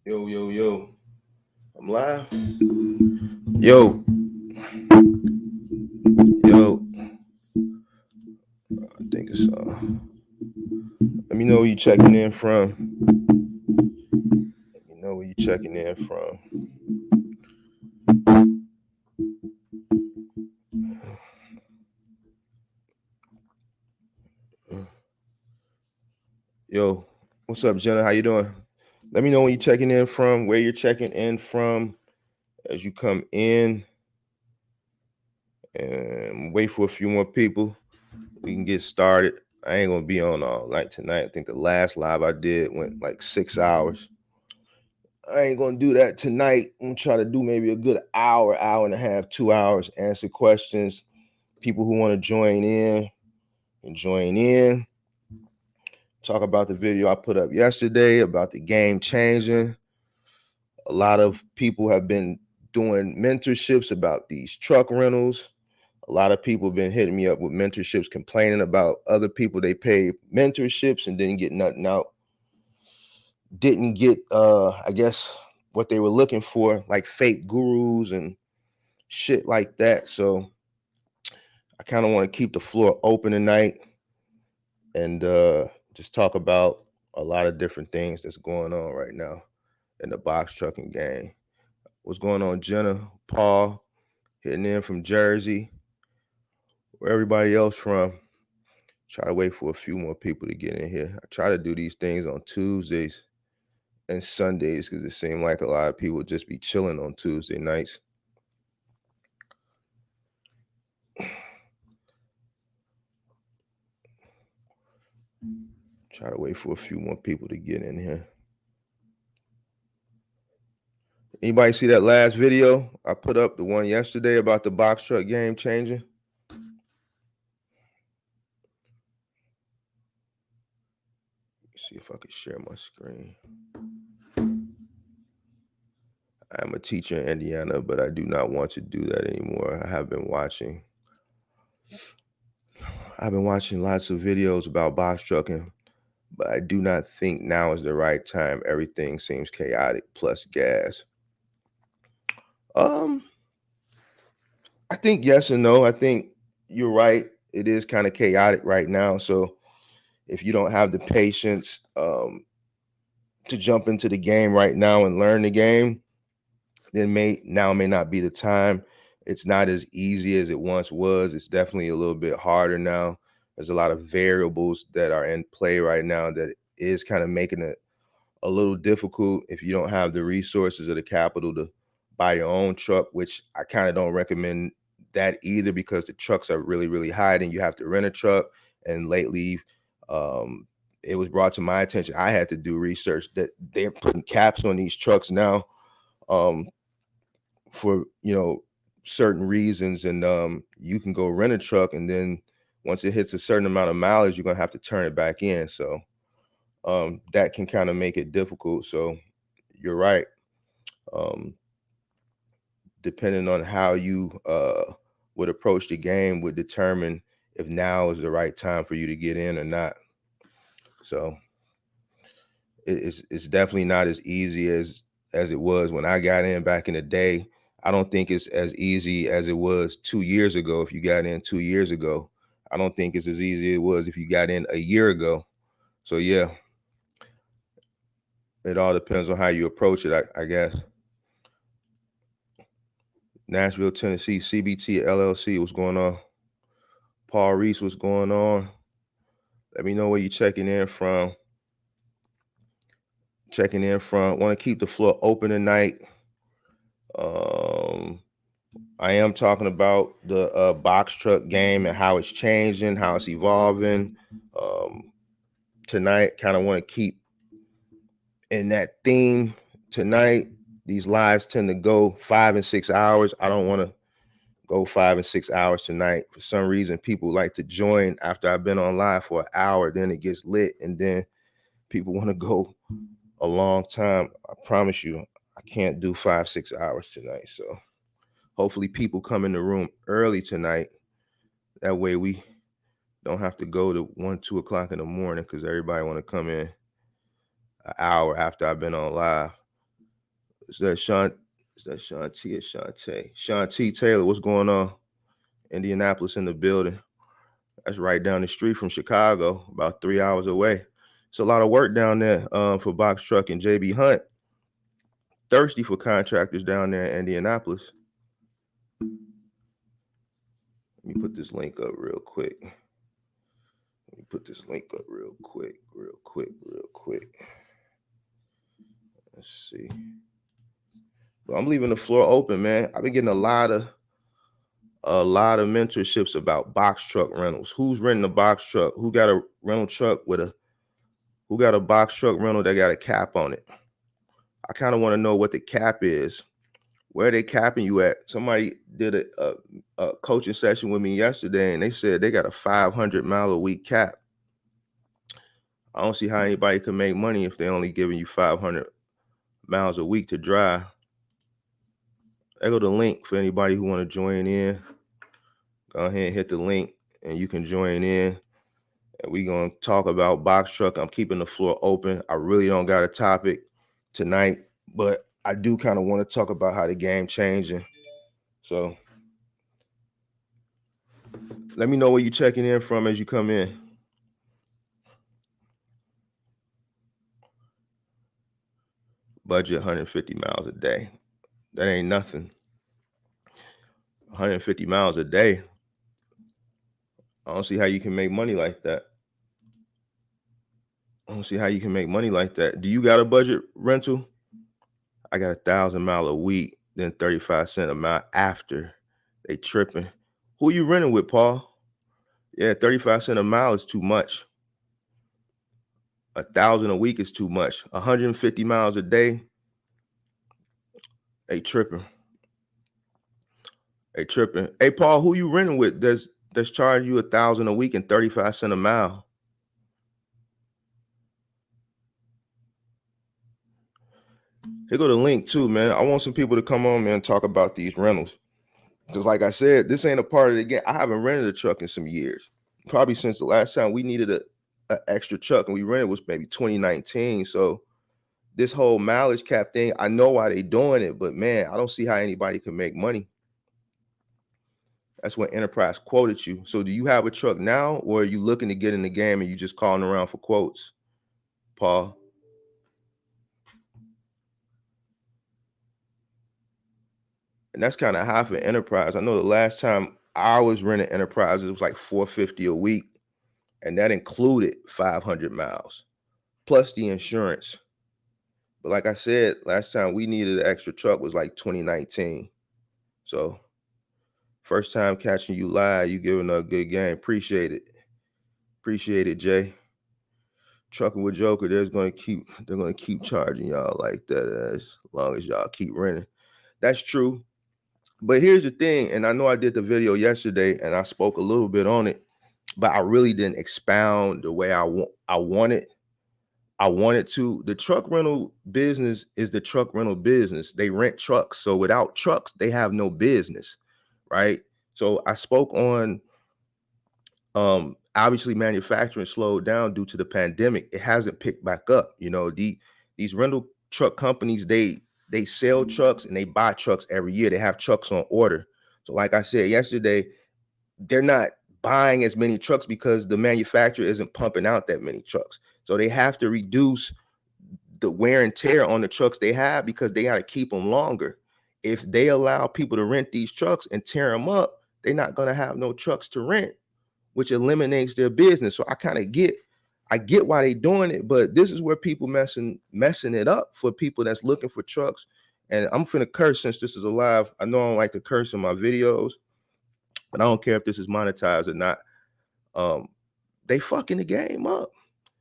Yo, yo, yo. I'm live. Yo, yo. I think it's let me know where you checking in from. Let me know where you checking in from. Yo, what's up, Jenna? How you doing? Let me know when you checking in from, where you're checking in from as you come in. And wait for a few more people. We can get started. I ain't gonna be on all night tonight. I think the last live I did went like 6 hours. I ain't gonna do that tonight. I'm gonna try to do maybe a good hour, hour and a half, 2 hours, answer questions. People who want to join in and join in. Talk about the video I put up yesterday about the game changing. A lot of people have been doing mentorships about these truck rentals. A lot of people have been hitting me up with mentorships, complaining about other people they pay mentorships and didn't get nothing out. Didn't get I guess what they were looking for, like fake gurus and shit like that. So I kind of want to keep the floor open tonight and just talk about a lot of different things that's going on right now in the box trucking game. What's going on, Jenna, Paul, hitting in from Jersey, where everybody else from? Try to wait for a few more people to get in here. I try to do these things on Tuesdays and Sundays because it seems like a lot of people just be chilling on Tuesday nights. Try to wait for a few more people to get in here. Anybody see that last video I put up, the one yesterday about the box truck game changing? See if I can share my screen. I'm a teacher in Indiana, but I do not want to do that anymore. I've been watching lots of videos about box trucking, but I do not think now is the right time. Everything seems chaotic plus gas. I think yes and no. I think you're right. It is kind of chaotic right now. So if you don't have the patience to jump into the game right now and learn the game, then may not be the time. It's not as easy as it once was. It's definitely a little bit harder now. There's a lot of variables that are in play right now that is kind of making it a little difficult if you don't have the resources or the capital to buy your own truck, which I kind of don't recommend that either because the trucks are really, really high and you have to rent a truck. And lately, it was brought to my attention. I had to do research that they're putting caps on these trucks now for, certain reasons. And you can go rent a truck and then once it hits a certain amount of mileage, you're going to have to turn it back in. So that can kind of make it difficult. So you're right. Depending on how you would approach the game would determine if now is the right time for you to get in or not. So it's definitely not as easy as it was when I got in back in the day. I don't think it's as easy as it was 2 years ago. If you got in 2 years ago, I don't think it's as easy as it was if you got in a year ago. So yeah, it all depends on how you approach it, I guess. Nashville, Tennessee, CBT LLC, what's going on? Paul Reese, what's going on? Let me know where you're checking in from. Want to keep the floor open tonight. I am talking about the box truck game and how it's changing, how it's evolving. Tonight, kind of want to keep in that theme tonight. These lives tend to go 5 and 6 hours. I don't want to go 5 and 6 hours tonight. For some reason, people like to join after I've been on live for an hour, then it gets lit, and then people want to go a long time. I promise you, I can't do 5, 6 hours tonight. So hopefully people come in the room early tonight. That way we don't have to go to 1, 2 o'clock in the morning because everybody want to come in an hour after I've been on live. Is that Sean? Is that Sean T or Shantae? Sean T. Taylor, what's going on? Indianapolis in the building. That's right down the street from Chicago, about 3 hours away. It's a lot of work down there for Box Truck and JB Hunt. Thirsty for contractors down there in Indianapolis. Let me put this link up real quick. Let's see. But I'm leaving the floor open, man. I've been getting a lot of mentorships about box truck rentals. Who's renting a box truck? Who got a rental truck who got a box truck rental that got a cap on it? I kind of want to know what the cap is. Where are they capping you at? Somebody did a coaching session with me yesterday, and they said they got a 500-mile-a-week cap. I don't see how anybody can make money if they're only giving you 500 miles a week to drive. There go the link for anybody who want to join in. Go ahead and hit the link, and you can join in. And we're going to talk about box truck. I'm keeping the floor open. I really don't got a topic tonight, but I do kind of want to talk about how the game changing. So let me know where you're checking in from as you come in. Budget 150 miles a day. That ain't nothing. 150 miles a day. I don't see how you can make money like that. Do you got a budget rental? I got 1,000 miles a week, then 35 cents a mile after. They tripping. Who you renting with, Paul? Yeah, 35 cents a mile is too much. 1,000 a week is too much. 150 miles a day. They tripping. Hey, Paul, who you renting with that's charging you 1,000 a week and 35 cents a mile? Here go the link too, man. I want some people to come on, man, and talk about these rentals. Because like I said, this ain't a part of the game. I haven't rented a truck in some years. Probably since the last time we needed an extra truck, and we rented was maybe 2019. So this whole mileage cap thing, I know why they doing it, but man, I don't see how anybody can make money. That's what Enterprise quoted you. So do you have a truck now, or are you looking to get in the game and you just calling around for quotes, Paul? And that's kind of high for Enterprise. I know the last time I was renting Enterprise, it was like $450 a week, and that included 500 miles plus the insurance. But like I said, last time we needed an extra truck was like 2019. So first time catching you live, you giving a good game. Appreciate it, Jay. Trucking with Joker, they're gonna keep charging y'all like that as long as y'all keep renting. That's true. But here's the thing, and I know I did the video yesterday and I spoke a little bit on it, but I really didn't expound the way I wanted to. The truck rental business is the truck rental business. They rent trucks. So without trucks, they have no business, right? So I spoke on obviously manufacturing slowed down due to the pandemic. It hasn't picked back up. You know, these rental truck companies, they sell trucks and they buy trucks every year. They have trucks on order. So like I said yesterday, they're not buying as many trucks because the manufacturer isn't pumping out that many trucks. So they have to reduce the wear and tear on the trucks they have because they got to keep them longer. If they allow people to rent these trucks and tear them up, they're not going to have no trucks to rent, which eliminates their business. So I get why they're doing it, but this is where people messing it up for people that's looking for trucks. And I'm finna curse since this is a live. I know I don't like to curse in my videos, but I don't care if this is monetized or not. They fucking the game up.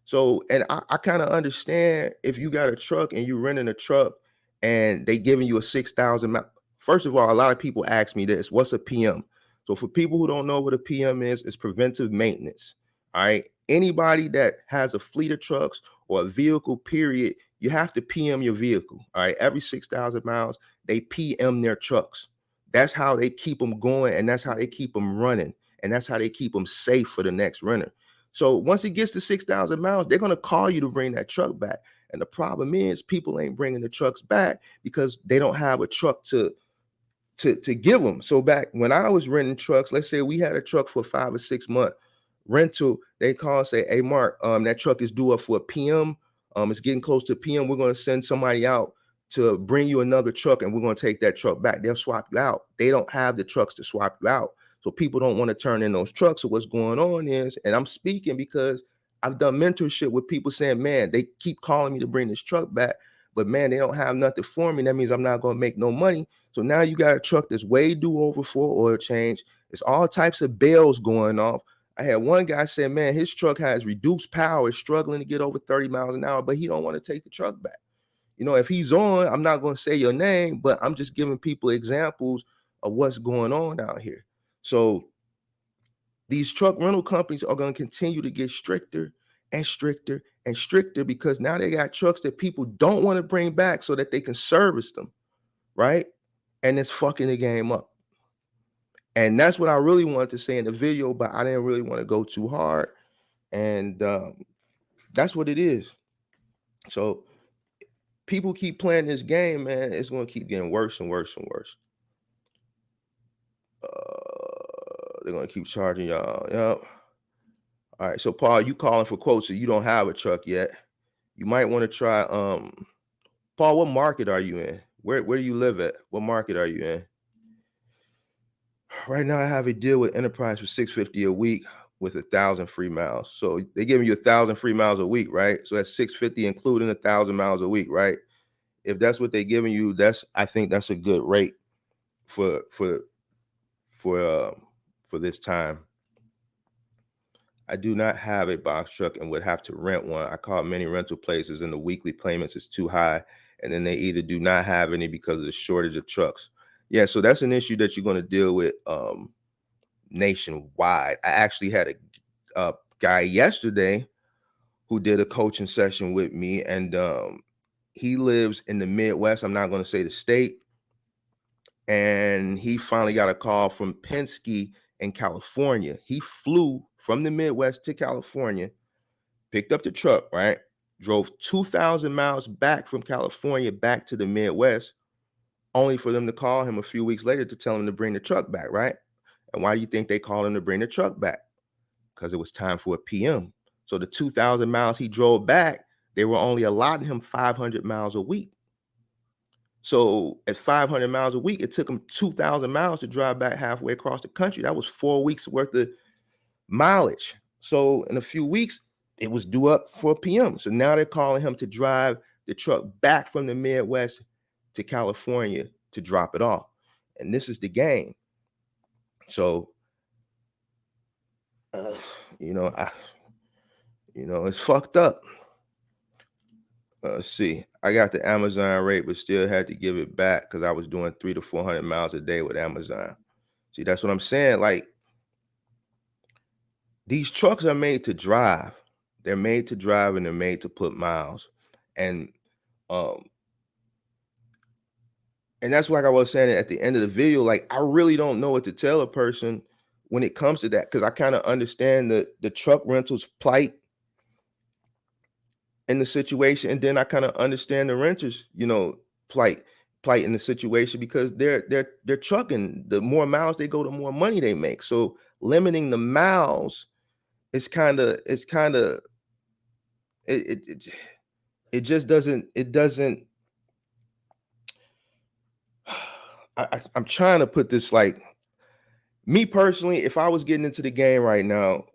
So, and I kind of understand if you got a truck and you renting a truck and they giving you a 6,000 mile. First of all, a lot of people ask me this: what's a PM? So for people who don't know what a PM is, it's preventive maintenance. All right. Anybody that has a fleet of trucks or a vehicle, period, you have to PM your vehicle. All right. Every 6,000 miles, they PM their trucks. That's how they keep them going, and that's how they keep them running, and that's how they keep them safe for the next renter. So once it gets to 6,000 miles, they're going to call you to bring that truck back. And the problem is people ain't bringing the trucks back because they don't have a truck to give them. So back when I was renting trucks, let's say we had a truck for 5 or 6 month rental, they call and say, "Hey Mark, that truck is due up for a PM. It's getting close to PM. We're going to send somebody out to bring you another truck, and we're going to take that truck back." They'll swap you out. They don't have the trucks to swap you out. So people don't want to turn in those trucks. So what's going on is, and I'm speaking because I've done mentorship with people saying, man, they keep calling me to bring this truck back, but man, they don't have nothing for me. That means I'm not going to make no money. So now you got a truck that's way due over for oil change. It's all types of bells going off. I had one guy say, man, his truck has reduced power, is struggling to get over 30 miles an hour, but he don't want to take the truck back. You know, if he's on, I'm not going to say your name, but I'm just giving people examples of what's going on out here. So these truck rental companies are going to continue to get stricter and stricter and stricter because now they got trucks that people don't want to bring back so that they can service them, right? And it's fucking the game up. And that's what I really wanted to say in the video, but I didn't really want to go too hard. And that's what it is. So people keep playing this game, man. It's going to keep getting worse and worse and worse. They're going to keep charging y'all. Yep. All right. So Paul, you calling for quotes, so you don't have a truck yet. You might want to try. Paul, what market are you in? Where do you live at? What market are you in? Right now, I have a deal with Enterprise for $650 a week with 1,000 free miles. So they're giving you 1,000 free miles a week, right? So that's $650 including 1,000 miles a week, right? If that's what they're giving you, I think that's a good rate for this time. I do not have a box truck and would have to rent one. I called many rental places and the weekly payments is too high, and then they either do not have any because of the shortage of trucks. Yeah, so that's an issue that you're going to deal with nationwide. I actually had a guy yesterday who did a coaching session with me, and he lives in the Midwest. I'm not going to say the state. And he finally got a call from Penske in California. He flew from the Midwest to California, picked up the truck, right? Drove 2,000 miles back from California back to the Midwest, only for them to call him a few weeks later to tell him to bring the truck back, right? And why do you think they called him to bring the truck back? Because it was time for a PM. So the 2,000 miles he drove back, they were only allotting him 500 miles a week. So at 500 miles a week, it took him 2,000 miles to drive back halfway across the country. That was 4 weeks worth of mileage. So in a few weeks, it was due up for a PM. So now they're calling him to drive the truck back from the Midwest to California to drop it off. And this is the game. So, it's fucked up. Let's see. I got the Amazon rate, but still had to give it back because I was doing 300 to 400 miles a day with Amazon. See, that's what I'm saying. Like, these trucks are made to drive. They're made to drive and they're made to put miles. And that's like I was saying at the end of the video, like, I really don't know what to tell a person when it comes to that, because I kind of understand the truck rentals plight in the situation, and then I kind of understand the renters, plight in the situation, because they're trucking. The more miles they go, the more money they make. So limiting the miles is it just doesn't. I'm trying to put this, like, me personally, if I was getting into the game right now,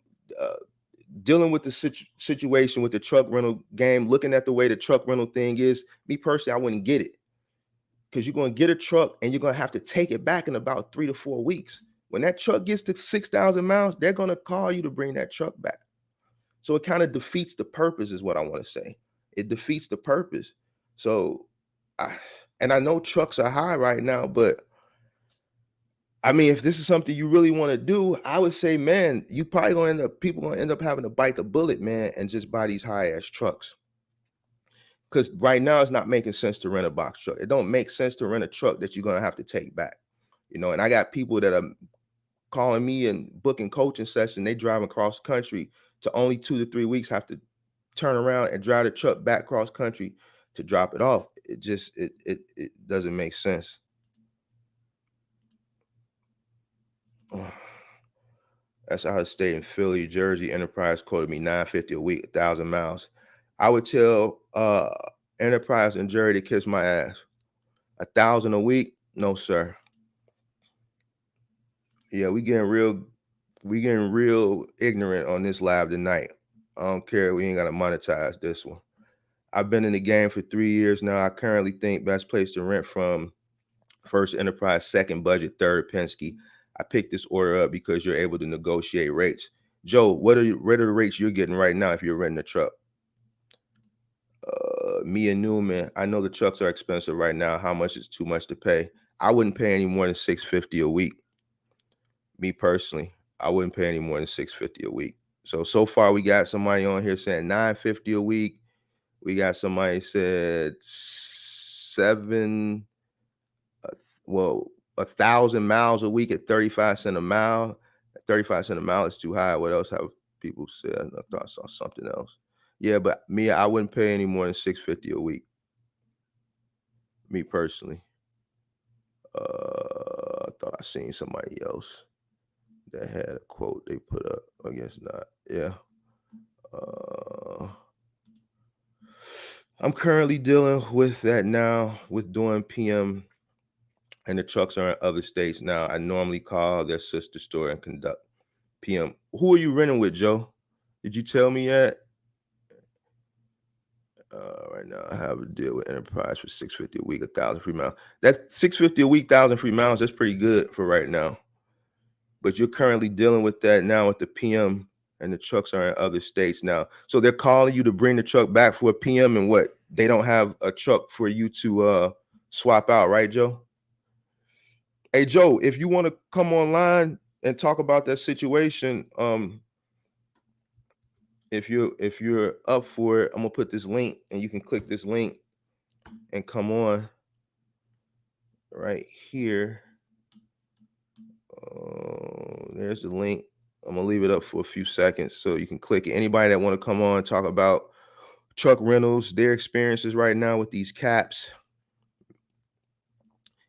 dealing with the situation with the truck rental game, looking at the way the truck rental thing is, me personally, I wouldn't get it, because you're going to get a truck and you're going to have to take it back in about 3 to 4 weeks. When that truck gets to 6,000 miles, they're going to call you to bring that truck back. So it kind of defeats the purpose, is what I want to say. It defeats the purpose. So, I know trucks are high right now, but I mean, if this is something you really want to do, I would say, man, you probably people gonna end up having to bite the bullet, man, and just buy these high ass trucks. Because right now it's not making sense to rent a box truck. It don't make sense to rent a truck that you're gonna have to take back. And I got people that are calling me and booking coaching sessions. They drive across the country to only 2 to 3 weeks have to turn around and drive the truck back cross country to drop it off. It just it doesn't make sense. That's out of state in Philly, Jersey. Enterprise quoted me $950 a week, 1,000 miles. I would tell Enterprise and Jerry to kiss my ass. 1,000 a week? No, sir. Yeah, we getting real ignorant on this live tonight. I don't care. We ain't gotta monetize this one. I've been in the game for 3 years now. I currently think best place to rent from: first Enterprise, second Budget, third Penske. I picked this order up because you're able to negotiate rates. Joe, what are the rates you're getting right now if you're renting a truck? Mia Newman, I know the trucks are expensive right now. How much is too much to pay? I wouldn't pay any more than $650 a week. Me personally, I wouldn't pay any more than $650 a week. So far we got somebody on here saying $950 a week. We got somebody said 1,000 miles a week at 35 cents a mile. 35 cents a mile is too high. What else have people said? I thought I saw something else. Yeah, but me, I wouldn't pay any more than $650 a week. Me personally. I thought I seen somebody else that had a quote they put up. I guess not. Yeah. I'm currently dealing with that now with doing PM, and the trucks are in other states now. I normally call their sister store and conduct PM. Who are you renting with, Joe? Did you tell me yet? Right now, I have a deal with Enterprise for $650 a week, 1,000 free miles. That $650 a week, 1,000 free miles. That's pretty good for right now. But you're currently dealing with that now with the PM, and the trucks are in other states now. So they're calling you to bring the truck back for a PM, and what? They don't have a truck for you to swap out, right, Joe? Hey, Joe, if you want to come online and talk about that situation, if you're up for it, I'm gonna put this link, and you can click this link and come on right here. There's the link. I'm gonna leave it up for a few seconds so you can click it. Anybody that want to come on and talk about truck rentals, their experiences right now with these caps.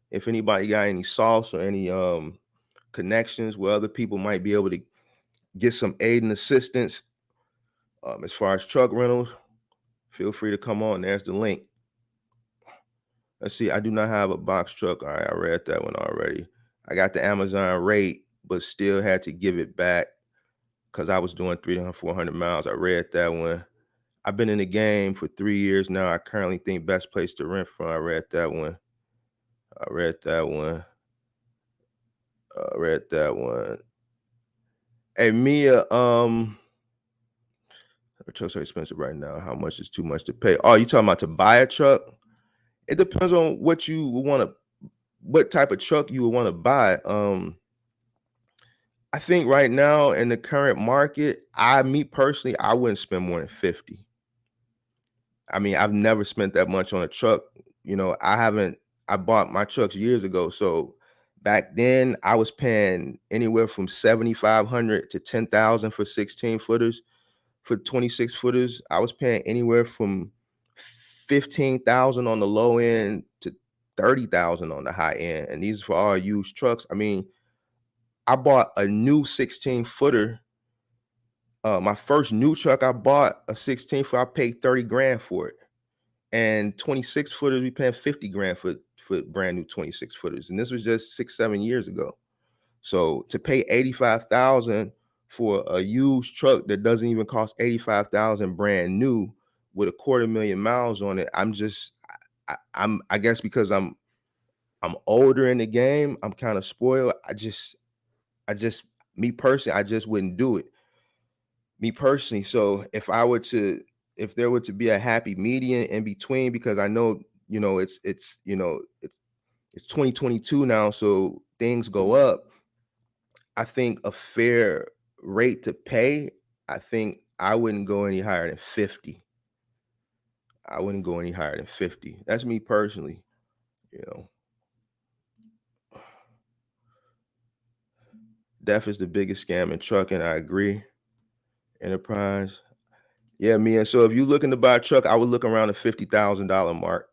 If anybody got any sauce or any connections where other people might be able to get some aid and assistance as far as truck rentals, feel free to come on. There's the link. Let's see. I do not have a box truck. All right, I read that one already. I got the Amazon rate, but still had to give it back because I was doing 300, 400 miles. I read that one. I've been in the game for 3 years now. I currently think best place to rent from. I read that one. I read that one. Hey, Mia, trucks are expensive right now. How much is too much to pay? Oh, you talking about to buy a truck? It depends on what you want to, what type of truck you would want to buy. I think right now in the current market, me personally, I wouldn't spend more than 50. I mean, I've never spent that much on a truck. I bought my trucks years ago. So back then I was paying anywhere from 7,500 to 10,000 for 16 footers. For 26 footers, I was paying anywhere from 15,000 on the low end to 30,000 on the high end. And these are for all used trucks. I mean, I bought a new 16 footer. My first new truck I bought, a 16 foot, I paid 30 grand for it. And 26 footers, we paying 50 grand for brand new 26 footers. And this was just 6-7 years ago. So to pay 85,000 for a used truck that doesn't even cost 85,000 brand new with 250,000 miles on it, I guess because I'm older in the game, I'm kind of spoiled. Me personally, I just wouldn't do it. Me personally. So if there were to be a happy median in between, because I know, it's 2022 now, so things go up. I think a fair rate to pay, I think I wouldn't go any higher than 50. I wouldn't go any higher than 50. That's me personally, you know. Death is the biggest scam in trucking. I agree. Enterprise. Yeah, Mia. So if you're looking to buy a truck, I would look around the $50,000 mark.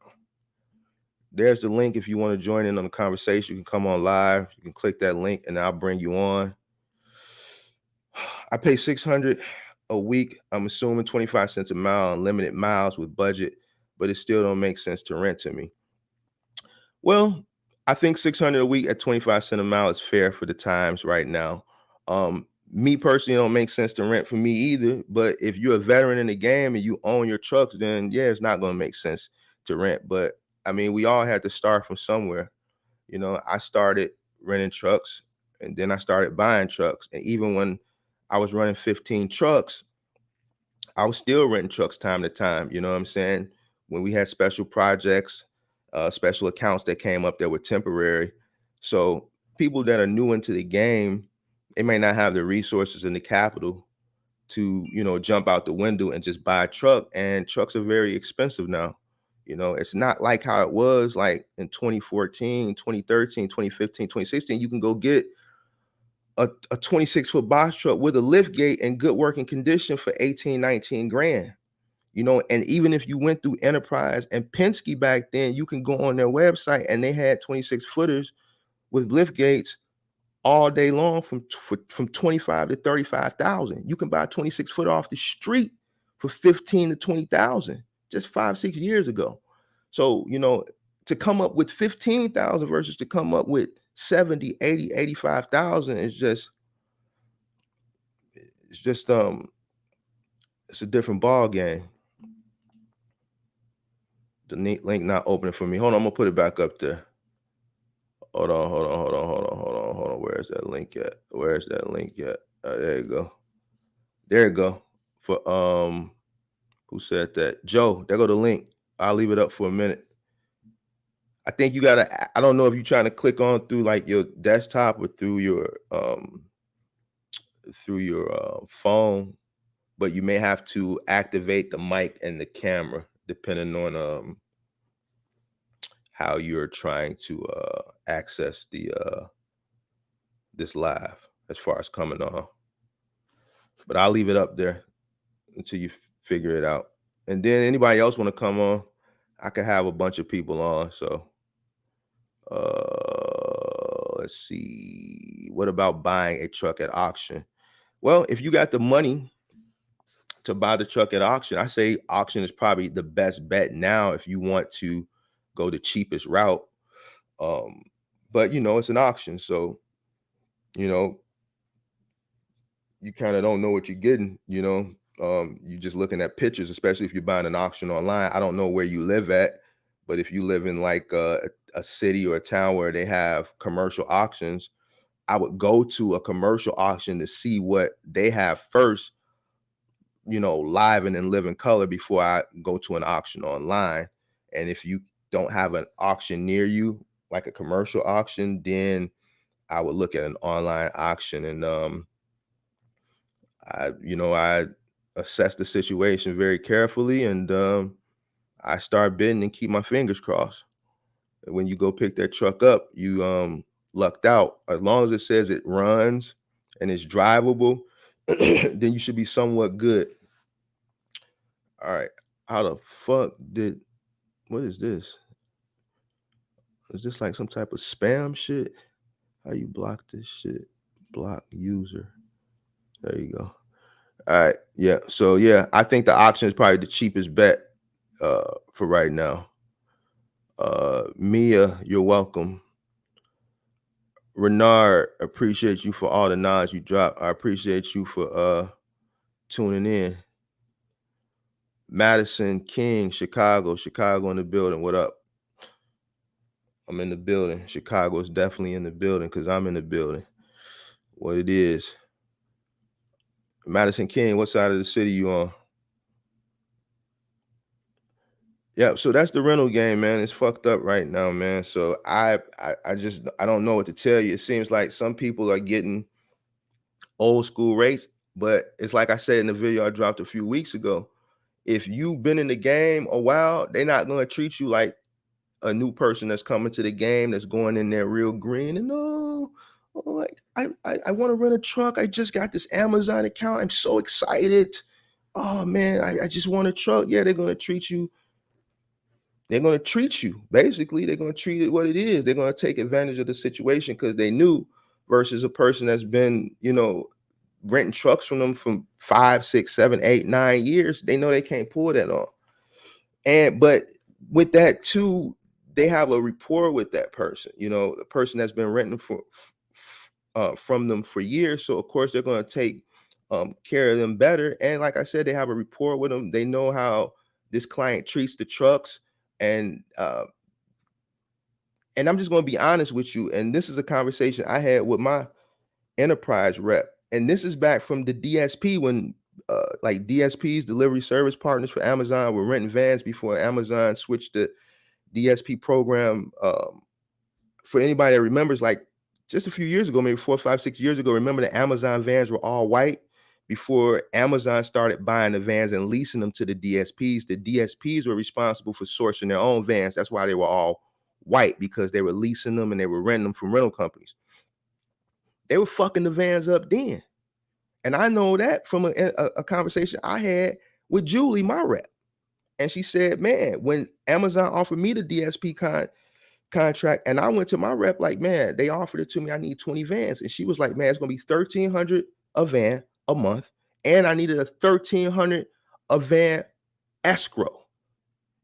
There's the link. If you want to join in on the conversation, you can come on live. You can click that link and I'll bring you on. I pay $600 a week. I'm assuming 25 cents a mile, unlimited miles with budget, but it still don't make sense to rent to me. Well, I think $600 a week at 25 cents a mile is fair for the times right now. Me personally, it don't make sense to rent for me either. But if you're a veteran in the game and you own your trucks, then yeah, it's not going to make sense to rent. But I mean, we all had to start from somewhere. You know, I started renting trucks and then I started buying trucks. And even when I was running 15 trucks, I was still renting trucks time to time. You know what I'm saying? When we had special projects, special accounts that came up that were temporary. So people that are new into the game, they may not have the resources and the capital to, you know, jump out the window and just buy a truck. And trucks are very expensive now. You know, it's not like how it was like in 2014, 2013, 2015, 2016. You can go get a 26-foot box truck with a lift gate in good working condition for 18, 19 grand. You know, and even if you went through Enterprise and Penske back then, you can go on their website and they had 26 footers with lift gates all day long from 25 to 35,000. You can buy a 26 foot off the street for 15 to 20,000 just 5-6 years ago. So, you know, to come up with 15,000 versus to come up with 70, 80, 85,000 is just it's a different ball game. The link not opening for me. Hold on, I'm gonna put it back up there. Hold on. Where's that link at? There you go. There you go. For who said that? Joe, there go the link. I'll leave it up for a minute. I think you gotta, I don't know if you're trying to click on through like your desktop or through your phone, but you may have to activate the mic and the camera depending on how you're trying to access the this live as far as coming on. But I'll leave it up there until you figure it out. And then anybody else want to come on, I could have a bunch of people on. So let's see. What about buying a truck at auction? Well, if you got the money to buy the truck at auction, I say auction is probably the best bet now if you want to go the cheapest route. But you know, it's an auction, so you know, you kind of don't know what you're getting, you know. You're just looking at pictures, especially if you're buying an auction online. I don't know where you live at, but if you live in like a city or a town where they have commercial auctions, I would go to a commercial auction to see what they have first, you know, live and in living color before I go to an auction online. And if you don't have an auction near you, like a commercial auction, then I would look at an online auction. And I assess the situation very carefully, and I start bidding and keep my fingers crossed. And when you go pick that truck up, you lucked out. As long as it says it runs and it's drivable, then you should be somewhat good. All right. How the fuck what is this? Is this like some type of spam shit? How you block this shit? Block user. There you go. All right. Yeah. So yeah, I think the auction is probably the cheapest bet for right now. Mia, you're welcome. Renard, appreciate you for all the knowledge you drop. I appreciate you for tuning in. Madison King, Chicago in the building. What up? I'm in the building. Chicago is definitely in the building because I'm in the building. What it is. Madison King, what side of the city you on? Yeah, so that's the rental game, man. It's fucked up right now, man. So I don't know what to tell you. It seems like some people are getting old school rates, but it's like I said in the video I dropped a few weeks ago. If you've been in the game a while, they're not going to treat you like a new person that's coming to the game that's going in there real green and like I want to rent a truck. I just got this Amazon account. I'm so excited. Oh man, I just want a truck. Yeah, they're gonna treat you. They're gonna treat you. Basically, they're gonna treat it what it is. They're gonna take advantage of the situation because they knew versus a person that's been, renting trucks from them from 5, 6, 7, 8, 9 years. They know they can't pull that off. But with that too, they have a rapport with that person, the person that's been renting from them for years. So of course they're going to take care of them better. And like I said, they have a rapport with them. They know how this client treats the trucks. And I'm just going to be honest with you. And this is a conversation I had with my enterprise rep. And this is back from the DSP when like DSPs, delivery service partners for Amazon, were renting vans before Amazon switched the DSP program. For anybody that remembers, like just a few years ago, maybe 4, 5, 6 years ago, remember the Amazon vans were all white before Amazon started buying the vans and leasing them to the DSPs. The DSPs were responsible for sourcing their own vans. That's why they were all white, because they were leasing them and they were renting them from rental companies. They were fucking the vans up then. And I know that from a conversation I had with Julie, my rep. And she said, man, when Amazon offered me the DSP contract, and I went to my rep like, man, they offered it to me. I need 20 vans. And she was like, man, it's going to be $1,300 a van a month. And I needed a $1,300 a van escrow.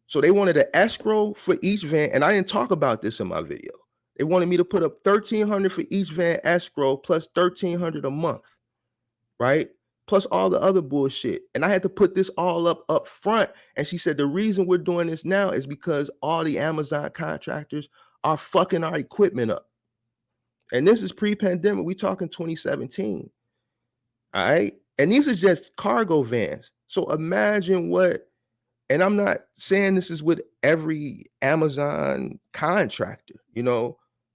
So they wanted an escrow for each van. And I didn't talk about this in my video. They wanted me to put up $1,300 for each van escrow plus $1,300 a month, right? Plus all the other bullshit. And I had to put this all up front. And she said, the reason we're doing this now is because all the Amazon contractors are fucking our equipment up. And this is pre-pandemic. We talking 2017. All right. And these are just cargo vans. So imagine what, and I'm not saying this is with every Amazon contractor,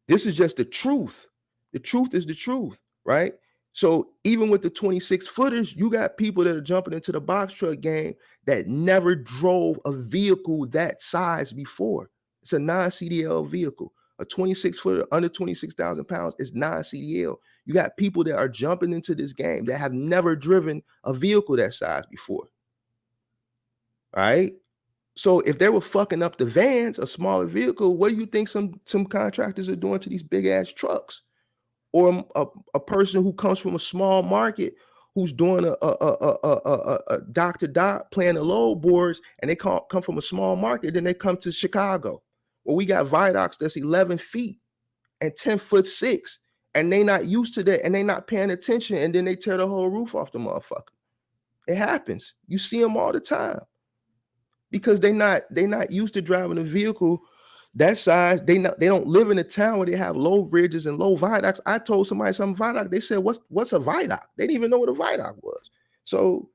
this is just the truth. The truth is the truth, right? So even with the 26 footers, you got people that are jumping into the box truck game that never drove a vehicle that size before. It's a non-CDL vehicle. A 26 footer under 26,000 pounds is non-CDL. You got people that are jumping into this game that have never driven a vehicle that size before. All right. So if they were fucking up the vans, a smaller vehicle, what do you think some contractors are doing to these big ass trucks? Or a person who comes from a small market who's doing a dock to dock, playing the load boards, and they come from a small market, then they come to Chicago. Well, we got viaducts that's 11 feet and 10'6", and they not used to that, and they not paying attention, and then they tear the whole roof off the motherfucker. It happens. You see them all the time because they not used to driving a vehicle that size. They don't live in a town where they have low bridges and low viaducts. I told somebody something viaduct. They said, what's a viaduct? They didn't even know what a viaduct was. So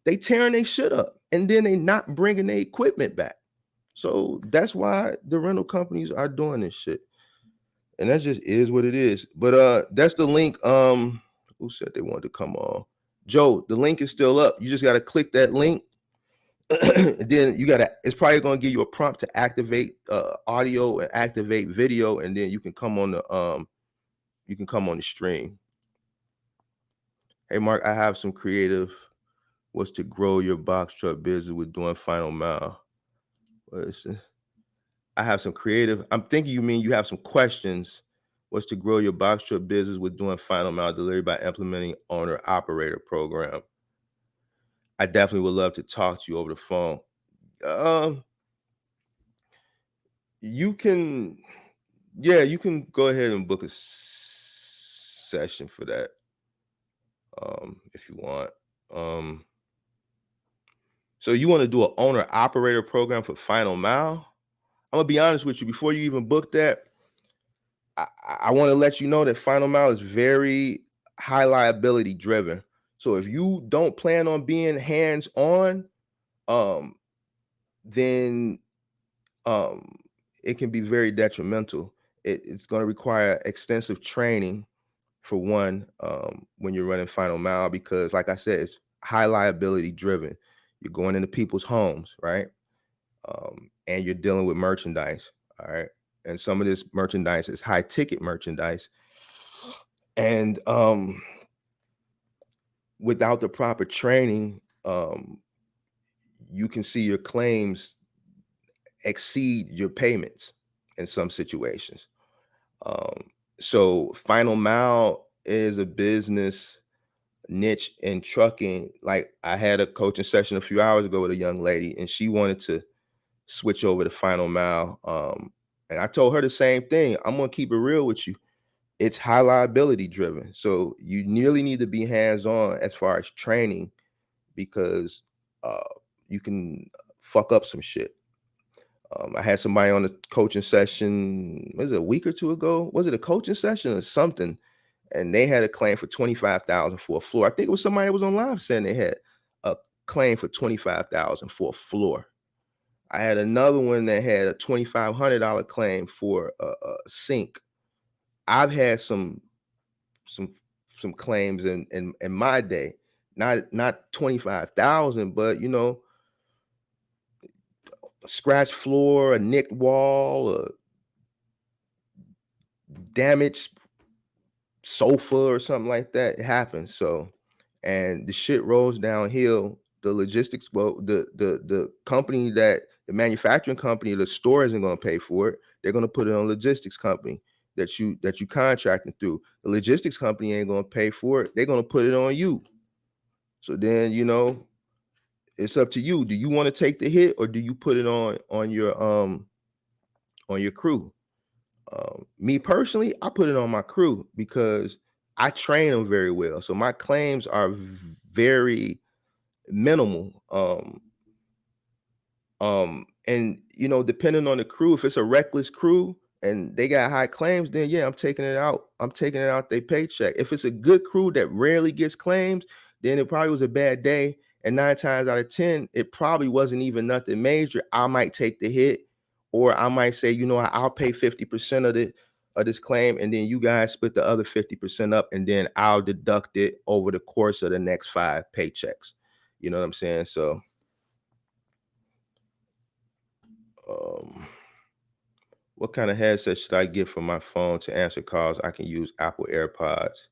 they tearing their shit up, and then they not bringing their equipment back. So that's why the rental companies are doing this shit. And that just is what it is. But that's the link. Who said they wanted to come on? Joe, the link is still up. You just got to click that link. Then it's probably going to give you a prompt to activate audio and activate video, and then you can come on the stream. Hey Mark, I have some creative. What's to grow your box truck business with doing final mile? I have some creative. I'm thinking you mean you have some questions. What's to grow your box truck business with doing final mile delivery by implementing owner operator program? I definitely would love to talk to you over the phone. You can go ahead and book a session for that if you want. So you want to do an owner operator program for final mile? I'm gonna be honest with you. Before you even book that, I want to let you know that final mile is very high liability driven. So if you don't plan on being hands-on, then it can be very detrimental. It's going to require extensive training for one, when you're running final mile, because like I said, it's high liability driven. You're going into people's homes, right? And you're dealing with merchandise, all right? And some of this merchandise is high ticket merchandise. And without the proper training, you can see your claims exceed your payments in some situations. Um, so Final Mile is a business niche in trucking. Like, I had a coaching session a few hours ago with a young lady, and she wanted to switch over to Final Mile. And I told her the same thing. I'm gonna keep it real with you. It's high liability driven. So you nearly need to be hands-on as far as training, because uh, you can fuck up some shit. I had somebody on a coaching session, was it a week or two ago? Was it a coaching session or something? And they had a claim for 25,000 for a floor. I think it was somebody that was on live saying they had a claim for 25,000 for a floor. I had another one that had a $2,500 claim for a sink. I've had some some claims in my day, not 25,000, but a scratched floor, a nicked wall, a damaged sofa or something like that. It happens. So, and the shit rolls downhill. The logistics, well, the company, that the manufacturing company, the store isn't going to pay for it. They're going to put it on logistics company that you contracting through. The logistics company ain't going to pay for it. They're going to put it on you. So then, it's up to you. Do you want to take the hit, or do you put it on your crew? Me personally, I put it on my crew because I train them very well. So my claims are very minimal. And depending on the crew, if it's a reckless crew and they got high claims, then yeah, I'm taking it out. I'm taking it out their paycheck. If it's a good crew that rarely gets claims, then it probably was a bad day. And 9 times out of 10, it probably wasn't even nothing major. I might take the hit, or I might say, I'll pay 50% of this claim, and then you guys split the other 50% up, and then I'll deduct it over the course of the next 5 paychecks. You know what I'm saying? So um what kind of headset should I get for my phone to answer calls? I can use Apple AirPods.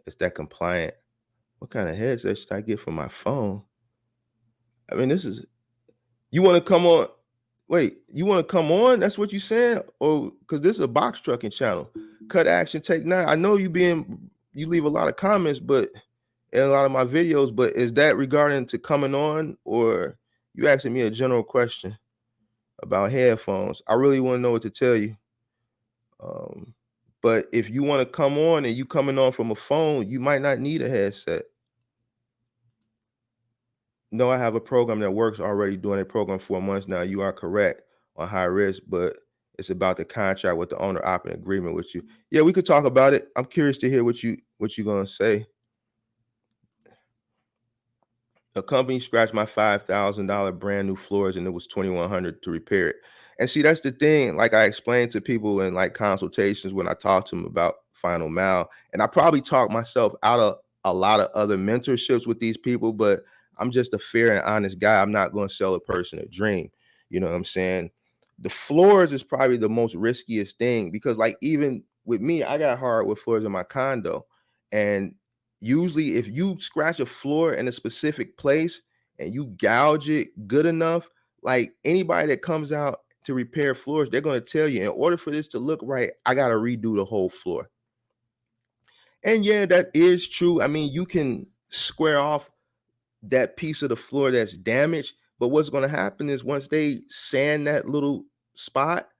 Is that compliant? What kind of headset should I get for my phone? I mean, this is you want to come on. Wait, you want to come on? That's what you saying? Or because this is a box trucking channel. Cut action, take nine. I know you leave a lot of comments, but in a lot of my videos, but is that regarding to coming on, or you asking me a general question about headphones? I really want to know what to tell you. Um, but if you want to come on and you coming on from a phone, you might not need a headset. No, I have a program that works already, doing a program 4 months now. You are correct on high risk, but it's about the contract with the owner operating agreement with you. Yeah, we could talk about it. I'm curious to hear what you gonna say. A company scratched my $5,000 brand new floors, and it was 2,100 to repair it. And see, that's the thing. Like, I explained to people in like consultations when I talked to them about Final Mile, and I probably talked myself out of a lot of other mentorships with these people, but I'm just a fair and honest guy. I'm not going to sell a person a dream. You know what I'm saying? The floors is probably the most riskiest thing, because like, even with me, I got hardwood floors in my condo, and usually if you scratch a floor in a specific place and you gouge it good enough, like, anybody that comes out to repair floors, they're going to tell you, in order for this to look right, I got to redo the whole floor. And yeah, that is true. I mean, you can square off that piece of the floor that's damaged, but what's going to happen is, once they sand that little spot,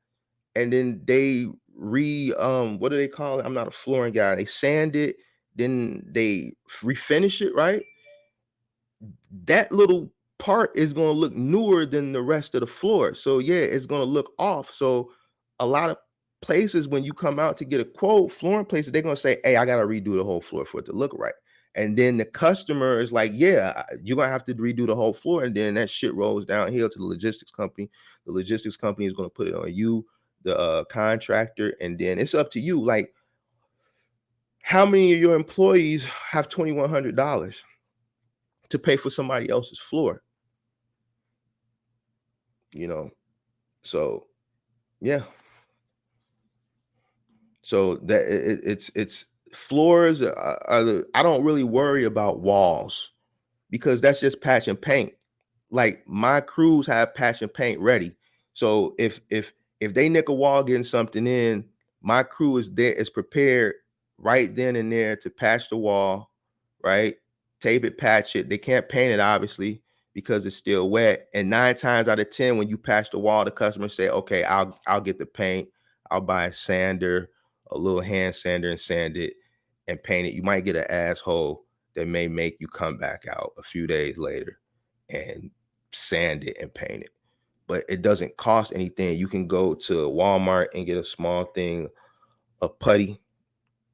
and then they what do they call it? I'm not a flooring guy. They sand it, then they refinish it, right? That little part is going to look newer than the rest of the floor. So yeah, it's going to look off. So a lot of places, when you come out to get a quote, flooring places, they're going to say, "Hey, I got to redo the whole floor for it to look right." And then the customer is like, "Yeah, you're going to have to redo the whole floor." And then that shit rolls downhill to the logistics company. The logistics company is going to put it on you, the contractor, and then it's up to you. Like, how many of your employees have $2,100 to pay for somebody else's floor? You know, so yeah. So that it's floors I don't really worry about walls because that's just patch and paint. Like my crews have patch and paint ready. So if they nick a wall getting something in, my crew is prepared right then and there to patch the wall, right? Tape it, patch it. They can't paint it obviously because it's still wet. And 9 times out of 10, when you patch the wall, the customer say, "Okay, I'll get the paint. I'll buy a sander, a little hand sander, and sand it and paint it." You might get an asshole that may make you come back out a few days later and sand it and paint it. But it doesn't cost anything. You can go to Walmart and get a small thing, a putty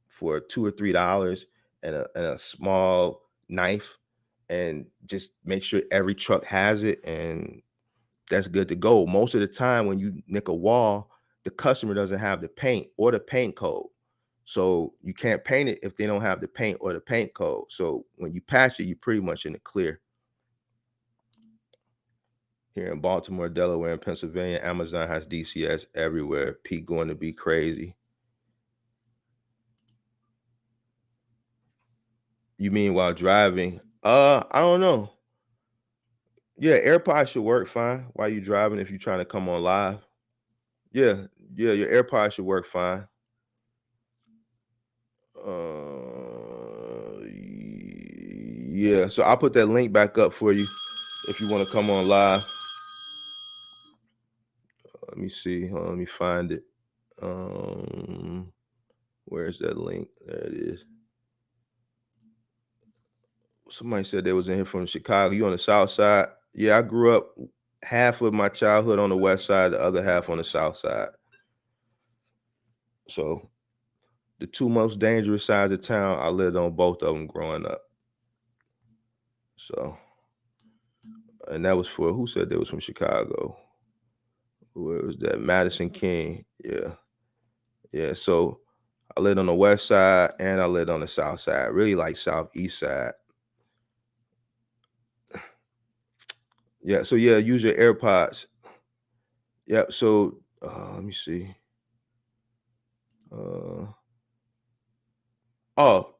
for $2 or $3 and a small knife, and just make sure every truck has it, and that's good to go. Most of the time when you nick a wall, the customer doesn't have the paint or the paint code. So you can't paint it if they don't have the paint or the paint code. So when you patch it, you're pretty much in the clear. Here in Baltimore, Delaware, and Pennsylvania, Amazon has DCS everywhere. Peak going to be crazy. You mean while driving? I don't know. Yeah, AirPods should work fine while you're driving if you're trying to come on live. Yeah, yeah, your AirPods should work fine. Yeah, so I'll put that link back up for you if you want to come on live. Let me see. Hold on, let me find it. Where's that link? There it is. Somebody said they was in here from Chicago. You on the south side? Yeah, I grew up half of my childhood on the west side, the other half on the south side. So the two most dangerous sides of town, I lived on both of them growing up. So, and that was for who said they was from Chicago? Where was that? Madison King. Yeah. Yeah. So I lived on the west side and I lived on the south side, really like southeast side. Yeah. So yeah, use your AirPods. Yeah. So let me see. Oh, while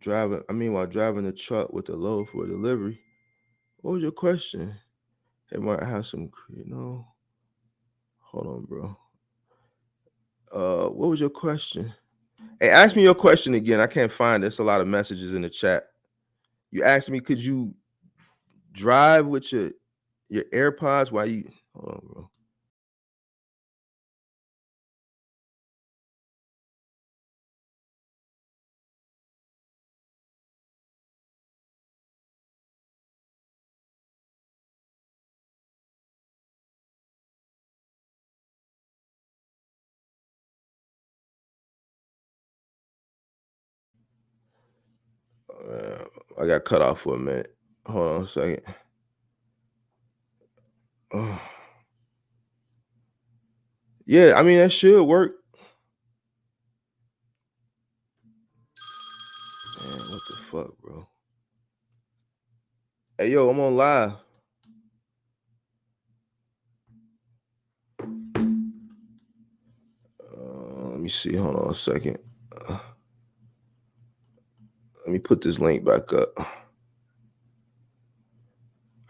driving the truck with the load for delivery. What was your question? Hey, might have some, hold on, bro. What was your question? Hey, ask me your question again. I can't find it. There's a lot of messages in the chat. You asked me, could you drive with your AirPods while you hold on, bro. I got cut off for a minute. Hold on a second. Oh. Yeah, I mean that should work. Man, what the fuck, bro? Hey, yo, I'm on live. Let me see. Hold on a second. Let me put this link back up. All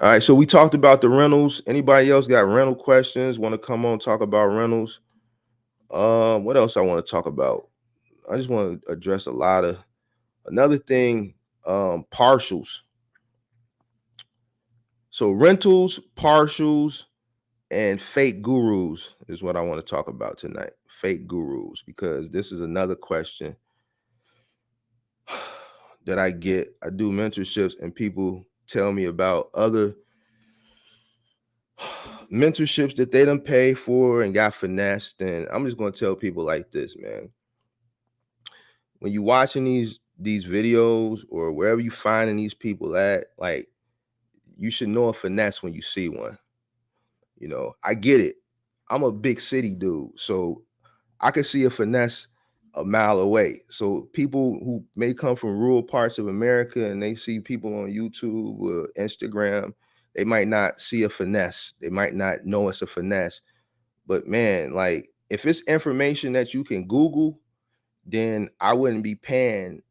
right, so we talked about the rentals. Anybody else got rental questions? Want to come on talk about rentals? What else I want to talk about? I just want to address a lot of another thing. Partials. So rentals, partials, and fake gurus is what I want to talk about tonight. Fake gurus, because this is another question that I get. I do mentorships and people tell me about other mentorships that they done pay for and got finessed. And I'm just gonna tell people like this, man. When you watching these videos or wherever you finding these people at, like you should know a finesse when you see one. I get it. I'm a big city dude, so I can see a finesse a mile away. So people who may come from rural parts of America and they see people on YouTube or Instagram, they might not see a finesse. They might not know it's a finesse. But man, like if it's information that you can Google then I wouldn't be paying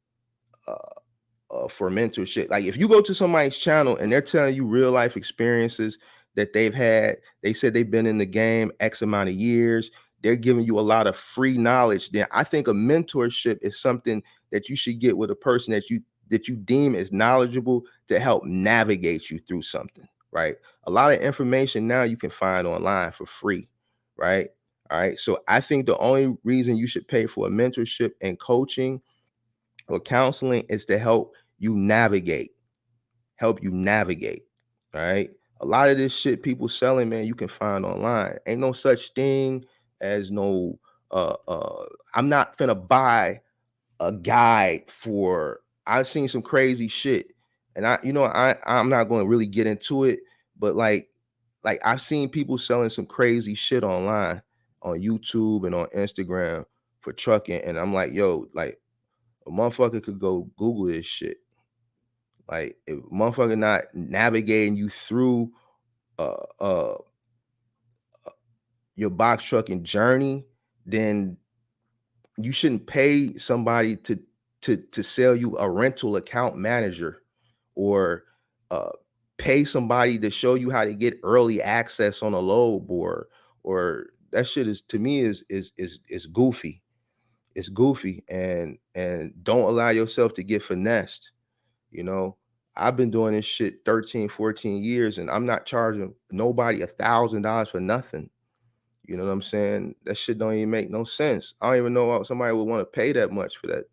for mentorship. Like if you go to somebody's channel and they're telling you real life experiences that they've had, they said they've been in the game X amount of years, they're giving you a lot of free knowledge. Then I think a mentorship is something that you should get with a person that you deem as knowledgeable to help navigate you through something, right? A lot of information now you can find online for free, right? All right. So I think the only reason you should pay for a mentorship and coaching or counseling is to help you navigate. All right. A lot of this shit people selling, man, you can find online. Ain't no such thing as no I'm not finna buy a guide for. I've seen some crazy shit. And I'm not going to really get into it, but like I've seen people selling some crazy shit online on YouTube and on Instagram for trucking. And I'm like, yo, like a motherfucker could go Google this shit. Like if motherfucker not navigating you through uh uh your box trucking journey, then you shouldn't pay somebody to sell you a rental account manager or uh pay somebody to show you how to get early access on a load board. Or that shit is, to me, is goofy. It's goofy, and don't allow yourself to get finessed. You know, I've been doing this shit 13, 14 years, and I'm not charging nobody $1,000 for nothing. You know what I'm saying? That shit don't even make no sense. I don't even know why somebody would want to pay that much for that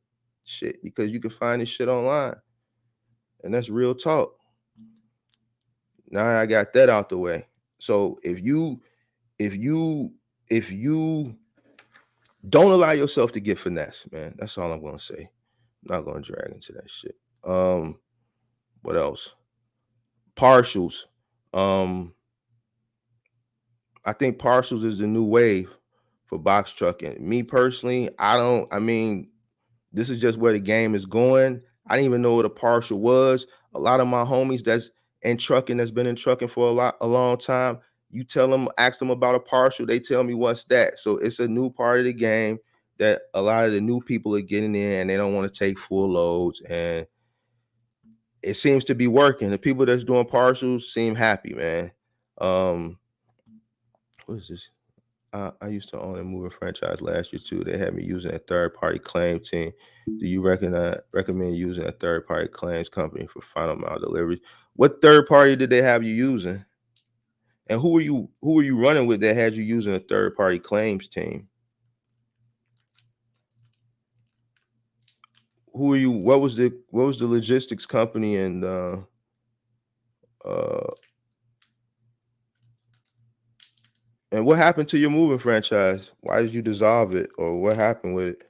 shit, because you can find this shit online. And that's real talk. Now I got that out the way. So if you if you don't allow yourself to get finesse, man, that's all I'm gonna say. I'm not gonna drag into that shit. What else? Partials. Um, I think partials is the new wave for box trucking. Me personally, I mean, this is just where the game is going. I didn't even know what a partial was. A lot of my homies that's in trucking, that's been in trucking for a long time, you tell them, ask them about a partial, they tell me what's that. So it's a new part of the game that a lot of the new people are getting in, and they don't want to take full loads, and it seems to be working. The people that's doing partials seem happy, man. Um, what is this? I used to own a moving franchise last year too. They had me using a third party claim team. Do you recommend using a third party claims company for final mile deliveries? What third party did they have you using? And who were you running with that had you using a third party claims team? Who are you? What was the logistics company, uh and what happened to your moving franchise? Why did you dissolve it, or what happened with it?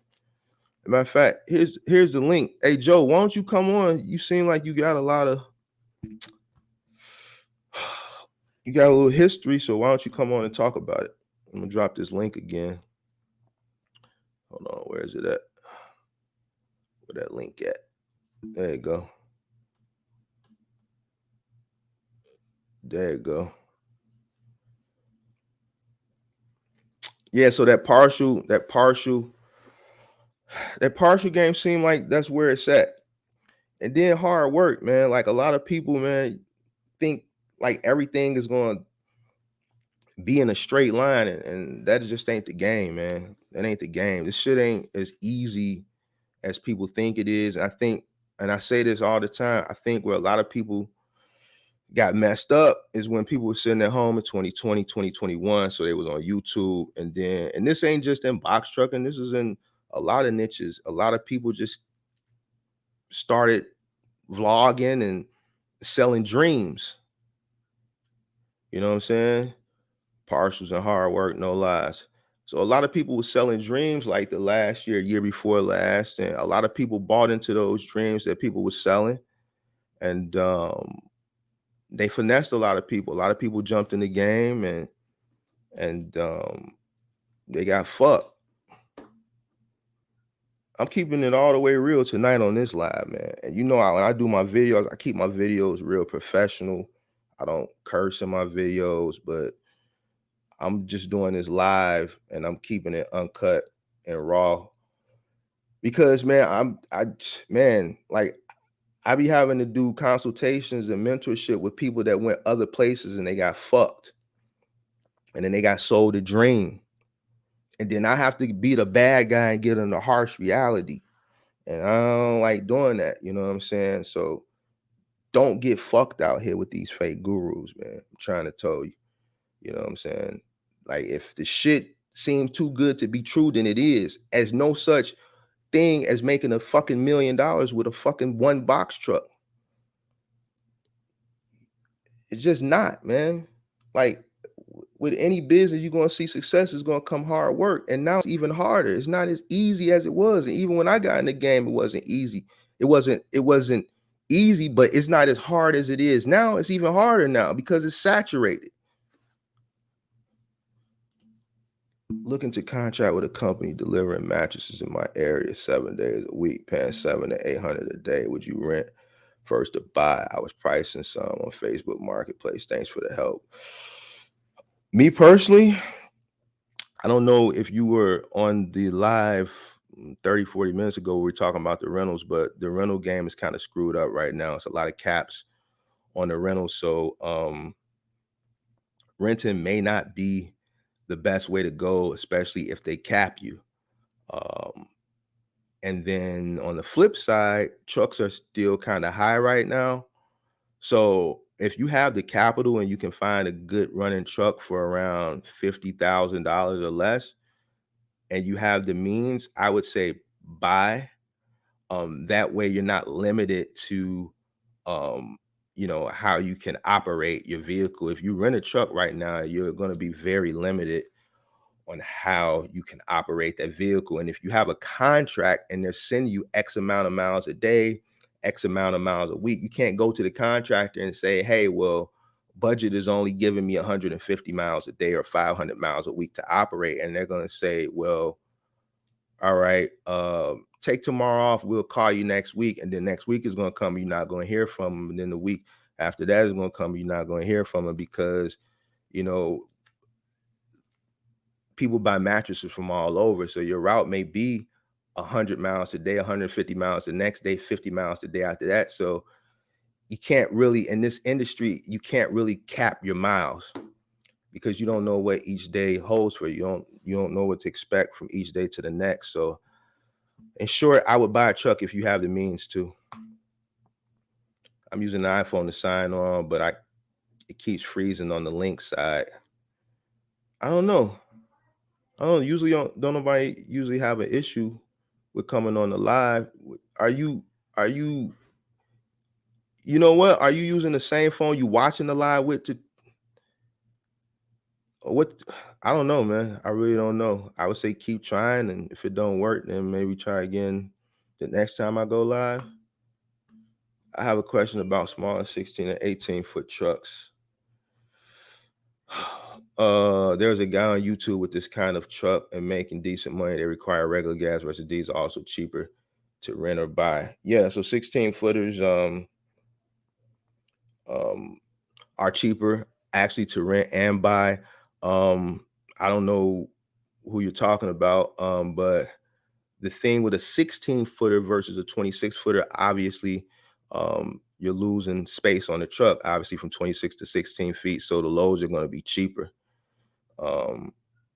Matter of fact, here's the link. Hey Joe, why don't you come on? You seem like you got a lot of you got a little history, so why don't you come on and talk about it? I'm gonna drop this link again. Hold on, where is it at? Where that link at? There you go. There you go. Yeah, so that partial game seemed like that's where it's at. And then hard work, man. Like a lot of people, man, think like everything is going to be in a straight line, and that just ain't the game, man. That ain't the game. This shit ain't as easy as people think it is. I think, and I say this all the time, I think where a lot of people got messed up is when people were sitting at home in 2020, 2021. So they was on YouTube, and this ain't just in box trucking, this is in a lot of niches. A lot of people just started vlogging and selling dreams. You know what I'm saying? Partials and hard work, no lies. So a lot of people were selling dreams like the last year before last, and a lot of people bought into those dreams that people were selling, and they finessed a lot of people. A lot of people jumped in the game, and they got fucked. I'm keeping it all the way real tonight on this live, man. And when I do my videos, I keep my videos real professional. I don't curse in my videos, but I'm just doing this live and I'm keeping it uncut and raw. because man, man, like I be having to do consultations and mentorship with people that went other places and they got fucked, and then they got sold a dream, and then I have to be the bad guy and get them the harsh reality, and I don't like doing that. You know what I'm saying? So don't get fucked out here with these fake gurus, man. I'm trying to tell you. You know what I'm saying? Like if the shit seems too good to be true, then it is. As no such thing as making a fucking $1 million with a fucking one box truck. It's just not, man. Like with any business, you're gonna see success is gonna come hard work. And now it's even harder. It's not as easy as it was. And even when I got in the game, it wasn't easy. It wasn't easy, but it's not as hard as it is now. It's even harder now because it's saturated. Looking to contract with a company delivering mattresses in my area 7 days a week, paying 700 to 800 a day. Would you rent? First to buy. I was pricing some on Facebook Marketplace. Thanks for the help. Me personally, I don't know if you were on the live 30, 40 minutes ago. We were talking about the rentals, but the rental game is kind of screwed up right now. It's a lot of caps on the rentals. So renting may not be the best way to go, especially if they cap you. And then on the flip side, trucks are still kind of high right now. So if you have the capital and you can find a good running truck for around $50,000 or less, and you have the means, I would say buy. That way you're not limited to how you can operate your vehicle. If you rent a truck right now, you're going to be very limited on how you can operate that vehicle. And if you have a contract and they're sending you X amount of miles a day, X amount of miles a week, you can't go to the contractor and say, hey, well, budget is only giving me 150 miles a day or 500 miles a week to operate. And they're going to say, well, all right, take tomorrow off. We'll call you next week. And then next week is going to come. You're not going to hear from them. And then the week after that is going to come. You're not going to hear from them because, people buy mattresses from all over. So your route may be 100 miles a day, 150 miles the next day, 50 miles the day after that. So you can't really, in this industry, you can't really cap your miles because you don't know what each day holds for you. You don't know what to expect from each day to the next. So in short, I would buy a truck if you have the means to. I'm using the iPhone to sign on, but it keeps freezing on the link side. I don't know. Don't nobody usually have an issue with coming on the live. Are you you know what? Are you using the same phone you watching the live with to or what? I don't know, man. I really don't know. I would say keep trying, and if it don't work, then maybe try again the next time I go live. I have a question about smaller 16 and 18 foot trucks. There's a guy on YouTube with this kind of truck and making decent money. They require regular gas versus diesel, also cheaper to rent or buy. Yeah, so 16 footers are cheaper actually to rent and buy. I don't know who you're talking about, but the thing with a 16 footer versus a 26 footer, obviously, you're losing space on the truck, obviously from 26 to 16 feet. So the loads are going to be cheaper.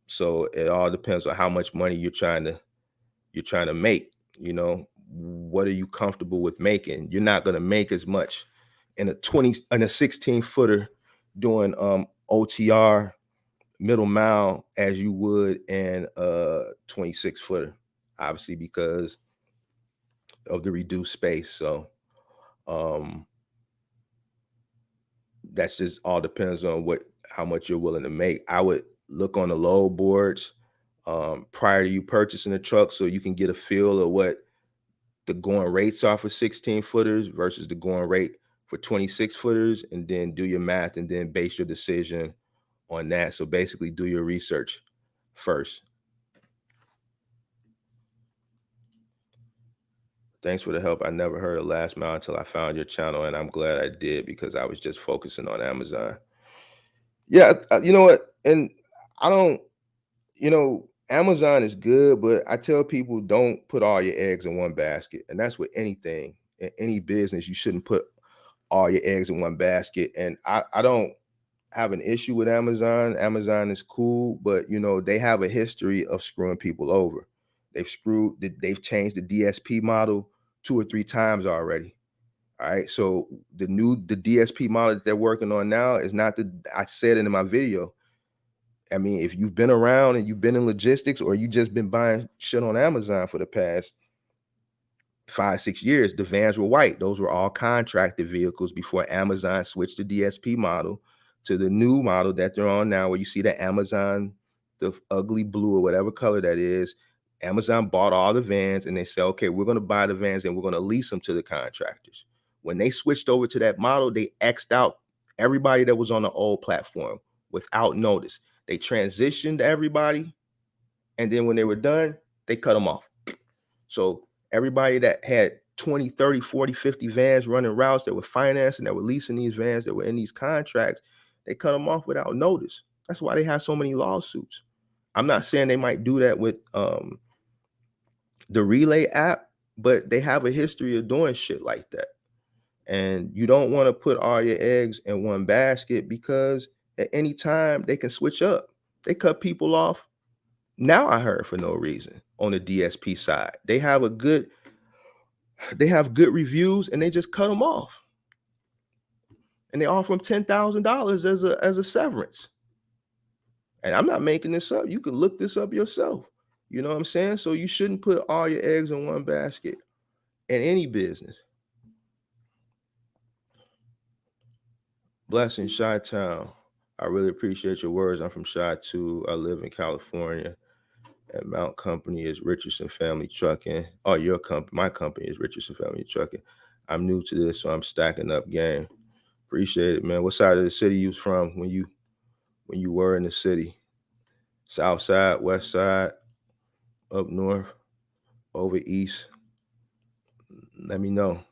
So it all depends on how much money you're trying to make. What are you comfortable with making? You're not going to make as much in a 16 footer doing OTR middle mile as you would in a 26 footer, obviously because of the reduced space. So that's just all depends on how much you're willing to make. I would look on the load boards prior to you purchasing a truck so you can get a feel of what the going rates are for 16 footers versus the going rate for 26 footers, and then do your math and then base your decision on that. So basically do your research first. Thanks for the help. I never heard of Last Mile until I found your channel, and I'm glad I did because I was just focusing on Amazon. Yeah, you know what? And I don't, Amazon is good, but I tell people don't put all your eggs in one basket. And that's with anything. In any business, you shouldn't put all your eggs in one basket. And I don't have an issue with Amazon. Amazon is cool, but you know, they have a history of screwing people over. They've changed the DSP model 2 or 3 times already. All right. So the DSP model that they're working on now is not I said it in my video. I mean, if you've been around and you've been in logistics or you just been buying shit on Amazon for the past 5-6 years, the vans were white. Those were all contracted vehicles before Amazon switched the DSP model to the new model that they're on now, where you see the Amazon, the ugly blue or whatever color that is. Amazon bought all the vans and they said, okay, we're going to buy the vans and we're going to lease them to the contractors. When they switched over to that model, they X'd out everybody that was on the old platform without notice. They transitioned everybody, and then when they were done, they cut them off. So everybody that had 20, 30, 40, 50 vans running routes that were financing, that were leasing these vans, that were in these contracts, they cut them off without notice. That's why they have so many lawsuits. I'm not saying they might do that with the Relay app, but they have a history of doing shit like that. And you don't want to put all your eggs in one basket, because at any time they can switch up. They cut people off. Now I heard for no reason on the DSP side. They have good reviews and they just cut them off. And they offer them $10,000 as a severance. And I'm not making this up. You can look this up yourself. You know what I'm saying? So you shouldn't put all your eggs in one basket in any business. Blessings, Chi-Town. I really appreciate your words. I'm from Chi too. I live in California. And Mount Company is Richardson Family Trucking. Oh, my company is Richardson Family Trucking. I'm new to this, so I'm stacking up game. Appreciate it, man. What side of the city you was from when you were in the city? South side, west side, up north, over east? Let me know.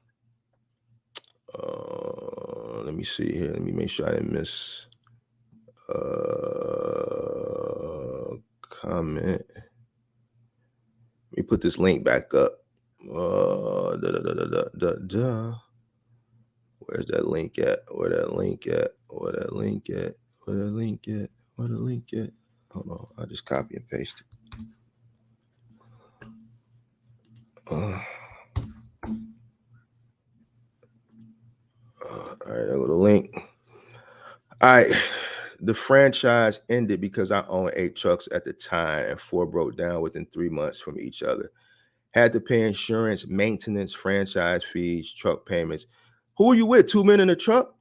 Let me see here. Let me make sure I didn't miss comment. Let me put this link back up. Where's that link at? Where that link at? Hold on, I just copy and paste it. All right, I go to link. All right, the franchise ended because I owned 8 trucks at the time and 4 broke down within 3 months from each other. Had to pay insurance, maintenance, franchise fees, truck payments. Who were you with? 2 men in a truck?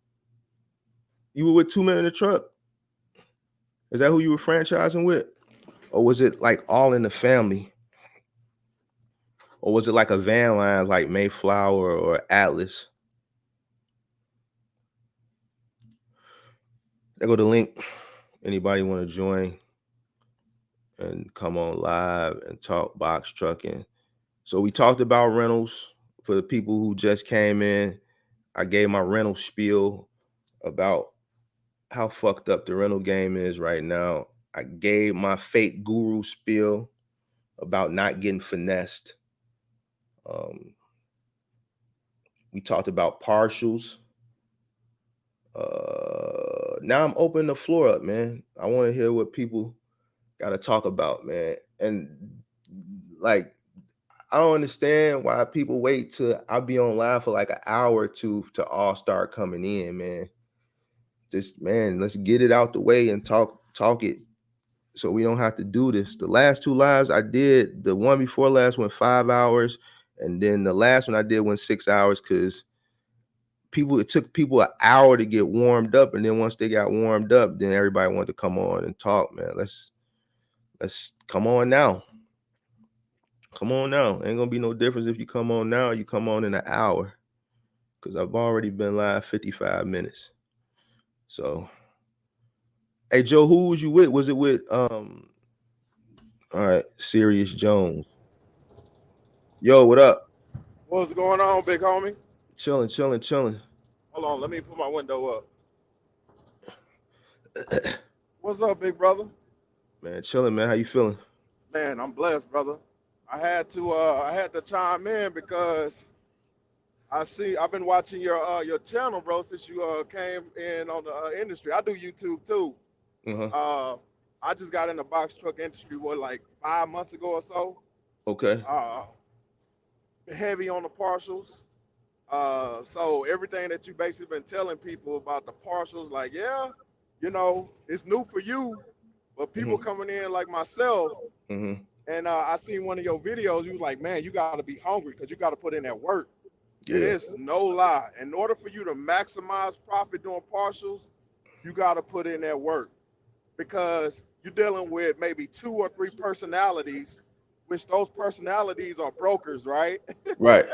You were with 2 men in a truck? Is that who you were franchising with? Or was it like all in the family? Or was it like a van line like Mayflower or Atlas? There go the link. Anybody want to join and come on live and talk box trucking? So we talked about rentals. For the people who just came in, I gave my rental spiel about how fucked up the rental game is right now. I gave my fake guru spiel about not getting finessed. We talked about partials. Now I'm opening the floor up, man. I want to hear what people got to talk about, man. And like, I don't understand why people wait till I'll be on live for like an hour or two to all start coming in, man. Just, man, let's get it out the way and talk it, so we don't have to do this. The last 2 lives I did, the one before last went 5 hours, and then the last one I did went 6 hours because it took people an hour to get warmed up, and then once they got warmed up, then everybody wanted to come on and talk, man. Let's come on now. Come on now. Ain't gonna be no difference if you come on now or you come on in an hour, because I've already been live 55 minutes. So, hey Joe, who was you with? Was it with all right, Sirius Jones? Yo, what up? What's going on, big homie? Chilling. Hold on, let me put my window up. What's up, big brother? Man, chilling, man. How you feeling? Man, I'm blessed, brother. I had to chime in because I've been watching your channel, bro, since you came in on the industry. I do YouTube too. Uh-huh. Uh, I just got in the box truck industry like 5 months ago or so. Okay. Uh, Heavy on the partials. So everything that you basically been telling people about the partials, like, yeah, it's new for you, but people Mm-hmm. coming in like myself, Mm-hmm. and I seen one of your videos. You was like, man, you got to be hungry because you got to put in that work. And Yeah. it's no lie. In order for you to maximize profit doing partials, you got to put in that work because you're dealing with maybe 2 or 3 personalities, which those personalities are brokers, right? Right.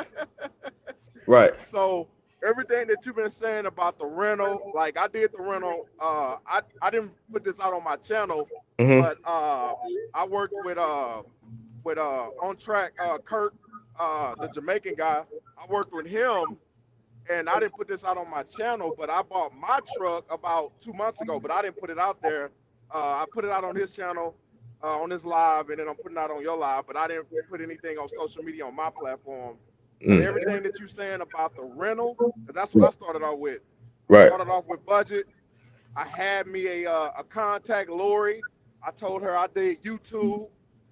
Right. So everything that you've been saying about the rental, like I did the rental. I didn't put this out on my channel, Mm-hmm. but I worked with on track Kurt, the Jamaican guy. I worked with him, and I didn't put this out on my channel, but I bought my truck about 2 months ago, but I didn't put it out there. I put it out on his channel, on his live, and then I'm putting it out on your live, but I didn't put anything on social media on my platform. But Mm. everything that you're saying about the rental, because that's what I started off with. I Right. started off with budget. I had me a contact, Lori. I told her I did YouTube.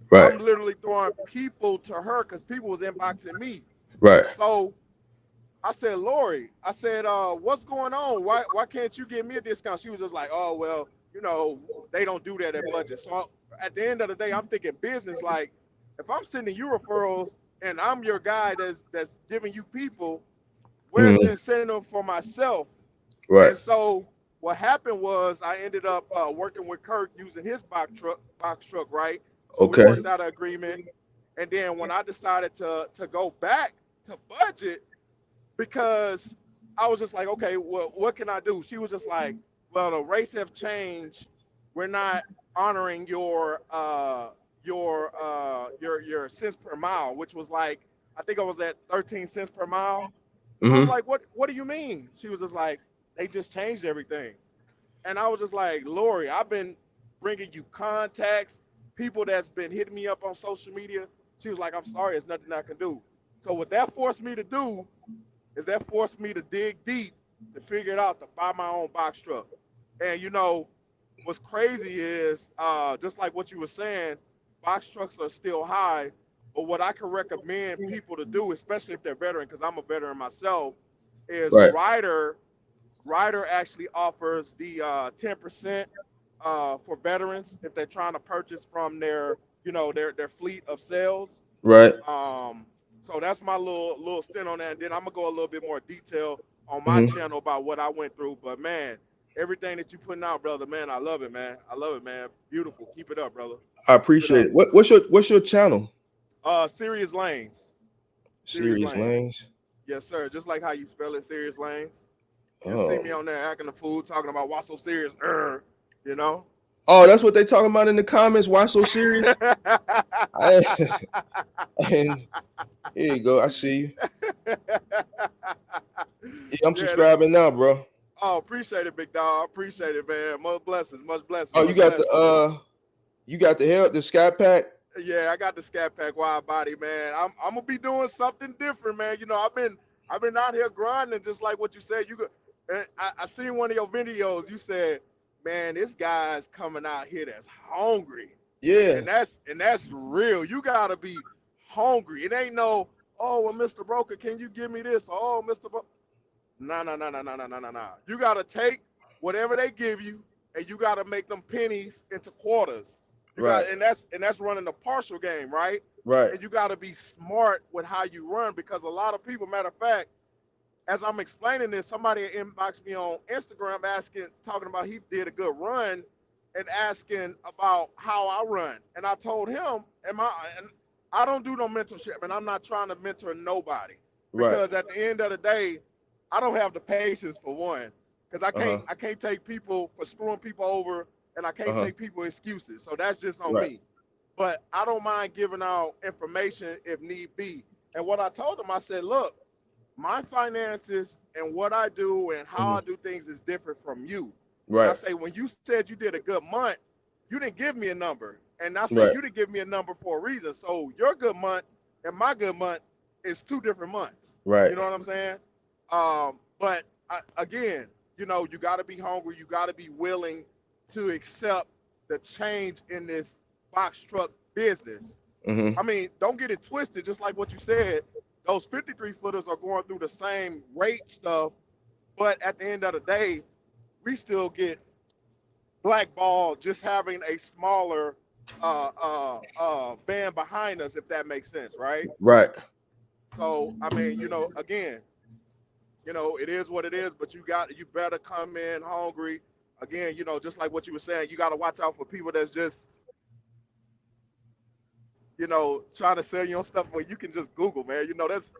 Right. I'm literally throwing people to her because people was inboxing me. Right. So I said, Lori, I said, what's going on? Why can't you give me a discount? She was just like, oh, well, they don't do that at budget. So at the end of the day, I'm thinking business. Like, if I'm sending you referrals and I'm your guy that's giving you people, where's the Mm. incentive for myself? Right. And so what happened was I ended up working with Kirk using his box truck, right? So we Okay. worked out an agreement. And then when I decided to go back to budget, because I was just like, okay, well, what can I do? She was just like, well, the rates have changed. We're not honoring your cents per mile, which was like, I think I was at 13 cents per mile. I was Mm-hmm. like, what do you mean? She was just like, they just changed everything. And I was just like, Lori, I've been bringing you contacts, people that's been hitting me up on social media. She was like, I'm sorry, there's nothing I can do. So what that forced me to do is that forced me to dig deep to figure it out to buy my own box truck. And what's crazy is just like what you were saying, box trucks are still high. But what I can recommend people to do, especially if they're veteran, because I'm a veteran myself, is Right. Ryder actually offers the 10% for veterans if they're trying to purchase from their fleet of sales. Right. Um, so that's my little stint on that. And then I'm gonna go a little bit more detail on my Mm-hmm. channel about what I went through. But man, everything that you putting out, brother, man, I love it, man. I love it, man. Beautiful. Keep it up, brother. I Keep it appreciate up. it. What's your channel? Serious Lanes. Serious Serious Lanes. Lanes. Yes, sir. Just like how you spell it, Serious Lanes. You'll see Oh. me on there acting a fool, talking about why so serious, you know. Oh, that's what they talking about in the comments. Why so serious? I, and here you go. I see you. Yeah, I'm Yeah. subscribing now, bro. Oh, appreciate it, big dog. Appreciate it, man. Much blessings, much blessings, Oh, much blessings. you got the help, the Sky Pack. Yeah, I got the Scat Pack wide body, man. I'm gonna be doing something different, man. I've been out here grinding, just like what you said. And I seen one of your videos. You said, man, this guy's coming out here that's hungry, Yeah. and that's real. You gotta be hungry. It ain't no, oh, well, Mr. Broker, can you give me this? Oh, Mr. Broker. No, no, no, no, no, no, no, no, no. You gotta take whatever they give you, and you gotta make them pennies into quarters. You Right. got, and that's running the partial game, right? Right. And you gotta be smart with how you run because a lot of people, matter of fact, as I'm explaining this, somebody inboxed me on Instagram talking about he did a good run, and asking about how I run. And I told him, and I don't do no mentorship, and I'm not trying to mentor nobody Right. because at the end of the day, I don't have the patience for one, because I Uh can't huh. I can't take people for screwing people over, and I Uh can't huh. take people excuses. So that's just on Right. me. But I don't mind giving out information if need be. And what I told him, I said, look, my finances and what I do and how Hmm. I do things is different from you. And I Right. say, when you said you did a good month, you didn't give me a number. And I say Right. you to give me a number for a reason. So your good month and my good month is two different months. Right. You know what I'm saying? But again, you know, you got to be hungry. You got to be willing to accept the change in this box truck business. Mm-hmm. I mean, don't get it twisted. Just like what you said, those 53 footers are going through the same rate stuff, but at the end of the day, we still get blackballed just having a smaller band behind us, if that makes sense, right? Right. So I mean, you know, again, you know, it is what it is, but you better come in hungry. Again, you know, just like what you were saying, you got to watch out for people that's just, you know, trying to sell you on stuff where you can just Google, man. You know, that's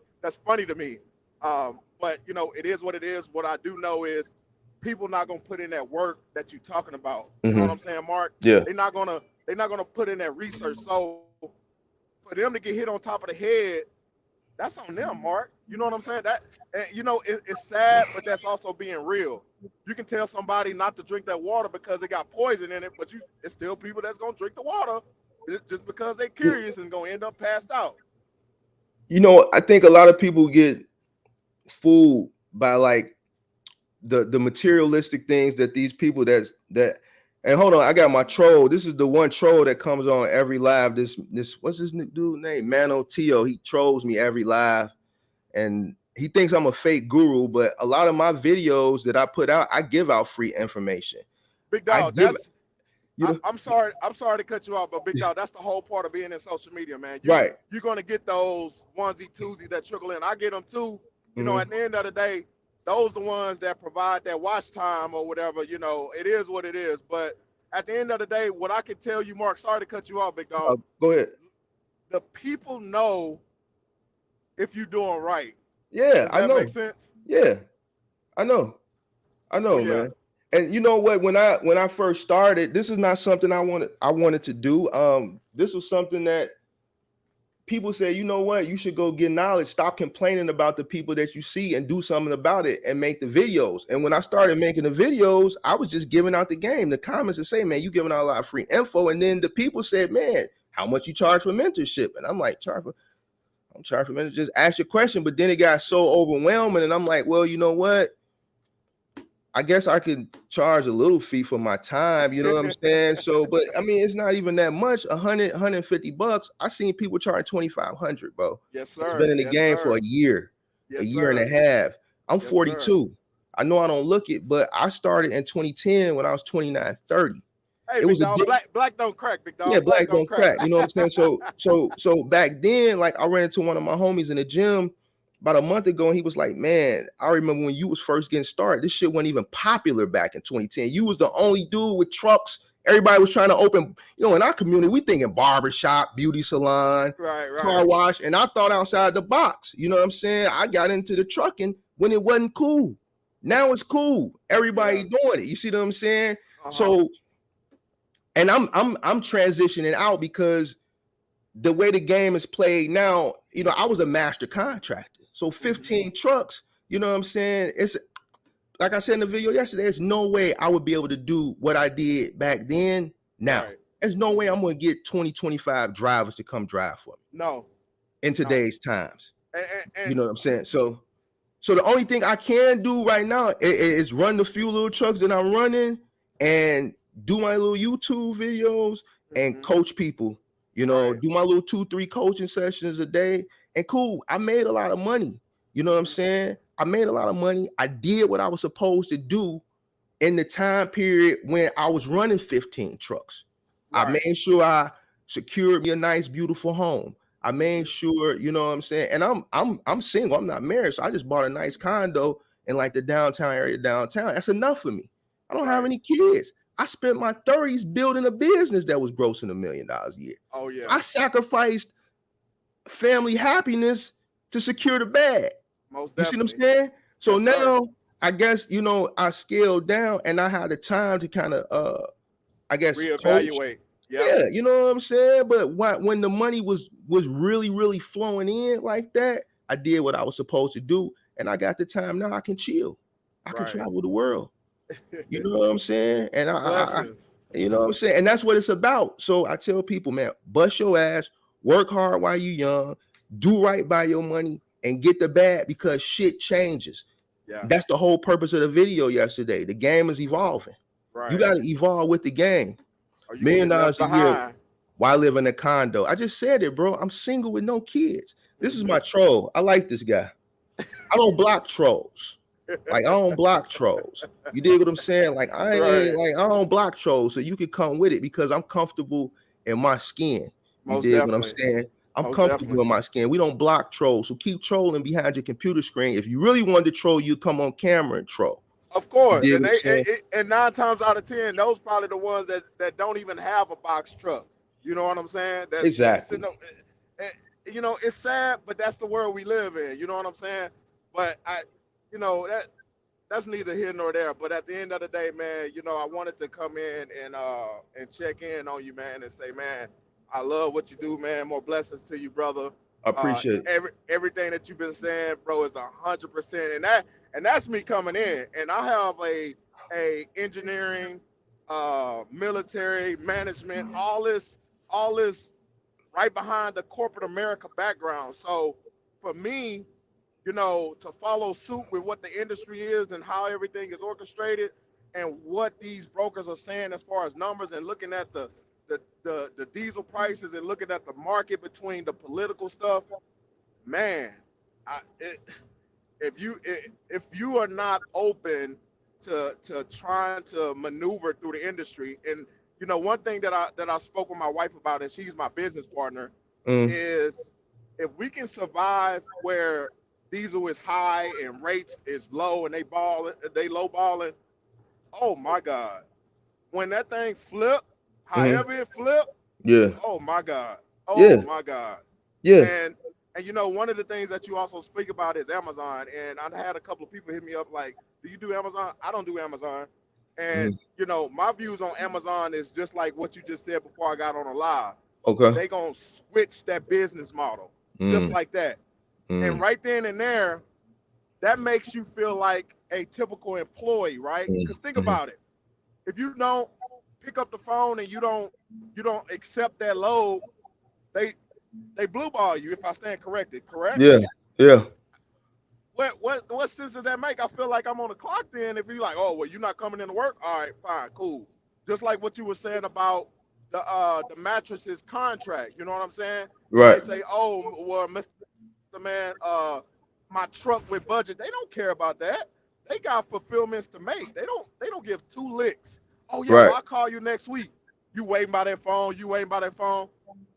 funny to me. But you know, it is what it is. What I do know is people not gonna put in that work that you're talking about. You know what Mm-hmm. I'm saying, Mark? Yeah. They're not gonna put in that research. So for them to get hit on top of the head, that's on them, Mark. You know what I'm saying? That, and, you know, it's sad, but that's also being real. You can tell somebody not to drink that water because it got poison in it, but it's still people that's gonna drink the water just because they're curious and gonna end up passed out. You know, I think a lot of people get fooled by like the materialistic things that these people that and hold on, I got my troll. This is the one troll that comes on every live. This what's this new dude name? Mano Tio. He trolls me every live, and he thinks I'm a fake guru. But a lot of my videos that I put out, I give out free information. Big I dog, give you know I'm sorry. I'm sorry to cut you off, but big dog, that's the whole part of being in social media, man. right. You're gonna get those onesie twosies that trickle in. I get them too. You know, Mm-hmm. at the end of the day, those the ones that provide that watch time or whatever. You know, it is what it is. But at the end of the day, what I can tell you, Mark, sorry to cut you off, big dog. Go ahead. The people know if you're doing right. Yeah, Does I that know. make sense? Yeah, I know. I So know, yeah, man. And you know what? When I first started, this is not something I wanted to do. This was something that people say, you know what, you should go get knowledge. Stop complaining about the people that you see and do something about it and make the videos. And when I started right. making the videos, I was just giving out the game. The comments would say, man, you giving out a lot of free info. And then the people said, man, how much you charge for mentorship? And I'm like, I'm charging for mentorship. Just ask your question. But then it got so overwhelming. And I'm like, well, you know what? I guess I could charge a little fee for my time, you know what I'm saying? So, but I mean, it's not even that much. 150 bucks. I seen people charge 2,500, bro. Yes, It's sir. been in the Yes, game for sir. a year, a Yes, year and a sir. half. I'm Yes, sir. 42. I know I don't look it, but I started in 2010 when I was 29, 30. Hey, It big was a dog, black don't crack, big yeah, dog. Black black don't don't crack. crack. You know what I'm saying? So back then, like I ran into one of my homies in the gym about a month ago, and he was like, man, I remember when you was first getting started. This shit wasn't even popular back in 2010. You was the only dude with trucks. Everybody was trying to open, you know, in our community, we thinking barbershop, beauty salon, Right, car right. wash, and I thought outside the box. You know what I'm saying? I got into the trucking when it wasn't cool. Now it's cool. Everybody Yeah. doing it. You see what I'm saying? Uh-huh. So, and I'm transitioning out because the way the game is played now, you know, I was a master contractor. So Hmm. 15 trucks, you know what I'm saying? It's like I said in the video yesterday, there's no way I would be able to do what I did back then now. Right. There's no way Hmm. I'm going to get 20, 25 drivers to come drive for me No, in no. today's times. And, You and know what I'm saying? So the only thing I can do right now is run the few little trucks that I'm running and do my little YouTube videos and hmm. coach people. You know, Right. do my little 2-3 coaching sessions a day. And cool, I made a lot of money. You know what I'm Hmm. saying? I made a lot of money. I did what I was supposed to do in the time period when I was running 15 trucks. I Right. made sure I secured me a nice, beautiful home. I made Hmm. sure, you know what I'm saying? And I'm single, I'm not married. So I just bought a nice condo in like the downtown area downtown. That's enough for me. I don't have Right. any kids. I spent my 30s building a business that was grossing $1 million a year. Oh yeah. I sacrificed family happiness to secure the bag. Most You see what I'm definitely. saying? So Yes, sir. now I guess you know I scaled down and I had the time to kind of I guess coach. Reevaluate. Yep. Yeah, you know what I'm saying? But when the money was really, really flowing in like that, I did what I was supposed to do. And I got the time now I can chill. I can Right. travel the world. You know what I'm saying? And I Blessings. You know what I'm saying? And that's what it's about. So I tell people, man, bust your ass, work hard while you young, do right by your money, and get the bag because shit changes. Yeah. That's the whole purpose of the video yesterday. The game is evolving. You Right. got to evolve with the game. Or you gonna get $1 million left a year. behind. Why live in a condo? I just said it, bro. I'm single with no kids. This is Mhm. my troll. I like this guy. I don't block trolls. Like I don't block trolls. You dig what I'm saying? Like I ain't Right. like I don't block trolls, so you can come with it because I'm comfortable in my skin. You Most dig what I'm definitely. saying? I'm Most comfortable definitely. in my skin. We don't block trolls, so keep trolling behind your computer screen. If you really wanted to troll, you come on camera and troll. Of You course, dig and what I'm saying? and 9 times out of 10, those probably the ones that don't even have a box truck. You know what I'm saying? That's sitting Exactly. up. eh, You know, it's sad, but that's the world we live in. You know what I'm saying? But you know, that's neither here nor there. But at the end of the day, man, you know, I wanted to come in and check in on you, man, and say, man, I love what you do, man. More blessings to you, brother. I appreciate it. Everything that you've been saying, bro, is 100%, and that's me coming in, and I have a engineering, military management, all this right behind the corporate America background. So for me, you know, to follow suit with what the industry is and how everything is orchestrated and what these brokers are saying as far as numbers and looking at the diesel prices and looking at the market between the political stuff, man, I, it, if you are not open to trying to maneuver through the industry, and you know, one thing that I spoke with my wife about, and she's my business partner, Mm, is if we can survive where diesel is high and rates is low and they low balling, oh my God. When that thing flip, mhm. however it flip, Yeah. oh my God. Oh Yeah. my God. Yeah. And and you know, one of the things that you also speak about is Amazon. And I've had a couple of people hit me up like, do you do Amazon? I don't do Amazon. And Mhm. you know, my views on Amazon is just like what you just said before I got on the live. Okay. They gonna switch that business model just Mm, like that. And mm, right then and there, that makes you feel like a typical employee, right? mm, Because think mhm. about it. If you don't pick up the phone and you don't accept that load, they they blue ball you if I stand corrected, correct? Yeah. Yeah. What sense does that make? I feel like I'm on the clock then if you're like, oh well, you're not coming into work. All right, fine, cool. Just like what you were saying about the mattresses contract. You know what I'm saying? When they Right. say, oh well, Mr. Man, my truck with budget, they don't care about that. They got fulfillments to make. They don't give two licks. Oh yeah, well Right. I'll call you next week. You waiting by that phone, you waiting by that phone.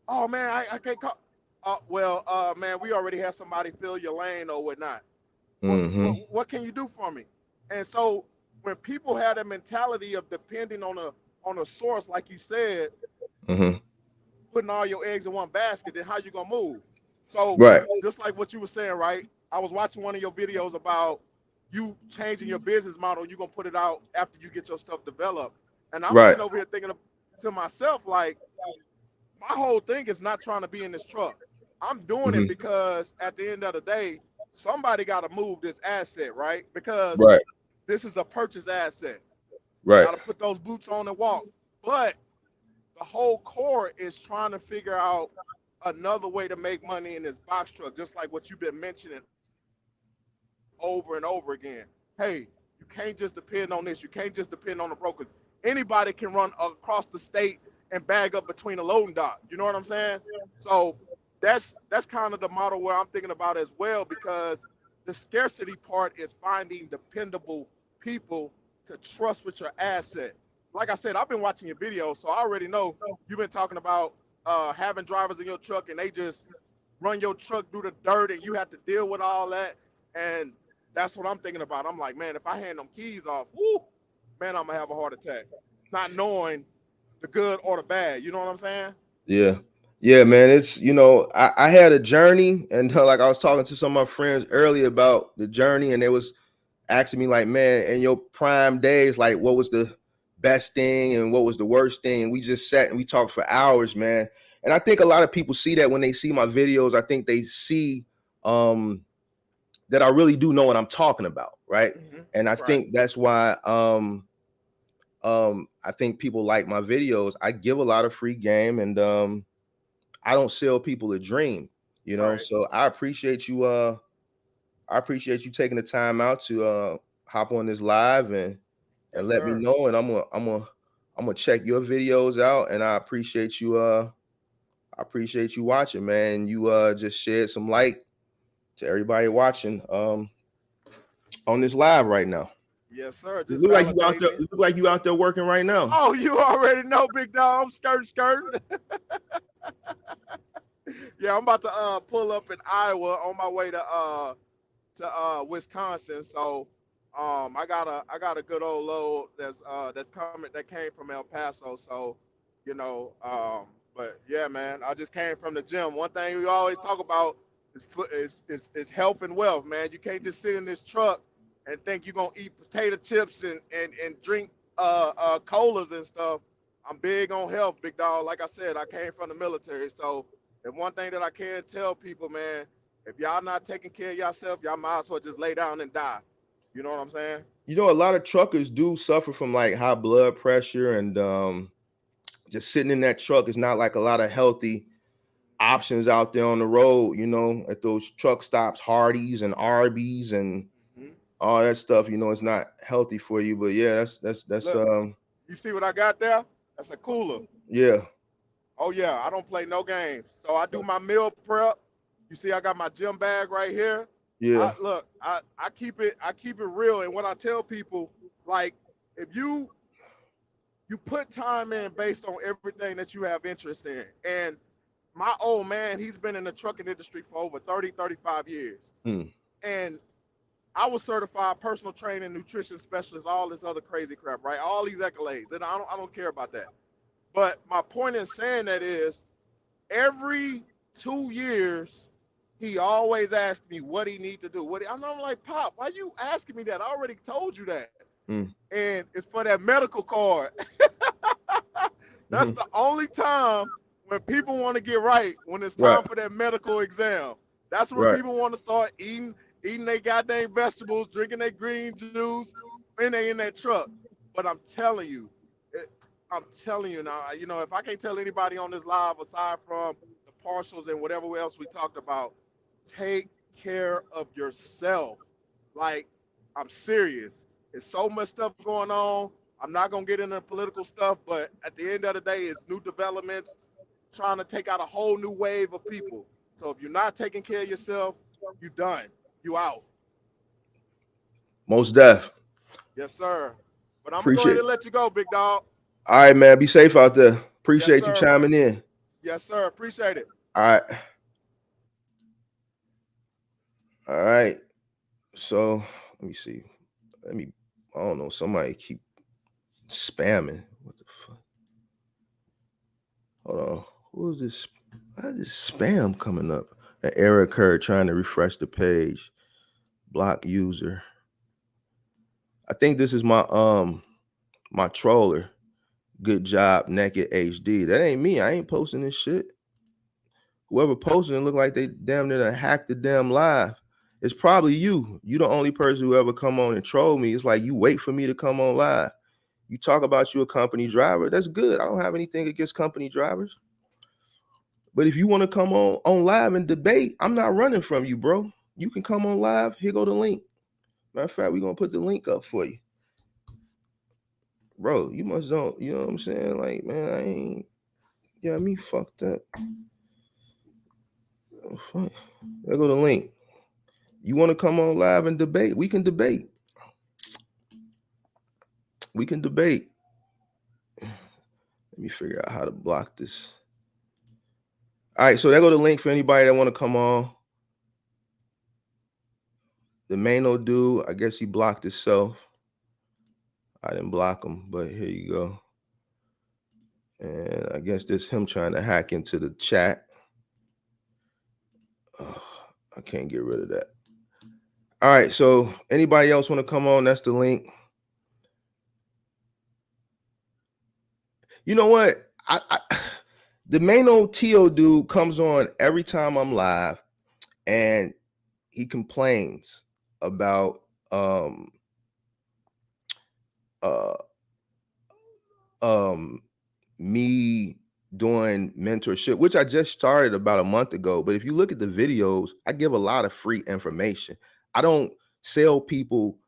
Oh man, I can't call. Well, man, we already have somebody fill your lane or whatnot. What Mm-hmm. what can you do for me? And so when people have that mentality of depending on a source, like you said, Mm-hmm. putting all your eggs in one basket, then how you gonna move? So Right. just like what you were saying, right? I was watching one of your videos about you changing your business model. You're gonna put it out after you get your stuff developed. And I'm Right. sitting over here thinking to myself, like, my whole thing is not trying to be in this truck. I'm doing it Mm-hmm. because at the end of the day, somebody got to move this asset, right? Because Right. this is a purchase asset. Right. Got to put those boots on and walk. But the whole core is trying to figure out another way to make money in this box truck, just like what you've been mentioning over and over again. Hey, you can't just depend on this. You can't just depend on the brokers. Anybody can run across the state and bag up between a loading dock. You know what I'm saying? So that's kind of the model where I'm thinking about as well, because the scarcity part is finding dependable people to trust with your asset. Like I said, I've been watching your videos, so I already know you've been talking about having drivers in your truck and they just run your truck through the dirt and you have to deal with all that. And that's what I'm thinking about. I'm like, man, if I hand them keys off, whoo, man, I'm gonna have a heart attack, not knowing the good or the bad. You know what I'm saying? Yeah. Yeah, man. It's I had a journey, and like I was talking to some of my friends earlier about the journey, and they was asking me like, man, in your prime days, like what was the best thing and what was the worst thing? And we just sat and we talked for hours, man. And I think a lot of people see that when they see my videos. I think they see that I really do know what I'm talking about, right? Mm-hmm. And I Right. think that's why I think people like my videos. I give a lot of free game, and I don't sell people a dream, you know. Right. So I appreciate you taking the time out to hop on this live and Yes, let me sir. know. And I'm gonna check your videos out. And I appreciate you watching, man. You just shed some light to everybody watching on this live right now. Yes, sir. You Just look like you out validating there. it. You look like you out there working right now. Oh, you already know, big dog. I'm skirting. Yeah, I'm about to pull up in Iowa on my way to Wisconsin. So I got a good old load that's coming that came from El Paso. So, you know, but yeah, man, I just came from the gym. One thing we always talk about is health and wealth, man. You can't just sit in this truck and think you're gonna eat potato chips and drink colas and stuff. I'm big on health, big dog. Like I said, I came from the military, so and one thing that I can tell people, man, if y'all not taking care of yourself, y'all might as well just lay down and die. You know what I'm saying? You know, a lot of truckers do suffer from like high blood pressure, and just sitting in that truck is not like a lot of healthy options out there on the road. You know, at those truck stops, Hardee's and Arby's and Hmm. all that stuff. You know, it's not healthy for you. But yeah, that's Look, you see what I got there? That's a cooler. yeah, Oh yeah, I don't play no games. So I do my meal prep. You see, I got my gym bag right here. yeah, I keep it real. And what I tell people, like, if you put time in based on everything that you have interest in. And my old man, he's been in the trucking industry for over 30, 35 years. mm, And I was certified personal training, nutrition specialist, all this other crazy crap, right? All these accolades. And I don't care about that. But my point in saying that is every 2 years, he always asked me what he need to do. I'm like, Pop, why you asking me that? I already told you that. mm, And it's for that medical card. That's mhm. the only time when people want to get right, when it's Right, time for that medical exam. That's when right. people want to start eating their goddamn vegetables, drinking their green juice, and they in that truck. But it, I'm telling you now, if I can't tell anybody on this live aside from the partials and whatever else we talked about, take care of yourself. Like, I'm serious. There's so much stuff going on. I'm not gonna get into political stuff, but at the end of the day, it's new developments trying to take out a whole new wave of people. So if you're not taking care of yourself, you done. You out. Most def. Yes, sir. But I'm gonna go ahead Appreciate. and let you go, big dog. All right, man. Be safe out there. Yes, Appreciate you sir. chiming in. Yes, sir. Appreciate it. All right, all right. So let me see. Let me. I don't know. Somebody keep spamming. What the fuck? Hold on. Who is this? Why is this spam coming up? An error occurred trying to refresh the page. Block user. I think this is my troller. Good job, Naked HD. That ain't me. I ain't posting this shit. Whoever posted it look like they damn near done hacked the damn live. It's probably you. You the only person who ever come on and troll me. It's like you wait for me to come on live. You talk about you a company driver. That's good. I don't have anything against company drivers. But if you want to come on live and debate, I'm not running from you, bro. You can come on live. Here go the link. Matter of fact, we're gonna put the link up for you. Bro, you must don't, you know what I'm saying? Like, man, I ain't got me fucked up. Oh, fuck. There go the link. You want to come on live and debate? We can debate. We can debate. Let me figure out how to block this. All right, so there go the link for anybody that want to come on. The main old dude, I guess he blocked himself. I didn't block him, but here you go. And I guess this him trying to hack into the chat. Oh, I can't get rid of that. All right, so anybody else want to come on? That's the link. You know what? I the main old TO dude comes on every time I'm live, and he complains about uh um me doing mentorship, which I just started about a month ago. But if you look at the videos, I give a lot of free information. I don't sell people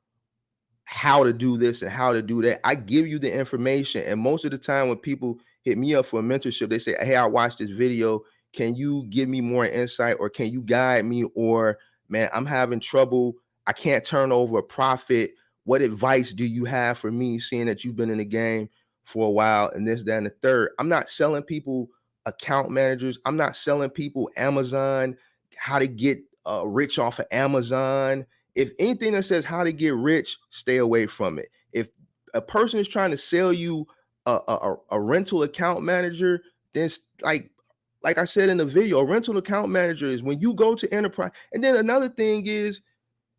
how to do this and how to do that. I give you the information. And most of the time when people hit me up for a mentorship, they say, hey, I watched this video. Can you give me more insight, or can you guide me? Or, man, I'm having trouble. I can't turn over a profit. What advice do you have for me, seeing that you've been in the game for a while, and this, that, and the third? I'm not selling people account managers. I'm not selling people Amazon, how to get rich off of Amazon. If anything that says how to get rich, stay away from it. If a person is trying to sell you a rental account manager, then like I said in the video, a rental account manager is when you go to enterprise. And then another thing is,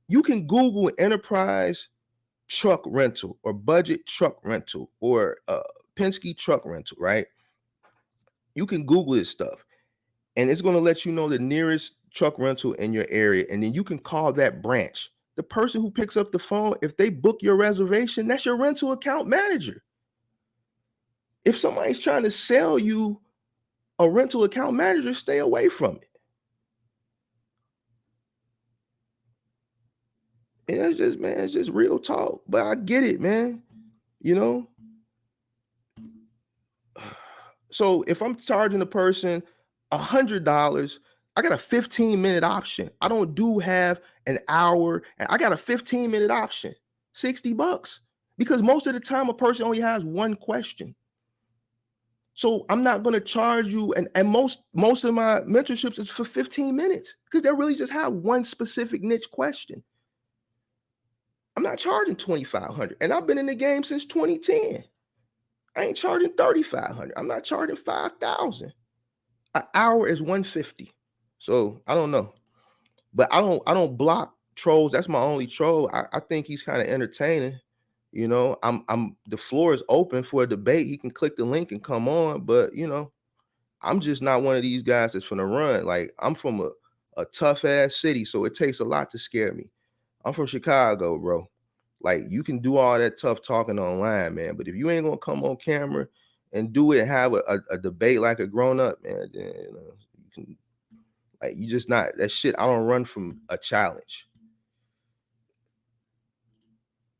you can Google enterprise truck rental or budget truck rental or Penske truck rental, right? You can Google this stuff, and it's going to let you know the nearest truck rental in your area. And then you can call that branch. The person who picks up the phone, if they book your reservation, that's your rental account manager. If somebody's trying to sell you a rental account manager, stay away from it. And it's just, man, it's just real talk. But I get it, man. You know? So if I'm charging a person $100, I got a 15-minute option. I don't do have an hour, and I got a 15-minute option, $60. Because most of the time a person only has one question. So I'm not going to charge you, and most of my mentorships is for 15 minutes because they really just have one specific niche question. I'm not charging $2,500, and I've been in the game since 2010. I ain't charging $3,500. I'm not charging $5,000. An hour is $150. So I don't know, but I don't block trolls. That's my only troll. I think he's kind of entertaining. You know, I'm the floor is open for a debate. He can click the link and come on, but you know, I'm just not one of these guys that's gonna run. Like, I'm from a tough ass city, so it takes a lot to scare me. I'm from Chicago, bro. Like, you can do all that tough talking online, man, but if you ain't gonna come on camera and do it and have a debate like a grown up, man, then you know, you can, like, you just not that shit. I don't run from a challenge.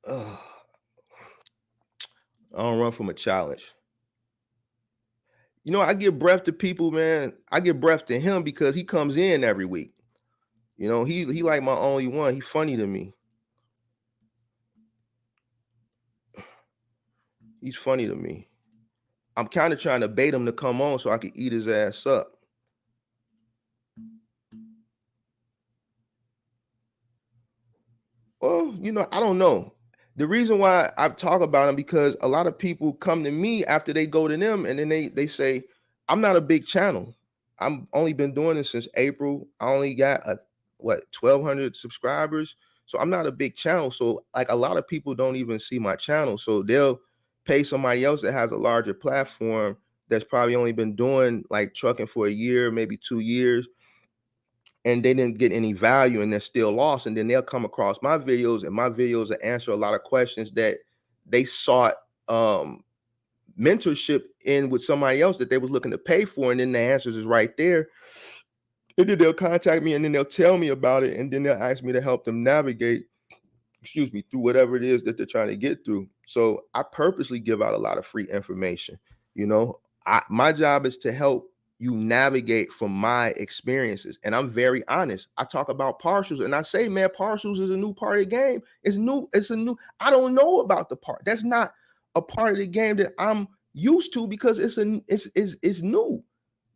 Ugh. I don't run from a challenge. You know, I give breath to people, man. I give breath to him because he comes in every week. You know, he like my only one. He funny to me. He's funny to me. I'm kind of trying to bait him to come on so I can eat his ass up. Well, you know, I don't know. The reason why I talk about him, because a lot of people come to me after they go to them, and then they say, I'm not a big channel. I'm only been doing this since April. I only got 1,200 subscribers. So I'm not a big channel. So like, a lot of people don't even see my channel. So they'll pay somebody else that has a larger platform that's probably only been doing like trucking for a year, maybe 2 years, and they didn't get any value and they're still lost. And then they'll come across my videos, and my videos will answer a lot of questions that they sought mentorship in with somebody else that they was looking to pay for. And then the answers is right there. And then they'll contact me, and then they'll tell me about it. And then they'll ask me to help them navigate, through whatever it is that they're trying to get through. So I purposely give out a lot of free information. You know, my job is to help you navigate from my experiences. And I'm very honest. I talk about partials, and I say, man, partials is a new part of the game. It's new. I don't know about the part. That's not a part of the game that I'm used to, because it's new.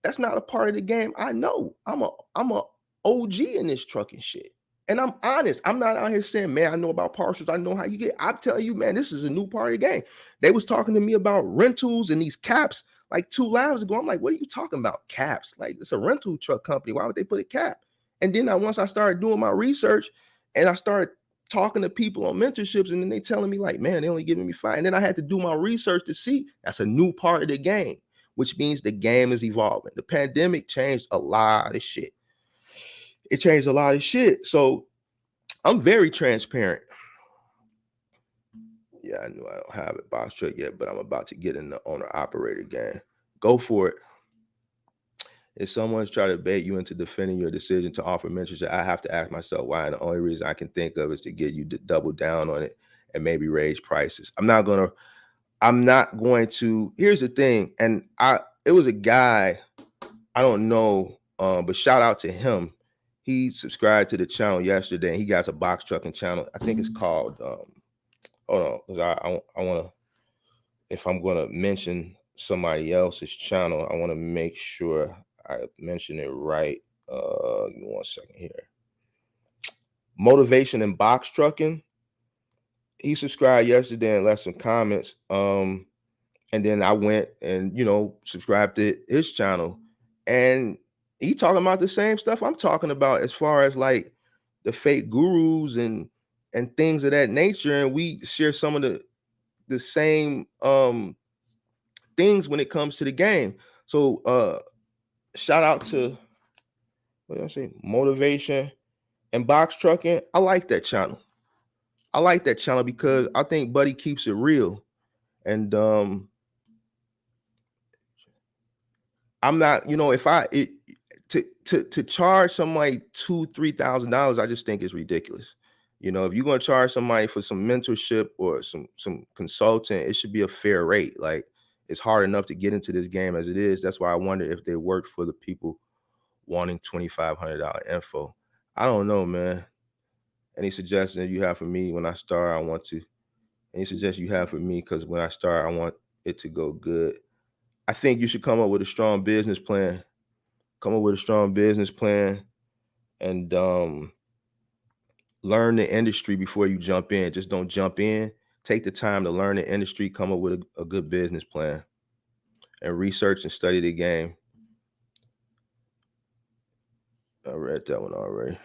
That's not a part of the game I know. I'm a OG in this trucking shit. And I'm honest. I'm not out here saying, man, I know about partials. I know how you get. I'm telling you, man, this is a new part of the game. They was talking to me about rentals and these caps like 2 lives ago. I'm like, what are you talking about? Caps? Like, it's a rental truck company. Why would they put a cap? And then once I started doing my research and I started talking to people on mentorships, and then they telling me like, man, they only giving me 5. And then I had to do my research to see that's a new part of the game, which means the game is evolving. The pandemic changed a lot of shit. It changed a lot of shit. So I'm very transparent. Yeah, I knew I don't have a box truck yet, but I'm about to get in the owner operator game. Go for it. If someone's trying to bait you into defending your decision to offer mentorship, I have to ask myself why. And the only reason I can think of is to get you to double down on it and maybe raise prices. I'm not going to. Here's the thing. And it was a guy, I don't know, but shout out to him. He subscribed to the channel yesterday and he got a box trucking channel. I think it's called, hold on, because I want to, if I'm going to mention somebody else's channel, I want to make sure I mention it right. Give me 1 second here. Motivation and Box Trucking. He subscribed yesterday and left some comments. And then I went and, subscribed to his channel. And he talking about the same stuff I'm talking about as far as like the fake gurus and things of that nature. And we share some of the same things when it comes to the game. So shout out to, what did I say? Motivation and Box Trucking. I like that channel. Because I think Buddy keeps it real. And I'm not, to charge somebody $2,000-$3,000, I just think is ridiculous. If you're gonna charge somebody for some mentorship or some consulting, it should be a fair rate. Like, it's hard enough to get into this game as it is. That's why I wonder if they work for the people wanting $2,500 info. I don't know, man. Any suggestion you have for me when I start? Any suggestion you have for me? Because when I start, I want it to go good. I think you should come up with a strong business plan. And learn the industry before you jump in. Just don't jump in. Take the time to learn the industry, come up with a good business plan, and research and study the game. I read that one already.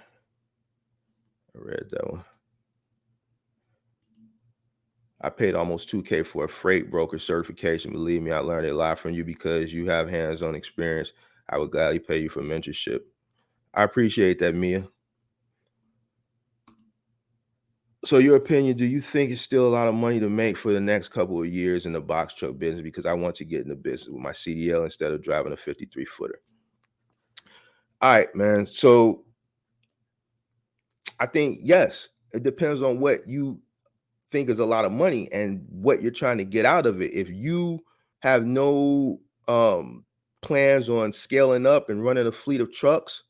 I paid almost $2,000 for a freight broker certification. Believe me, I learned a lot from you because you have hands-on experience. I would gladly pay you for mentorship. I appreciate that, Mia. So your opinion, do you think it's still a lot of money to make for the next couple of years in the box truck business? Because I want to get in the business with my CDL instead of driving a 53-footer. All right, man. So I think, yes, it depends on what you think is a lot of money and what you're trying to get out of it. If you have no plans on scaling up and running a fleet of trucks,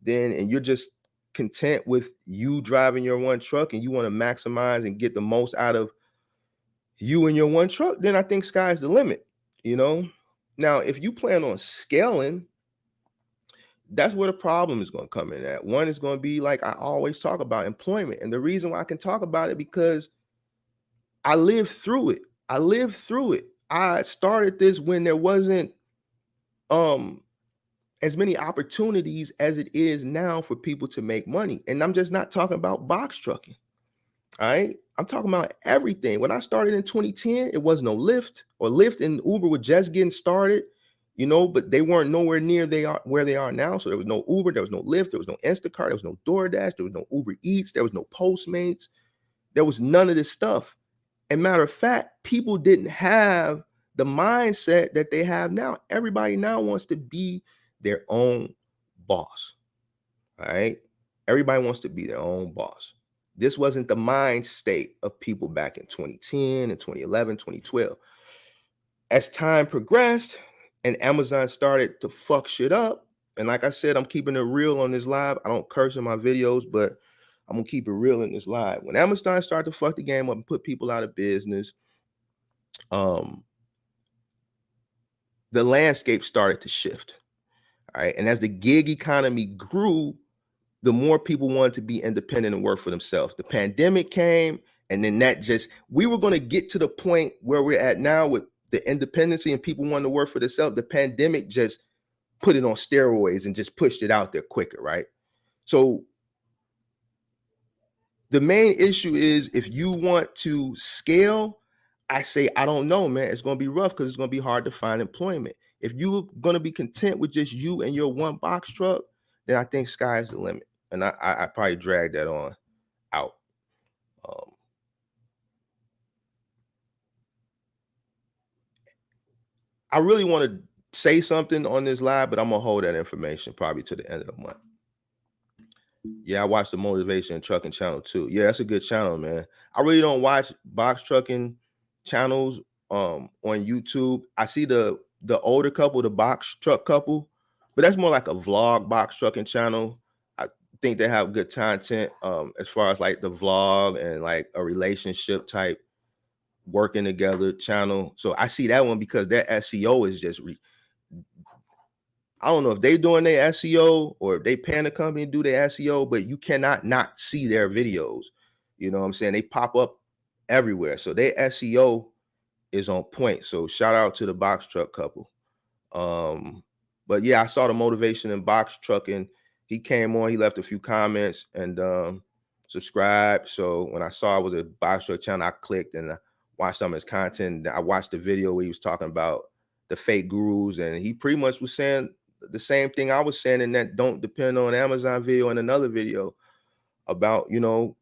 and you're just content with you driving your one truck and you want to maximize and get the most out of you and your one truck, then I think sky's the limit. Now, if you plan on scaling, that's where the problem is going to come in at. One is going to be, like I always talk about, employment. And the reason why I can talk about it, because I lived through it. I started this when there wasn't as many opportunities as it is now for people to make money. And I'm just not talking about box trucking. All right. I'm talking about everything. When I started in 2010, it was no Lyft, or Lyft and Uber were just getting started, but they weren't nowhere near where they are now. So there was no Uber, there was no Lyft, there was no Instacart, there was no DoorDash, there was no Uber Eats, there was no Postmates. There was none of this stuff. And matter of fact, people didn't have the mindset that they have now. Everybody now wants to be their own boss. All right. Everybody wants to be their own boss. This wasn't the mind state of people back in 2010 and 2011, 2012. As time progressed and Amazon started to fuck shit up, and like I said, I'm keeping it real on this live. I don't curse in my videos, but I'm gonna keep it real in this live. When Amazon started to fuck the game up and put people out of business, the landscape started to shift. All right. And as the gig economy grew, the more people wanted to be independent and work for themselves. The pandemic came, and then we were going to get to the point where we're at now with the independency and people wanting to work for themselves. The pandemic just put it on steroids and just pushed it out there quicker, right? So the main issue is, if you want to scale, I say, I don't know, man. It's going to be rough because it's going to be hard to find employment. If you're going to be content with just you and your one box truck, then I think sky's the limit. And I probably dragged that on out. I really want to say something on this live, but I'm gonna hold that information probably to the end of the month. Yeah, I watched the Motivation and Trucking channel too. Yeah, that's a good channel, man. I really don't watch box trucking channels on YouTube. I see the older couple, the box truck couple, but that's more like a vlog box trucking channel. I think they have good content as far as like the vlog and like a relationship type working together channel. So I see that one because their SEO is just I don't know if they doing their SEO or if they paying the company to do their SEO, but you cannot not see their videos. You know what I'm saying? They pop up everywhere. So their SEO is on point. So shout out to the box truck couple. But yeah, I saw the Motivation in Box Trucking. He came on, he left a few comments and subscribed. So when I saw it was a box truck channel, I clicked and I watched some of his content. I watched the video where he was talking about the fake gurus, and he pretty much was saying the same thing I was saying in that Don't Depend on Amazon video and another video about, you know,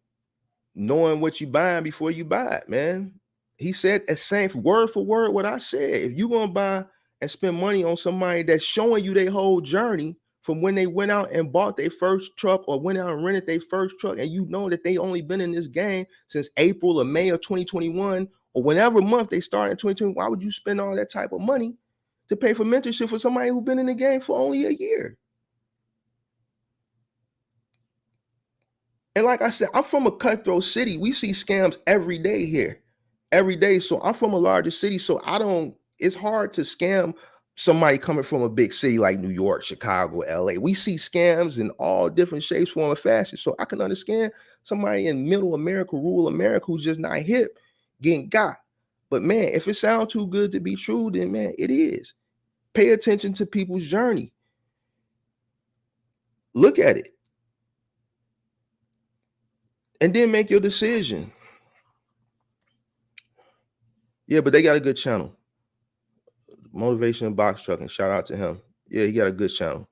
knowing what you buying before you buy it, man. He said the same word for word what I said. If you're gonna buy and spend money on somebody that's showing you their whole journey from when they went out and bought their first truck or went out and rented their first truck, and you know that they only been in this game since April or May of 2021 or whenever month they started in 2020, why would you spend all that type of money to pay for mentorship for somebody who's been in the game for only a year? And like I said, I'm from a cutthroat city. We see scams every day here, every day. So I'm from a larger city. So it's hard to scam somebody coming from a big city like New York, Chicago, LA. We see scams in all different shapes, form, and fashion. So I can understand somebody in middle America, rural America, who's just not hip, getting got. But man, if it sounds too good to be true, then man, it is. Pay attention to people's journey. Look at it. And then make your decision. Yeah, but they got a good channel. Motivation and Box Trucking. Shout out to him. Yeah, he got a good channel.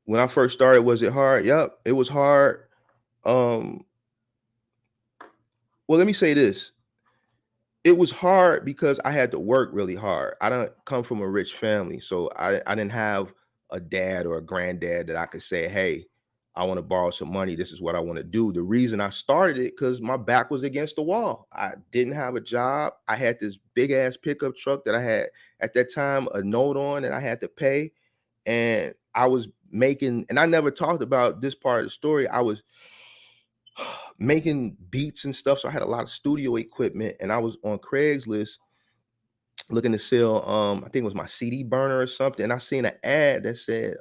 When I first started, was it hard? Yep, it was hard. Well, let me say this. It was hard because I had to work really hard. I don't come from a rich family, so I didn't have a dad or a granddad that I could say, hey, I want to borrow some money. This is what I want to do. The reason I started it because my back was against the wall. I didn't have a job. I had this big ass pickup truck that I had at that time a note on that I had to pay. And I was making, and I never talked about this part of the story. I was making beats and stuff. So I had a lot of studio equipment and I was on Craigslist looking to sell, I think it was my CD burner or something. And I seen an ad that said,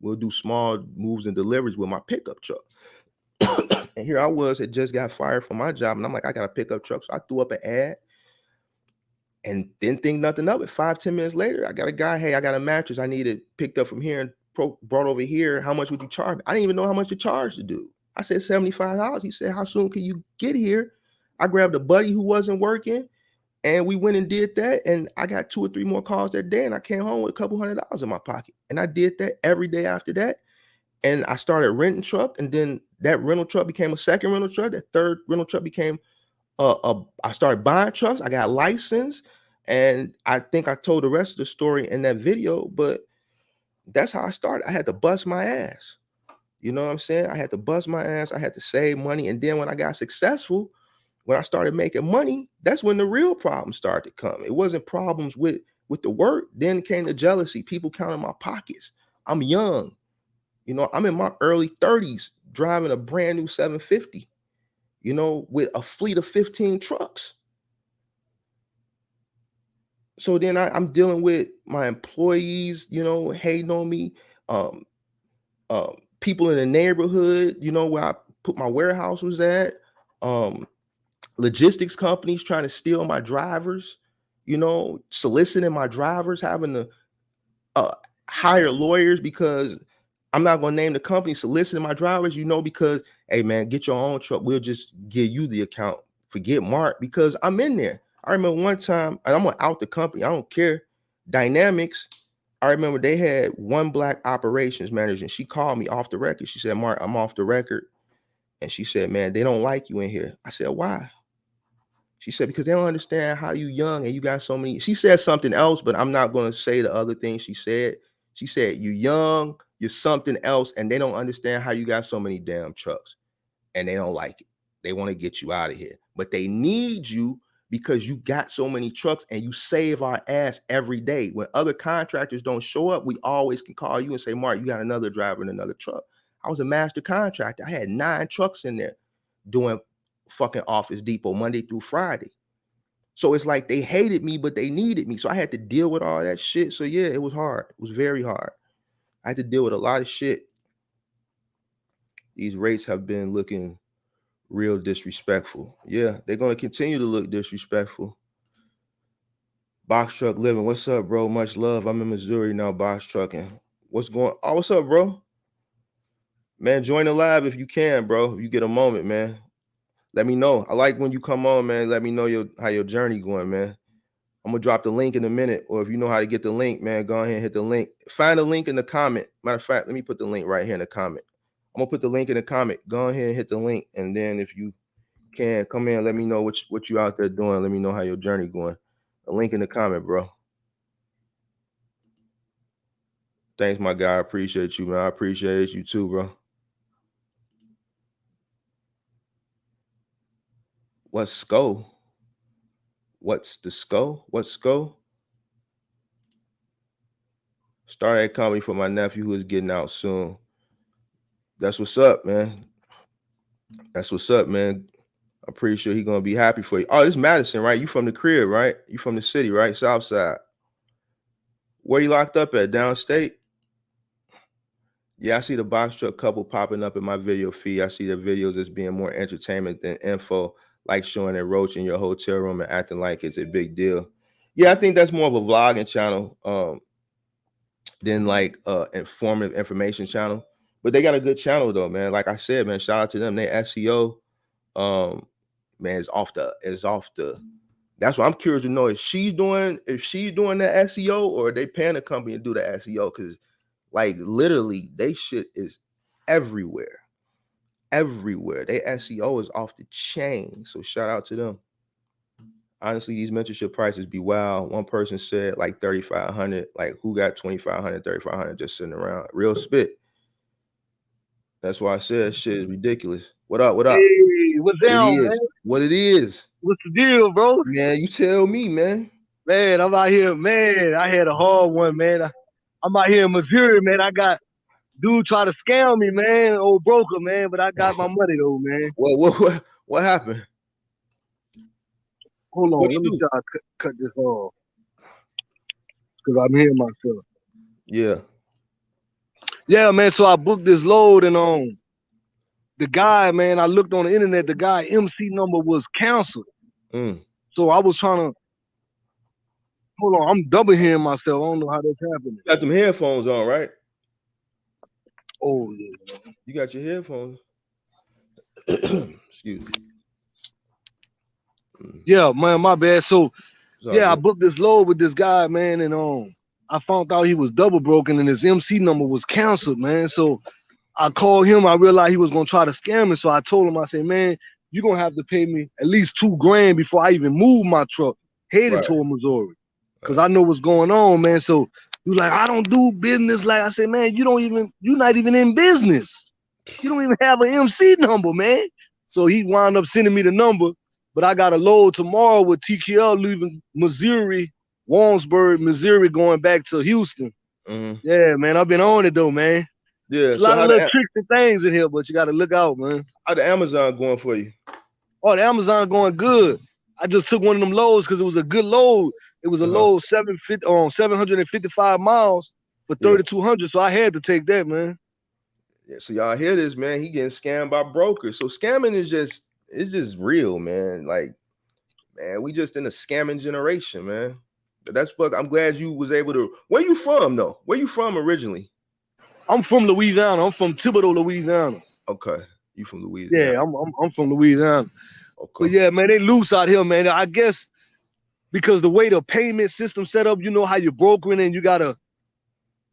we'll do small moves and deliveries with my pickup truck. And here I was, had just got fired from my job. And I'm like, I got a pickup truck. So I threw up an ad and didn't think nothing of it. 5-10 minutes later, I got a guy, hey, I got a mattress I needed picked up from here and brought over here. How much would you charge me? I didn't even know how much to charge the dude. I said $75. He said, how soon can you get here? I grabbed a buddy who wasn't working and we went and did that. And I got 2 or 3 more calls that day and I came home with a couple $100 in my pocket. And I did that every day after that. And I started renting truck. And then that rental truck became a second rental truck. That third rental truck became I started buying trucks. I got licensed. And I think I told the rest of the story in that video, but that's how I started. I had to bust my ass. You know what I'm saying? I had to bust my ass. I had to save money. And then when I got successful, when I started making money, that's when the real problems started to come. It wasn't problems with the work. Then came the jealousy. People counting my pockets. I'm young. You know, I'm in my early 30s driving a brand new 750, you know, with a fleet of 15 trucks. So then I'm dealing with my employees, you know, hating on me. Um, People in the neighborhood, you know, where I put my warehouse was at. Logistics companies trying to steal my drivers, you know, soliciting my drivers, having to hire lawyers because I'm not going to name the company, soliciting my drivers, you know, because, hey, man, get your own truck. We'll just give you the account. Forget Mark because I'm in there. I remember one time, and I'm going to out the company. I don't care. Dynamics. I remember they had one black operations manager, and she called me off the record. She said, Mark, I'm off the record. And she said, man, they don't like you in here. I said, why? She said, because they don't understand how you young and you got so many. She said something else, but I'm not going to say the other thing she said. She said, you young, you're something else, and they don't understand how you got so many damn trucks. And they don't like it. They want to get you out of here. But they need you because you got so many trucks and you save our ass every day. When other contractors don't show up, we always can call you and say, Mark, you got another driver in another truck. I was a master contractor. I had 9 trucks in there doing fucking Office Depot Monday through Friday. So it's like they hated me, but they needed me. So I had to deal with all that shit. So yeah, it was hard. It was very hard. I had to deal with a lot of shit. These rates have been looking real disrespectful. Yeah, they're going to continue to look disrespectful. Box Truck Living. What's up, bro? Much love. I'm in Missouri now, box trucking. What's going on? Oh, what's up, bro? Man, join the live if you can, bro. If you get a moment, man. Let me know. I like when you come on, man. Let me know how your journey going, man. I'm going to drop the link in a minute. Or if you know how to get the link, man, go ahead and hit the link. Find the link in the comment. Matter of fact, let me put the link right here in the comment. I'm going to put the link in the comment. Go ahead and hit the link. And then if you can, come in, let me know what you out there doing. Let me know how your journey going. A link in the comment, bro. Thanks, my guy. I appreciate you, man. I appreciate you too, bro. What's SCO? What's the SCO? What's SCO? Started a company for my nephew who is getting out soon. That's what's up, man. That's what's up, man. I'm pretty sure he's gonna be happy for you. Oh, it's Madison, right? You from the crib, right? You from the city, right? South side. Where you locked up at? Downstate? Yeah, I see the box truck couple popping up in my video feed. I see the videos as being more entertainment than info, like showing a roach in your hotel room and acting like it's a big deal. Yeah, I think that's more of a vlogging channel than like informative information channel. But they got a good channel though, man. Like I said, man, shout out to them. They SEO, man, is off the. That's what I'm curious to know. Is she doing the SEO or are they paying a company to do the SEO? Because like literally, they shit is everywhere. Everywhere. They SEO is off the chain. So shout out to them. Honestly, these mentorship prices be wild. One person said like 3,500. Like who got 2,500, 3,500 just sitting around? Real spit. That's why I said shit is ridiculous. What up? What up? Hey, what's down, man? What it is? What's the deal, bro? Man, you tell me, man. Man, I'm out here, man. I had a hard one, man. I'm out here in Missouri, man. I got dude try to scam me, man. Old broker, man. But I got my money though, man. What happened? Hold on, let me try to cut this off because I'm hearing myself. Yeah. Yeah, man. So I booked this load and the guy, man. I looked on the internet. The guy MC number was canceled. So I was trying to. Hold on, I'm double hearing myself. I don't know how that's happening. You got them headphones on, right? Oh yeah. You got your headphones. Excuse me. Yeah, man, my bad. So yeah, I booked this load with this guy, man, and I found out he was double broken and his MC number was canceled, man. So I called him. I realized he was gonna try to scam me. So I told him, I said, man, you're gonna have to pay me at least $2,000 before I even move my truck headed toward Missouri. Cause I know what's going on, man. So he was like, I don't do business. Like I said, man, you're not even in business. You don't even have an MC number, man. So he wound up sending me the number, but I got a load tomorrow with TQL leaving Missouri, Warrensburg, Missouri, going back to Houston. Yeah, man, I've been on it though, man. Yeah, there's a lot of little tricks and things in here, but you got to look out, man. How the Amazon going for you? Oh, the Amazon going good. I just took one of them loads because it was a good load. It was a load 755 miles for 3,200. So I had to take that, man. Yeah, so y'all hear this, man? He getting scammed by brokers. So scamming is just real, man. Like, man, we just in a scamming generation, man. But that's what I'm glad you was able to. Where you from though? Where you from originally? I'm from Louisiana. I'm from Thibodaux, Louisiana. Okay, you from Louisiana? Yeah, I'm from Louisiana. Okay. But yeah, man, they loose out here, man. I guess because the way the payment system set up, you know how you're brokering and you gotta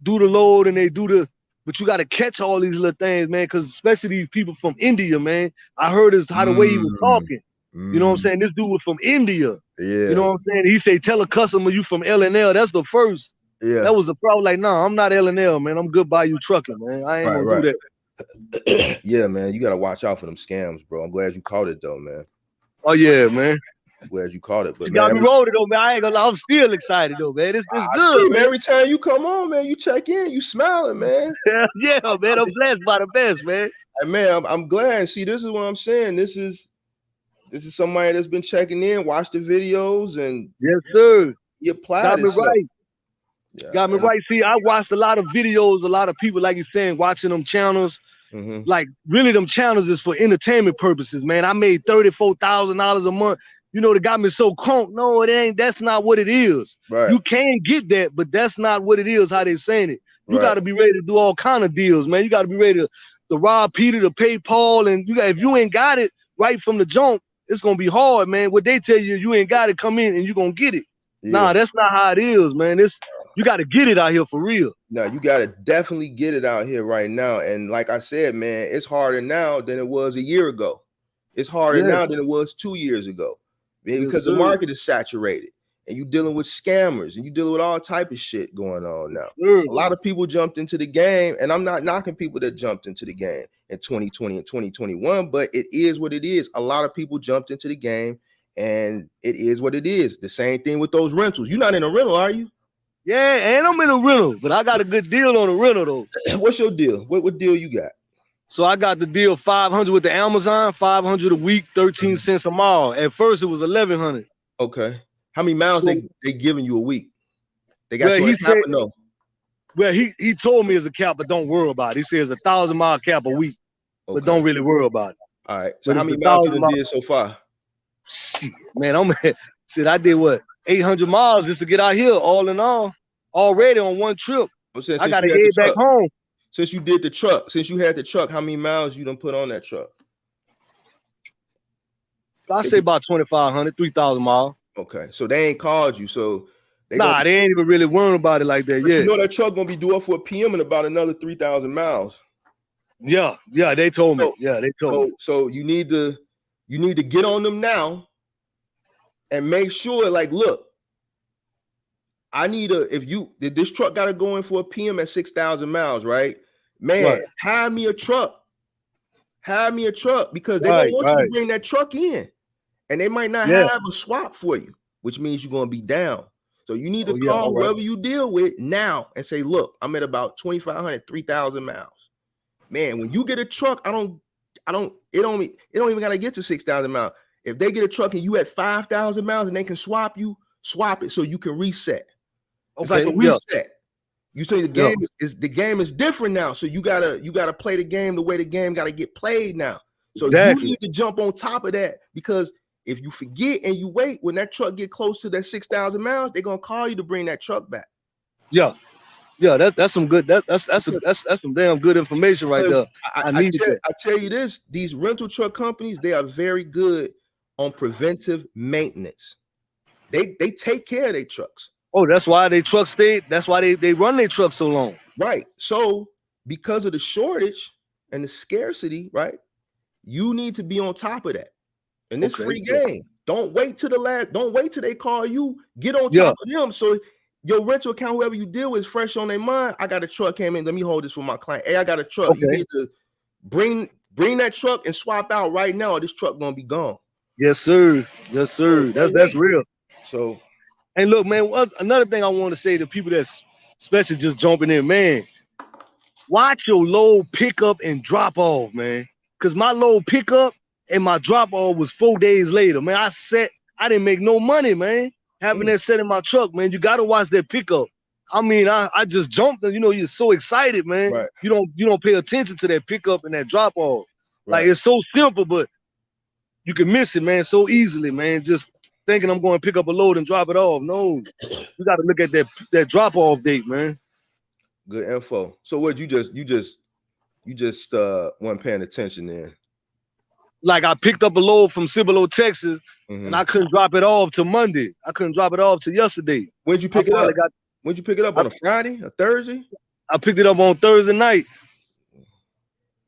do the load and they do the, but you gotta catch all these little things, man. Because especially these people from India, man. I heard is how the way he was talking. You know what I'm saying? This dude was from India. Yeah. You know what I'm saying? He say, tell a customer you from L&L. That's the first. Yeah. That was the problem. Like, no, I'm not L&L, man. I'm good by you trucking, man. I ain't gonna do that. Yeah, man. You gotta watch out for them scams, bro. I'm glad you caught it though, man. Oh yeah, man. I'm glad you caught it. But you man, got me rolling though, man. I ain't gonna lie. I'm still excited though, man. This good, man. Every time you come on, man, you check in, you smiling, man. Yeah, man. I'm blessed by the best, man. And man, I'm glad. See, this is what I'm saying. This is somebody that's been checking in, watch the videos, and yes, sir. You apply. Got me right. Yeah, got me right. See, I watched a lot of videos, a lot of people, like you're saying, watching them channels. Like really, them channels is for entertainment purposes, man. I made $34,000 a month. You know, they got me so crunk. No, it ain't. That's not what it is. Right. You can get that, but that's not what it is. How they saying it. You got to be ready to do all kind of deals, man. You got to be ready to rob Peter, to pay Paul, and if you ain't got it right from the jump, it's gonna be hard, man. What they tell you, you ain't got it, come in and you gonna get it. Yeah. Nah, that's not how it is, man. You got to get it out here for real. No, you got to definitely get it out here right now. And like I said, man, it's harder now than it was a year ago. It's harder now than it was 2 years ago, because the market is saturated, and you dealing with scammers, and you dealing with all type of shit going on now. A lot of people jumped into the game, and I'm not knocking people that jumped into the game in 2020 and 2021, but it is what it is. A lot of people jumped into the game, and it is what it is. The same thing with those rentals. You're not in a rental, are you? Yeah, and I'm in a rental, but I got a good deal on a rental though. What's your deal? What deal you got? So I got the deal 500 with the Amazon, 500 a week, 13 cents a mile. At first it was 1,100. Okay. How many miles they giving you a week? They got you a cap or no? Well, he told me it's a cap, but don't worry about it. He says 1,000-mile cap a week, but don't really worry about it. All right. So how many miles you did so far? Shit, man, I did what? 800 miles just to get out here, all in all, already on one trip. I got to head back home. Since you did the truck, since you had the truck, how many miles you done put on that truck? I say about 2,500, 3,000 miles. Okay, so they ain't called you, so they ain't even really worrying about it like that. Yeah, you know that truck gonna be due up for a PM in about another 3,000 miles. Yeah, they told me. Yeah, they told me. So you need to get on them now. And make sure, like, look, I need this truck got to go in for a PM at 6,000 miles, right? Man, hire me a truck. Hire me a truck, because they don't want you to bring that truck in. And they might not have a swap for you, which means you're going to be down. So you need to call whoever you deal with now and say, look, I'm at about 2,500, 3,000 miles. Man, when you get a truck, it don't even got to get to 6,000 miles. If they get a truck and you at 5,000 miles and they can swap it so you can reset. It's like a reset. You say the game is different now. So you gotta play the game the way the game gotta get played now. So you need to jump on top of that, because if you forget and you wait, when that truck get close to that 6,000 miles, they're gonna call you to bring that truck back. Yeah, that's some good. That's some damn good information right there. I tell you this: these rental truck companies, they are very good on preventive maintenance. They take care of their trucks. Oh, that's why they trucks that's why they run their trucks so long. Right. So because of the shortage and the scarcity, right, you need to be on top of that. And this free game. Don't wait till don't wait till they call you. Get on top of them. So your rental account, whoever you deal with, is fresh on their mind. I got a truck came in. Let me hold this for my client. Hey, I got a truck. You need to bring that truck and swap out right now, or this truck gonna be gone. Yes, sir. Yes, sir. That's real. So, and look, man, another thing I want to say to people that's especially just jumping in, man, watch your load pickup and drop off, man. Because my load pickup and my drop off was 4 days later, man. I didn't make no money, man, having that set in my truck, man. You got to watch that pickup. I mean, I just jumped, and you're so excited, man. Right. You don't pay attention to that pickup and that drop off. Right. Like, it's so simple, but you can miss it, man, so easily, man. Just thinking I'm going to pick up a load and drop it off. No, you got to look at that drop off date, man. Good info. So what you just weren't paying attention then? Like, I picked up a load from Cibolo, Texas, and I couldn't drop it off till Monday. I couldn't drop it off till yesterday. When'd you pick it up? When'd you pick it up, on a Friday, a Thursday? I picked it up on Thursday night.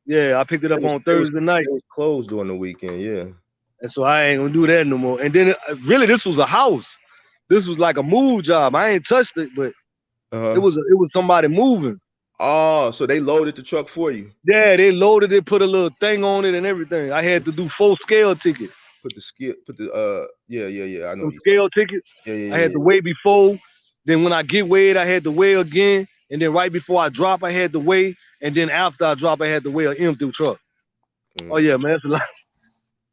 Yeah, I picked it up on Thursday night. It was closed during the weekend, yeah. And so I ain't gonna do that no more. And then really, this was a house. This was like a move job. I ain't touched it, but it was somebody moving. Oh, so they loaded the truck for you? Yeah, they loaded it, put a little thing on it and everything. I had to do 4 scale tickets. I know. Scale tickets. Yeah, I had to weigh before. Then when I get weighed, I had to weigh again. And then right before I drop, I had to weigh. And then after I drop, I had to weigh an empty truck. Oh yeah, man, that's a lot.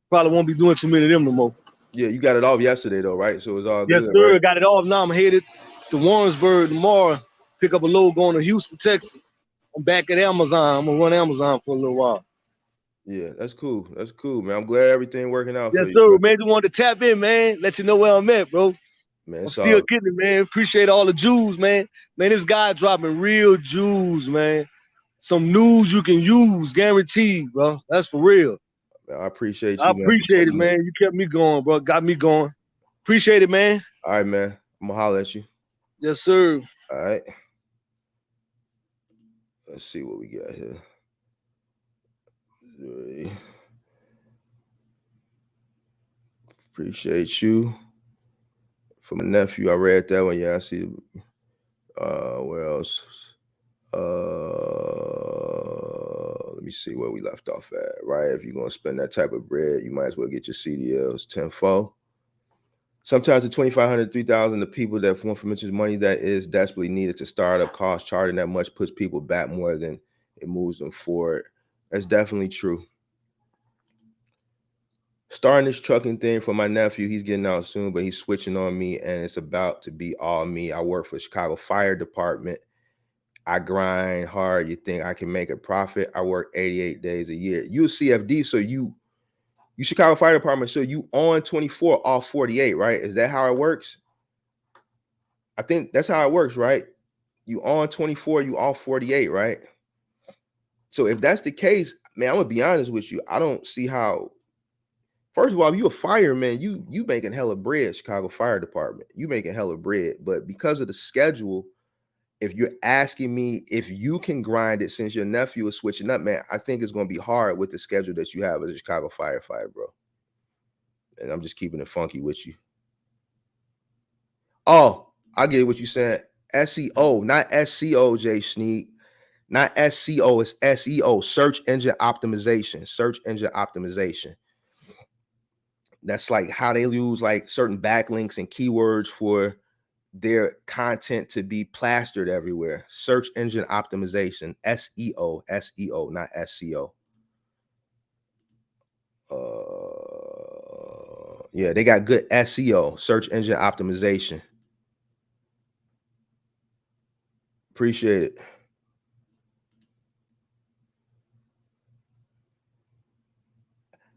Probably won't be doing too many of them no more. Yeah, you got it off yesterday though, right? So it was all good. Yes, sir. Right? Got it off. Now I'm headed to Warrensburg tomorrow. Pick up a load going to Houston, Texas. I'm back at Amazon. I'm gonna run Amazon for a little while. Yeah, that's cool. That's cool, man. I'm glad everything working out. Yes, sir, man. Just wanted to tap in, man. Let you know where I'm at, bro. Man, I'm still getting it, man. Appreciate all the jewels, man. Man, this guy dropping real jewels, man. Some news you can use, guaranteed, bro. That's for real. Man, I appreciate you. I appreciate it, man. You kept me going, bro. Got me going. Appreciate it, man. All right, man. I'm gonna holler at you. Yes, sir. All right. Let's see what we got here. Appreciate you. For my nephew, I read that one. Yeah, I see. What else? Let me see where we left off at. Right, if you're gonna spend that type of bread, you might as well get your CDLs tenfold. Sometimes the 2,500, 3,000, the people that want for mentions money that is desperately needed to start up, cost charging that much puts people back more than it moves them forward. That's definitely true. Starting this trucking thing for my nephew, he's getting out soon, but he's switching on me, and it's about to be all me. I work for Chicago Fire Department. I grind hard. You think I can make a profit? I work 88 days a year. You a CFD, so you Chicago Fire Department, so you on 24 off 48, right? Is that how it works? I think that's how it works, right? You on 24, you off 48, right? So if that's the case, man, I'm gonna be honest with you. I don't see how. First of all, if you a fireman, you making hella bread, Chicago Fire Department. You making hella bread, but because of the schedule, if you're asking me if you can grind it since your nephew is switching up, man, I think it's going to be hard with the schedule that you have as a Chicago firefighter, bro. And I'm just keeping it funky with you. Oh, I get what you're saying. SEO, not SEO, Jay Sneak. Not SEO, it's SEO, search engine optimization. Search engine optimization. That's like how they use like certain backlinks and keywords for their content to be plastered everywhere. Search engine optimization, SEO, not SEO. Yeah, they got good SEO, search engine optimization. Appreciate it.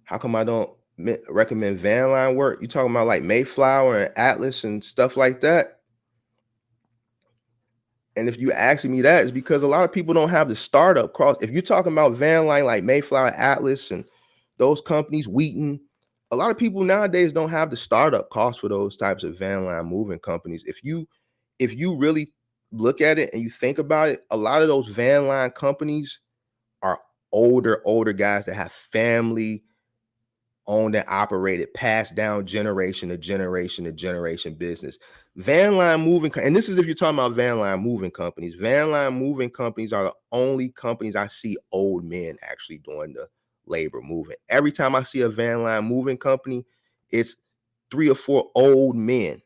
How come I don't recommend van line work? You talking about like Mayflower and Atlas and stuff like that? And if you asking me that, it's because a lot of people don't have the startup cost. If you're talking about van line like Mayflower, Atlas, and those companies, Wheaton, a lot of people nowadays don't have the startup cost for those types of van line moving companies. If you really look at it and you think about it, a lot of those van line companies are older guys that have family owned and operated, passed down generation to generation to generation business. Van line moving, and this is if you're talking about van line moving companies. Van line moving companies are the only companies I see old men actually doing the labor moving. Every time I see a van line moving company, it's 3 or 4 old men,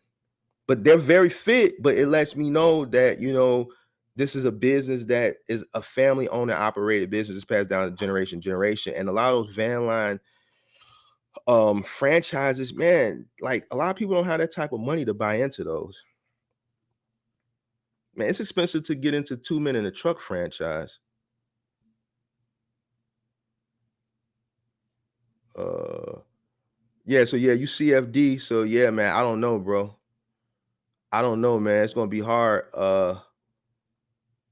but they're very fit. But it lets me know that, you know, this is a business that is a family owned and operated business. It's passed down to generation to generation. And a lot of those van line franchises, man, like a lot of people don't have that type of money to buy into those. Man, it's expensive to get into 2 men in a truck franchise. Yeah, so yeah, you CFD. So yeah, man, I don't know, bro. I don't know, man. It's gonna be hard.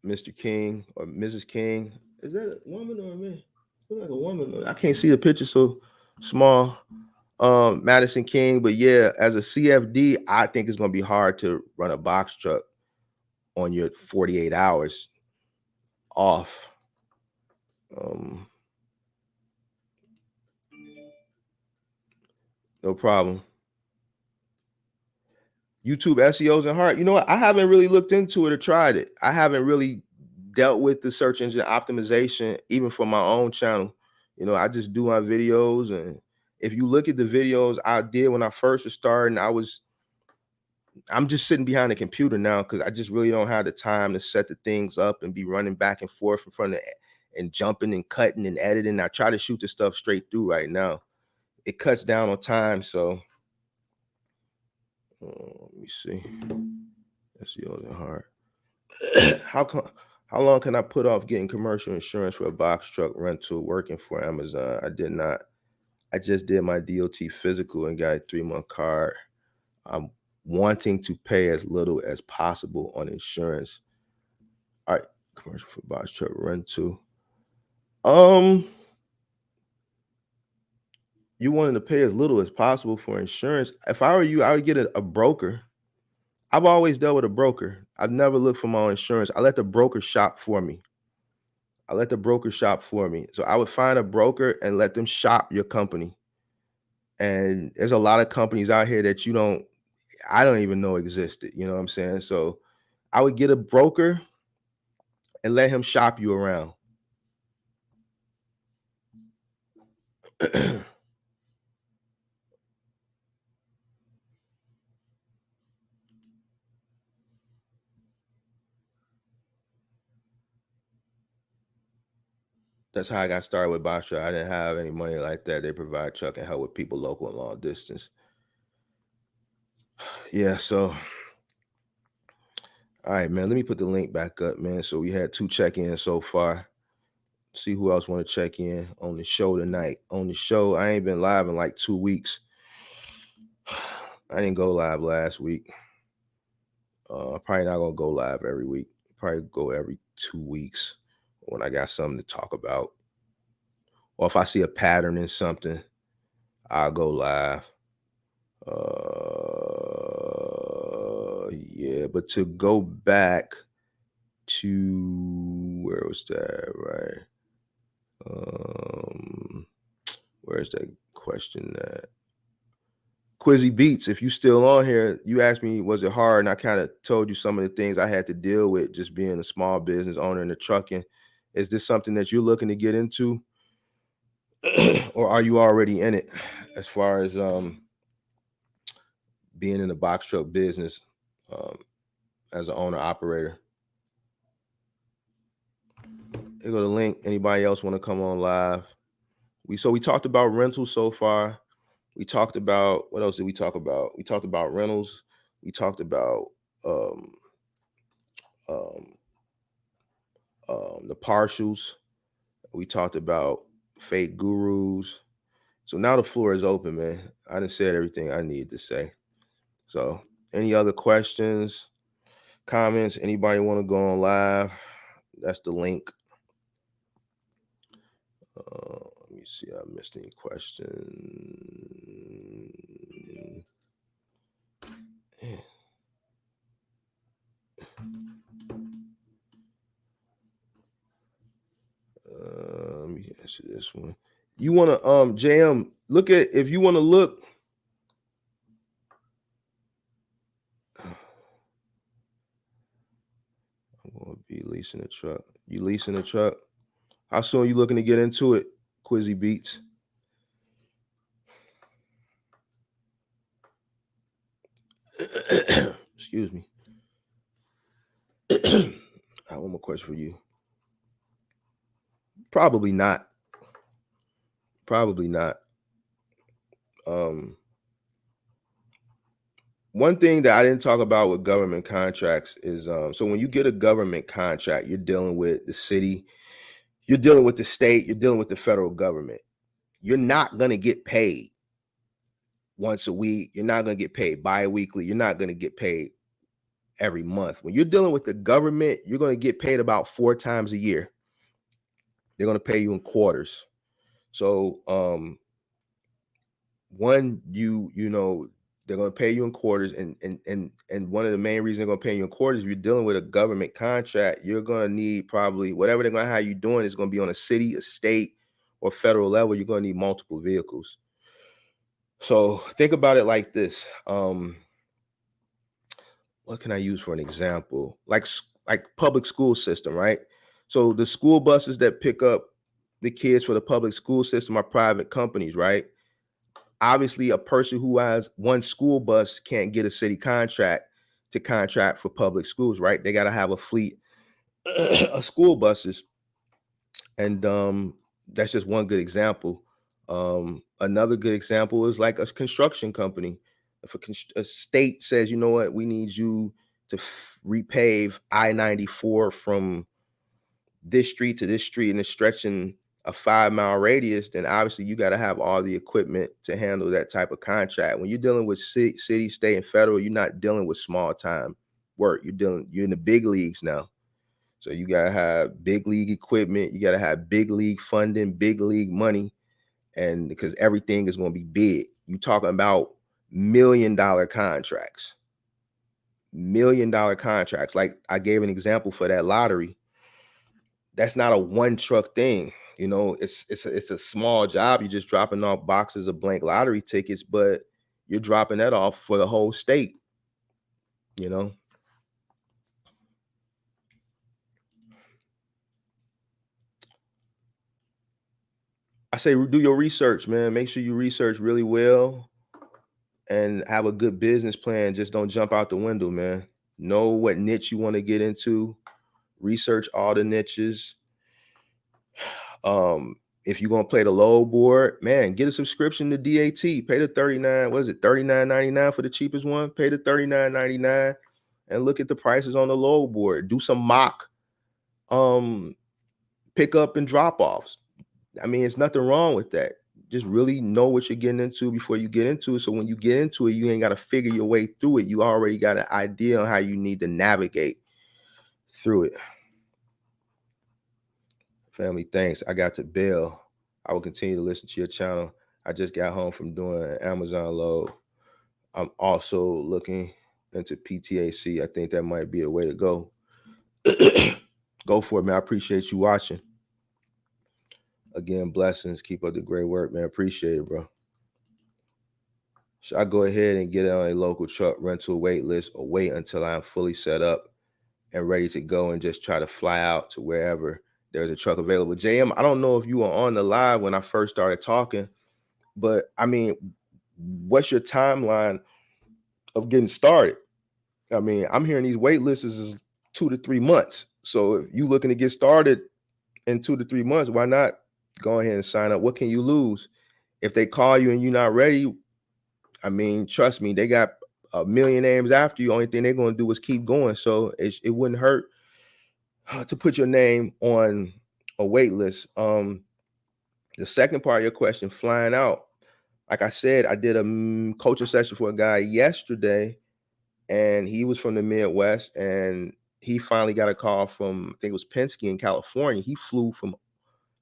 Mr. King or Mrs. King. Is that a woman or a man? Looks like a woman. I can't see the picture so small. Madison King, but yeah, as a CFD, I think it's gonna be hard to run a box truck on your 48 hours off. No problem. YouTube SEOs and Heart. You know what? I haven't really looked into it or tried it. I haven't really dealt with the search engine optimization, even for my own channel. You know, I just do my videos. And if you look at the videos I did when I first was starting, I'm just sitting behind the computer now because I just really don't have the time to set the things up and be running back and forth in front of and jumping and cutting and editing. I try to shoot the stuff straight through right now. It cuts down on time. So let me see. SEOs and Heart. How long can I put off getting commercial insurance for a box truck rental working for Amazon? I did not. I just did my DOT physical and got a 3-month card. I'm wanting to pay as little as possible on insurance. All right, commercial for box truck rental. You wanted to pay as little as possible for insurance. If I were you, I would get a broker. I've always dealt with a broker. I've never looked for my own insurance. I let the broker shop for me. So I would find a broker and let them shop your company. And there's a lot of companies out here that I don't even know existed. You know what I'm saying? So I would get a broker and let him shop you around. That's how I got started with Basha. I didn't have any money like that. They provide truck and help with people local and long distance. Yeah, so all right, man. Let me put the link back up, man. So we had 2 check-ins so far. See who else want to check in on the show tonight. On the show, I ain't been live in like 2 weeks. I didn't go live last week. Probably not gonna go live every week. Probably go every 2 weeks when I got something to talk about. Or if I see a pattern in something, I'll go live. Yeah, but to go back to where was that, right? Where's that question at? Quizzy Beats, if you still on here, you asked me, was it hard? And I kind of told you some of the things I had to deal with just being a small business owner in the trucking. Is this something that you're looking to get into? Or are you already in it as far as being in the box truck business as an owner operator? Here go the link. Anybody else want to come on live? We talked about rentals so far. We talked about, what else did we talk about? We talked about rentals. We talked about the partials. We talked about fake gurus. So now the floor is open, man. I done said everything I need to say. So any other questions, comments, anybody want to go on live? That's the link. Let me see. I missed any questions. Let me answer this one. You want to JM, look at, if you want to look, I'm going to be leasing a truck. You leasing a truck? How soon are you looking to get into it, Quizzy Beats? Excuse me. I have one more question for you. Probably not. One thing that I didn't talk about with government contracts is so when you get a government contract, you're dealing with the city, you're dealing with the state, you're dealing with the federal government. You're not going to get paid once a week. You're not going to get paid bi-weekly. You're not going to get paid every month. When you're dealing with the government, you're going to get paid about 4 times a year. They're going to pay you in quarters. So one, you know, they're going to pay you in quarters, and one of the main reasons they're going to pay you in quarters, if you're dealing with a government contract, you're going to need probably whatever they're going to have you doing is going to be on a city, a state, or federal level. You're going to need multiple vehicles. So think about it like this. What can I use for an example? Like public school system, right? So the school buses that pick up the kids for the public school system are private companies, right? Obviously, a person who has one school bus can't get a city contract to contract for public schools, right? They got to have a fleet of school buses. And that's just one good example. Another good example is like a construction company. If a state says, you know what, we need you to repave I-94 from this street to this street and it's stretching a 5-mile radius, then obviously you got to have all the equipment to handle that type of contract. When you're dealing with city, state, and federal, you're not dealing with small time work. You're in the big leagues now. So you got to have big league equipment. You got to have big league funding, big league money. And because everything is going to be big, you're talking about $1 million contracts, $1 million contracts. Like I gave an example for that lottery. That's not a one truck thing. You know, it's a small job. You're just dropping off boxes of blank lottery tickets, but you're dropping that off for the whole state, you know. I say do your research, man. Make sure you research really well and have a good business plan. Just don't jump out the window, man. Know what niche you want to get into. Research all the niches. If you're gonna play the low board, man, get a subscription to DAT. Pay the $39.99 for the cheapest one. Pay the $39.99 and look at the prices on the low board. Do some mock pick up and drop offs. I mean, it's nothing wrong with that. Just really know what you're getting into before you get into it. So when you get into it, you ain't got to figure your way through it. You already got an idea on how you need to navigate through it. Family, thanks. I got to bail. I will continue to listen to your channel. I just got home from doing an Amazon load. I'm also looking into PTAC. I think that might be a way to go. Go for it, man. I appreciate you watching. Again, blessings. Keep up the great work, man. Appreciate it, bro. Should I go ahead and get on a local truck rental wait list or wait until I'm fully set up and ready to go and just try to fly out to wherever there's a truck available? JM, I don't know if you were on the live when I first started talking, but I mean, what's your timeline of getting started? I mean, I'm hearing these wait lists is 2 to 3 months. So if you're looking to get started in 2 to 3 months, why not go ahead and sign up? What can you lose? If they call you and you're not ready, I mean, trust me, they got a million names after you. Only thing they're going to do is keep going. So it wouldn't hurt to put your name on a wait list. The second part of your question, flying out. Like I said, I did a coaching session for a guy yesterday, and he was from the Midwest, and he finally got a call from, I think it was Penske in California. He flew from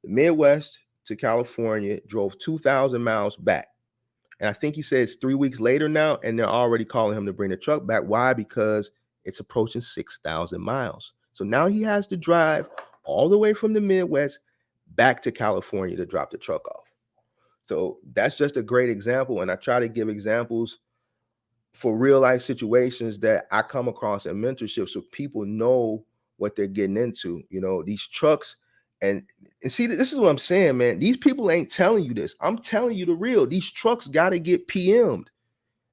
the Midwest to California, drove 2,000 miles back. And I think he said it's 3 weeks later now, and they're already calling him to bring the truck back. Why? Because it's approaching 6,000 miles. So now he has to drive all the way from the Midwest back to California to drop the truck off. So that's just a great example. And I try to give examples for real life situations that I come across in mentorship so people know what they're getting into. You know, these trucks. And see, this is what I'm saying, man. These people ain't telling you this. I'm telling you the real. These trucks got to get PM'd.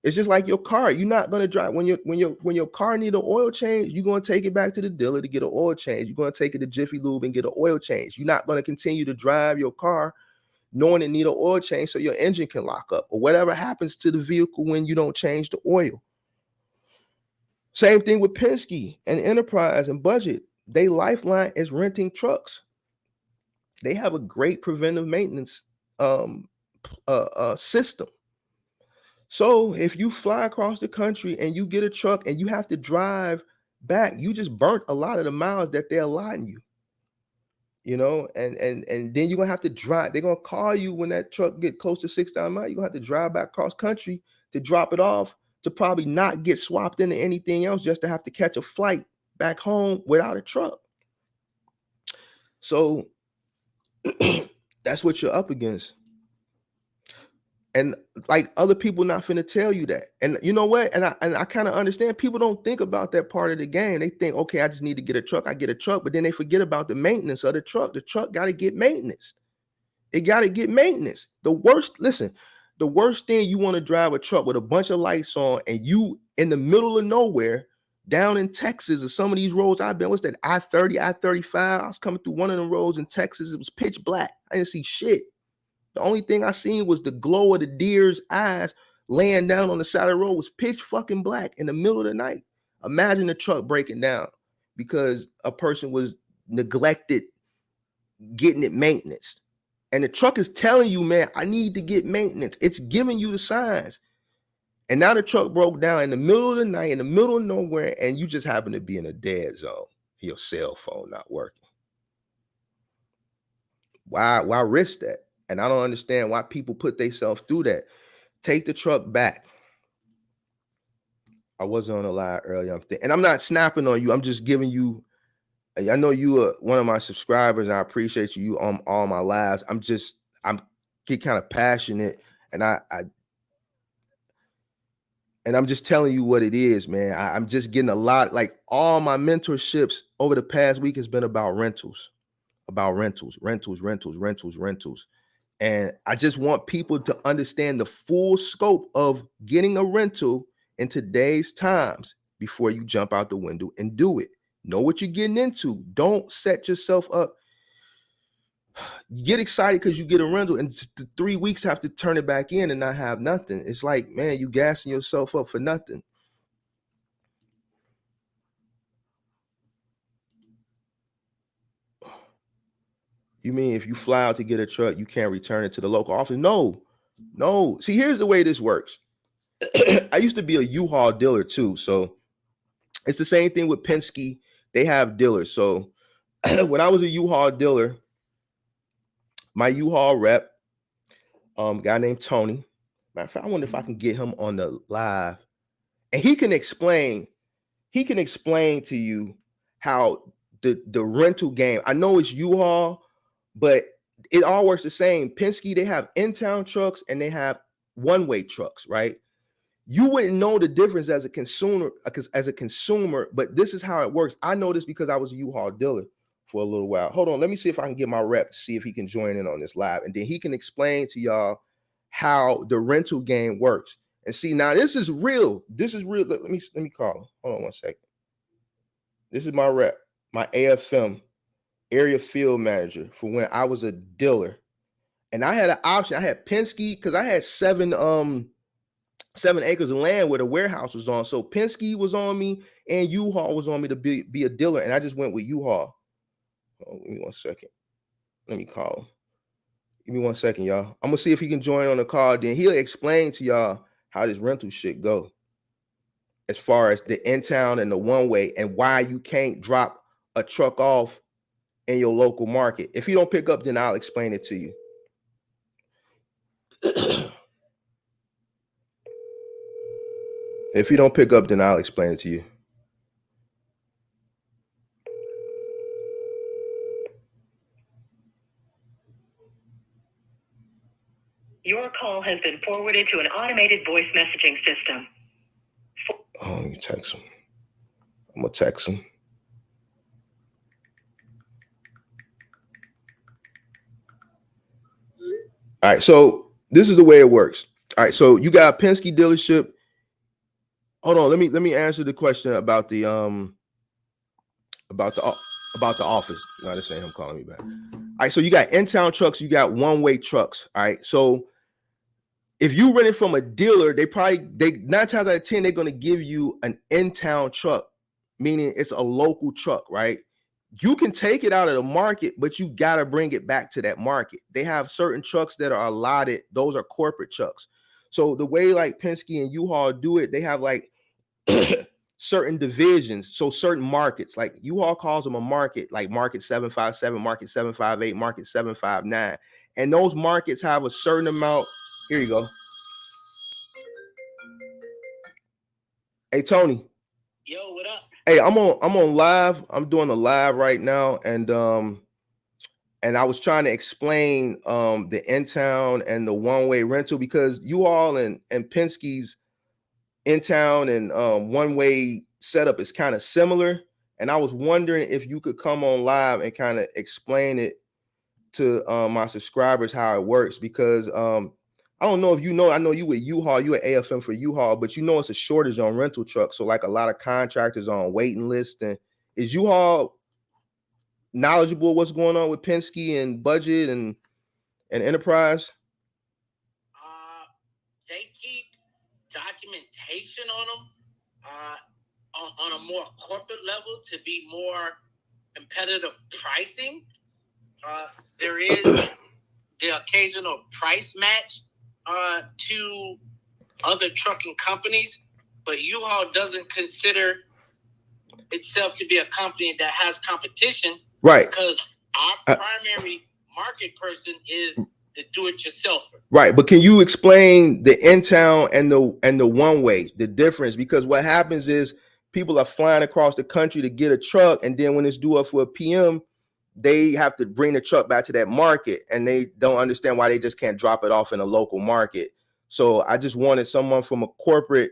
It's just like your car. You're not gonna drive when your car need an oil change. You're gonna take it back to the dealer to get an oil change. You're gonna take it to Jiffy Lube and get an oil change. You're not gonna continue to drive your car knowing it need an oil change so your engine can lock up or whatever happens to the vehicle when you don't change the oil. Same thing with Penske and Enterprise and Budget. They lifeline is renting trucks. They have a great preventive maintenance system. So if you fly across the country and you get a truck and you have to drive back, you just burnt a lot of the miles that they're allotting you. You know, and then you're gonna have to drive. They're gonna call you when that truck get close to 6,000 miles. You're gonna have to drive back cross country to drop it off to probably not get swapped into anything else, just to have to catch a flight back home without a truck. So that's what you're up against. And like other people not finna tell you that. And you know what? And I kind of understand people don't think about that part of the game. They think, okay, I just need to get a truck. I get a truck, but then they forget about the maintenance of the truck. The truck got to get maintenance. It got to get maintenance. The worst thing, you want to drive a truck with a bunch of lights on and you in the middle of nowhere down in Texas or some of these roads I've been, what's that, I-30, I-35? I was coming through one of them roads in Texas. It was pitch black. I didn't see shit. The only thing I seen was the glow of the deer's eyes laying down on the side of the road. Was pitch fucking black in the middle of the night. Imagine the truck breaking down because a person was neglected getting it maintenance. And the truck is telling you, man, I need to get maintenance. It's giving you the signs. And now the truck broke down in the middle of the night, in the middle of nowhere, and you just happen to be in a dead zone. Your cell phone not working. Why risk that? And I don't understand why people put themselves through that. Take the truck back. I wasn't on a live earlier. And I'm not snapping on you. I'm just giving you, I know you are one of my subscribers. I appreciate you on all my lives. I'm get kind of passionate, and I'm just telling you what it is, man. I'm just getting a lot, like all my mentorships over the past week has been about rentals. And I just want people to understand the full scope of getting a rental in today's times before you jump out the window and do it. Know what you're getting into. Don't set yourself up. You get excited because you get a rental and 3 weeks have to turn it back in and not have nothing. It's like, man, you gassing yourself up for nothing. You mean if you fly out to get a truck, you can't return it to the local office? No. See, here's the way this works. I used to be a U-Haul dealer too. So it's the same thing with Penske. They have dealers. So when I was a U-Haul dealer, my U-Haul rep, guy named Tony. Matter of fact, I wonder if I can get him on the live. And he can explain to you how the rental game. I know it's U-Haul, but it all works the same. Penske, they have in-town trucks and they have one-way trucks, right? You wouldn't know the difference as a consumer, but this is how it works. I know this because I was a U-Haul dealer for a little while. Hold on, let me see if I can get my rep to see if he can join in on this live, and then he can explain to y'all how the rental game works. And see, now this is real. This is real. Let me call him. Hold on one second. This is my rep, my AFM area field manager for when I was a dealer, and I had an option. I had Penske because I had 7 acres of land where the warehouse was on. So Penske was on me and U-Haul was on me to be a dealer, and I just went with U-Haul. Oh, give me 1 second. Let me call him. Give me 1 second, y'all. I'm gonna see if he can join on the call. Then he'll explain to y'all how this rental shit go, as far as the in-town and the one-way, and why you can't drop a truck off in your local market. If you don't pick up, then I'll explain it to you. If you don't pick up, then I'll explain it to you. Your call has been forwarded to an automated voice messaging system. Oh, let me text him. I'm gonna text him. All right, so this is the way it works. All right, so you got a Penske dealership. Hold on, let me answer the question about the office. No, this ain't him calling me back. All right, so you got in-town trucks, you got one-way trucks. All right, so if you rent it from a dealer, they 9 times out of 10 they're gonna give you an in-town truck, meaning it's a local truck, right? You can take it out of the market, but you gotta bring it back to that market. They have certain trucks that are allotted; those are corporate trucks. So the way like Penske and U-Haul do it, they have like certain divisions. So certain markets, like U-Haul calls them a market, like market 757, market 758, market 759. And those markets have a certain amount. Here you go. Hey, Tony. Yo, what up? Hey, I'm on live. I'm doing a live right now. And and I was trying to explain the in-town and the one-way rental, because U-Haul and Penske's in-town and one-way setup is kind of similar. And I was wondering if you could come on live and kind of explain it to my subscribers how it works, because I don't know if you know, I know you with U-Haul, you at AFM for U-Haul, but you know it's a shortage on rental trucks. So like a lot of contractors are on waiting list. And is U-Haul knowledgeable what's going on with Penske and Budget and Enterprise? They keep documentation on them on a more corporate level to be more competitive pricing. There is the occasional price match to other trucking companies, but U-Haul doesn't consider itself to be a company that has competition, right? Because our primary market person is the do-it-yourselfer. Right, but can you explain the in-town and the one-way, the difference? Because what happens is people are flying across the country to get a truck, and then when it's due up for a PM, they have to bring the truck back to that market, and they don't understand why they just can't drop it off in a local market. So I just wanted someone from a corporate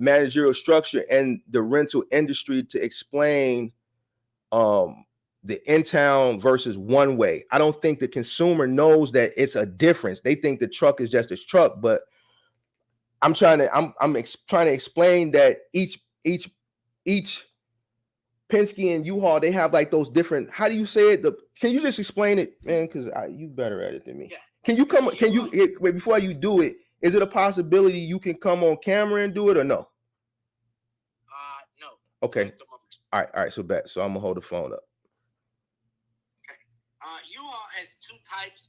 managerial structure and the rental industry to explain the in-town versus one-way. I don't think the consumer knows that it's a difference. They think the truck is just a truck, but I'm trying to explain that each Penske and U-Haul, they have like those different, how do you say it? Can you just explain it, man? Because you better at it than me. Yeah. Wait, before you do it, is it a possibility you can come on camera and do it or no? No. Okay. All right. So I'm gonna hold the phone up. Okay. U-Haul has two types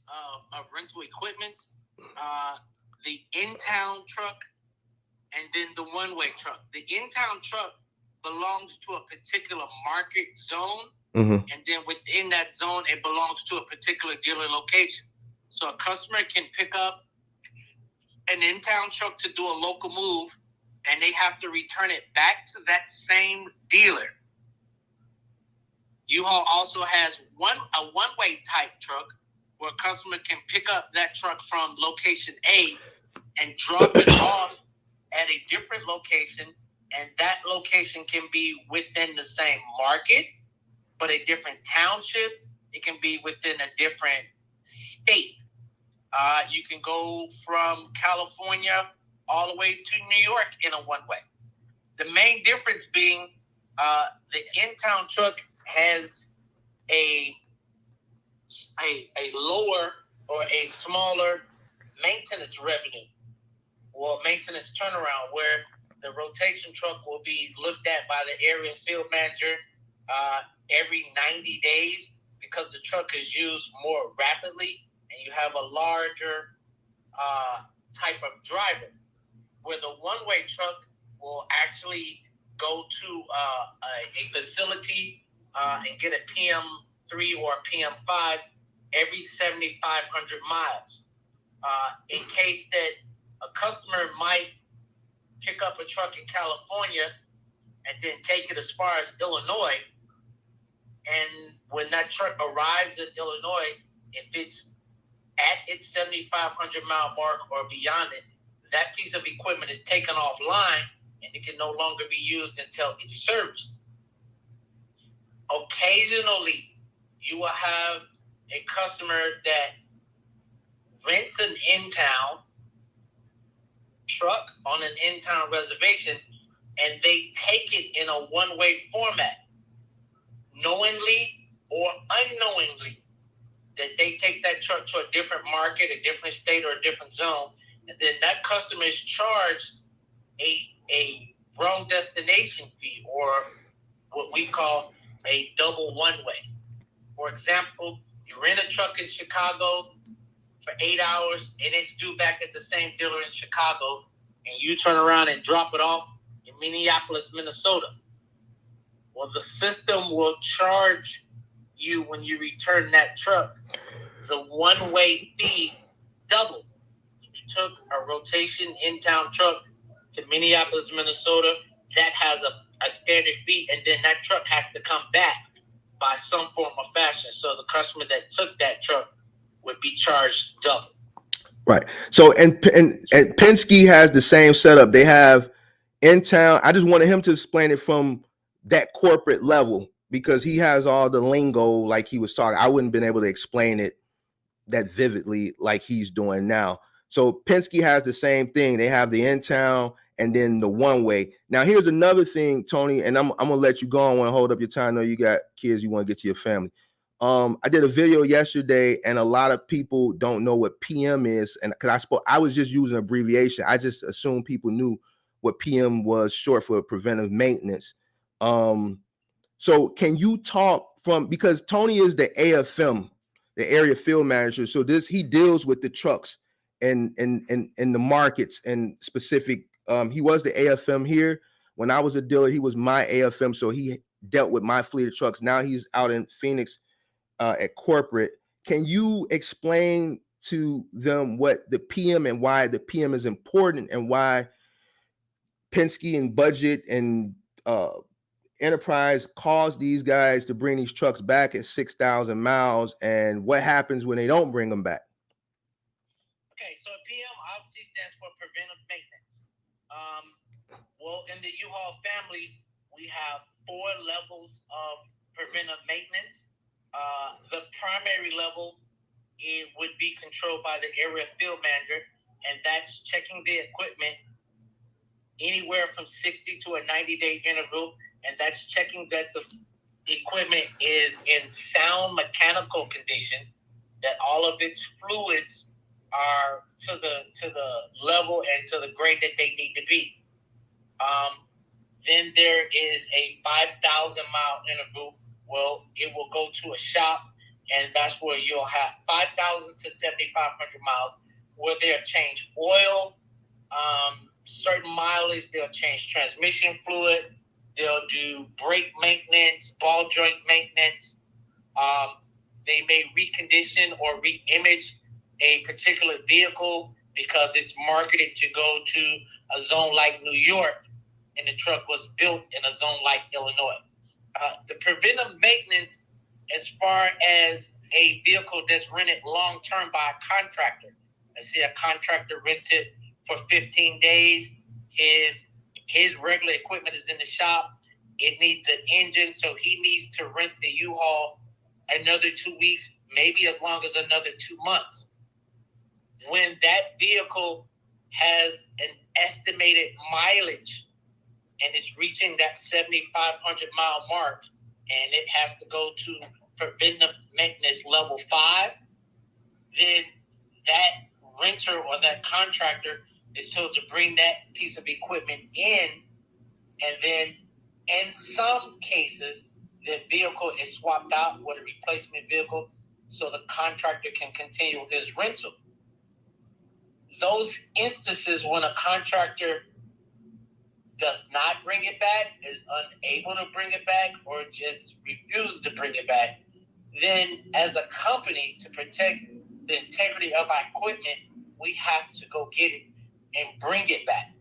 of rental equipment. The in-town truck and then the one-way truck. The in-town truck belongs to a particular market zone, and then within that zone, it belongs to a particular dealer location. So a customer can pick up an in-town truck to do a local move, and they have to return it back to that same dealer. U-Haul also has a one-way type truck where a customer can pick up that truck from location A and drop it off at a different location, and that location can be within the same market, but a different township. It can be within a different state. You can go from California all the way to New York in a one-way. The main difference being the in-town truck has a lower or a smaller maintenance revenue or maintenance turnaround, where the rotation truck will be looked at by the area field manager every 90 days because the truck is used more rapidly and you have a larger type of driver. Where the one-way truck will actually go to a facility and get a PM3 or a PM5 every 7,500 miles. In case that a customer might pick up a truck in California and then take it as far as Illinois, and when that truck arrives in Illinois, if it's at its 7,500 mile mark or beyond it, that piece of equipment is taken offline and it can no longer be used until it's serviced. Occasionally, you will have a customer that rents an in-town truck on an in-town reservation, and they take it in a one-way format, knowingly or unknowingly, that they take that truck to a different market, a different state, or a different zone, and then that customer is charged a wrong destination fee, or what we call a double one-way. For example, you rent a truck in Chicago for 8 hours, and it's due back at the same dealer in Chicago, and you turn around and drop it off in Minneapolis, Minnesota. Well, the system will charge you when you return that truck the one-way fee double. If you took a rotation in-town truck to Minneapolis, Minnesota, that has a standard fee, and then that truck has to come back by some form of fashion. So the customer that took that truck would be charged double. Right. So and Penske has the same setup. They have in town. I just wanted him to explain it from that corporate level because he has all the lingo like he was talking. I wouldn't have been able to explain it that vividly like he's doing now. So Penske has the same thing. They have the in town and then the one way. Now here's another thing, Tony, and I'm gonna let you go. I want to hold up your time. I know you got kids. You want to get to your family. I did a video yesterday, and a lot of people don't know what PM is, and because I was just using abbreviation. I just assumed people knew what PM was short for preventive maintenance. So can you talk because Tony is the AFM, the area field manager. So he deals with the trucks and the markets and specific. He was the AFM here when I was a dealer. He was my AFM, so he dealt with my fleet of trucks. Now he's out in Phoenix at corporate. Can you explain to them what the PM and why the PM is important and why Penske and Budget and Enterprise caused these guys to bring these trucks back at 6,000 miles and what happens when they don't bring them back? Okay, so PM obviously stands for preventive maintenance. Well, in the U-Haul family, we have 4 levels of preventive maintenance. The primary level would be controlled by the area field manager, and that's checking the equipment anywhere from 60 to a 90-day interval, and that's checking that the equipment is in sound mechanical condition, that all of its fluids are to the level and to the grade that they need to be. Then there is a 5,000-mile interval. Well, it will go to a shop, and that's where you'll have 5,000 to 7,500 miles, where they'll change oil, certain mileage, they'll change transmission fluid, they'll do brake maintenance, ball joint maintenance. They may recondition or re-image a particular vehicle because it's marketed to go to a zone like New York, and the truck was built in a zone like Illinois. The preventive maintenance, as far as a vehicle that's rented long-term by a contractor. Let's say a contractor rents it for 15 days. His regular equipment is in the shop. It needs an engine, so he needs to rent the U-Haul another 2 weeks, maybe as long as another 2 months. When that vehicle has an estimated mileage and it's reaching that 7,500 mile mark, and it has to go to preventive maintenance level 5, then that renter or that contractor is told to bring that piece of equipment in, and then in some cases, the vehicle is swapped out with a replacement vehicle so the contractor can continue with his rental. Those instances when a contractor does not bring it back, is unable to bring it back, or just refuses to bring it back, then as a company, to protect the integrity of our equipment, we have to go get it and bring it back.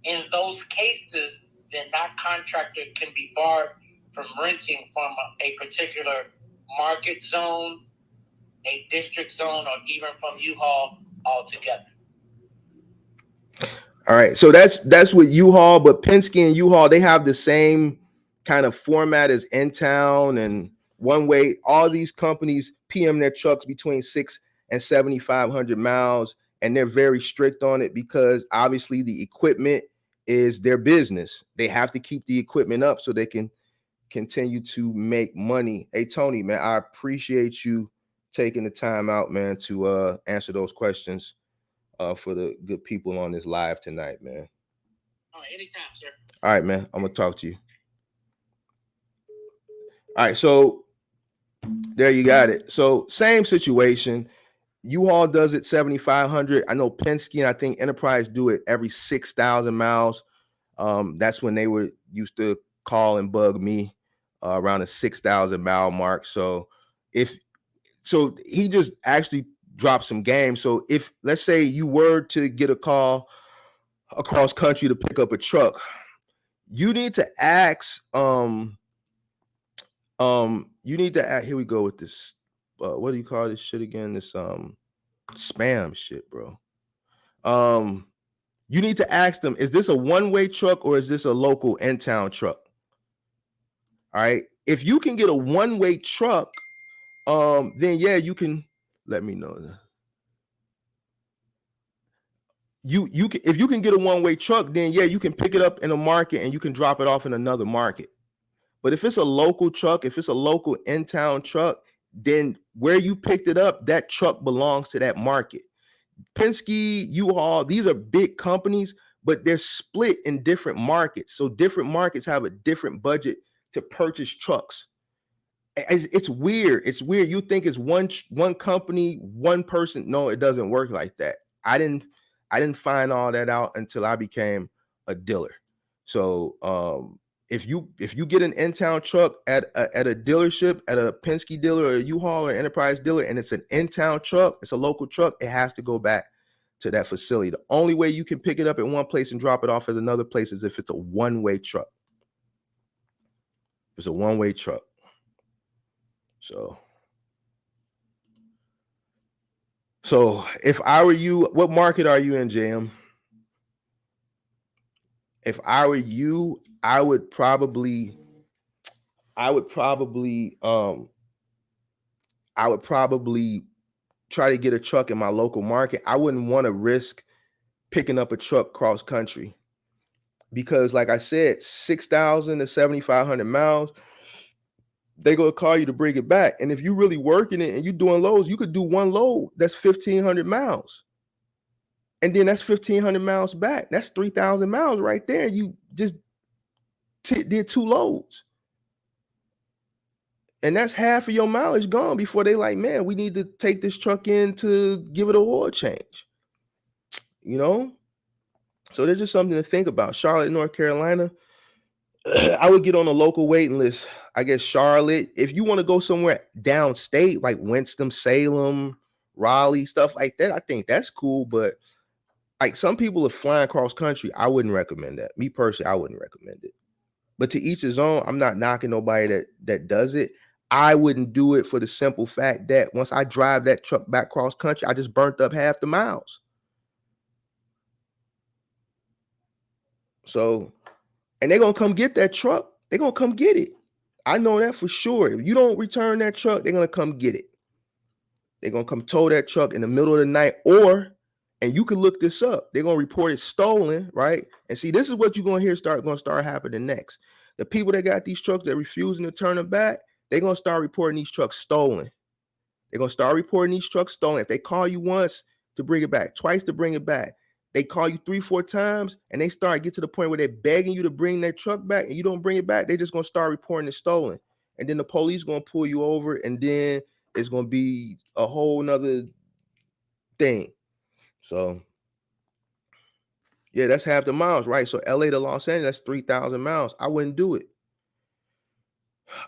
In those cases, then that contractor can be barred from renting from a particular market zone, a district zone, or even from U-Haul altogether. All right, so that's with U-Haul, but Penske and U-Haul, they have the same kind of format as N-Town and One Way. All these companies PM their trucks between 6 and 7,500 miles, and they're very strict on it because obviously the equipment is their business. They have to keep the equipment up so they can continue to make money. Hey, Tony, man, I appreciate you taking the time out, man, to answer those questions for the good people on this live tonight, man. Oh, anytime, sir. All right, man. I'm gonna talk to you. All right, so there you got it. So same situation. U-Haul does it 7,500. I know Penske and I think Enterprise do it every 6,000 miles. That's when they were used to call and bug me around the 6,000 mile mark. So he just actually dropped some game. So if, let's say, you were to get a call across country to pick up a truck, you need to ask You need to act. Here we go with this. What do you call this shit again? This spam shit, bro. You need to ask them, is this a one-way truck or is this a local in-town truck? All right. If you can get a one-way truck, then yeah, you can let me know. You can, if you can get a one-way truck, then yeah, you can pick it up in a market and you can drop it off in another market. But if it's a local truck, if it's a local in-town truck, then where you picked it up, that truck belongs to that market. Penske, U-Haul, these are big companies, but they're split in different markets. So different markets have a different budget to purchase trucks. It's weird. It's weird. You think it's one company, one person. No, it doesn't work like that. I didn't find all that out until I became a dealer. So if you get an in-town truck at a dealership, at a Penske dealer or a U-Haul or Enterprise dealer, and it's an in-town truck, it's a local truck, it has to go back to that facility. The only way you can pick it up at one place and drop it off at another place is if it's a one-way truck. It's a one-way truck. So if I were you, what market are you in, JM? If I were you, I would probably try to get a truck in my local market. I wouldn't want to risk picking up a truck cross country because, like I said, 6,000 to 7,500 miles, they're going to call you to bring it back. And if you're really working it and you're doing loads, you could do one load that's 1,500 miles. And then that's 1,500 miles back. That's 3,000 miles right there. You just did two loads. And that's half of your mileage gone before they like, man, we need to take this truck in to give it an oil change. You know? So there's just something to think about. Charlotte, North Carolina, I would get on a local waiting list. I guess Charlotte, if you want to go somewhere downstate, like Winston-Salem, Raleigh, stuff like that, I think that's cool. But like some people are flying cross country, I wouldn't recommend that. Me personally, I wouldn't recommend it. But to each his own. I'm not knocking nobody that does it. I wouldn't do it for the simple fact that once I drive that truck back cross country, I just burnt up half the miles. So, and they're going to come get that truck. They're going to come get it. I know that for sure. If you don't return that truck, they're going to come get it. They're going to come tow that truck in the middle of the night, and you can look this up, they're going to report it stolen, right? And see, this is what you're going to hear start happening next. The people that got these trucks that refusing to turn them back, they're going to start reporting these trucks stolen. They're going to start reporting these trucks stolen. If they call you once to bring it back, twice to bring it back, they call you 3-4 times, and they get to the point where they're begging you to bring their truck back, and you don't bring it back, they're just going to start reporting it stolen. And then the police going to pull you over, and then it's going to be a whole nother thing. So, yeah, that's half the miles, right? So LA to Los Angeles, that's 3,000 miles. I wouldn't do it.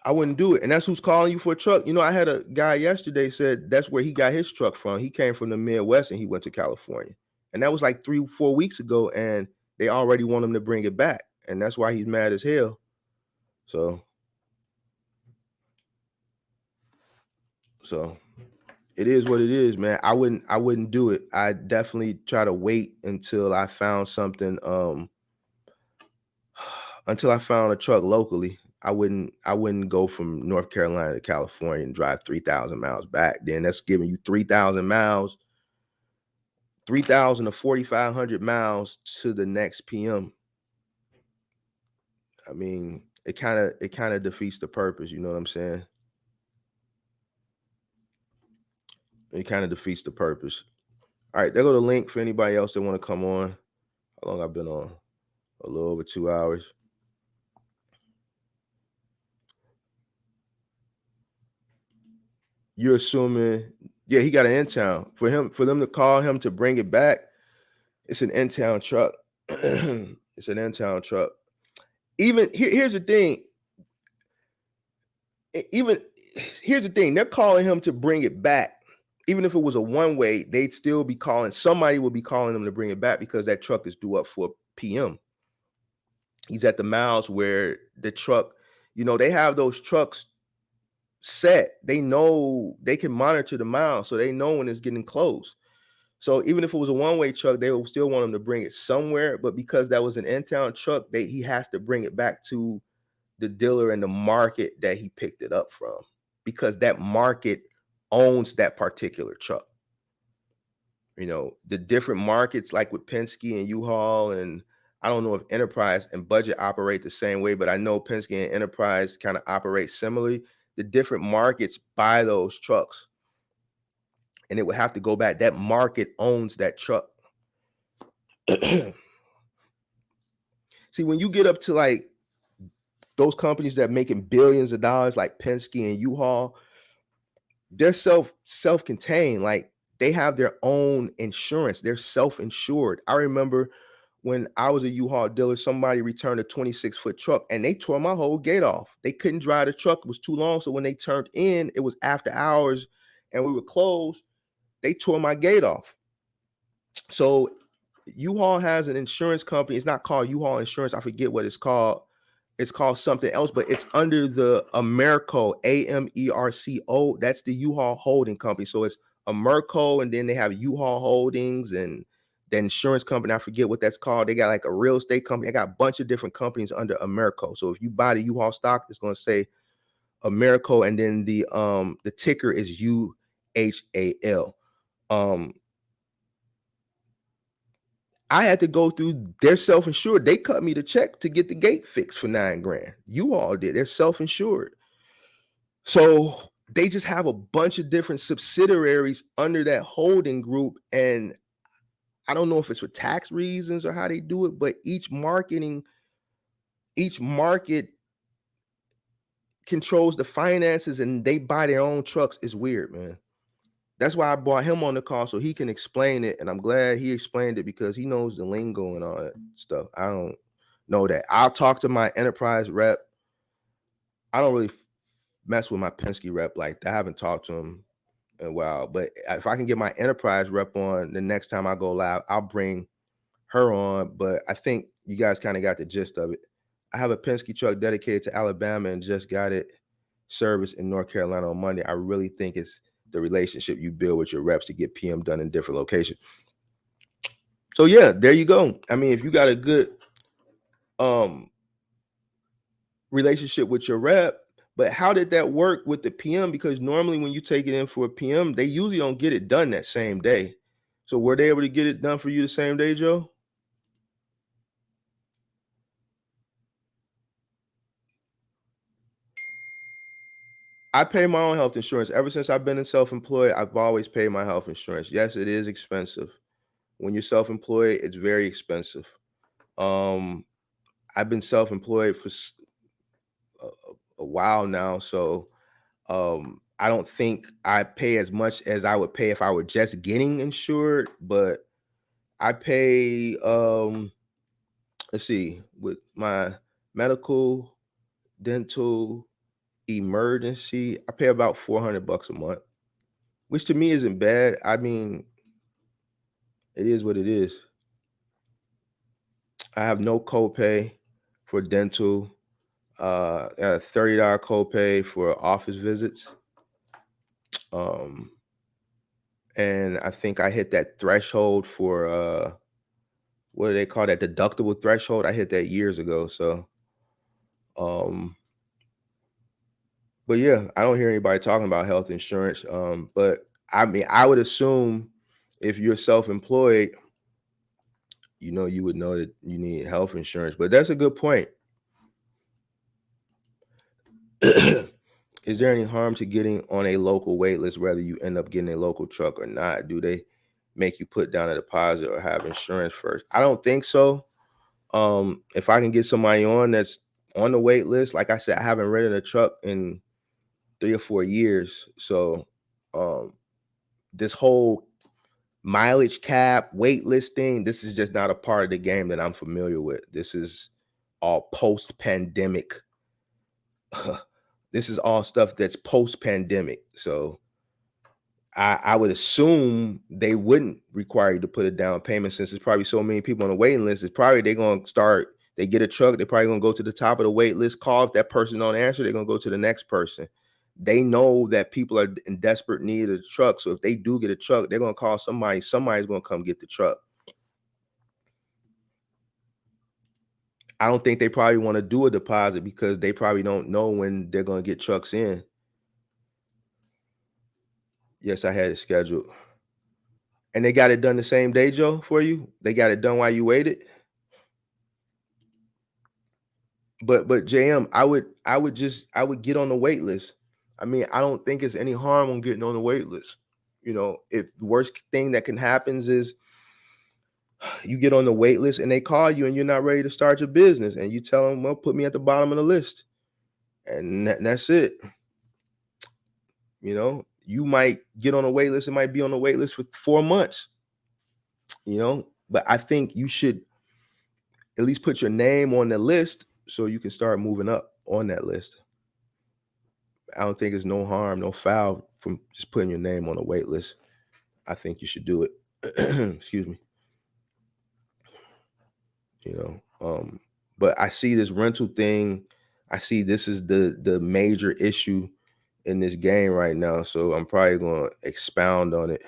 And that's who's calling you for a truck. You know, I had a guy yesterday said that's where he got his truck from. He came from the Midwest and he went to California. And that was like 3-4 weeks ago, and they already want him to bring it back. And that's why he's mad as hell. So it is what it is, man. I wouldn't do it. I definitely try to wait until I found something, until I found a truck locally. I wouldn't go from North Carolina to California and drive 3,000 miles back. Then that's giving you 3,000 miles, 3,000 to 4,500 miles to the next PM. I mean, it kind of defeats the purpose. You know what I'm saying? It kind of defeats the purpose. All right, there go the link for anybody else that want to come on. How long I've been on? A little over 2 hours. You're assuming, yeah, he got an in-town. For them to call him to bring it back, it's an in-town truck. It's an in-town truck. Even here's the thing. They're calling him to bring it back. Even if it was a one-way, they'd still be calling. Somebody would be calling them to bring it back because that truck is due up for PM. He's at the miles where the truck, you know, they have those trucks set. They know they can monitor the miles, so they know when it's getting close. So even if it was a one-way truck, they would still want him to bring it somewhere. But because that was an in-town truck, he has to bring it back to the dealer in the market that he picked it up from, because that market owns that particular truck. You know, the different markets, like with Penske and U-Haul, and I don't know if Enterprise and Budget operate the same way, but I know Penske and Enterprise kind of operate similarly. The different markets buy those trucks, and it would have to go back. That market owns that truck. See, when you get up to like those companies that are making billions of dollars, like Penske and U-Haul, they're self-contained. Like, they have their own insurance. They're self-insured. I remember when I was a U-Haul dealer, somebody returned a 26-foot truck and they tore my whole gate off. They couldn't drive the truck. It was too long. So when they turned in, it was after hours and we were closed. They tore my gate off. So U-Haul has an insurance company. It's not called U-Haul Insurance. I forget what it's called. It's called something else, but it's under the Amerco, AMERCO. That's the U-Haul holding company. So it's Amerco, and then they have U-Haul Holdings and the insurance company. I forget what that's called. They got like a real estate company. They got a bunch of different companies under Amerco. So if you buy the U-Haul stock, it's going to say Amerco, and then the ticker is UHAL. I had to go through their self-insured. They cut me the check to get the gate fixed for $9,000. You all did. They're self-insured. So they just have a bunch of different subsidiaries under that holding group. And I don't know if it's for tax reasons or how they do it, but each market controls the finances and they buy their own trucks. It's weird, man. That's why I brought him on the call so he can explain it. And I'm glad he explained it because he knows the lingo and all that stuff. I don't know that. I'll talk to my Enterprise rep. I don't really mess with my Penske rep like that. I haven't talked to him in a while. But if I can get my Enterprise rep on the next time I go live, I'll bring her on. But I think you guys kind of got the gist of it. I have a Penske truck dedicated to Alabama and just got it serviced in North Carolina on Monday. I really think it's the relationship you build with your reps to get PM done in different locations. So yeah, there you go. I mean, if you got a good relationship with your rep, but how did that work with the PM? Because normally when you take it in for a PM, they usually don't get it done that same day. So were they able to get it done for you the same day, Joe? I pay my own health insurance. Ever since I've been in self-employed, I've always paid my health insurance. Yes, it is expensive. When you're self-employed, it's very expensive. I've been self-employed for a while now, so I don't think I pay as much as I would pay if I were just getting insured, but I pay, let's see, with my medical, dental, emergency, I pay about $400 a month, which to me isn't bad. I mean, it is what it is. I have no copay for dental. I got a $30 copay for office visits. And I think I hit that threshold for what do they call that? Deductible threshold. I hit that years ago. So but yeah, I don't hear anybody talking about health insurance. But I mean, I would assume if you're self-employed, you know, you would know that you need health insurance. But that's a good point. Is there any harm to getting on a local wait list, whether you end up getting a local truck or not? Do they make you put down a deposit or have insurance first? I don't think so. If I can get somebody on that's on the wait list, like I said, I haven't rented a truck in 3 or 4 years. So this whole mileage cap, wait list thing, this is just not a part of the game that I'm familiar with. This is all post-pandemic. This is all stuff that's post-pandemic. So I would assume they wouldn't require you to put a down payment since there's probably so many people on the waiting list. It's probably they're going to start, they get a truck, they're probably going to go to the top of the wait list, call. If that person don't answer, they're going to go to the next person. they know that people are in desperate need of the truck. So if they do get a truck, they're gonna call somebody. Somebody's gonna come get the truck. I don't think they probably want to do a deposit because they probably don't know when they're gonna get trucks in. Yes, I had it scheduled. And they got it done the same day, Joe, for you? They got it done while you waited? But JM, I would get on the wait list. I mean, I don't think it's any harm on getting on the wait list. You know, if the worst thing that can happen is you get on the wait list and they call you and you're not ready to start your business, and you tell them, well, put me at the bottom of the list. And that's it. You know, you might get on a wait list. It might be on the wait list for 4 months, you know, but I think you should at least put your name on the list so you can start moving up on that list. I don't think there's no harm, no foul from just putting your name on a wait list. I think you should do it. Excuse me. You know, but I see this rental thing. I see this is the major issue in this game right now. So I'm probably going to expound on it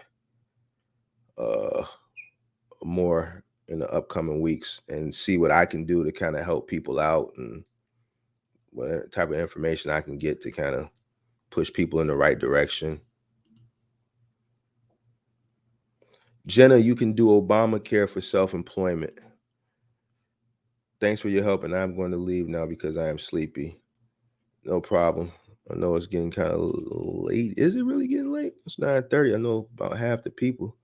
more in the upcoming weeks and see what I can do to kind of help people out and what type of information I can get to kind of push people in the right direction. Jenna, you can do Obamacare for self-employment. Thanks for your help, and I'm going to leave now because I am sleepy. No problem. I know it's getting kind of late. Is it really getting late? It's 9:30. I know about half the people.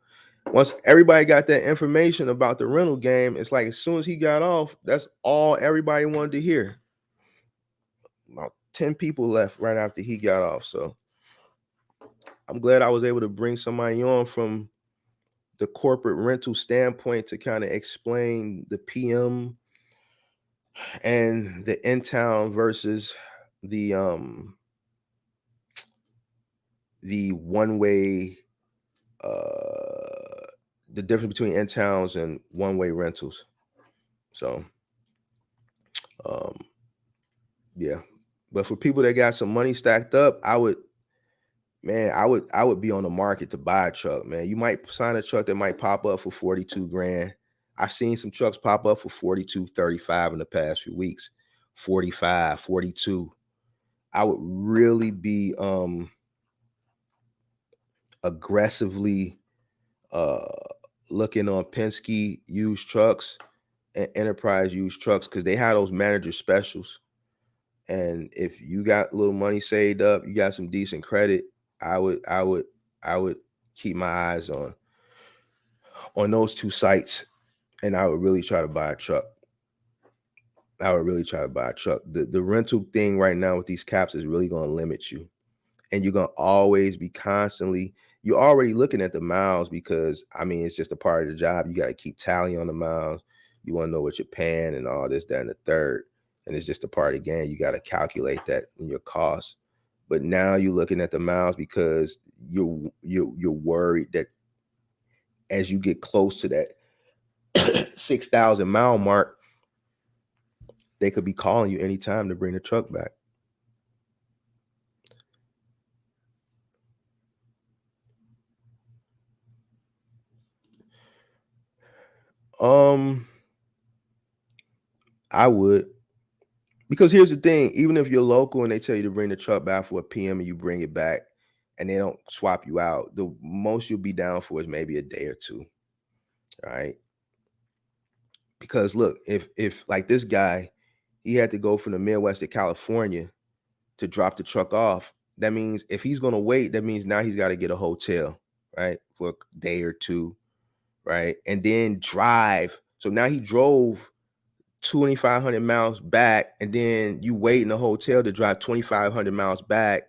Once everybody got that information about the rental game, it's like as soon as he got off, that's all everybody wanted to hear. About 10 people left right after he got off. So I'm glad I was able to bring somebody on from the corporate rental standpoint to kind of explain the PM and the in-town versus the one-way, the difference between in-towns and one-way rentals. So yeah, but for people that got some money stacked up, I would be on the market to buy a truck, man. You might sign a truck that might pop up for 42 grand. I've seen some trucks pop up for 42, 35 in the past few weeks, 45, 42. I would really be aggressively looking on Penske used trucks and Enterprise used trucks because they have those manager specials. And if you got a little money saved up, you got some decent credit, I would keep my eyes on those two sites, and I would really try to buy a truck. The rental thing right now with these caps is really going to limit you, and you're going to always be constantly. You're already looking at the miles because I mean it's just a part of the job. You got to keep tally on the miles. You want to know what you're paying and all this, that, and the third. And it's just a part of the game. You got to calculate that in your costs. But now you're looking at the miles because you're worried that as you get close to that 6,000 mile mark, they could be calling you anytime to bring the truck back. I would. Because here's the thing, even if you're local and they tell you to bring the truck back for a PM and you bring it back and they don't swap you out, the most you'll be down for is maybe a day or two, right? Because look, if like this guy, he had to go from the Midwest to California to drop the truck off, that means if he's going to wait, that means now he's got to get a hotel, right? For a day or two, right? And then drive. So now he drove 2,500 miles back, and then you wait in the hotel to drive 2,500 miles back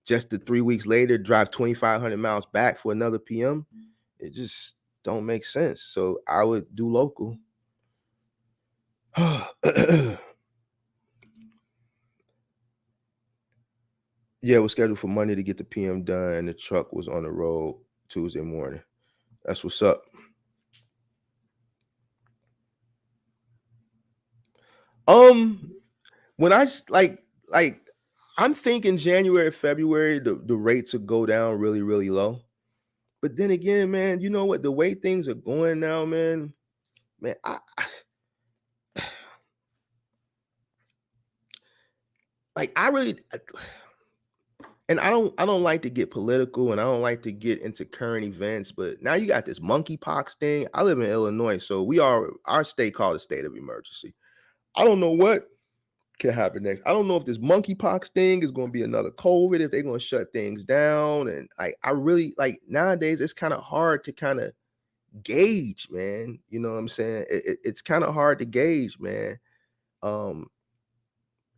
just to 3 weeks later drive 2,500 miles back for another PM. It just don't make sense. So I would do local. Yeah, it was scheduled for Monday to get the PM done, and the truck was on the road Tuesday morning. That's what's up. When I like I'm thinking January, February, the rates will go down really, really low. But then again, man, you know what? The way things are going now, man, I really, and I don't like to get political, and I don't like to get into current events. But now you got this monkeypox thing. I live in Illinois, so our state called a state of emergency. I don't know what can happen next. I don't know if this monkeypox thing is going to be another COVID, if they're going to shut things down. And I really nowadays it's kind of hard to kind of gauge, man. You know what I'm saying? It's kind of hard to gauge, man.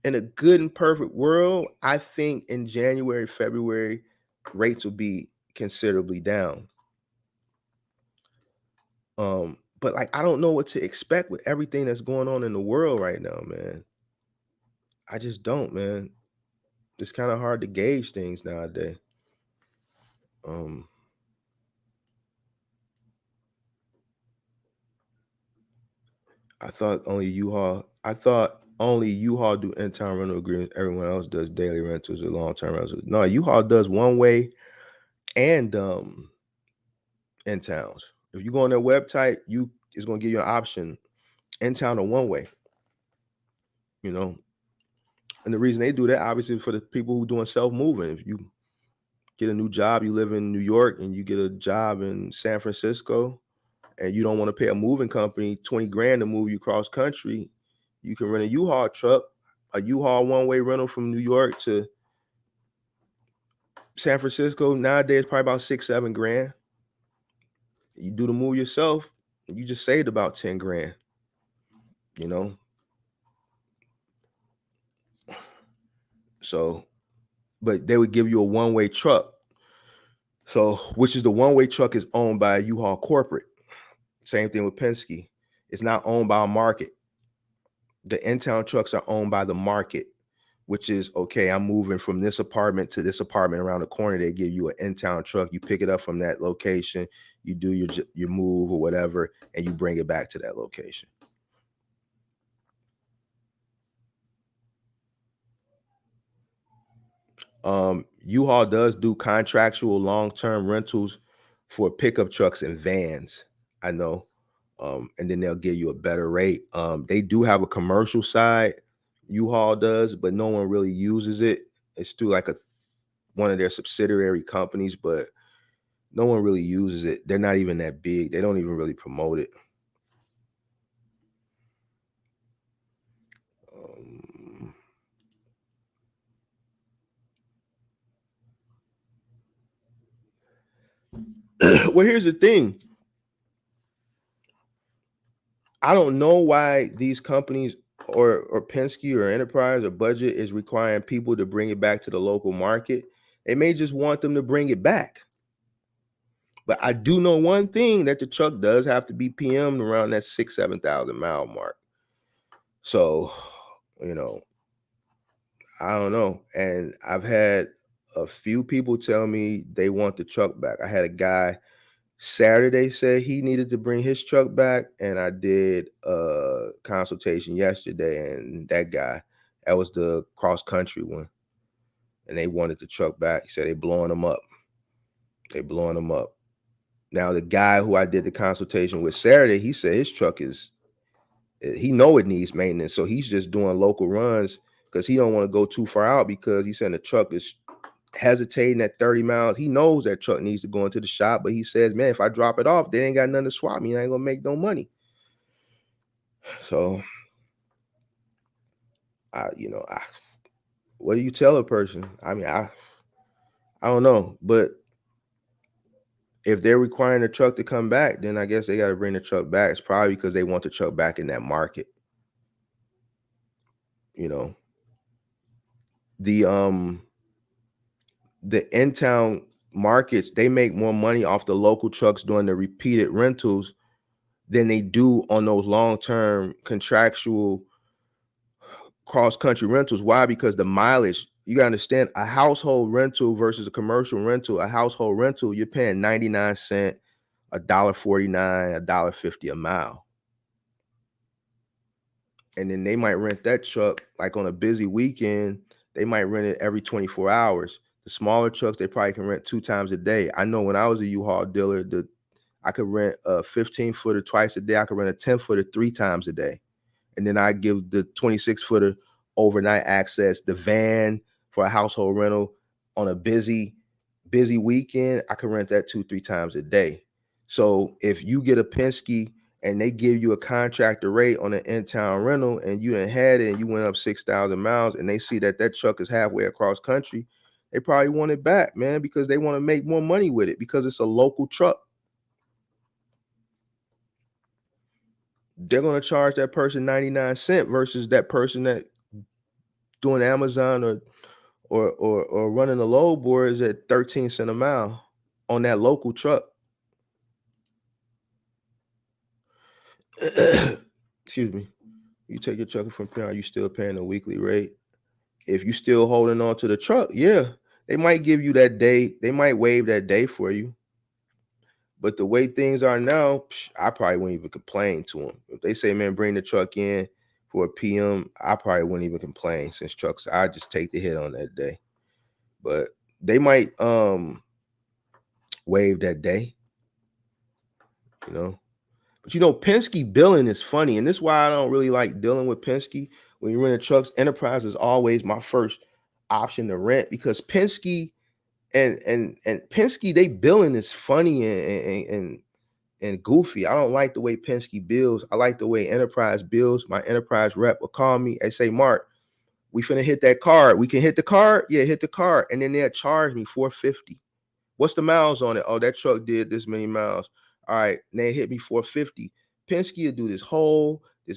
In a good and perfect world, I think in January, February, rates will be considerably down. But I don't know what to expect with everything that's going on in the world right now, man. I just don't, man. It's kind of hard to gauge things nowadays. I thought only U-Haul do in-town rental agreements. Everyone else does daily rentals or long-term rentals. No, U-Haul does one way and in towns. If you go on their website, it's going to give you an option in town or one way. You know, and the reason they do that, obviously, for the people who doing self-moving. If you get a new job, you live in New York and you get a job in San Francisco, and you don't want to pay a moving company $20,000 to move you cross country, you can rent a U-Haul truck, a U-Haul one-way rental from New York to San Francisco. Nowadays, probably about $6-7 grand. You do the move yourself, you just saved about $10,000. You know, so, but they would give you a one-way truck. So, which is the one-way truck is owned by a U-Haul corporate. Same thing with Penske. It's not owned by a market. The in-town trucks are owned by the market, which is, okay, I'm moving from this apartment to this apartment around the corner. They give you an in-town truck. You pick it up from that location. You do your move or whatever, and you bring it back to that location. U-Haul does do contractual long-term rentals for pickup trucks and vans, I know. And then they'll give you a better rate. They do have a commercial side, U-Haul does, but no one really uses it. It's through one of their subsidiary companies, but no one really uses it. They're not even that big. They don't even really promote it. Well, here's the thing. I don't know why these companies or Penske or Enterprise or Budget is requiring people to bring it back to the local market. They may just want them to bring it back. But I do know one thing, that the truck does have to be PM'd around that 6,000-7,000 mile mark. So, you know, I don't know. And I've had a few people tell me they want the truck back. I had a guy Saturday said he needed to bring his truck back, and I did a consultation yesterday, and that was the cross country one, and they wanted the truck back. He said they blowing them up. Now the guy who I did the consultation with Saturday, he said his truck he know it needs maintenance, so he's just doing local runs because he don't want to go too far out, because he said the truck is hesitating at 30 miles. He knows that truck needs to go into the shop, but he says, man, if I drop it off, they ain't got nothing to swap me. I ain't gonna make no money. So what do you tell a person? I mean, I don't know, but if they're requiring the truck to come back, then I guess they got to bring the truck back. It's probably because they want the truck back in that market. You know, the in-town markets, they make more money off the local trucks doing the repeated rentals than they do on those long-term contractual cross-country rentals. Why? Because the mileage, you gotta understand, a household rental versus a commercial rental. A household rental, you're paying 99 cents, $1.49, $1.50 a mile. And then they might rent that truck like on a busy weekend they might rent it every 24 hours. The smaller trucks, they probably can rent 2 times a day. I know when I was a U-Haul dealer, I could rent a 15-footer twice a day. I could rent a 10-footer 3 times a day. And then I give the 26-footer overnight access, the van for a household rental on a busy weekend. I could rent that 2-3 times a day. So if you get a Penske and they give you a contractor rate on an in-town rental and you done had it and you went up 6,000 miles and they see that truck is halfway across country, they probably want it back, man, because they want to make more money with it because it's a local truck. They're going to charge that person 99 cents versus that person that doing Amazon or running a load board is at 13 cents a mile on that local truck. Excuse me. You take your truck from P&R, you still paying a weekly rate. If you still holding on to the truck, yeah, they might give you that day. They might waive that day for you. But the way things are now, I probably wouldn't even complain to them. If they say, man, bring the truck in for a PM, I probably wouldn't even complain since trucks, I just take the hit on that day. But they might waive that day, you know. But, you know, Penske billing is funny. And this is why I don't really like dealing with Penske. When you rent trucks, Enterprise is always my first option to rent because Penske and Penske, they billing is funny and goofy. I don't like the way Penske bills. I like the way Enterprise bills. My Enterprise rep will call me and say, Mark, we finna hit that card. We can hit the card? Yeah, hit the card. And then they'll charge me $450. What's the miles on it? Oh, that truck did this many miles. All right, they hit me $450. Penske will do this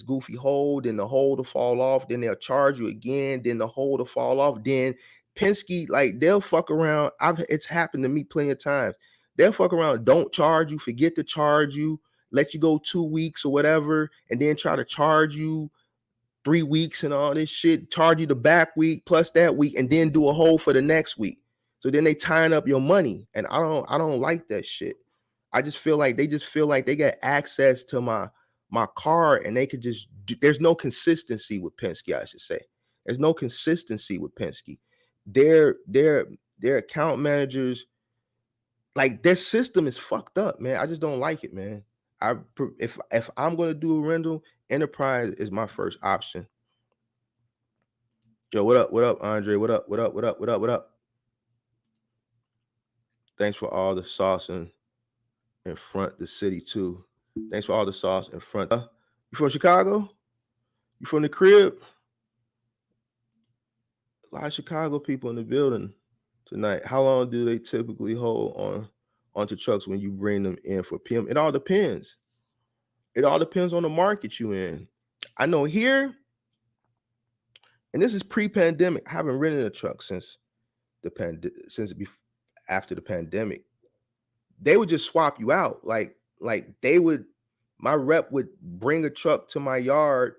goofy hold, then the hold will fall off, then they'll charge you again, then the hold will fall off. Then Penske, like, they'll fuck around. It's happened to me plenty of times. They'll fuck around, don't charge you, forget to charge you, let you go 2 weeks or whatever, and then try to charge you 3 weeks and all this shit, charge you the back week plus that week, and then do a hold for the next week. So then they tying up your money, and I don't like that shit. I just feel like they got access to my card, and they could just there's no consistency with Penske. I should say there's no consistency with Penske. Their account managers, like, their system is fucked up, man. I just don't like it, man. If I'm gonna do a rental, Enterprise is my first option. Yo, what up, Andre? What up? Thanks for all the sauce in front the city too. Thanks for all the sauce in front. You from Chicago? You from the crib? A lot of Chicago people in the building tonight. How long do they typically hold onto trucks when you bring them in for PM? It all depends. It all depends on the market you in. I know here, and this is pre-pandemic. I haven't rented a truck since after the pandemic. They would just swap you out. Like my rep would bring a truck to my yard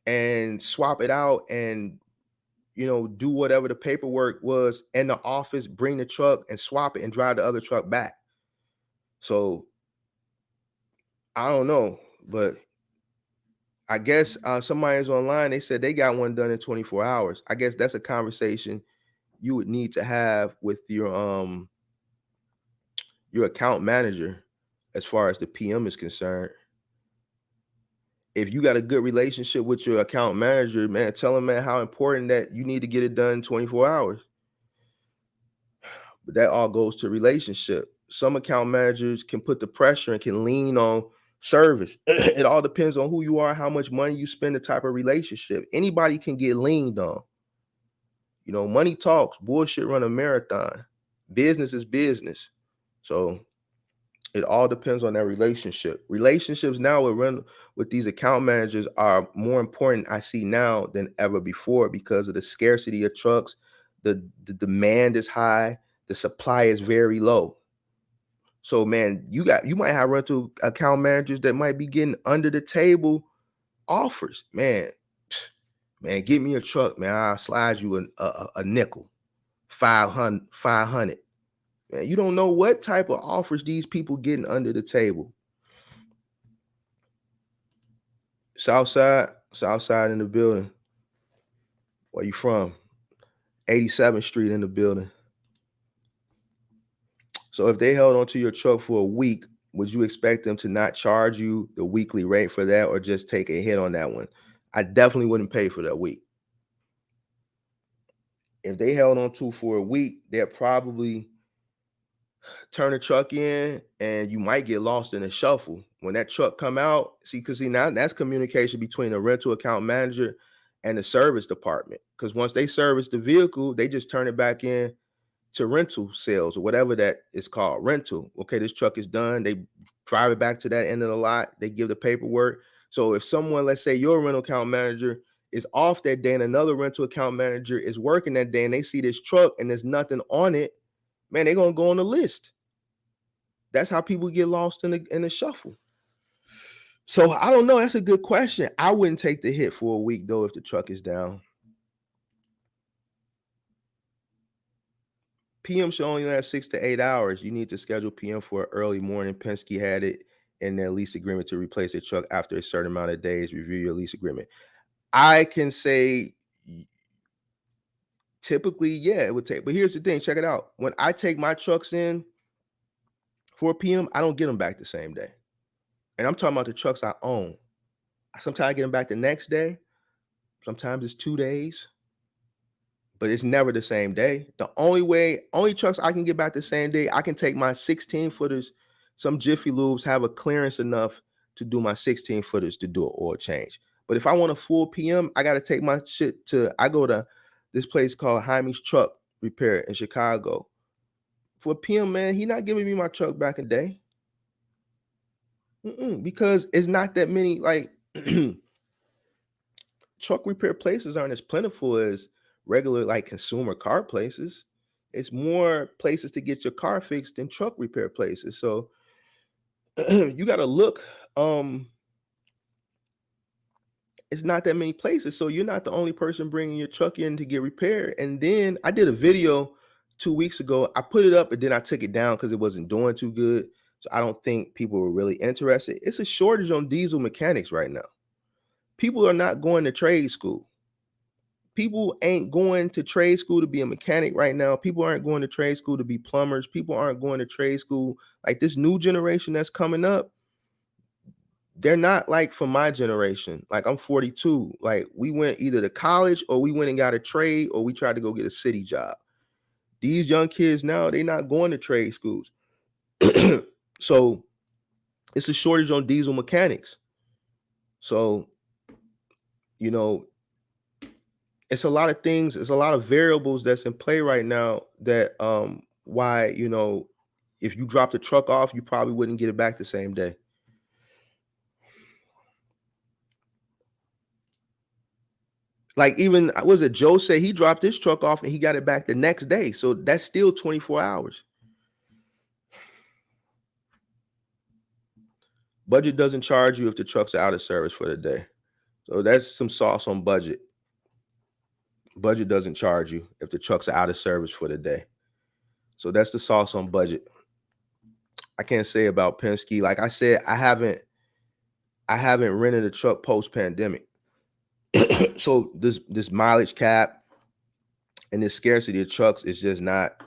and swap it out and, you know, do whatever the paperwork was in the office, bring the truck and swap it and drive the other truck back. So I don't know, but I guess somebody's online. They said they got one done in 24 hours. I guess that's a conversation you would need to have with your account manager as far as the PM is concerned. If you got a good relationship with your account manager, man, tell them, man, how important that you need to get it done in 24 hours. But that all goes to relationship. Some account managers can put the pressure and can lean on service. It all depends on who you are, how much money you spend, the type of relationship. Anybody can get leaned on. You know, money talks, bullshit run a marathon. Business is business. So it all depends on that relationship. Relationships now with these account managers are more important, I see now, than ever before because of the scarcity of trucks. The demand is high. The supply is very low. So, man, you might have rental account managers that might be getting under the table offers. Man, get me a truck, man. I'll slide you a nickel, 500. Man, you don't know what type of offers these people getting under the table. Southside in the building. Where you from? 87th Street in the building. So if they held onto your truck for a week, would you expect them to not charge you the weekly rate for that or just take a hit on that one? I definitely wouldn't pay for that week. If they held on to for a week, they'll probably turn the truck in and you might get lost in a shuffle. When that truck come out, because now that's communication between the rental account manager and the service department. Because once they service the vehicle, they just turn it back in to rental sales or whatever that is called, rental. Okay, this truck is done. They drive it back to that end of the lot. They give the paperwork. So if someone, let's say your rental account manager is off that day and another rental account manager is working that day and they see this truck and there's nothing on it, man, they're going to go on the list. That's how people get lost in the shuffle. So I don't know. That's a good question. I wouldn't take the hit for a week though if the truck is down. PM should only last 6 to 8 hours. You need to schedule PM for early morning. Penske had it in their lease agreement to replace their truck after a certain amount of days. Review your lease agreement. I can say typically, yeah, it would take. But here's the thing. Check it out. When I take my trucks in for PM, I don't get them back the same day. And I'm talking about the trucks I own. Sometimes I get them back the next day. Sometimes it's 2 days. But it's never the same day. The only trucks I can get back the same day, I can take my 16-footers. Some Jiffy Lubes have a clearance enough to do my 16-footers to do an oil change. But if I want a full PM, I got to take my shit I go to this place called Jaime's Truck Repair in Chicago. For PM, man, he not giving me my truck back a day. Because it's not that many, like, truck repair places aren't as plentiful as regular, like, consumer car places. It's more places to get your car fixed than truck repair places. So you got to look. It's not that many places. So you're not the only person bringing your truck in to get repaired. And then I did a video 2 weeks ago. I put it up and then I took it down because it wasn't doing too good. So I don't think people were really interested. It's a shortage on diesel mechanics right now. People are not going to trade school. People ain't going to trade school to be a mechanic right now. People aren't going to trade school to be plumbers. People aren't going to trade school. Like this new generation that's coming up, they're not like from my generation. Like I'm 42. Like we went either to college or we went and got a trade or we tried to go get a city job. These young kids now, they're not going to trade schools. So it's a shortage on diesel mechanics. So, you know, it's a lot of things, it's a lot of variables that's in play right now that why, you know, if you drop the truck off, you probably wouldn't get it back the same day. Like even, what was it, Joe said he dropped his truck off and he got it back the next day. So that's still 24 hours. Budget doesn't charge you if the trucks are out of service for the day. So that's some sauce on Budget. Budget doesn't charge you if the trucks are out of service for the day. So that's the sauce on Budget. I can't say about Penske. Like I said, I haven't rented a truck post-pandemic. So this mileage cap and this scarcity of trucks is just not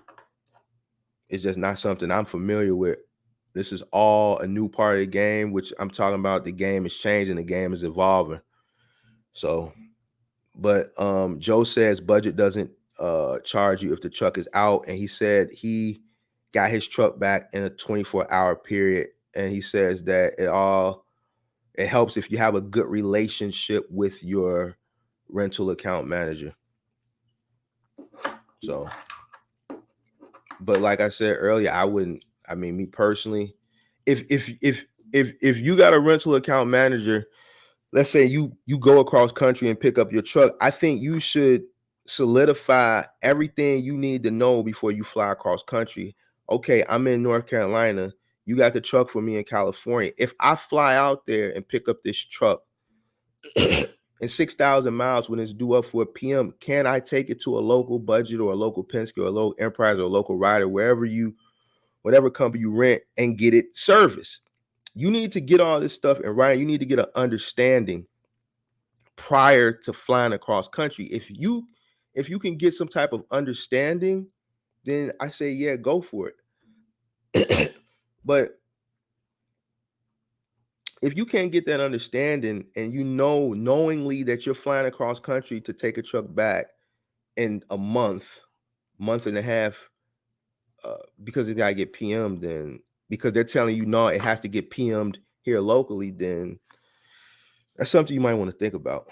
something I'm familiar with. This is all a new part of the game, which I'm talking about. The game is changing, the game is evolving. So, but Joe says Budget doesn't charge you if the truck is out, and he said he got his truck back in a 24-hour period, and he says that it helps if you have a good relationship with your rental account manager. So, but like I said earlier, me personally, if you got a rental account manager, let's say you go across country and pick up your truck, I think you should solidify everything you need to know before you fly across country. Okay, I'm in North Carolina. You got the truck for me in California. If I fly out there and pick up this truck in 6,000 miles when it's due up for a PM, can I take it to a local Budget or a local Penske or a local Enterprise or a local Ryder, whatever company you rent, and get it serviced? You need to get all this stuff and right. You need to get an understanding prior to flying across country. If if you can get some type of understanding, then I say, yeah, go for it. But if you can't get that understanding and you know knowingly that you're flying across country to take a truck back in a month and a half, because it gotta get PM'd, then because they're telling you no, it has to get PM'd here locally, then that's something you might want to think about.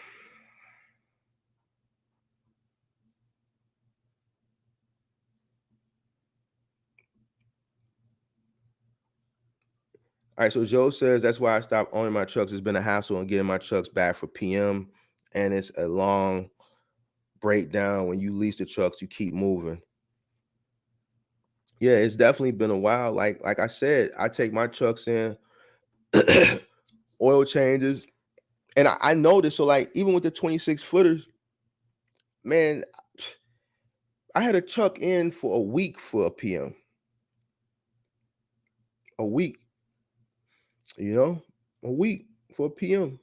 All right, so Joe says that's why I stopped owning my trucks. It's been a hassle on getting my trucks back for PM, and it's a long breakdown. When you lease the trucks, you keep moving. Yeah, it's definitely been a while. Like I said, I take my trucks in, oil changes, and I noticed. So like even with the 26 footers, man, I had a truck in for a week for a PM. A week, a week for a PM.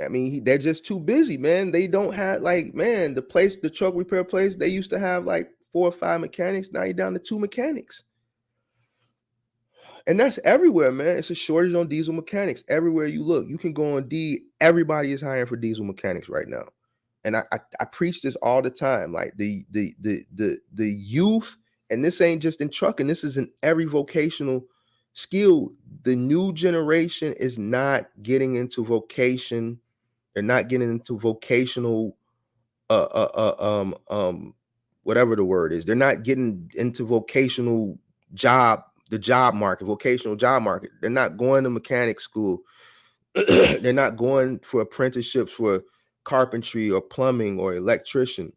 I mean, they're just too busy, man. They don't have the truck repair place, they used to have like 4 or 5 mechanics. Now you're down to 2 mechanics. And that's everywhere, man. It's a shortage on diesel mechanics. Everywhere you look, you can go on D. Everybody is hiring for diesel mechanics right now. And I preach this all the time. Like the youth, and this ain't just in trucking, this is in every vocational skill. The new generation is not getting into vocation. They're not getting into vocational, whatever the word is. They're not getting into vocational the job market, vocational job market. They're not going to mechanic school. They're not going for apprenticeships for carpentry or plumbing or electrician.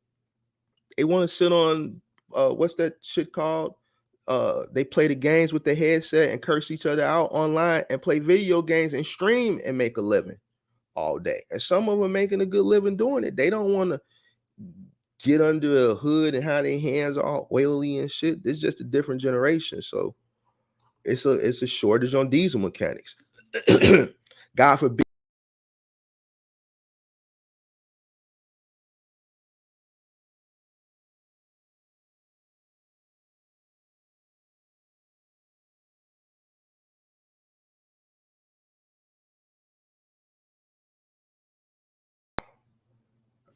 They want to sit on what's that shit called? They play the games with the headset and curse each other out online and play video games and stream and make a living all day. And some of them are making a good living doing it. They don't want to get under a hood and have their hands all oily and shit. It's just a different generation. So it's a shortage on diesel mechanics. God forbid.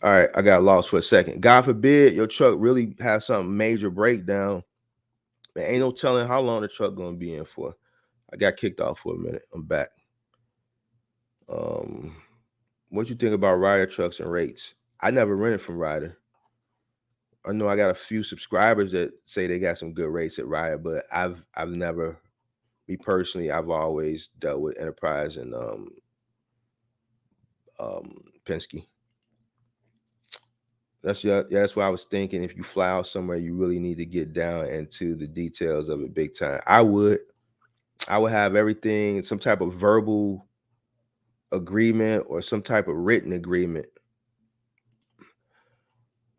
All right, I got lost for a second. God forbid your truck really has some major breakdown. There ain't no telling how long the truck gonna be in for. I got kicked off for a minute. I'm back. What you think about Ryder trucks and rates? I never rented from Ryder. I know I got a few subscribers that say they got some good rates at Ryder, but I've never, me personally, I've always dealt with Enterprise and Penske. That's what I was thinking. If you fly out somewhere, you really need to get down into the details of it big time. I would have everything, some type of verbal agreement or some type of written agreement.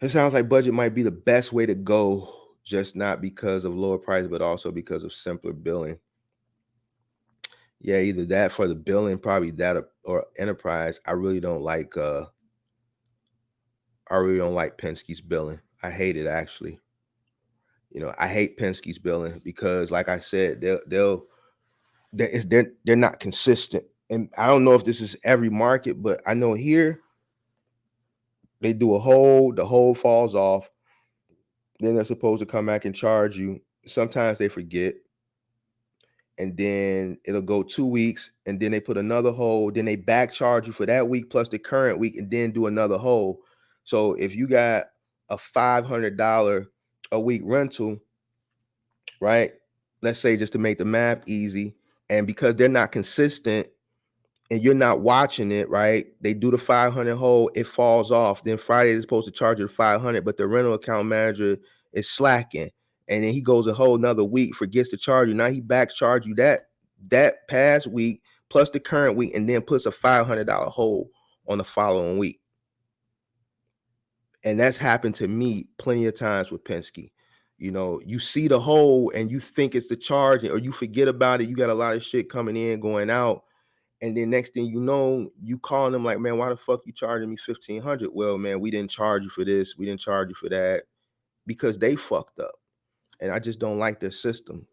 It sounds like budget might be the best way to go, just not because of lower price, but also because of simpler billing. Yeah, either that for the billing, probably that or Enterprise. I really don't like Penske's billing. I hate it, actually. I hate Penske's billing because, like I said, they're not consistent. And I don't know if this is every market, but I know here they do the hole falls off. Then they're supposed to come back and charge you. Sometimes they forget. And then it'll go 2 weeks, and then they put another hole. Then they back charge you for that week plus the current week, and then do another hole. So if you got a $500 a week rental, right? Let's say, just to make the math easy, and because they're not consistent and you're not watching it, right? They do the 500 hole, it falls off. Then Friday they're supposed to charge you 500, but the rental account manager is slacking. And then he goes a whole nother week, forgets to charge you. Now he back charge you that past week plus the current week, and then puts a $500 hole on the following week. And that's happened to me plenty of times with Penske. You see the hole and you think it's the charge, or you forget about it. You got a lot of shit coming in, going out, And then next thing you know, you calling them like, man, why the fuck you charging me $1,500? Well, man, we didn't charge you for this. We didn't charge you for that, because they fucked up. And I just don't like their system.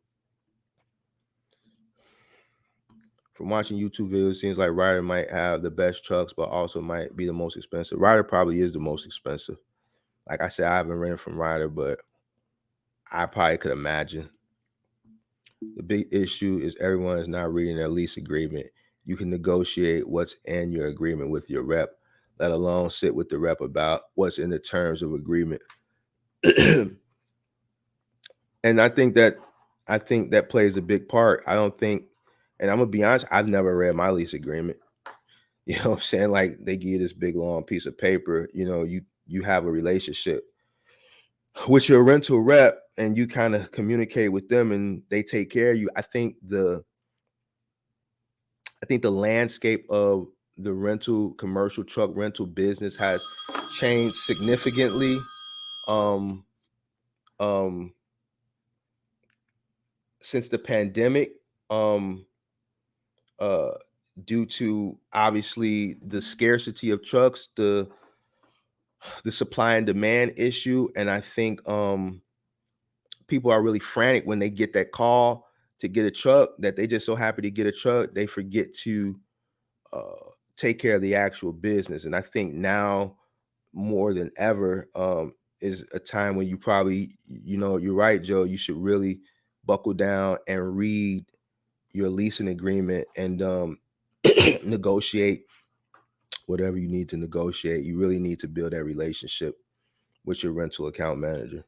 From watching YouTube videos, it seems like Ryder might have the best trucks, but also might be the most expensive. Ryder probably is the most expensive. Like I said, I haven't rented from Ryder, but I probably could imagine. The big issue is everyone is not reading their lease agreement. You can negotiate what's in your agreement with your rep, let alone sit with the rep about what's in the terms of agreement. And I think that plays a big part. I don't think, and I'm gonna be honest, I've never read my lease agreement. You know what I'm saying? Like, they give you this big long piece of paper, you know, you have a relationship with your rental rep and you kind of communicate with them and they take care of you. I think the landscape of the commercial truck rental business has changed significantly. Since the pandemic, due to obviously the scarcity of trucks, the supply and demand issue. And I think people are really frantic when they get that call to get a truck, that they just so happy to get a truck, they forget to take care of the actual business. And I think now more than ever is a time when you probably, you know, you're right, Joe, you should really buckle down and read your leasing agreement and negotiate whatever you need to negotiate. You really need to build that relationship with your rental account manager.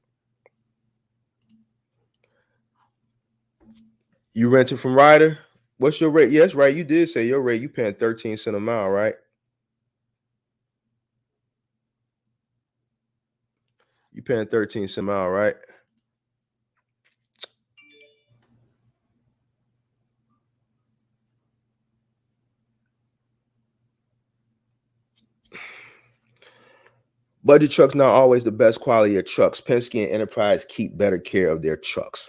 You rented from Ryder? What's your rate? Yes, right. You did say your rate. You paying 13 cents a mile, right? You paying 13 cents a mile, right? Budget trucks not always the best quality of trucks. Penske and Enterprise keep better care of their trucks.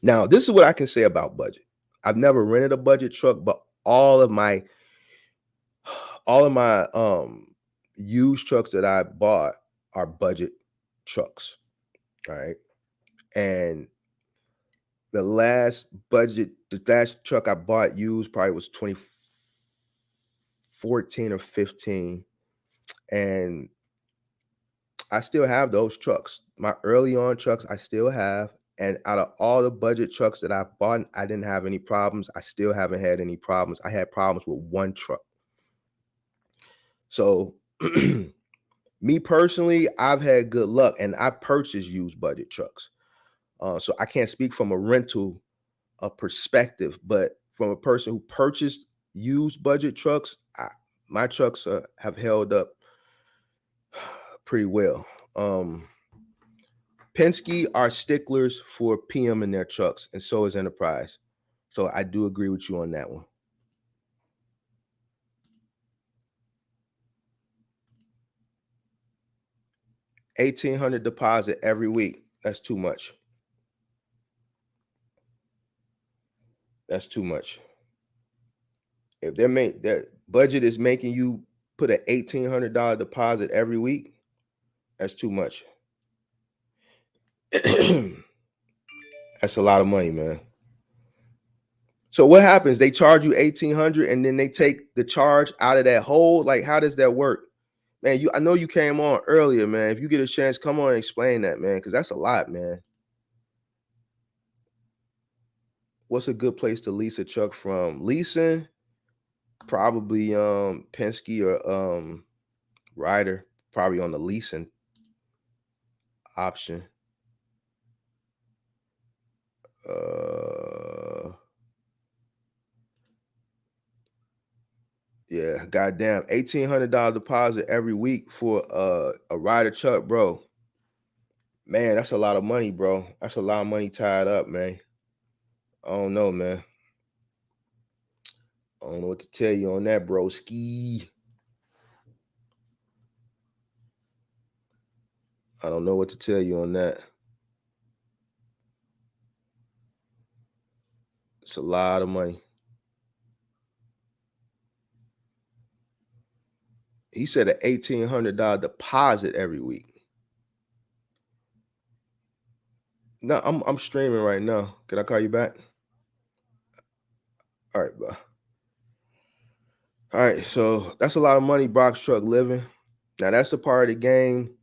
Now, this is what I can say about budget. I've never rented a budget truck, but all of my used trucks that I bought are budget trucks. All right. And the last truck I bought used probably was 2014 or 15. And I still have those trucks. My early on trucks, I still have. And out of all the budget trucks that I've bought, I didn't have any problems. I still haven't had any problems. I had problems with one truck. So me personally, I've had good luck and I purchased used budget trucks. So I can't speak from a rental perspective, but from a person who purchased used budget trucks, my trucks have held up pretty well. Penske are sticklers for PM in their trucks, and so is Enterprise. So I do agree with you on that one. $1,800 deposit every week. That's too much. That's too much. If their budget is making you put an $1,800 deposit every week, that's too much. That's a lot of money, man. So what happens? They charge you $1,800 and then they take the charge out of that hole. Like, how does that work? Man, I know you came on earlier, man. If you get a chance, come on and explain that, man, because that's a lot, man. What's a good place to lease a truck from? Leasing, probably Penske or Ryder, probably on the leasing option. Yeah, goddamn, $1,800 deposit every week for a Ryder truck, bro. Man, that's a lot of money, bro. That's a lot of money tied up, man. I don't know, man. I don't know what to tell you on that, bro. Ski. I don't know what to tell you on that. It's a lot of money. He said an $1,800 deposit every week. No, I'm streaming right now. Can I call you back? All right, bro. All right, so that's a lot of money Box Truck living. Now that's the part of the game.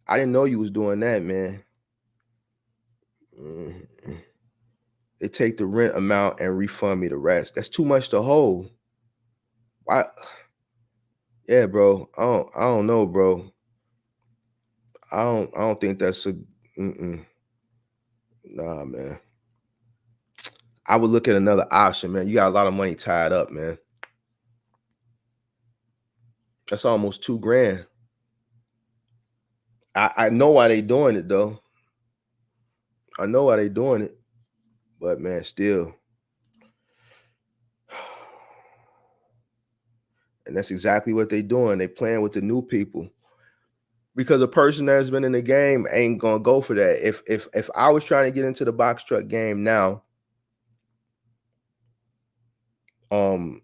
I didn't know you was doing that, man. They take the rent amount and refund me the rest. That's too much to hold. Why? Yeah, bro. I don't know, bro. I don't think that's a nah, man. I would look at another option, man. You got a lot of money tied up, man. That's almost $2,000. I know why they doing it though. I know why they doing it, but man, still. And that's exactly what they doing. They playing with the new people. Because a person that's been in the game ain't gonna go for that. If I was trying to get into the box truck game now, and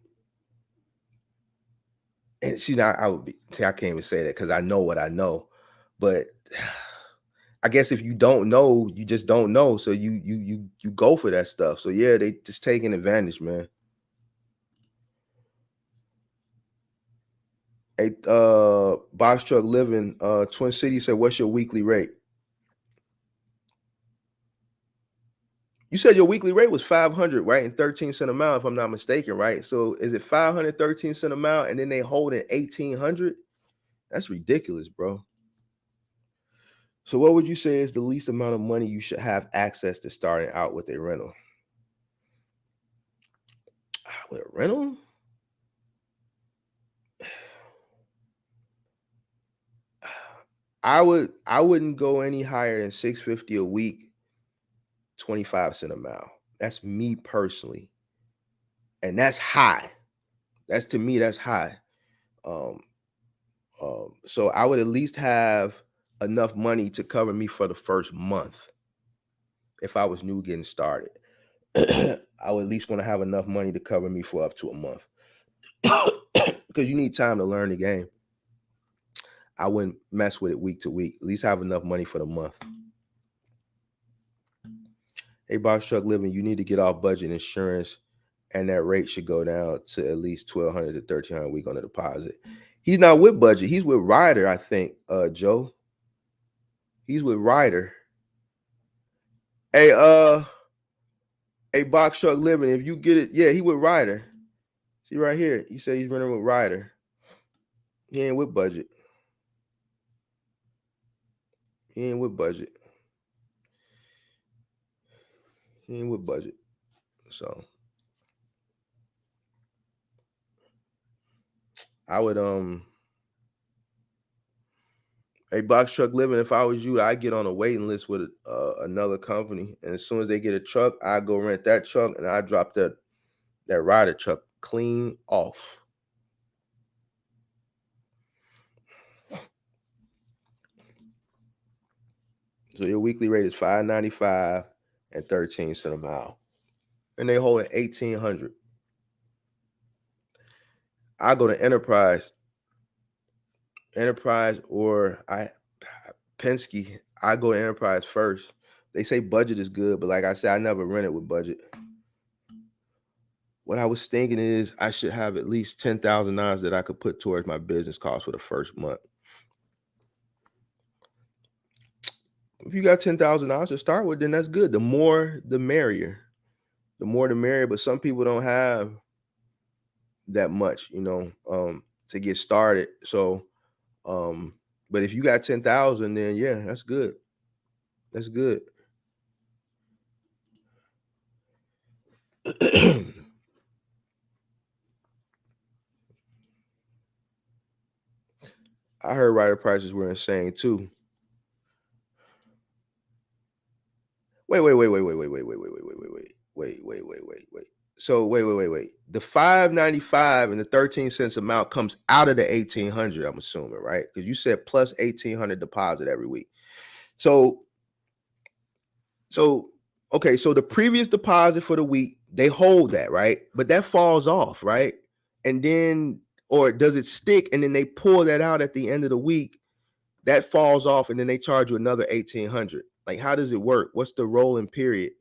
see now I would be. See, I can't even say that because I know what I know, but I guess if you don't know, you just don't know. So you go for that stuff. So yeah, they just taking advantage, man. Hey, Box Truck Living, Twin City said, what's your weekly rate? You said your weekly rate was 500, right? And 13 cents a mile, if I'm not mistaken, right? So is it 513 cents a mile and then they hold it 1,800? That's ridiculous, bro. So what would you say is the least amount of money you should have access to starting out with a rental? With a rental? I wouldn't go any higher than $650 a week, 25 cents a mile. That's me personally. And that's high. That's to me, that's high. So I would at least have enough money to cover me for the first month. If I was new getting started, I would at least want to have enough money to cover me for up to a month. Because you need time to learn the game. I wouldn't mess with it week to week. At least have enough money for the month. Hey, Box Truck Living, you need to get off budget insurance, and that rate should go down to at least $1,200 to $1,300 a week on the deposit. He's not with budget. He's with Ryder, I think, Joe. He's with Ryder. Hey, Box Truck Living, if you get it, yeah, he with Ryder. See right here, he said he's running with Ryder. He ain't with budget. He ain't with budget. He ain't with budget. So I would hey, Box Truck Living, if I was you, I'd get on a waiting list with another company. And as soon as they get a truck, I go rent that truck and I drop that Ryder truck clean off. So your weekly rate is $595 and 13 cents a mile. And they hold it 1,800. I go to Enterprise or Penske. I go to Enterprise first. They say budget is good, but like I said, I never rented with budget. What I was thinking is I should have at least $10,000 that I could put towards my business costs for the first month. If you got $10,000 to start with, then that's good. The more, the merrier. The more, the merrier. But some people don't have that much, to get started. So, but if you got 10,000, then yeah, that's good. That's good. I heard rider prices were insane too. Wait. So wait. The $595 and the 13 cents amount comes out of the 1,800, I'm assuming, right? Because you said plus 1,800 deposit every week. So okay, so the previous deposit for the week, they hold that, right? But that falls off, right? And then or does it stick and then they pull that out at the end of the week? That falls off and then they charge you another $1,800. Like, how does it work? What's the rolling period?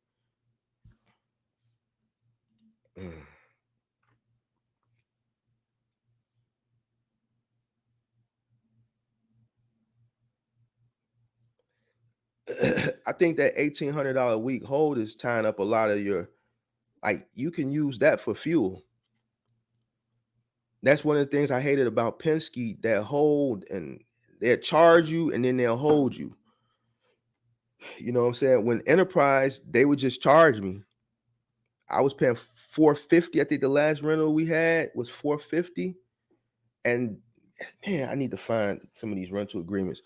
I think that $1,800 a week hold is tying up a lot of your, like, you can use that for fuel. That's one of the things I hated about Penske, that hold, and they'll charge you and then they'll hold you. You know what I'm saying? When Enterprise, they would just charge me. I was paying $450. I think the last rental we had was $450. And man, I need to find some of these rental agreements.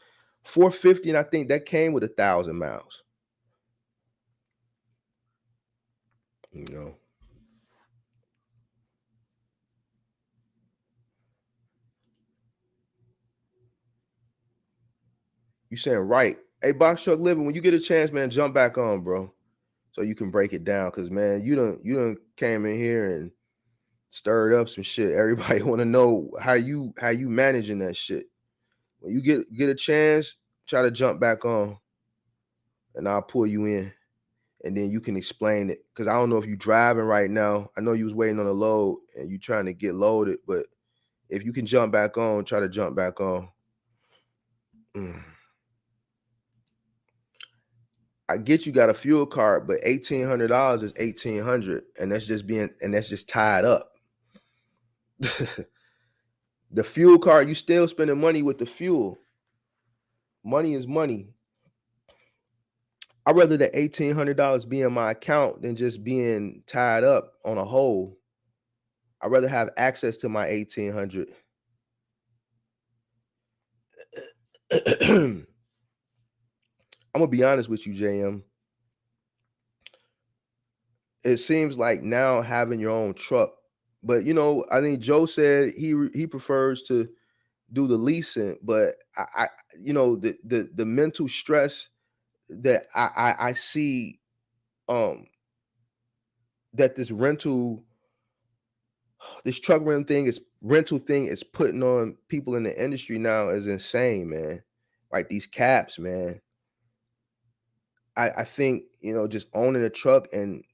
$450, and I think that came with 1,000 miles. You know. You saying right. Hey, Box Truck Living, when you get a chance, man, jump back on, bro. So you can break it down. Cause man, you done came in here and stirred up some shit. Everybody want to know how you managing that shit. When you get a chance, try to jump back on and I'll pull you in. And then you can explain it. Cause I don't know if you're driving right now. I know you was waiting on a load and you trying to get loaded, but if you can jump back on, try to jump back on. I get you got a fuel card, but $1,800 is $1,800, and that's just tied up. The fuel card, you still spending money with the fuel. Money is money. I'd rather the $1,800 be in my account than just being tied up on a hole. I'd rather have access to my $1,800. I'm gonna be honest with you, JM. It seems like now having your own truck, but you know, I think Joe said he prefers to do the leasing, but I you know, the mental stress that I see that this truck rental thing is putting on people in the industry now is insane, man. Like these caps, man. I think, you know, just owning a truck and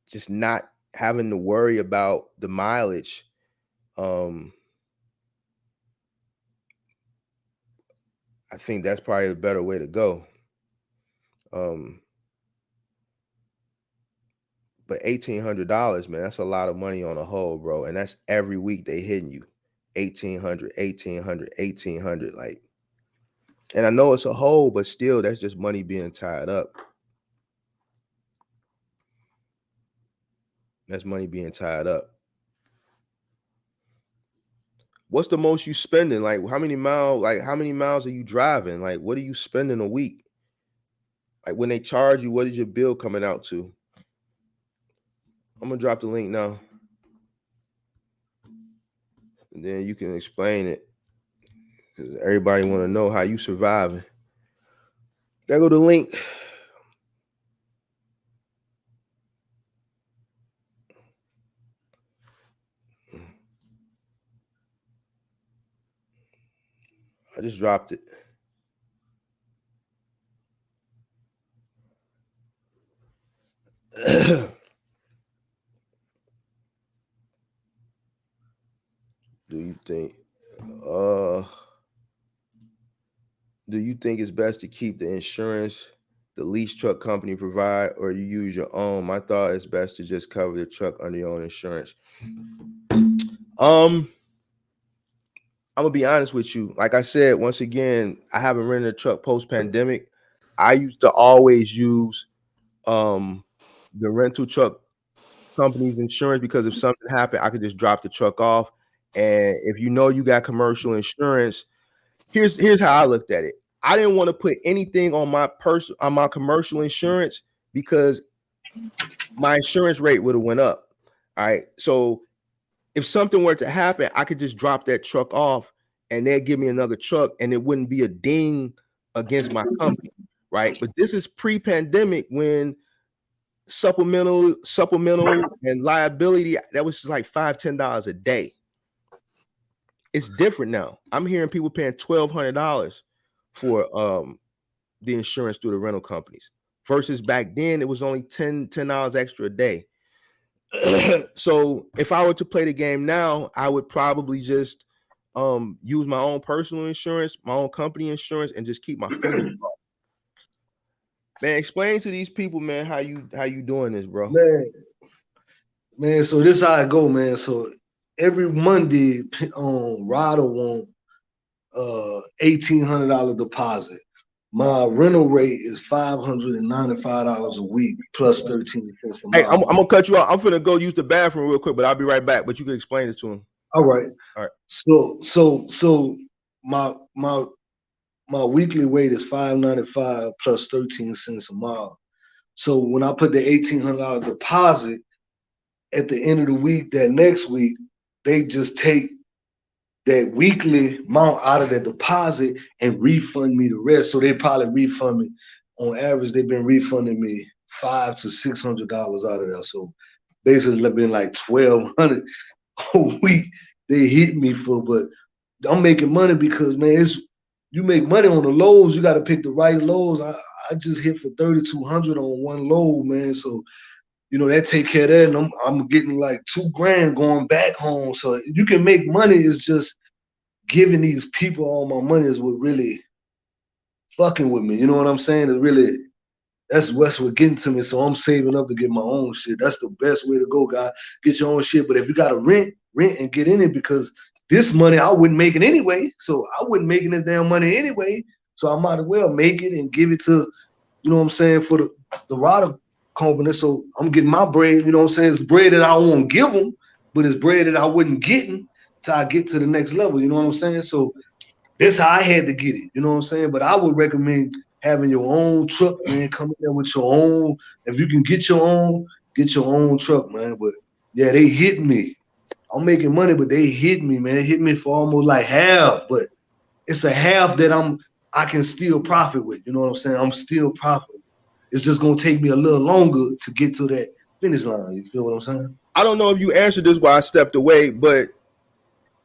just not having to worry about the mileage. I think that's probably a better way to go. But $1,800, man, that's a lot of money on a whole, bro. And that's every week they hitting you. $1,800. Like, and I know it's a hole, but still, that's just money being tied up. That's money being tied up. What's the most you spending? Like, how many miles are you driving? Like, what are you spending a week? Like, when they charge you, what is your bill coming out to? I'm gonna drop the link now. And then you can explain it. Because everybody want to know how you surviving. There go the link. I just dropped it. Do you think it's best to keep the insurance the lease truck company provide, or you use your own? My thought is best to just cover the truck under your own insurance. I'm gonna be honest with you. Like I said, once again, I haven't rented a truck post-pandemic. I used to always use the rental truck company's insurance because if something happened, I could just drop the truck off. And if you know you got commercial insurance, here's how I looked at it. I didn't want to put anything on my commercial insurance because my insurance rate would have went up. All right. So if something were to happen, I could just drop that truck off and they'd give me another truck and it wouldn't be a ding against my company. Right. But this is pre-pandemic when supplemental and liability, that was just like $5-10 a day. it's different now. I'm hearing people paying $1,200 for the insurance through the rental companies versus back then it was only $10 extra a day. So if I were to play the game now, I would probably just use my own personal insurance, my own company insurance, and just keep my fingers crossed. Man, explain to these people, man, how you doing this, bro? Man, so this how I go, man. So every Monday, Ryder want $1,800 deposit. My rental rate is $595 a week plus 13 cents a mile. Hey, I'm gonna cut you off. I'm finna go use the bathroom real quick, but I'll be right back. But you can explain it to him. All right. All right. So my weekly rate is $595 plus 13 cents a mile. So when I put the $1,800 deposit at the end of the week, that next week, they just take that weekly amount out of the deposit and refund me the rest. So they probably refund me. On average, they've been refunding me $500 to $600 out of there. So basically, it's been like $1,200 a week they hit me for. But I'm making money because, man, you make money on the lows. You got to pick the right lows. I just hit for 3,200 on one load, man. So, you know, that take care of that. And I'm getting like $2,000 going back home. So you can make money. It's just giving these people all my money is what really fucking with me. You know what I'm saying? That's what's getting to me. So I'm saving up to get my own shit. That's the best way to go, guy. Get your own shit. But if you got to rent and get in it, because this money I wouldn't make it anyway. So I wouldn't make any damn money anyway. So I might as well make it and give it to, you know what I'm saying, for the Ryder company. So I'm getting my bread, you know what I'm saying? It's bread that I won't give them, but it's bread that I wouldn't get till I get to the next level, you know what I'm saying? So that's how I had to get it, you know what I'm saying? But I would recommend having your own truck, man, coming there with your own. If you can get your own truck, man. But yeah, they hit me. I'm making money, but they hit me, man. They hit me for almost like half, but it's a half that I can still profit with, you know what I'm saying? I'm still profitable. It's just gonna take me a little longer to get to that finish line. You feel what I'm saying? I don't know if you answered this while I stepped away, but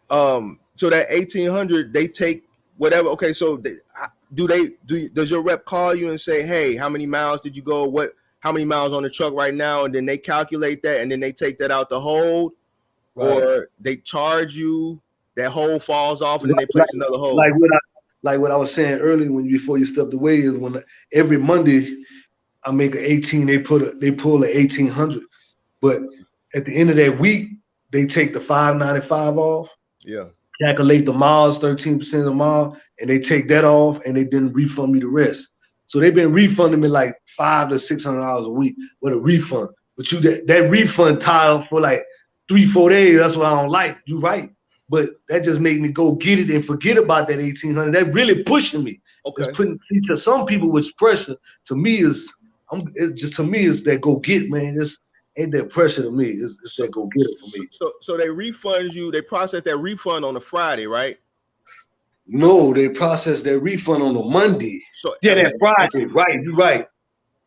so that 1,800, they take whatever. Okay, so does your rep call you and say, hey, how many miles did you go? How many miles on the truck right now? And then they calculate that and then they take that out the hold, right? Or they charge you, that hold falls off and then they place another hold. Like what I was saying earlier before you stepped away is when every Monday I make an 18, they pull a 1,800. But at the end of that week, they take the $595 off. Yeah. Calculate the miles, 13% of the mile, and they take that off and they didn't refund me the rest. So they've been refunding me like $500 to $600 a week with a refund. But that refund tile for like 3-4 days, that's what I don't like. You're right. But that just made me go get it and forget about that 1,800. That really pushing me. Okay. It's putting to some people with pressure. To me is that go get, man. It's ain't that pressure to me. It's that go get it for me. So they refund you. They process that refund on a Friday, right? No, they process that refund on a Monday. So yeah, that Friday, right? You're right.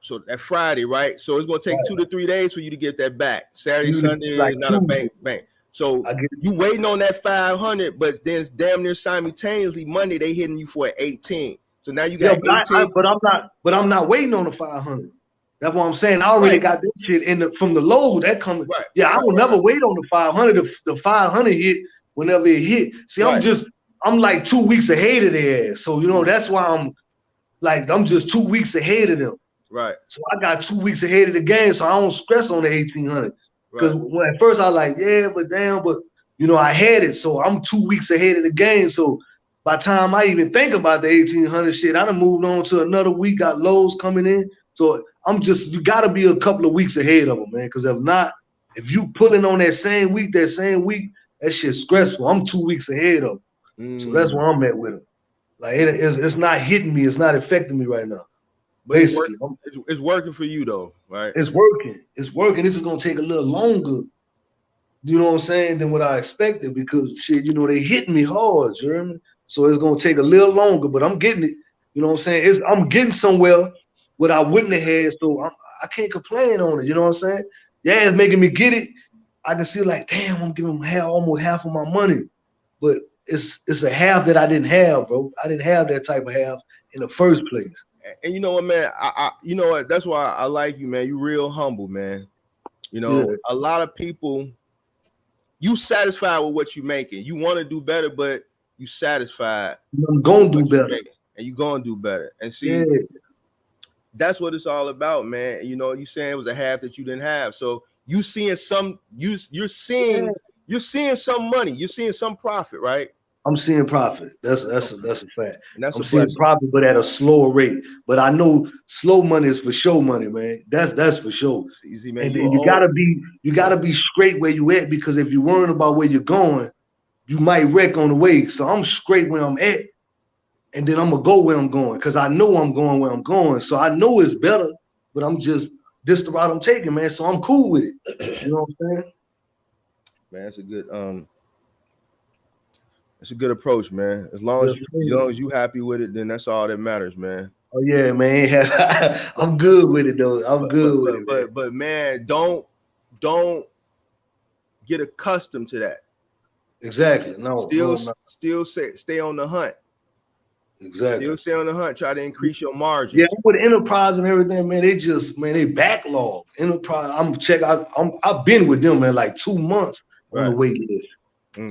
So that Friday, right? So it's gonna take 2 to 3 days for you to get that back. Saturday, Sunday is not a bank. So you waiting on that 500, but then it's damn near simultaneously Monday they hitting you for an 18. So now you got 18. But I'm not waiting on the 500. That's what I'm saying. I already got this shit from the load that coming. Right. Yeah, I will never wait on the 500. The 500 hit whenever it hit. See, I'm like 2 weeks ahead of their ass. So, you know, that's why I'm just 2 weeks ahead of them. Right. So I got 2 weeks ahead of the game, so I don't stress on the 1,800. Because when at first I was like, yeah, but you know, I had it. So I'm 2 weeks ahead of the game. So by the time I even think about the 1,800 shit, I done moved on to another week, got lows coming in. So you got to be a couple of weeks ahead of them, man. Because if not, if you pulling on that same week, that shit's stressful. I'm 2 weeks ahead of them. So that's where I'm at with them. Like it's not hitting me. It's not affecting me right now. Basically, it's working for you though, right? It's working. It's working. This is gonna take a little longer, you know what I'm saying, than what I expected because shit, you know, they hitting me hard, Jeremy. So it's gonna take a little longer, but I'm getting it. You know what I'm saying? I'm getting somewhere what I wouldn't have had, so I can't complain on it. You know what I'm saying? Yeah, it's making me get it. I can see like, damn, I'm giving them almost half of my money, but it's a half that I didn't have, bro. I didn't have that type of half in the first place. And you know what, man? I you know what? That's why I like you, man. You real humble, man. You know, a lot of people, you satisfied with what you're making. You want to do better, but you satisfied. I'm gonna do better, and you gonna do better. And see, that's what it's all about, man. You know, you saying it was a half that you didn't have. So you seeing some, you're seeing some money. You're seeing some profit, right? I'm seeing profit. That's a fact. And that's I'm seeing profit, but at a slower rate. But I know slow money is for show money, man. That's for sure. It's easy, man. And you gotta be straight where you at, because if you're worrying about where you're going, you might wreck on the way. So I'm straight where I'm at, and then I'm gonna go where I'm going, because I know I'm going where I'm going. So I know it's better, but this the route I'm taking, man. So I'm cool with it. You know what I'm saying? Man, it's a good approach, man. As long as you happy with it, then that's all that matters, man. Oh yeah, man. I'm good with it though. I'm good with it. But man, don't get accustomed to that. Exactly. No. Still stay on the hunt. Exactly. Still stay on the hunt. Try to increase your margins. Yeah, with Enterprise and everything, man, they backlog. Enterprise, I've been with them, man, like 2 months on the wait list.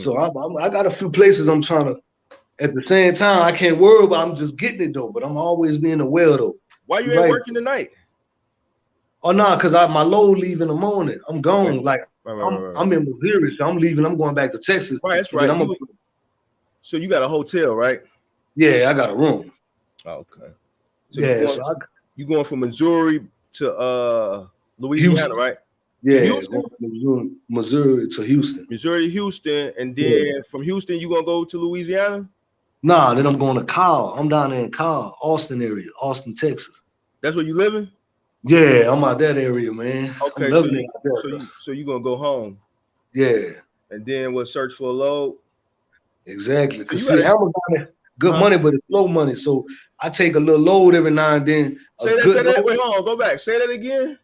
So I got a few places I'm trying to. At the same time, I can't worry about. I'm just getting it though. But I'm always being aware though. Why you ain't working tonight? Oh no, because my load leave in the morning. I'm gone. Like I'm in Missouri, so I'm leaving. I'm going back to Texas. Right, that's right. So you got a hotel, right? Yeah, I got a room. Oh, okay. So you going from Missouri to Louisiana, Houston. right? Yeah, Missouri to Houston. Missouri to Houston, and then from Houston, you gonna go to Louisiana? Nah, then I'm going to Kyle. I'm down there in Kyle, Austin area, Austin, Texas. That's where you living? Yeah, I'm out that area, man. Okay, so you gonna go home? Yeah. And then we'll search for a load. Exactly. Because Amazon good money, but it's slow money. So I take a little load every now and then. Say that. Wait, hold on. Go back. Say that again.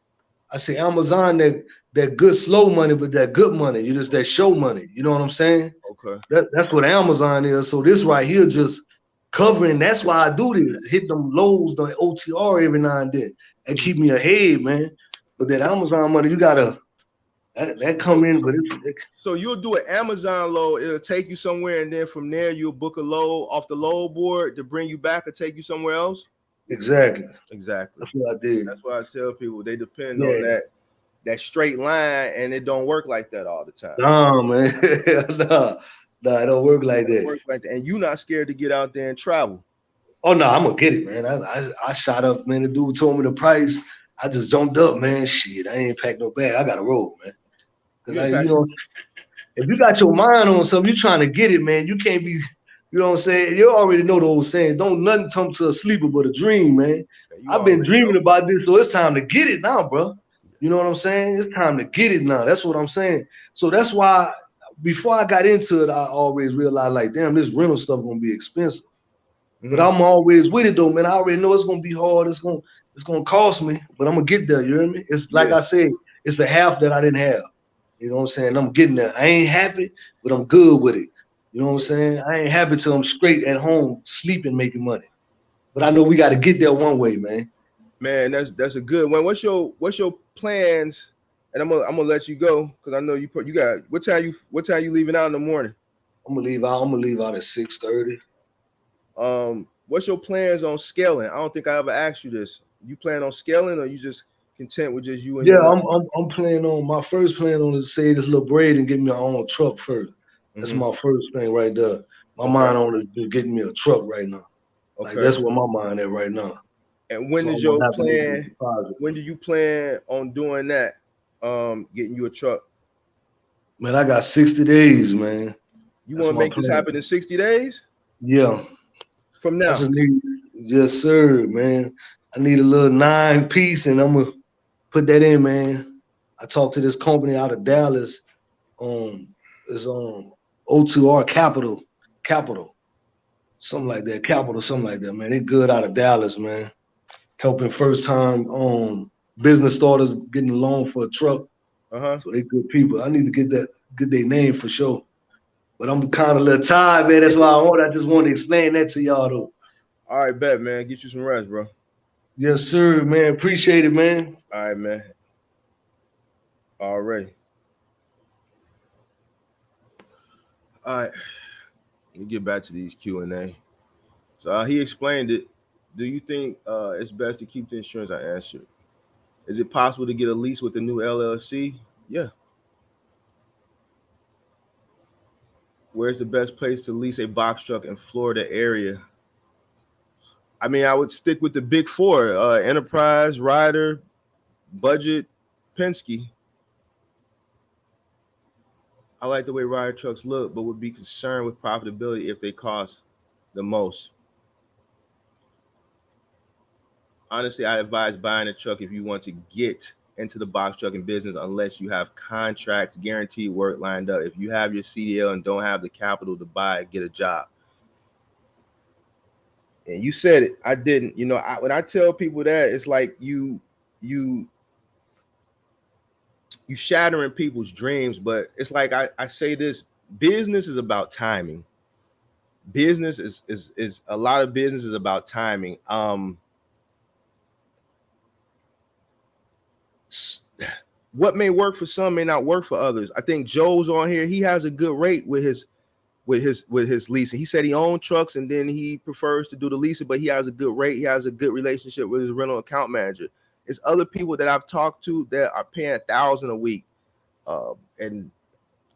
I say Amazon, that good slow money, but that good money. You just that show money. You know what I'm saying? Okay. That's what Amazon is. So this right here just covering. That's why I do this. Hit them lows, the OTR every now and then, and keep me ahead, man. But that Amazon money, you gotta that come in. But so you'll do an Amazon load. It'll take you somewhere, and then from there you'll book a load off the load board to bring you back or take you somewhere else. Exactly. That's what I did. That's why I tell people they depend on that straight line, and it don't work like that all the time. No, man. no, it don't work like that. And you not scared to get out there and travel. Oh no, I'm gonna get it, man. I shot up, man. The dude told me the price. I just jumped up, man. Shit, I ain't packed no bag. I gotta roll, man. Because if you got your mind on something, you trying to get it, man. You can't be. You know what I'm saying? You already know the old saying, don't nothing come to a sleeper but a dream, man. I've been dreaming about this, so it's time to get it now, bro. You know what I'm saying? It's time to get it now. That's what I'm saying. So that's why before I got into it, I always realized, like, damn, this rental stuff gonna be expensive. But I'm always with it though, man. I already know it's gonna be hard. It's gonna cost me, but I'm gonna get there. You hear me? It's like I said, it's the half that I didn't have. You know what I'm saying? I'm getting there. I ain't happy, but I'm good with it. You know what I'm saying? I ain't happy till I'm straight at home, sleeping, making money. But I know we got to get there one way, man. Man, that's a good one. What's your plans? And I'm gonna let you go because I know you got what time you leaving out in the morning? I'm gonna leave out at 6:30. What's your plans on scaling? I don't think I ever asked you this. You plan on scaling, or you just content with just you and I'm planning on my first plan on to save this little bread and get me my own truck first. That's my first thing right there. My mind on is getting me a truck right now. Like that's where my mind at right now. And when is your plan? When do you plan on doing that? Getting you a truck? Man, I got 60 days, man. You want to make this happen in 60 days? Yeah. From now? Yes, sir, man. I need a little 9-piece, and I'm gonna put that in, man. I talked to this company out of Dallas. It's O2R Capital, something like that, man. They good out of Dallas, man. Helping first time business starters getting a loan for a truck. So they good people. I need to get their name for sure. But I'm kind of a little tired, man. That's why I just want to explain that to y'all, though. All right, bet, man. Get you some rest, bro. Yes, sir, man. Appreciate it, man. All right, man. Already. All right. Let me get back to these Q&A. So he explained it. Do you think it's best to keep the insurance? I answered. Is it possible to get a lease with the new LLC? Yeah. Where's the best place to lease a box truck in Florida area? I mean, I would stick with the big four, Enterprise, Ryder, Budget, Penske. I like the way Ryder trucks look, but would be concerned with profitability if they cost the most. Honestly, I advise buying a truck if you want to get into the box trucking business, unless you have contracts, guaranteed work lined up. If you have your CDL and don't have the capital to buy it, get a job. And you said it. I didn't. You know, when I tell people that, it's like you shattering people's dreams. But it's like I say this: business is about timing. Business is a lot of business is about timing. What may work for some may not work for others. I think Joe's on here. He has a good rate with his leasing. He said he owns trucks and then he prefers to do the leasing, but he has a good rate. He has a good relationship with his rental account manager. There's other people that I've talked to that are paying $1,000 a week and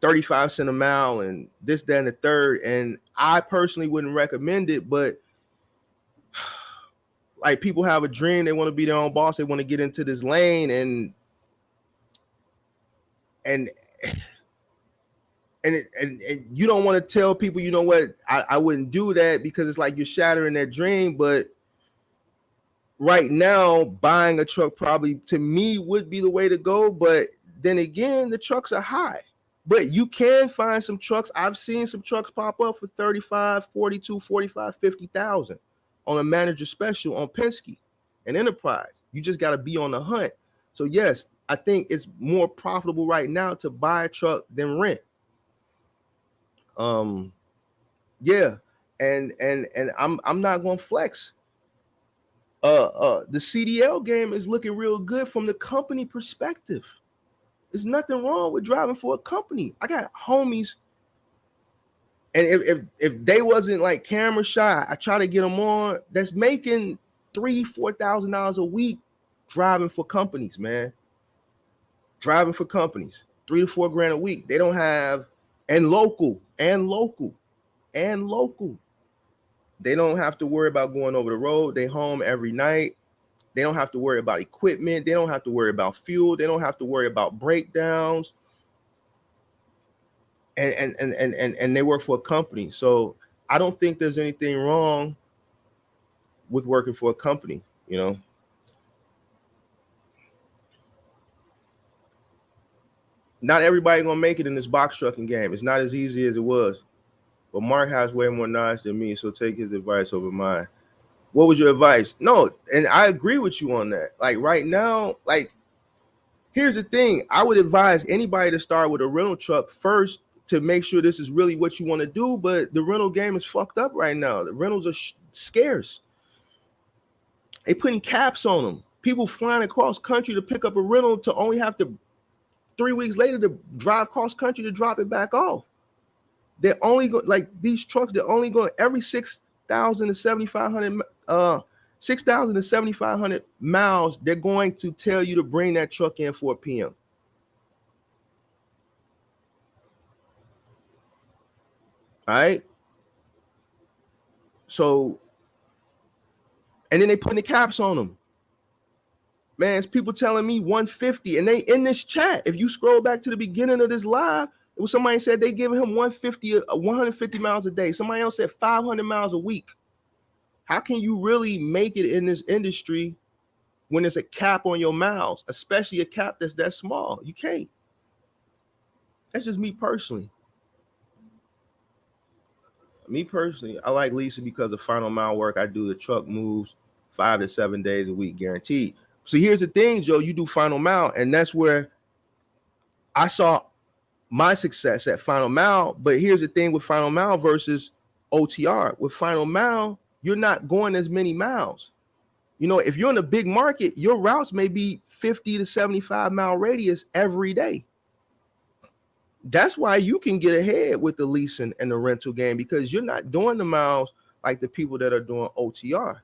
35 cents a mile and this, that, and the third. And I personally wouldn't recommend it, but like people have a dream. They want to be their own boss. They want to get into this lane and you don't want to tell people, you know what, I wouldn't do that, because it's like you're shattering their dream. But right now, buying a truck probably to me would be the way to go. But then again, the trucks are high. But you can find some trucks. I've seen some trucks pop up for 35, 42, 45, 50,000 on a manager special on Penske and Enterprise. You just got to be on the hunt. So yes, I think it's more profitable right now to buy a truck than rent. Yeah, and I'm not gonna flex. The CDL game is looking real good from the company perspective. There's nothing wrong with driving for a company. I got homies, and if they wasn't like camera shy, I try to get them on. That's making $3,000-$4,000 a week driving for companies, man. Driving for companies, $3,000 to $4,000 a week. They don't have and local. They don't have to worry about going over the road. They home every night. They don't have to worry about equipment. They don't have to worry about fuel. They don't have to worry about breakdowns. And they work for a company. So I don't think there's anything wrong with working for a company, you know. Not everybody gonna make it in this box trucking game. It's not as easy as it was. But Mark has way more knowledge than me, so take his advice over mine. What was your advice? No, and I agree with you on that. Like right now, like here's the thing. I would advise anybody to start with a rental truck first to make sure this is really what you want to do. But the rental game is fucked up right now. The rentals are scarce. They putting caps on them. People flying across country to pick up a rental to only have to 3 weeks later to drive cross country to drop it back off. They're only going, like these trucks, they're only going every 6,000 to 7,500 miles. They're going to tell you to bring that truck in for a PM. All right. So, and then they putting the caps on them. Man, it's people telling me 150, and they in this chat. If you scroll back to the beginning of this live, it was somebody said they giving him 150 miles a day. Somebody else said 500 miles a week. How can you really make it in this industry when there's a cap on your miles, especially a cap that's that small? You can't. That's just me personally. Me personally, I like leasing because of final mile work. I do the truck moves 5 to 7 days a week guaranteed. So here's the thing, Joe, you do final mile, and that's where I saw my success at Final Mile. But here's the thing with Final Mile versus OTR. With Final Mile, you're not going as many miles. You know, if you're in a big market, your routes may be 50 to 75 mile radius every day. That's why you can get ahead with the leasing and the rental game, because you're not doing the miles like the people that are doing OTR.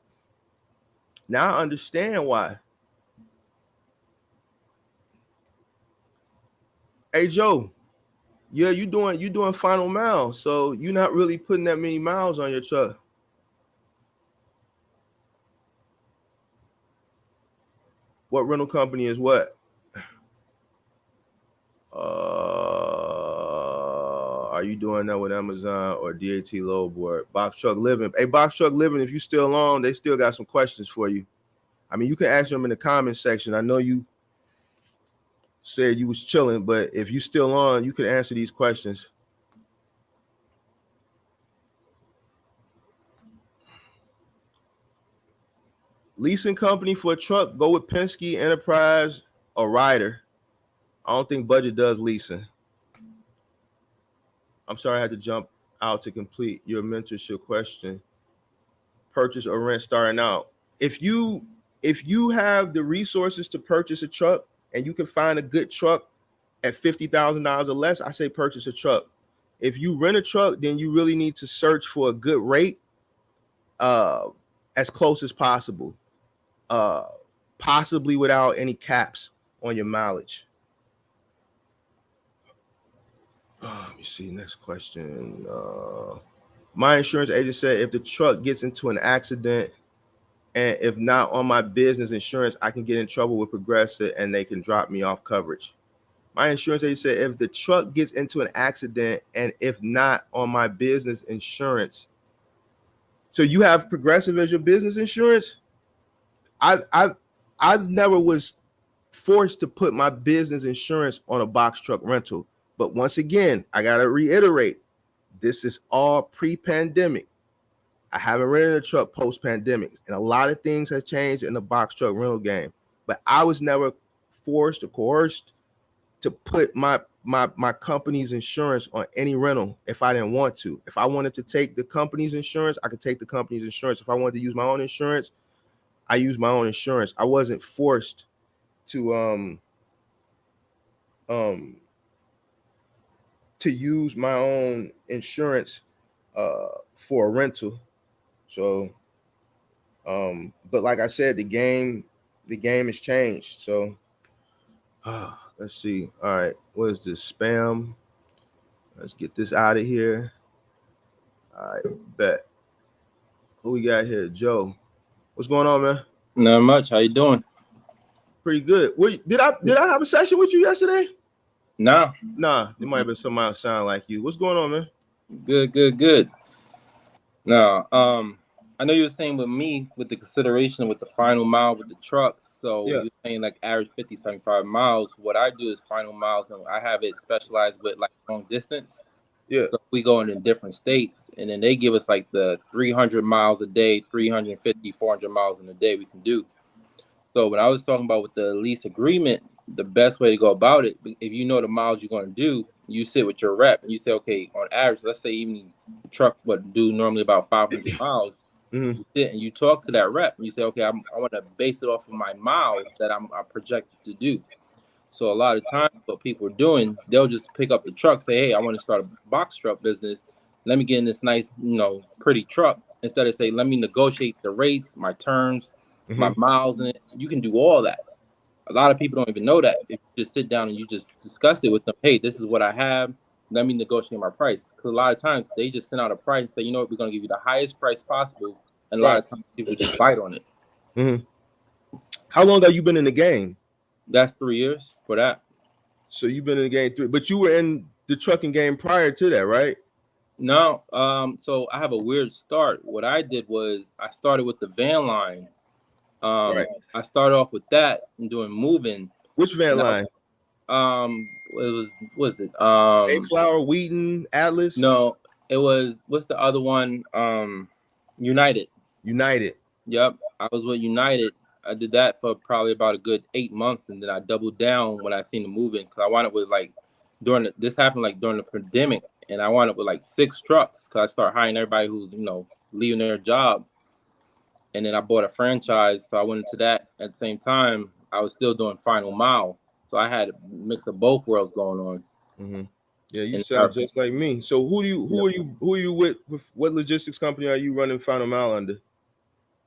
Now I understand why. Hey Joe, yeah, you doing Final Mile, so you're not really putting that many miles on your truck. What rental company is what? Are you doing that with Amazon or DAT Load Board? Box Truck Living. Hey, Box Truck Living, if you still on, they still got some questions for you. I mean, you can ask them in the comment section. I know you said you was chilling, but if you still on, you can answer these questions. Leasing company for a truck, go with Penske, Enterprise, or Ryder. I don't think Budget does leasing. I'm sorry I had to jump out to complete your mentorship question. Purchase or rent starting out. If you have the resources to purchase a truck and you can find a good truck at $50,000 or less, I say purchase a truck. If you rent a truck, then you really need to search for a good rate as close as possible, possibly without any caps on your mileage. Let me see. Next question. My insurance agent said if the truck gets into an accident and if not on my business insurance, I can get in trouble with Progressive and they can drop me off coverage. My insurance agent said if the truck gets into an accident and if not on my business insurance. So you have Progressive as your business insurance? I never was forced to put my business insurance on a box truck rental. But once again, I got to reiterate, this is all pre-pandemic. I haven't rented a truck post-pandemic, and a lot of things have changed in the box truck rental game. But I was never forced or coerced to put my company's insurance on any rental if I didn't want to. If I wanted to take the company's insurance, I could take the company's insurance. If I wanted to use my own insurance, I use my own insurance. I wasn't forced to use my own insurance for a rental. So but like I said, the game has changed. So let's see. All right, what is this? Spam. Let's get this out of here. All right, bet. Who we got here? Joe. What's going on, man? Not much. How you doing? Pretty good. Did I have a session with you yesterday? Nah, there might have been somebody else sound like you. What's going on, man? Good. Now, I know you were saying with me with the consideration with the final mile with the trucks. So Yeah. you're saying like average 50, 75 miles. What I do is final miles, and I have it specialized with like long distance. Yeah. So we go into different states, and then they give us like the 300 miles a day, 350, 400 miles in a day we can do. So when I was talking about with the lease agreement, the best way to go about it, if you know the miles you're going to do, you sit with your rep and you say, okay, on average, let's say even the truck would do normally about 500 miles. Mhm. You sit and you talk to that rep and you say, okay, I want to base it off of my miles that I'm projected to do. So a lot of times what people are doing, they'll just pick up the truck, say, hey, I want to start a box truck business. Let me get in this nice, pretty truck. Instead of say, let me negotiate the rates, my terms, my miles in it. You can do all that. A lot of people don't even know that. If you just sit down and you just discuss it with them, hey, this is what I have. Let me negotiate my price. Because a lot of times they just send out a price and say, you know what, we're going to give you the highest price possible. And a lot of times people just bite on it. Mm-hmm. How long have you been in the game? That's 3 years for that. So you've been in the game 3, but you were in the trucking game prior to that, right? No. So I have a weird start. What I did was I started with the van line. Right. I started off with that and doing moving. Which van line? It was Mayflower, Wheaton, Atlas? No, it was, what's the other one? United. Yep. I was with United. I did that for probably about a good 8 months, and then I doubled down when I seen the moving because I wanted with like this happened like during the pandemic, and I wound up with like 6 trucks because I started hiring everybody who's leaving their job, and then I bought a franchise, so I went into that at the same time. I was still doing final mile, so I had a mix of both worlds going on. Mm-hmm. Yeah, you sound just like me. So who are you with? What logistics company are you running final mile under?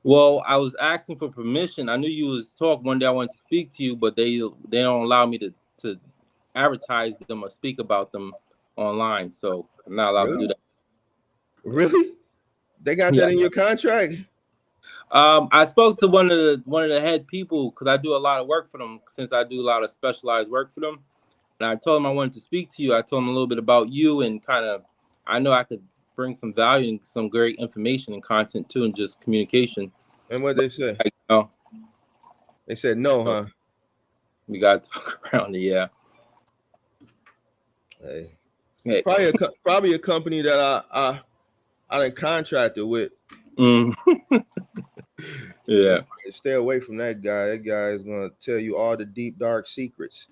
Well, I was asking for permission. I knew you was talk one day. I wanted to speak to you, but they don't allow me to advertise them or speak about them online, so I'm not allowed to do that. Really? They got that in your contract? I spoke to one of the head people because I do a lot of work for them, since I do a lot of specialized work for them, and I told him I wanted to speak to you. I told him a little bit about you, and kind of I know I could bring some value and some great information and content too, and just communication. And what they say? They said no, huh? We got to talk around it, yeah. Hey. Probably a company that I done contracted with. Yeah. Stay away from that guy. That guy is gonna tell you all the deep dark secrets.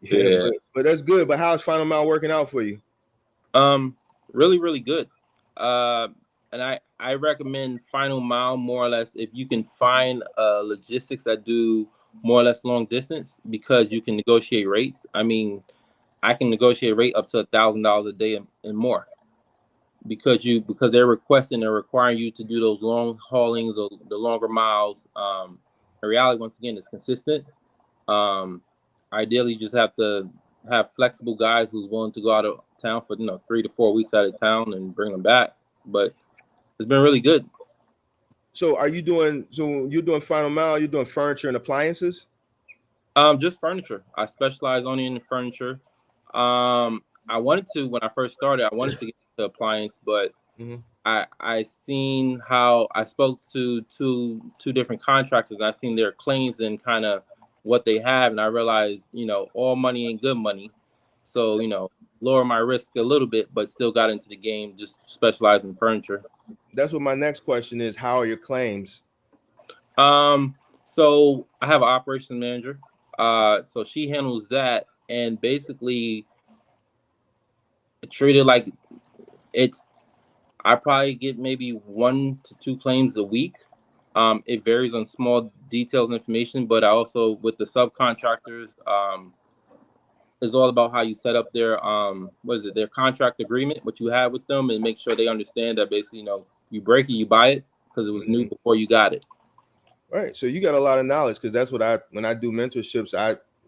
Yeah. But that's good. But how's Final Mile working out for you? Really, really good. And I recommend Final Mile more or less if you can find logistics that do more or less long distance, because you can negotiate rates. I mean, I can negotiate rate up to $1,000 a day and more, because they're requiring you to do those long haulings or the longer miles. The reality, once again, is consistent. Ideally, you just have to have flexible guys who's willing to go out of town for 3 to 4 weeks out of town and bring them back. But it's been really good. So you're doing Final Mile, you're doing furniture and appliances? Just furniture. I specialize only in the furniture. I wanted to, when I first started, I wanted to get into appliance, but I seen how I spoke to two different contractors, and I seen their claims and kind of what they have, and I realized, all money ain't good money. So, lower my risk a little bit, but still got into the game, just specialized in furniture. That's what my next question is. How are your claims? So I have an operations manager. So she handles that, and basically treat it like I probably get maybe 1 to 2 claims a week. It varies on small details information, but I also, with the subcontractors, it's all about how you set up their their contract agreement, what you have with them, and make sure they understand that basically, you break it, you buy it, because it was new before you got it. Right. So you got a lot of knowledge, because that's what when I do mentorships,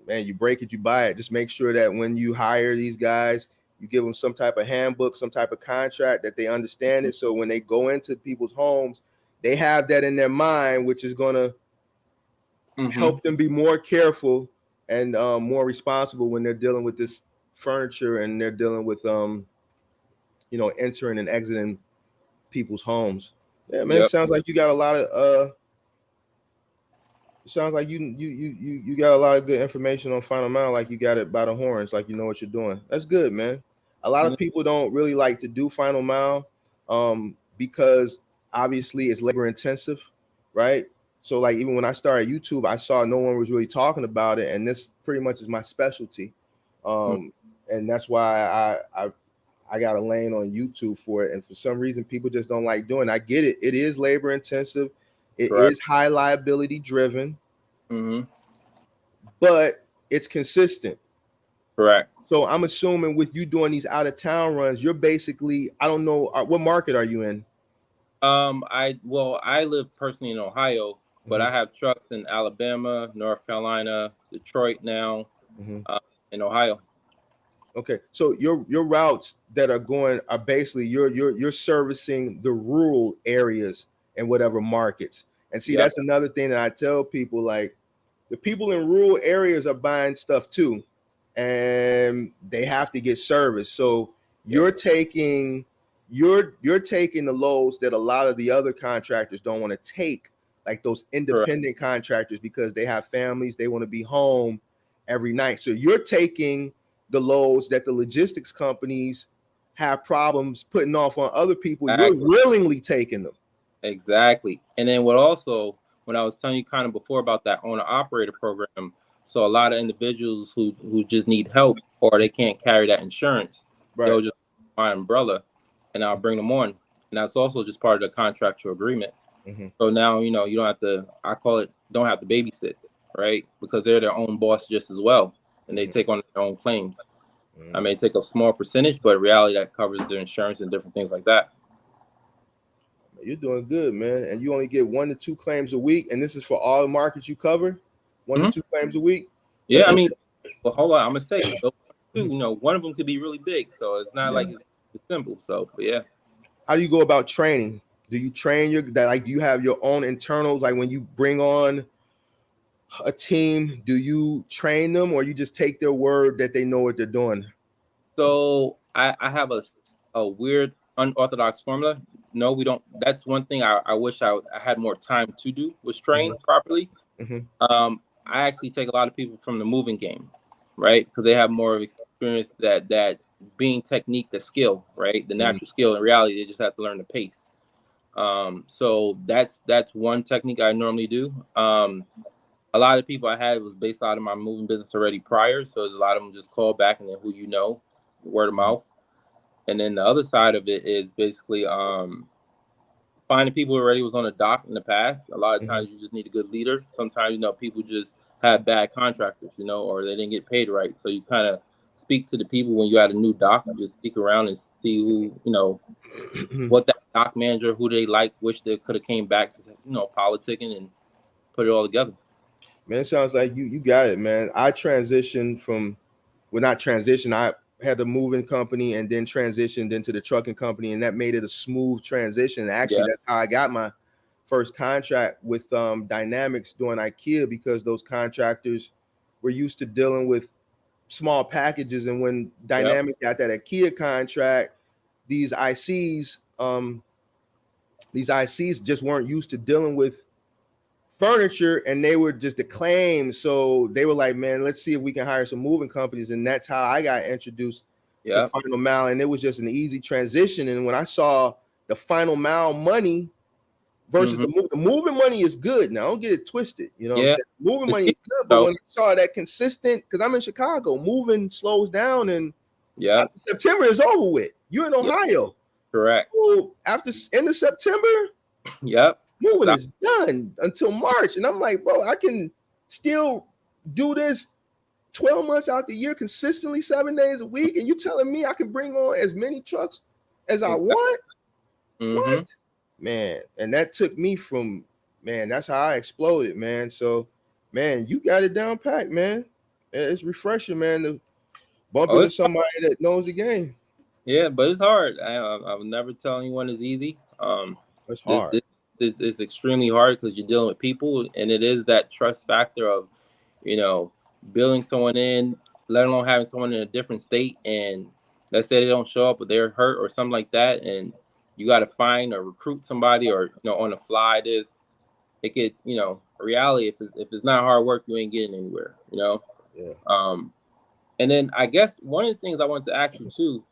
you break it, you buy it. Just make sure that when you hire these guys, you give them some type of handbook, some type of contract, that they understand it. So when they go into people's homes, they have that in their mind, which is going to help them be more careful and more responsible when they're dealing with this furniture, and they're dealing with entering and exiting people's homes. Yeah, man. Yep. It sounds like you got a lot of it sounds like you got a lot of good information on Final Mile, like you got it by the horns, like you know what you're doing. That's good, man. A lot of people don't really like to do Final Mile because obviously it's labor intensive, right? So like even when I started YouTube, I saw no one was really talking about it, and this pretty much is my specialty. And that's why I got a lane on YouTube for it. And for some reason, people just don't like doing it. I get it. It is labor intensive. It is high liability driven, but it's consistent. Correct. So I'm assuming with you doing these out of town runs, you're basically, I don't know, what market are you in? I live personally in Ohio, but I have trucks in Alabama, North Carolina, Detroit now, in Ohio. Okay, so your routes that are going are basically you're servicing the rural areas in whatever markets. And see, that's another thing that I tell people, like the people in rural areas are buying stuff too, and they have to get service. So you're taking the loads that a lot of the other contractors don't want to take, like those independent contractors, because they have families, they want to be home every night. So you're taking the loads that the logistics companies have problems putting off on other people. You're willingly taking them. Exactly. And then when I was telling you kind of before about that owner operator program, So a lot of individuals who just need help or they can't carry that insurance, they'll just buy an umbrella, and I'll bring them on, and that's also just part of the contractual agreement. So now you don't have to. I call it don't have to babysit, right? Because they're their own boss just as well, and they take on their own claims. I may take a small percentage, but in reality that covers their insurance and different things like that. You're doing good, man. And you only get 1 to 2 claims a week, and this is for all the markets you cover. 1 to 2 claims a week. Yeah, I mean, well, hold on. I'm gonna say, those two, one of them could be really big, so it's not like it's simple. So, but yeah. How do you go about training? Do you train do you have your own internals? Like when you bring on a team, do you train them, or you just take their word that they know what they're doing? So I have a weird unorthodox formula. No, we don't. That's one thing I wish I had more time to do, was train properly. I actually take a lot of people from the moving game, right? Because they have more of experience that being technique, the skill, right? The natural skill. In reality, they just have to learn the pace. So that's one technique I normally do. A lot of people I had was based out of my moving business already prior. So there's a lot of them just call back and then who word of mouth. And then the other side of it is basically finding people who already was on the dock in the past. A lot of times you just need a good leader. Sometimes, people just have bad contractors, or they didn't get paid right. So you kind of speak to the people when you're at a new dock. You just speak around and see who, what that dock manager, who they like, wish they could have came back to, politicking and put it all together. Man, it sounds like you got it, man. I transitioned I had the moving company and then transitioned into the trucking company, and that made it a smooth transition. Actually, that's how I got my first contract with Dynamics doing IKEA, because those contractors were used to dealing with small packages, and when Dynamics got that IKEA contract, these ICs just weren't used to dealing with furniture, and they were just acclaimed. So they were like, man, let's see if we can hire some moving companies. And that's how I got introduced to Final Mile. And it was just an easy transition. And when I saw the Final Mile money versus the moving money is good. Now, don't get it twisted. What I'm saying? Moving money is good. But when I saw that consistent, because I'm in Chicago, moving slows down, and September is over with. You're in Ohio. Correct. So after end of September, moving is done until March. And I'm like, bro, I can still do this 12 months out the year consistently, 7 days a week. And you telling me I can bring on as many trucks as I want? What? Man. And that took me from, that's how I exploded, man. So, man, you got it down packed, man. It's refreshing, man, to bump into somebody that knows the game. Yeah, but it's hard. I would never tell anyone it's easy. It's hard. This is extremely hard because you're dealing with people, and it is that trust factor of, building someone in, let alone having someone in a different state, and let's say they don't show up or they're hurt or something like that, and you got to find or recruit somebody, or on the fly. It could, reality, if it's not hard work, you ain't getting anywhere. And then I guess one of the things I wanted to ask you too,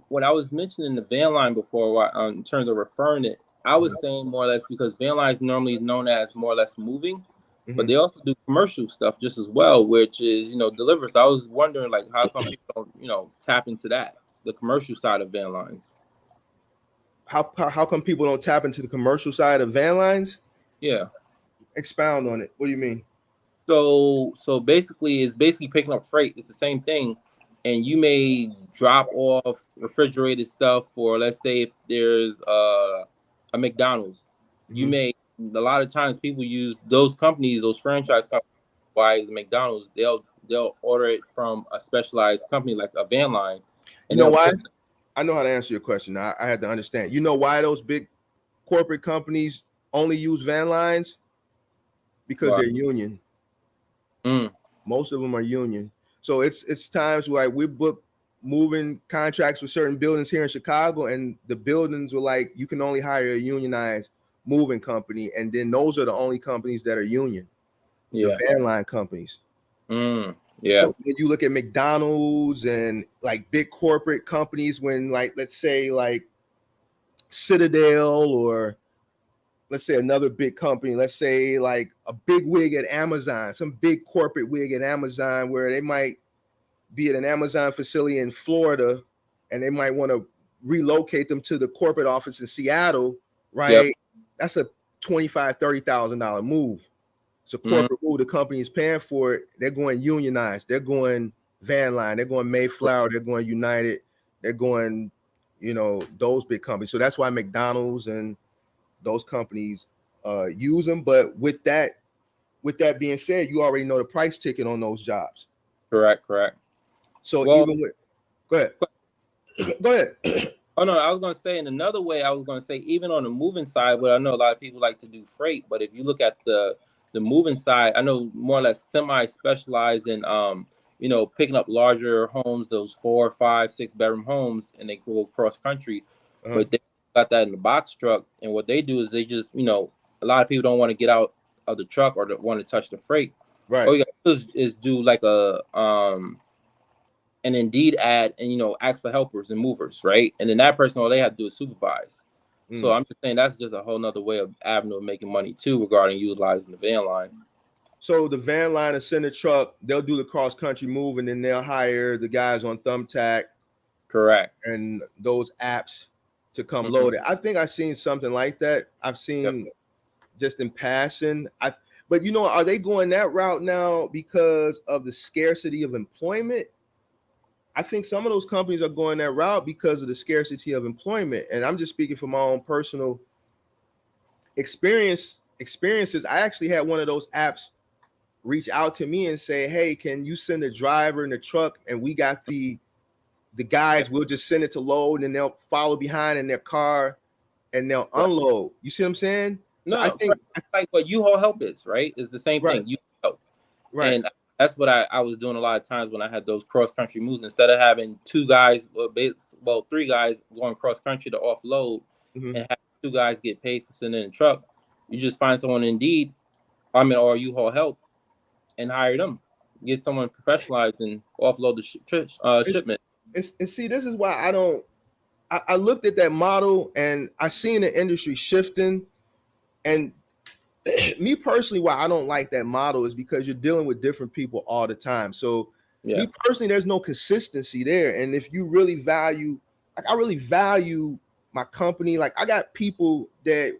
when I was mentioning the van line before, in terms of referring it, I was saying more or less because van line is normally known as more or less moving, but they also do commercial stuff just as well, which is, delivery. So I was wondering, like, how come people don't, tap into that, the commercial side of van lines? How come people don't tap into the commercial side of van lines? Yeah. Expound on it. What do you mean? So basically, it's basically picking up freight. It's the same thing. And you may drop off refrigerated stuff, or let's say if there's a McDonald's, you may, a lot of times people use those companies, those franchise companies, why the McDonald's, they'll order it from a specialized company like a van line. And you know why? I know how to answer your question. I had to understand. You know why those big corporate companies only use van lines? Because they're union. Most of them are union. So it's times like we book moving contracts with certain buildings here in Chicago, and the buildings were like, you can only hire a unionized moving company, and then those are the only companies that are union. The van line companies. So when you look at McDonald's and like big corporate companies, when like, let's say like Citadel or let's say another big company, let's say like a big wig at Amazon, some big corporate wig at Amazon, where they might be at an Amazon facility in Florida, and they might want to relocate them to the corporate office in Seattle, right? Yep. That's a $25,000-$30,000 move. It's a corporate move. The company is paying for it. They're going unionized. They're going Van Line. They're going Mayflower. They're going United. They're going, those big companies. So that's why McDonald's and those companies use them. But with that being said, you already know the price ticket on those jobs. Correct. So Well, even with, go ahead. Oh no, I was going to say in another way, I was going to say even on the moving side, where I know a lot of people like to do freight, but if you look at the moving side, I know more or less semi-specialize in picking up larger homes, those 4, 5, 6 bedroom homes, and they go cross country. But they got that in the box truck, and what they do is they just a lot of people don't want to get out of the truck or want to touch the freight. Right. All you got to do is do like an Indeed ad and ask for helpers and movers, right? And then that person, all they have to do is supervise. So I'm just saying that's just a whole nother way of avenue of making money too regarding utilizing the van line. So the van line is send a truck, they'll do the cross country move, and then they'll hire the guys on Thumbtack, correct, and those apps to come load it. I think I've seen something like that. I've seen just in passing. But are they going that route now because of the scarcity of employment? I think some of those companies are going that route because of the scarcity of employment. And I'm just speaking from my own personal experiences. I actually had one of those apps reach out to me and say, hey, can you send a driver in the truck? And we got the guys, we'll just send it to load, and they'll follow behind in their car and they'll unload. You see what I'm saying? No, so I think like what U-Haul Help is, right? It's the same thing. U-Haul Help. Right. And that's what I was doing a lot of times when I had those cross-country moves. Instead of having 2 guys, 3 guys going cross-country to offload and have 2 guys get paid for sending in a truck, you just find someone Indeed, or U-Haul Help, and hire them. Get someone professionalized and offload the shipment. And see, this is why I looked at that model and I seen the industry shifting. And me personally, why I don't like that model is because you're dealing with different people all the time. So me personally, there's no consistency there. And if you really value, I really value my company. Like I got people that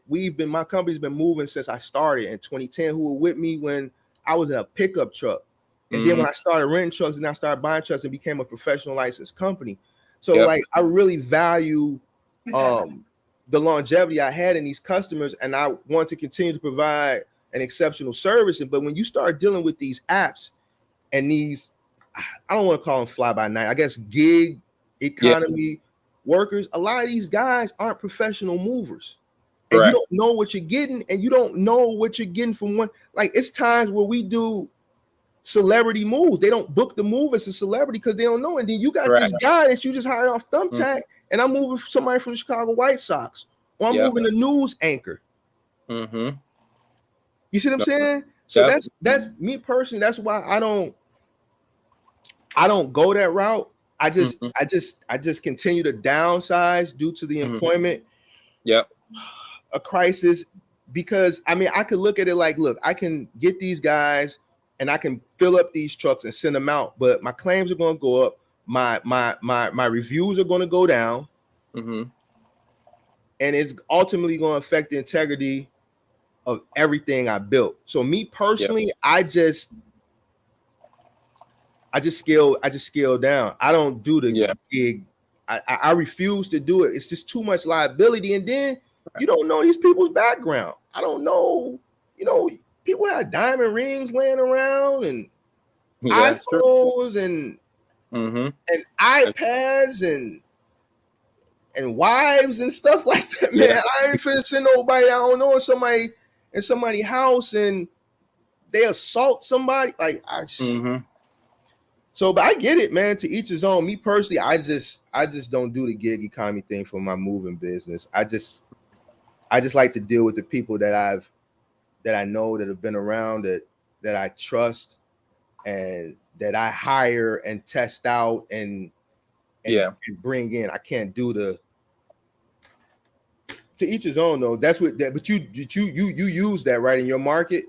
my company's been moving since I started in 2010 who were with me when I was in a pickup truck. And then when I started renting trucks and I started buying trucks and became a professional licensed company. So like I really value the longevity I had in these customers, and I want to continue to provide an exceptional service. But when you start dealing with these apps and these, I don't want to call them fly by night, I guess gig economy workers, a lot of these guys aren't professional movers. And you don't know what you're getting, and you don't know what you're getting from one. Like it's times where we do celebrity moves. They don't book the move as a celebrity because they don't know. And then you got this guy that you just hired off Thumbtack, and I'm moving somebody from the Chicago White Sox, or I'm moving a news anchor. You see what I'm saying? So that's me personally. That's why I don't go that route. I just continue to downsize due to the employment a crisis, because I mean I could look at it like, look, I can get these guys and I can fill up these trucks and send them out, but my claims are going to go up. My reviews are going to go down, and it's ultimately going to affect the integrity of everything I built. So me personally, I just scale down. I don't do the gig. I refuse to do it. It's just too much liability, and then you don't know these people's background. I don't know. People have diamond rings laying around and iPhones and iPads and wives and stuff like that, man. I ain't finna send nobody I don't know in somebody's house and they assault somebody. Like So, but I get it, man. To each his own. Me personally, I just don't do the gig economy thing for my moving business. I just like to deal with the people that I know that have been around, that I trust, and that I hire and test out and bring in. I can't do to each his own though. That's what that. But you use that right in your market.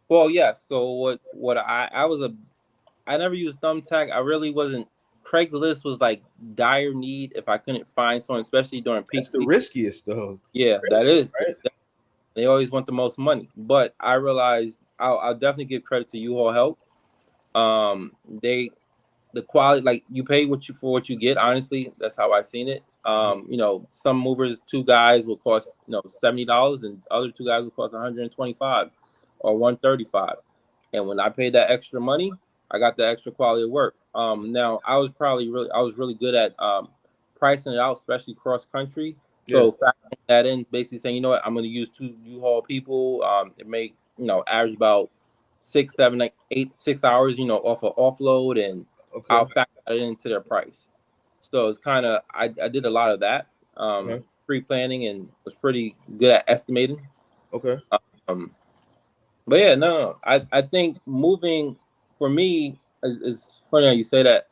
Well, yes. So what I never used Thumbtack. I really wasn't. Craigslist was like dire need if I couldn't find someone, especially during peak That's the season. riskiest though. Yeah, that is. Right? They always want the most money, but I realized I'll definitely give credit to U-Haul Help. The quality, like you pay for what you get. Honestly, that's how I seen it. Some movers, 2 guys will cost $70, and other 2 guys will cost $125 or $135. And when I paid that extra money, I got the extra quality of work. Now I was really good at pricing it out, especially cross country. So factoring that in, basically saying, you know what, I'm going to use 2 U-Haul people. It may average about 6, 7, 8, 6 hours, off of offload, and I'll factor that into their price. So it's kind of I did a lot of that pre-planning and was pretty good at estimating. Okay. But yeah, no. I think moving for me is funny how you say that.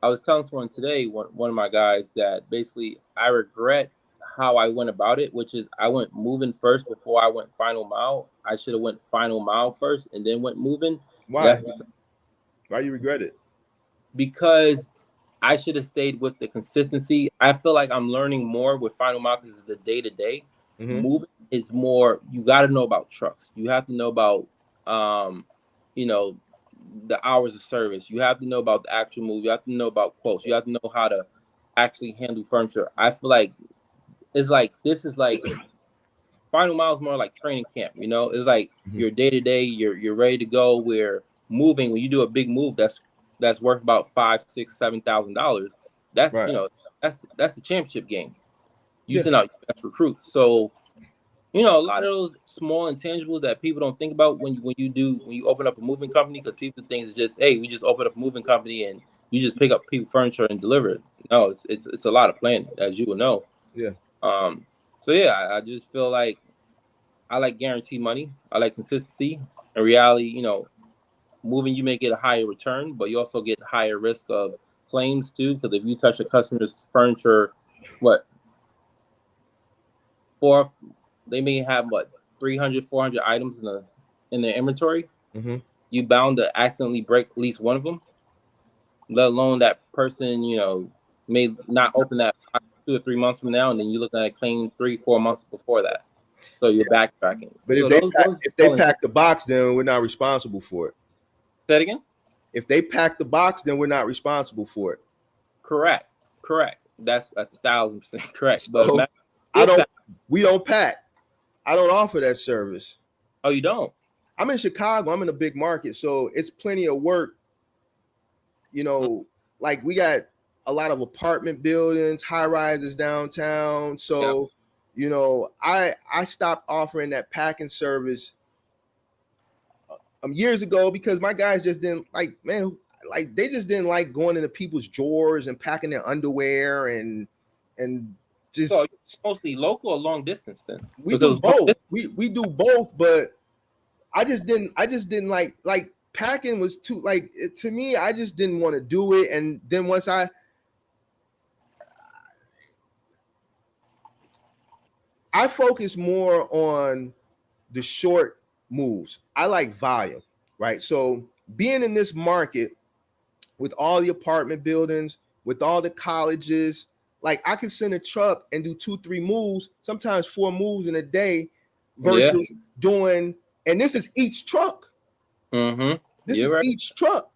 I was telling someone today, one of my guys, that basically I regret how I went about it, which is I went moving first before I went final mile. I should have went final mile first and then went moving. Why you regret it? Because I should have stayed with the consistency. I feel like I'm learning more with final mile because it's the day-to-day. Moving is more, you got to know about trucks. You have to know about, the hours of service. You have to know about the actual move. You have to know about quotes. You have to know how to actually handle furniture. I feel like this is like final mile is more like training camp. It's like your day-to-day. You're ready to go. Where moving, when you do a big move, that's worth about $5,000, $6,000, $7,000. That's right. That's the championship game. You send out your best recruits. So a lot of those small intangibles that people don't think about when you open up a moving company, because people think it's just, hey, we just open up a moving company and you just pick up people furniture and deliver it. No, it's a lot of planning, as you will know. Yeah. So yeah, I just feel like I like guaranteed money. I like consistency. In reality, moving, you may get a higher return, but you also get higher risk of claims too. Because if you touch a customer's furniture, they may have 300, 400 items in their inventory. You bound to accidentally break at least one of them, let alone that person, may not open that 2 or 3 months from now, and then you look at a claim 3, 4 months before that. So you're backtracking. But so if they pack the box, then we're not responsible for it. Say that again? If they pack the box, then we're not responsible for it. Correct. That's 1,000% correct. So But we don't pack. I don't offer that service. Oh, you don't? I'm in Chicago. I'm in a big market, so it's plenty of work. Like we got a lot of apartment buildings, high rises downtown. So, I stopped offering that packing service years ago because my guys just didn't they just didn't like going into people's drawers and packing their underwear and just. So it's mostly local or long distance then? We do both. We do both, but I just didn't like packing was too to me. I just didn't want to do it, and then once I focus more on the short moves. I like volume, right? So being in this market with all the apartment buildings, with all the colleges, like I can send a truck and do 2-3 moves, sometimes 4 moves in a day versus doing, and this is each truck. This is each truck.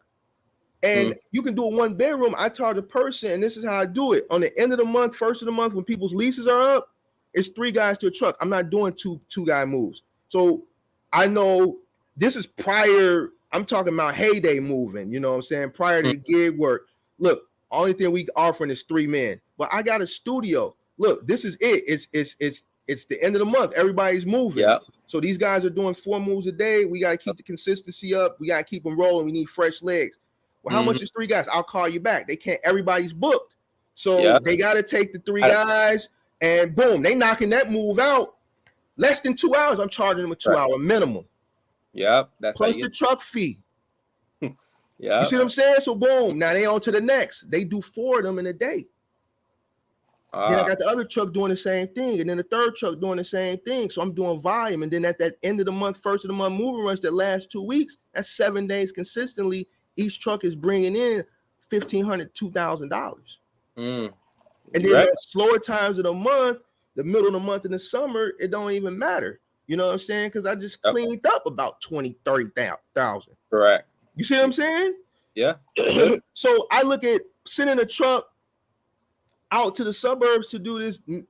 And you can do a 1-bedroom. I charge a person, and this is how I do it. On the end of the month, first of the month, when people's leases are up, it's 3 guys to a truck. I'm not doing two guy moves. So I know this is prior. I'm talking about heyday moving. You know what I'm saying? Prior to the gig work. Look, only thing we offering is 3 men. But I got a studio. Look, this is it. It's the end of the month. Everybody's moving. Yeah. So these guys are doing 4 moves a day. We got to keep the consistency up. We got to keep them rolling. We need fresh legs. Well, how much is 3 guys? I'll call you back. They can't. Everybody's booked. So they got to take the 3 guys. And boom, they knocking that move out less than 2 hours. I'm charging them a 2-hour minimum. Yep. That's plus the truck fee. Yeah. You see what I'm saying? So boom, now they on to the next. They do 4 of them in a day. Then I got the other truck doing the same thing, and then the third truck doing the same thing. So I'm doing volume, and then at that end of the month, first of the month moving runs that last 2 weeks, that's 7 days consistently. Each truck is bringing in $1,500, $2,000. And then the slower times of the month, the middle of the month in the summer, it don't even matter. You know what I'm saying? Because I just cleaned up about 20, 30,000. Correct. You see what I'm saying? Yeah. So I look at sending a truck out to the suburbs to do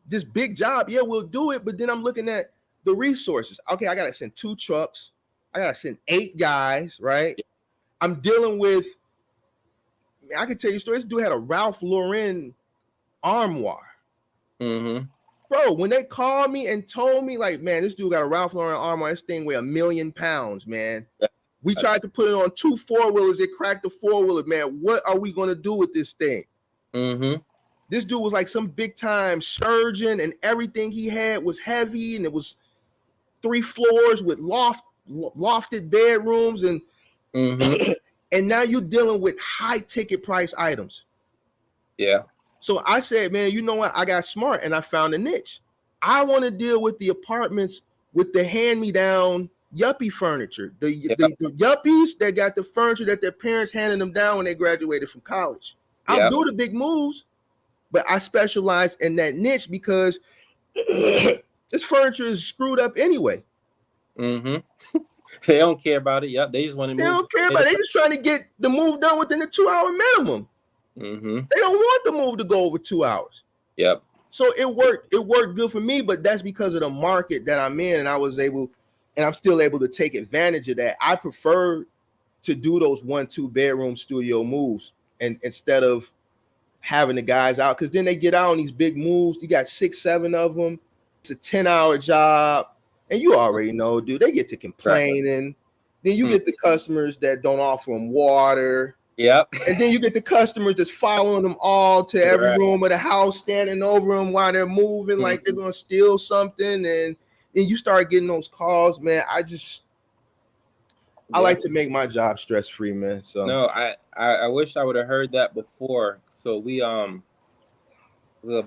this big job. Yeah, we'll do it. But then I'm looking at the resources. Okay, I got to send 2 trucks. I got to send 8 guys, right? Yeah. I'm dealing with, I can tell you a story. This dude had a Ralph Lauren armoire. Bro, when they called me and told me, like, man, this dude got a Ralph Lauren armoire, this thing weigh 1,000,000 pounds, man. Yeah. We tried to put it on 2 4-wheelers. It cracked the 4-wheeler, man. What are we going to do with this thing? This dude was like some big time surgeon, and everything he had was heavy, and it was 3 floors with lofted bedrooms, and and now you're dealing with high ticket price items. Yeah. So I said, man, you know what? I got smart and I found a niche. I want to deal with the apartments with the hand-me-down yuppie furniture. The yuppies that got the furniture that their parents handed them down when they graduated from college. I'll do the big moves, but I specialize in that niche because this furniture is screwed up anyway. They don't care about it. Yep, they just want to move. They don't care about it. They just trying to get the move done within the 2-hour minimum. They don't want the move to go over 2 hours. Yep. So it worked good for me, but that's because of the market that I'm in, and I'm still able to take advantage of that. I prefer to do those 1-2 bedroom studio moves, and instead of having the guys out, because then they get out on these big moves. You got 6, 7 of them. It's a 10-hour job, and you already know, dude. They get to complaining. Then you get the customers that don't offer them water. Yep. And then you get the customers that's following them all to every room of the house, standing over them while they're moving like they're gonna steal something. And then you start getting those calls, man. I like to make my job stress-free, man. So no, I wish I would have heard that before. So we a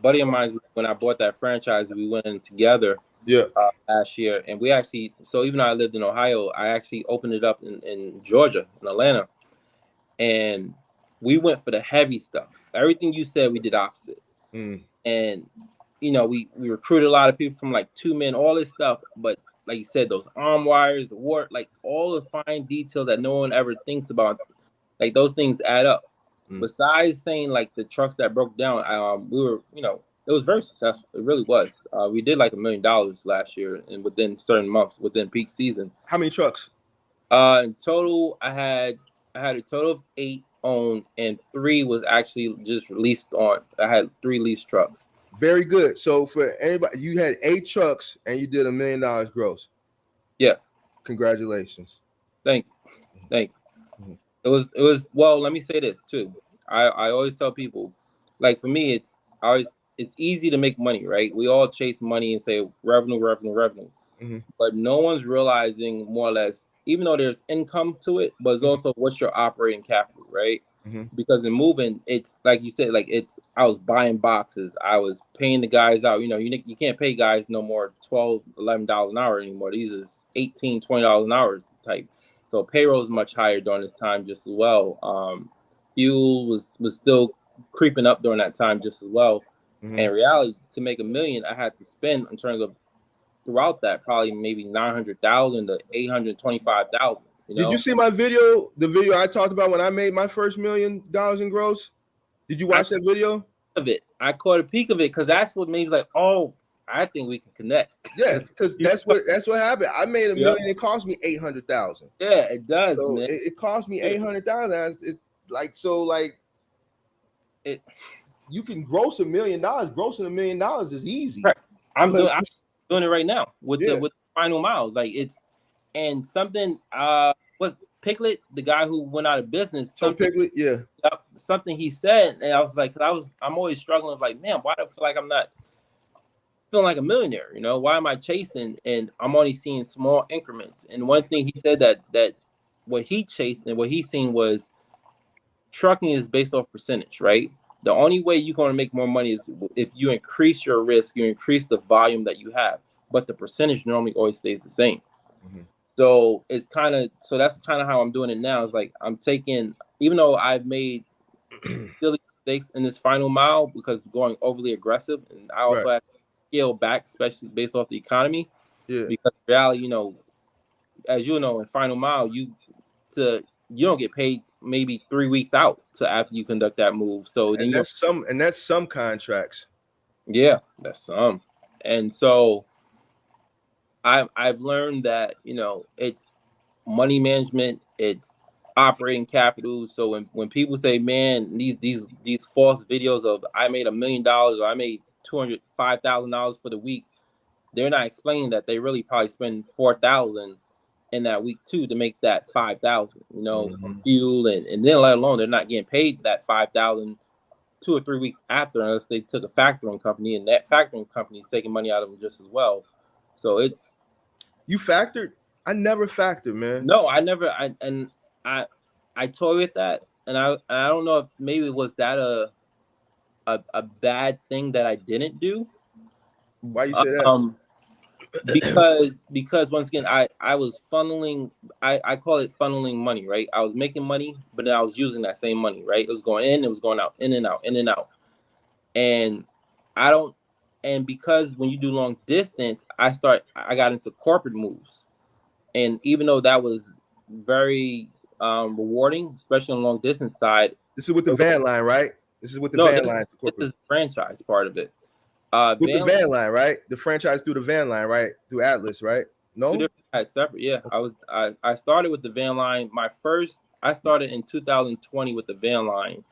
buddy of mine, when I bought that franchise, we went in together last year, and we actually, so even though I lived in Ohio, I actually opened it up in Georgia, in Atlanta. And we went for the heavy stuff. Everything you said, we did opposite. And, you know, we recruited a lot of people from like 2 men, all this stuff. But like you said, those arm wires, the wart, like all the fine detail that no one ever thinks about, like those things add up. Besides saying like the trucks that broke down, we were, you know, it was very successful. It really was. We did like $1 million last year, and within certain months, within peak season. How many trucks? In total, I had a total of 8 owned, and 3 was actually just leased on. I had 3 leased trucks. Very good. So for anybody, you had 8 trucks and you did $1 million gross. Yes. Congratulations. Thank you. It was well, let me say this too. I always tell people, like for me, it's easy to make money, right? We all chase money and say revenue. But no one's realizing more or less, even though there's income to it, but it's also what's your operating capital, right? Because in moving, it's like you said, like I was buying boxes, I was paying the guys out. You know, you can't pay guys no more $12, $11 an hour anymore. These is $18, $20 an hour type. So payroll is much higher during this time just as well. Fuel was still creeping up during that time just as well. And in reality, to make $1 million, I had to spend in terms of throughout that probably maybe $900,000 to $825,000. You know? Did you see my video? The video I talked about when I made my first $1 million in gross. Did you watch that video? Of it, I caught a peek of it because that's what made me like, oh, I think we can connect. Yeah, because that's what happened. I made $1 million. It cost me $800,000. Yeah, it does. So man. It cost me $800,000. It's like you can gross $1 million. Grossing $1 million is easy. Right. I'm doing it right now with the final miles. Like and something was Piglet, the guy who went out of business. Piglet, yeah. Something he said, and I was like, I'm always struggling with like, man, why do I feel like I'm not feeling like a millionaire? You know, why am I chasing? And I'm only seeing small increments. And one thing he said that what he chased and what he seen was trucking is based off percentage, right? The only way you're going to make more money is if you increase your risk, you increase the volume that you have, but the percentage normally always stays the same. Mhm. So it's kind of, so that's kind of how I'm doing it now. It's like I'm taking, even though I've made silly mistakes in this final mile because going overly aggressive, and I also Right. have to scale back, especially based off the economy, Yeah. because in reality, you know, as you know, in final mile, you don't get paid maybe 3 weeks out to after you conduct that move. So then And that's some contracts. yeah, that's and so I've learned that, you know, it's money management, it's operating capital. So when people say, man, these false videos of I made $1 million or I made $205,000 for the week, they're not explaining that they really probably spend 4,000 in that week too to make that 5,000, you know, from fuel and then let alone they're not getting paid that 5,000 2 or 3 weeks after unless they took a factoring company, and that factoring company is taking money out of them just as well. So it's You factored? I never factored, man. no, I never I toy with that, and I don't know if maybe was that a bad thing that I didn't do. Why you say that? Because once again I was funneling, I call it funneling money, right? I was making money, but then I was using that same money, right? It was going in, it was going out, in and out, in and out. And I don't, and because when you do long distance, I got into corporate moves. And even though that was very rewarding, especially on the long distance side. This is with the van line, right? This is with the No, van this line. is the franchise part of it. With the van line, right? The franchise through the van line, right? Through Atlas, right? No, two different separate. Yeah, I started with the van line. I started in 2020 with the van line.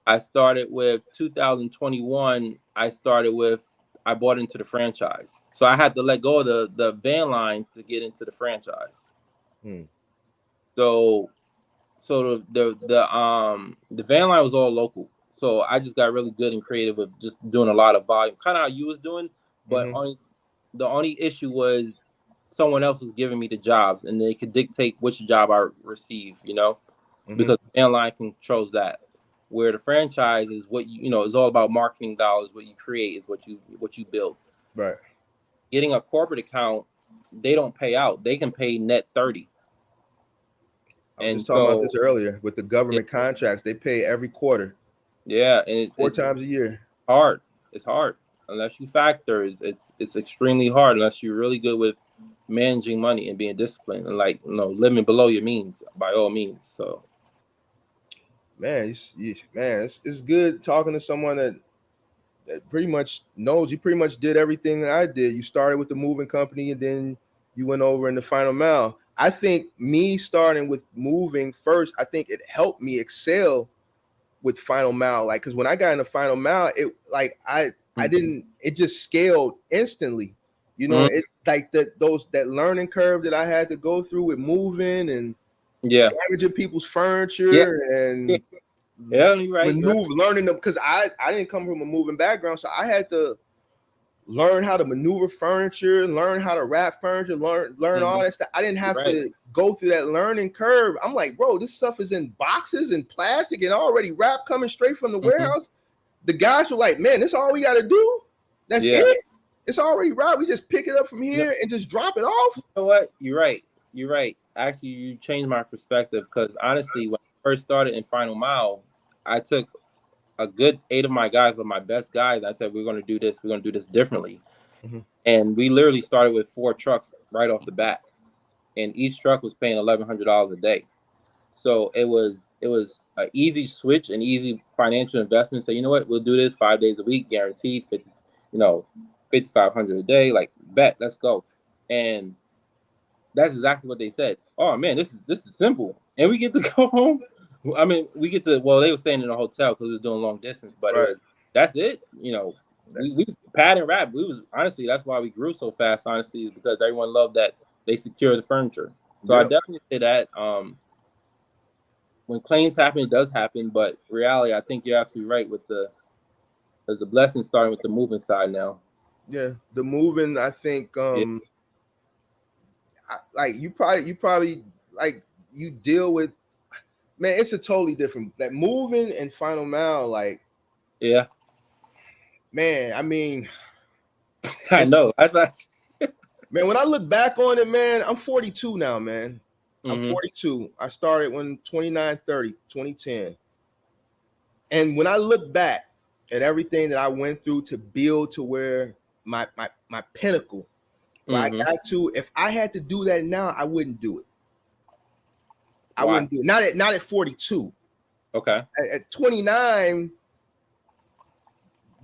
I started with 2021. I bought into the franchise, so I had to let go of the van line to get into the franchise. So the van line was all local. So I just got really good and creative with just doing a lot of volume, kind of how you was doing. But the only issue was someone else was giving me the jobs, and they could dictate which job I receive. You know, because the van line controls that. Where the franchise is what you know is all about marketing dollars. What you create is what you build. Right. Getting a corporate account, they don't pay out. They can pay net 30. I was just talking about this earlier with the government contracts. They pay every quarter. Yeah, and four times a year. Hard. It's hard unless you factor. It's extremely hard unless you're really good with managing money and being disciplined and living below your means by all means. So, man, it's good talking to someone that pretty much knows. You pretty much did everything that I did. You started with the moving company and then you went over in the final mile. I think me starting with moving first, I think it helped me excel with final mile. Like, because when I got in the final mile, it like I didn't, it just scaled instantly. You know, it like that learning curve that I had to go through with moving and damaging people's furniture and you're right, learning them, because I didn't come from a moving background, so I had to learn how to maneuver furniture, learn how to wrap furniture, learn all that stuff. I didn't have to go through that learning curve. I'm like, bro, this stuff is in boxes and plastic and already wrapped, coming straight from the warehouse. The guys were like, man, this is all we got to do. That's it. It's already wrapped. We just pick it up from here and just drop it off. You know what? You're right. Actually, you changed my perspective, because honestly, when I first started in final mile, I took a good 8 of my guys, of my best guys. I said, we're going to do this. We're going to do this differently. And we literally started with 4 trucks right off the bat. And each truck was paying $1,100 a day. So it was an easy switch, an easy financial investment. So, you know what, we'll do this 5 days a week, guaranteed, $5,500 a day. Like, bet, let's go. And that's exactly what they said. Oh man, this is simple. And we get to go home. I mean, they were staying in a hotel because we was doing long distance, but that's it. You know, we pad and wrap. Honestly, that's why we grew so fast, honestly, is because everyone loved that they secure the furniture. So I definitely say that when claims happen, it does happen, but reality, I think you're absolutely right with there's a blessing starting with the moving side now. Yeah, the moving, I think like you probably like you deal with, man, it's a totally different, that moving and final mile. Like Yeah. Man, I mean, I know. man, when I look back on it, man, I'm 42 now, man. I'm Mhm. 42. I started when 29/30, 2010. And when I look back at everything that I went through to build to where my pinnacle, where I Mhm. got to, if I had to do that now, I wouldn't do it. I Why? wouldn't do it. Not at 42. Okay. At 29,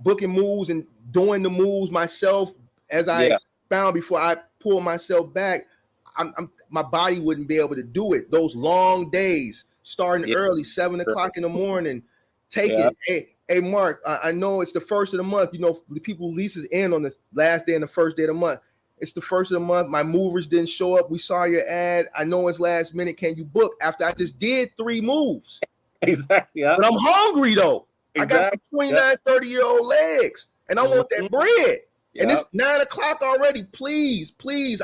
booking moves and doing the moves myself as I Yeah. found before I pull myself back, my body wouldn't be able to do it. Those long days, starting Yeah. early, 7 o'clock in the morning, Yeah. taking, hey, Mark, I know it's the first of the month. You know, the people leases in on the last day and the first day of the month. It's the first of the month. My movers didn't show up. We saw your ad. I know it's last minute. Can you book? After I just did 3 moves. Exactly. Yeah. But I'm hungry though. Exactly. I got some 29, 30-year-old legs, and I want that bread. And it's 9 o'clock already. Please.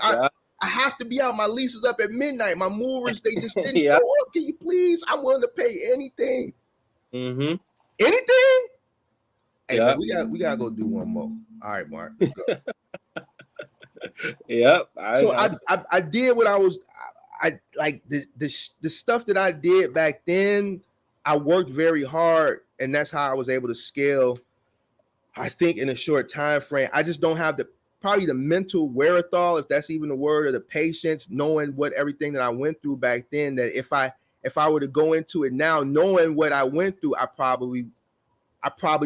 I have to be out. My lease is up at midnight. My movers, they just didn't show up. Can you please? I'm willing to pay anything. Mm-hmm. Anything? Hey, man, we gotta go do one more. All right, Mark. Let's go. Yep. So I did what I like the stuff that I did back then. I worked very hard, and that's how I was able to scale. I think in a short time frame. I just don't have probably the mental wherewithal, if that's even the word, or the patience, knowing what everything that I went through back then. That if I were to go into it now, knowing what I went through, I probably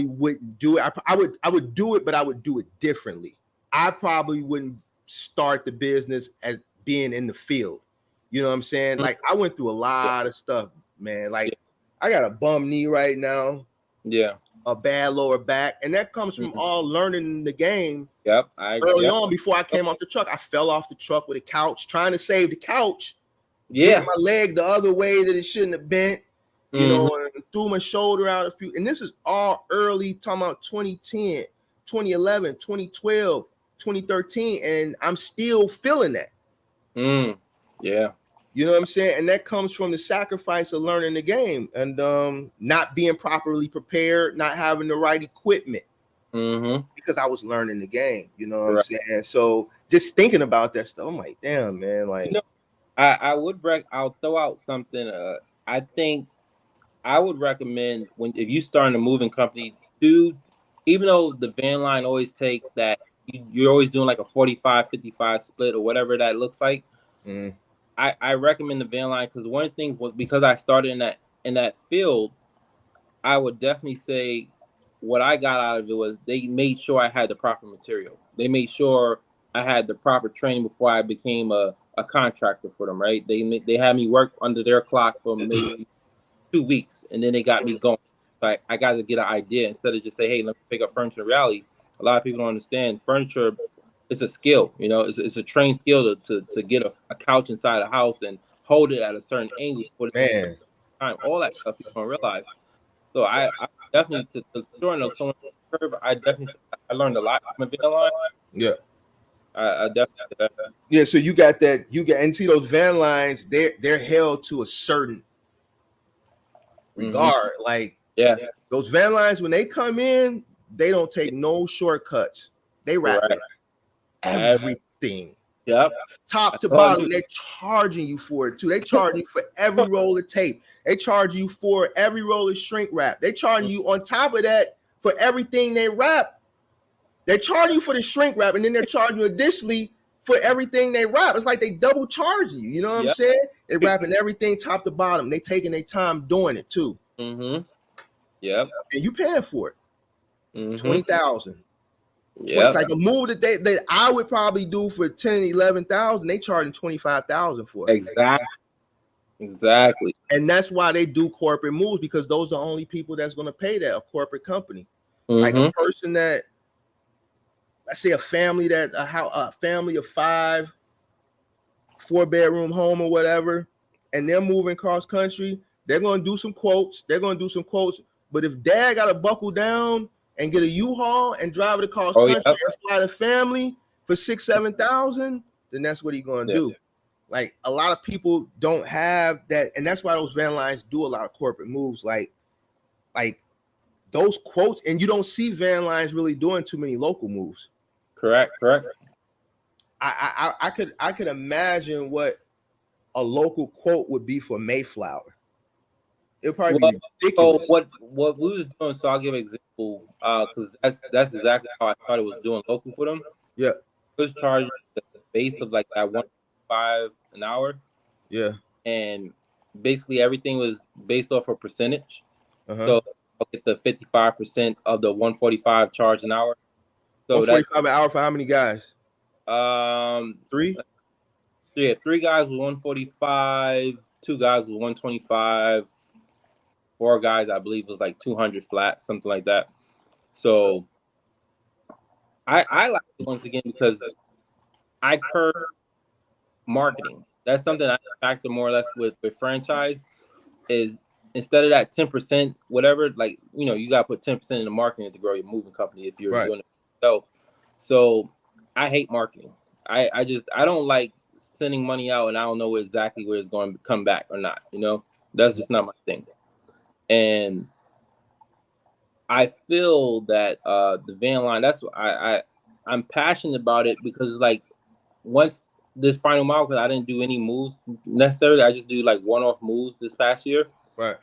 wouldn't do it. I would do it, but I would do it differently. I probably wouldn't start the business as being in the field. You know what I'm saying? Like, I went through a lot of stuff, man. Like, I got a bum knee right now. Yeah. A bad lower back. And that comes from all learning the game. Yep. Early on, before I came off the truck, I fell off the truck with a couch, trying to save the couch. Yeah. Bent my leg the other way that it shouldn't have bent. You know, and threw my shoulder out a few. And this is all early, talking about 2010, 2011, 2012, 2013. And I'm still feeling that. Yeah. You know what I'm saying? And that comes from the sacrifice of learning the game and not being properly prepared, not having the right equipment. Because I was learning the game. You know what I'm saying? So just thinking about that stuff, I'm like, damn, man. Like, I'll throw out something. I think I would recommend if you start a moving company, even though the van line always take that, you're always doing like a 45-55 split or whatever that looks like. I recommend the van line because one thing was because I started in that field, I would definitely say what I got out of it was they made sure I had the proper material. They made sure I had the proper training before I became a contractor for them. Right? They had me work under their clock for maybe 2 weeks, and then they got me going. Like, I got to get an idea instead of just say, hey, let me pick up furniture. In reality, a lot of people don't understand furniture. It's a skill, you know. It's a trained skill to get a couch inside a house and hold it at a certain angle. Man, all that stuff people don't realize. So I definitely to join someone curve. I learned a lot from a van line. Yeah. I definitely. Yeah, so you got and see those van lines, they're held to a certain regard. Like, those van lines, when they come in, they don't take no shortcuts. They wrap everything. Yep. Top to bottom. They're charging you for it too. They charge you for every roll of tape. They charge you for every roll of shrink wrap. They charge you on top of that for everything they wrap. They charge you for the shrink wrap, and then they're charging you additionally for everything they wrap. It's like they double charge you. You know what I'm saying? They're wrapping everything top to bottom. They taking their time doing it too. Yep. And you paying for it. 20,000. Yeah. It's like a move that I would probably do for 10, 11,000. They charging 25,000 for it. Exactly. And that's why they do corporate moves, because those are the only people that's going to pay that, a corporate company. Like a person that, let's say a family of 5, 4-bedroom home or whatever, and they're moving cross country, they're going to do some quotes. But if dad got to buckle down and get a U-Haul and drive it across country and fly the family for 6,000-7,000, then that's what he's going to do. Like, a lot of people don't have that, and that's why those van lines do a lot of corporate moves. Like those quotes, and you don't see van lines really doing too many local moves. Correct. I could imagine what a local quote would be for Mayflower. It'll probably be ridiculous. So what we was doing, so I'll give an example, because that's exactly how I thought it was doing local for them. Yeah. It was charging the base of like that $1.5 an hour. Yeah. And basically everything was based off a percentage. Uh-huh. So I'll get the 55% of the 145 charge an hour. So 145 an hour for how many guys? 3. Yeah, 3 guys with 145, 2 guys with 125, 4 guys I believe was like 200 flat, something like that. So I like it once again because I curve marketing. That's something I factor more or less with franchise is instead of that 10%, whatever, like, you know, you got to put 10% in the marketing to grow your moving company if you're doing it. So I hate marketing. I don't like sending money out and I don't know exactly where it's going to come back or not. You know, that's just not my thing. And I feel that the van line, that's what I'm passionate about it because like once this final mile, because I didn't do any moves necessarily, I just do like one-off moves this past year. Right.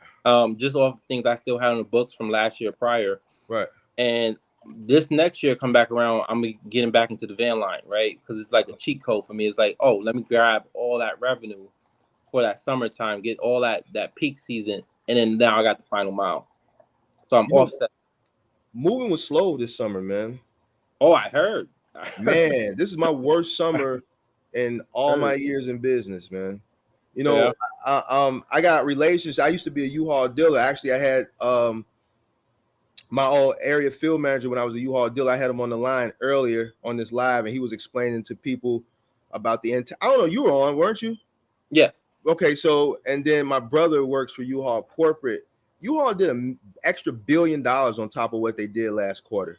Just off things I still had on the books from last year prior. Right. And this next year come back around, I'm getting back into the van line, right? Because it's like a cheat code for me. It's like, oh, let me grab all that revenue for that summertime, get all that peak season, and then now I got the final mile. So I'm offset. Moving was slow this summer, man. Oh, I heard. Man, this is my worst summer in all my years in business, man. You know, I got relations. I used to be a U-Haul dealer. Actually, I had my old area field manager when I was a U-Haul dealer. I had him on the line earlier on this live, and he was explaining to people about the I don't know, you were on, weren't you? Yes. Okay, so and then my brother works for U-Haul corporate. U-Haul did an extra $1 billion on top of what they did last quarter.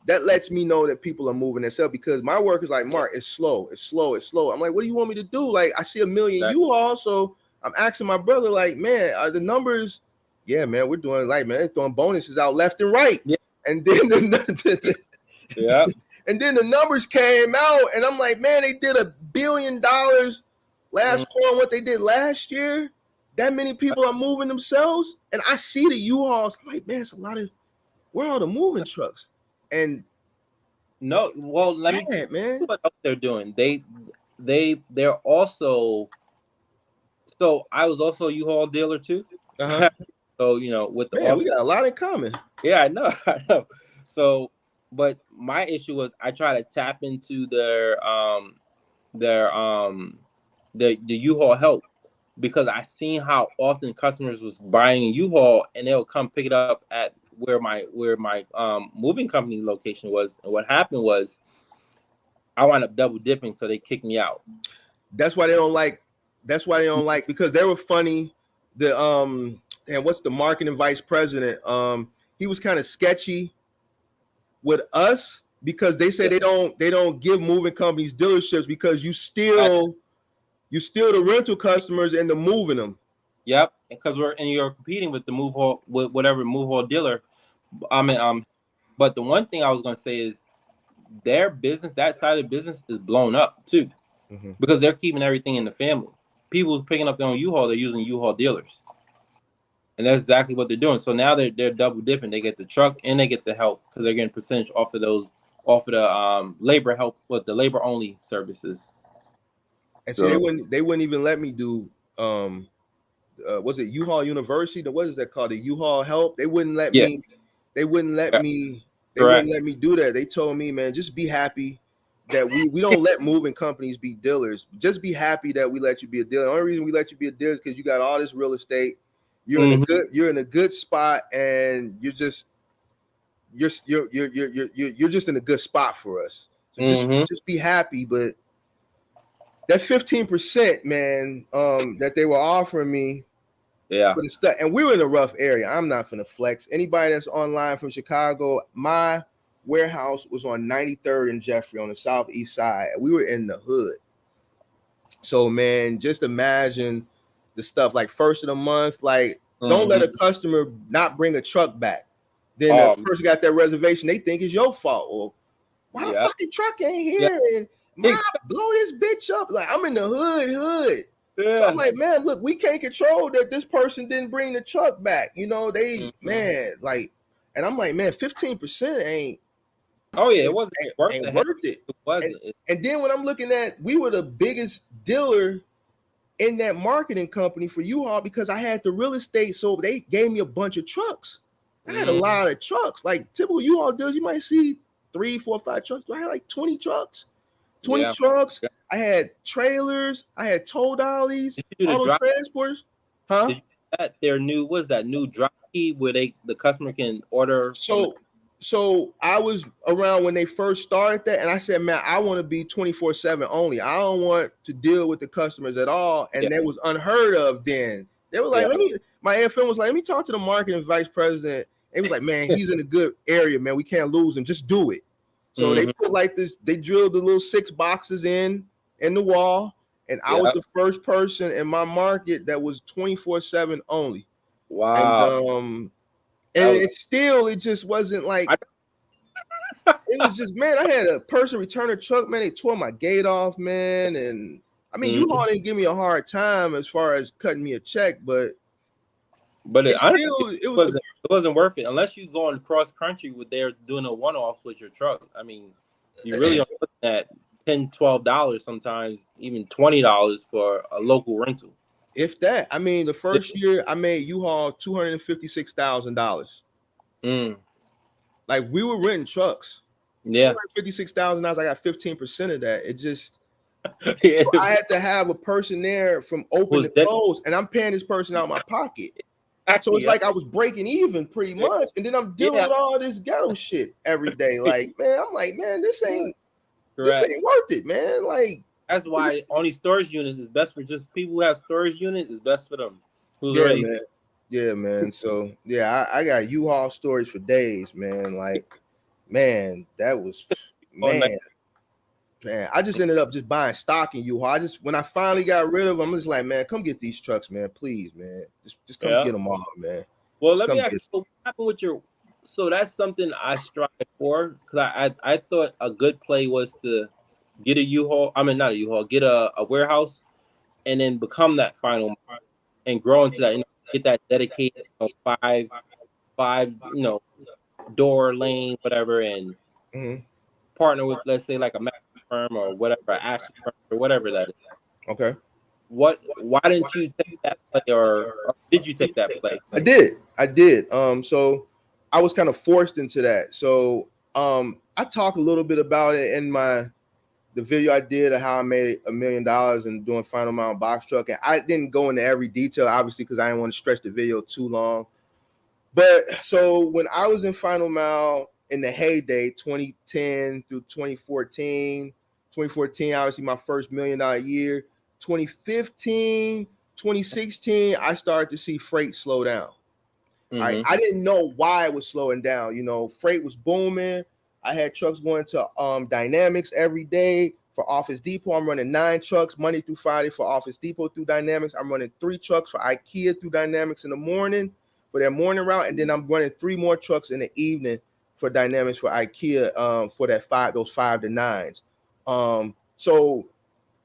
That lets me know that people are moving themselves because my work is like, Mark, it's slow. I'm like, what do you want me to do? Like, I see $1 million U-Haul, so I'm asking my brother, like, man, are the numbers? Yeah, man, we're doing like, man, they're throwing bonuses out left and right. Yeah. And then and then the numbers came out, and I'm like, man, they did $1 billion last quarter. What they did last year. That many people are moving themselves, and I see the U-Hauls. I'm like, man, it's a lot of where are the moving trucks? And no, well, let me see what else they're doing. They're also. So I was also a U-Haul dealer too. Uh-huh. So you know, with the we got a lot in common. Yeah, I know. So, but my issue was I try to tap into the U-Haul help. Because I seen how often customers was buying a U-Haul and they'll come pick it up at where my moving company location was. And what happened was I wound up double dipping, so they kicked me out. That's why they don't like because they were funny. The and what's the marketing vice president? He was kind of sketchy with us because they say they don't give moving companies dealerships because you steal the rental customers and the moving them. Yep, because you're competing with the move-haul with whatever move-haul dealer. I mean, but the one thing I was gonna say is their business, that side of the business, is blown up too, because they're keeping everything in the family. People who's picking up their own U-Haul, they're using U-Haul dealers, and that's exactly what they're doing. So now they're double dipping. They get the truck and they get the help because they're getting percentage off of the labor help with the labor only services. And so they wouldn't even let me do was it U-Haul University? What is that called? The U-Haul help? They wouldn't let me. They wouldn't let me. They wouldn't let me do that. They told me, man, just be happy that we don't let moving companies be dealers. Just be happy that we let you be a dealer. The only reason we let you be a dealer is because you got all this real estate. You're in a good spot, and you're just in a good spot for us. So just be happy, but. That 15%, man, that they were offering me, for the stuff, and we were in a rough area. I'm not gonna flex. Anybody that's online from Chicago, my warehouse was on 93rd and Jeffrey on the southeast side. We were in the hood. So, man, just imagine the stuff like first of the month, like Don't let a customer not bring a truck back. Then the person got that reservation, they think it's your fault. Or why the fucking truck ain't here? And blow this bitch up. Like, I'm in the hood. Yeah. So I'm like, man, look, we can't control that this person didn't bring the truck back. You know, man, like, and I'm like, man, 15% ain't. Oh yeah, it wasn't worth it. It wasn't. And then when I'm looking at, we were the biggest dealer in that marketing company for U-Haul because I had the real estate, so they gave me a bunch of trucks. I had a lot of trucks. Like typical U-Haul deals, you might see 3, 4, 5 trucks. I had like 20 trucks. 20 trucks. Yeah. I had trailers. I had tow dollies. All those transporters. Huh? Did you that their new new drop key where the customer can order? So I was around when they first started that, and I said, man, I want to be 24/7 only. I don't want to deal with the customers at all. And that was unheard of then. They were like, my AFM was like, let me talk to the marketing vice president. He was like, man, he's in a good area, man. We can't lose him. Just do it. So they put like this, they drilled the little 6 boxes in the wall. And I was the first person in my market that was 24/7 only. Wow. And it just wasn't like, it was just, man, I had a person return a truck, man. They tore my gate off, man. And I mean, U-Haul didn't give me a hard time as far as cutting me a check, but it wasn't worth it unless you going cross country with they're doing a one-off with your truck. I mean, you really are looking at $10, $12 sometimes, even $20 for a local rental. If that, I mean, the first year I made U-Haul $256,000. Like we were renting trucks. Yeah, $256,000. I got 15% of that. It just. So I had to have a person there from open to close, and I'm paying this person out of my pocket. So it's like I was breaking even pretty much, and then I'm dealing with all this ghetto shit every day. Like, man, I'm like, man, this ain't worth it, man. Like, that's why only storage units is best for just people who have storage units is best for them. Yeah, man. So I got U-Haul storage for days, man. Like, man, that was man. I just ended up just buying stock in U-Haul. When I finally got rid of them, I'm just like, man, come get these trucks, man, please, man. Just come get them all, man. Well, let me ask you, so what happened with so that's something I strive for, because I thought a good play was to get a U-Haul. I mean, not a U-Haul, get a warehouse, and then become that final and grow into that. Get that dedicated 5 door lane, whatever, and partner with, let's say, like a firm or whatever, Ashley firm or whatever that is. Okay. Why didn't you take that play, or did you take that play? I did. So I was kind of forced into that. So I talk a little bit about it in the video I did of how I made $1 million and doing final mile box truck. And I didn't go into every detail, obviously, because I didn't want to stretch the video too long. But so when I was in final mile in the heyday, 2010 through 2014, obviously my first $1 million year. 2015, 2016, I started to see freight slow down. Right? I didn't know why it was slowing down. Freight was booming. I had trucks going to Dynamics every day for Office Depot. I'm running 9 trucks Monday through Friday for Office Depot through Dynamics. I'm running 3 trucks for IKEA through Dynamics in the morning for their morning route, and then I'm running 3 more trucks in the evening for Dynamics for IKEA for those 5 to 9s. So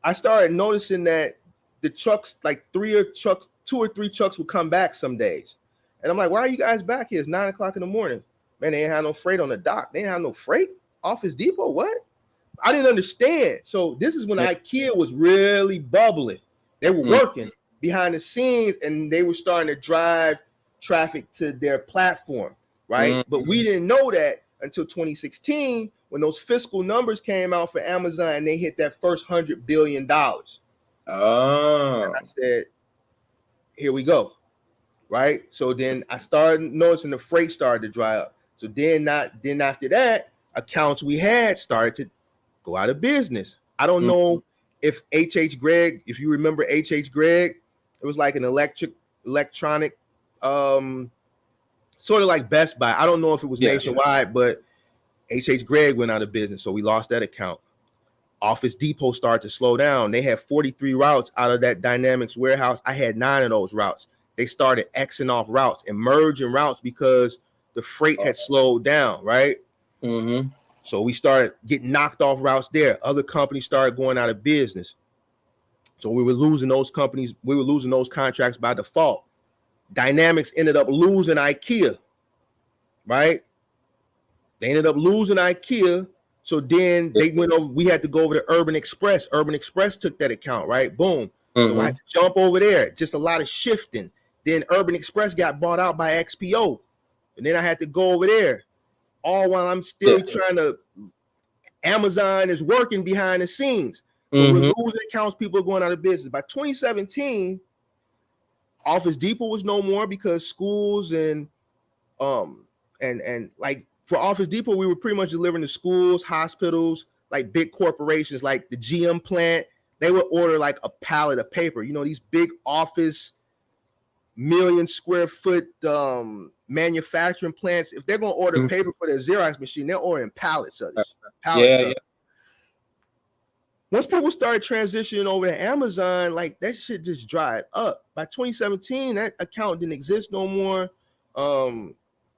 I started noticing that the trucks, like 2 or 3 trucks would come back some days. And I'm like, why are you guys back here? It's 9 o'clock in the morning. Man, they ain't have no freight on the dock. They ain't have no freight. Office Depot, what? I didn't understand. So this is when IKEA was really bubbling. They were working behind the scenes, and they were starting to drive traffic to their platform, right? But we didn't know that until 2016 when those fiscal numbers came out for Amazon and they hit that first $100 billion. Oh. And I said, here we go, right? So then I started noticing the freight started to dry up. So then after that, accounts we had started to go out of business. I don't know if H.H. Gregg, if you remember H.H. Gregg, it was like an electronic, sort of like Best Buy. I don't know if it was nationwide, but H.H. Gregg went out of business, so we lost that account. Office Depot started to slow down. They had 43 routes out of that Dynamics warehouse. I had 9 of those routes. they started Xing off routes and merging routes because the freight had slowed down, right? Mm-hmm. So we started getting knocked off routes there. Other companies started going out of business. So we were losing those companies. We were losing those contracts by default. Dynamics ended up losing IKEA, right? They ended up losing IKEA. So then they went over. We had to go over to Urban Express. Urban Express took that account, right? Boom. So I had to jump over there. Just a lot of shifting. Then Urban Express got bought out by XPO. And then I had to go over there. All while I'm still trying to, Amazon is working behind the scenes. So we're losing accounts, people are going out of business. By 2017, Office Depot was no more because schools and like for Office Depot, we were pretty much delivering to schools, hospitals, like big corporations, like the GM plant. They would order like a pallet of paper. You know, these big office, 1 million square foot manufacturing plants. If they're gonna order paper for their Xerox machine, they're ordering pallets of this. Yeah. Once people started transitioning over to Amazon, like that shit just dried up. By 2017, that account didn't exist no more.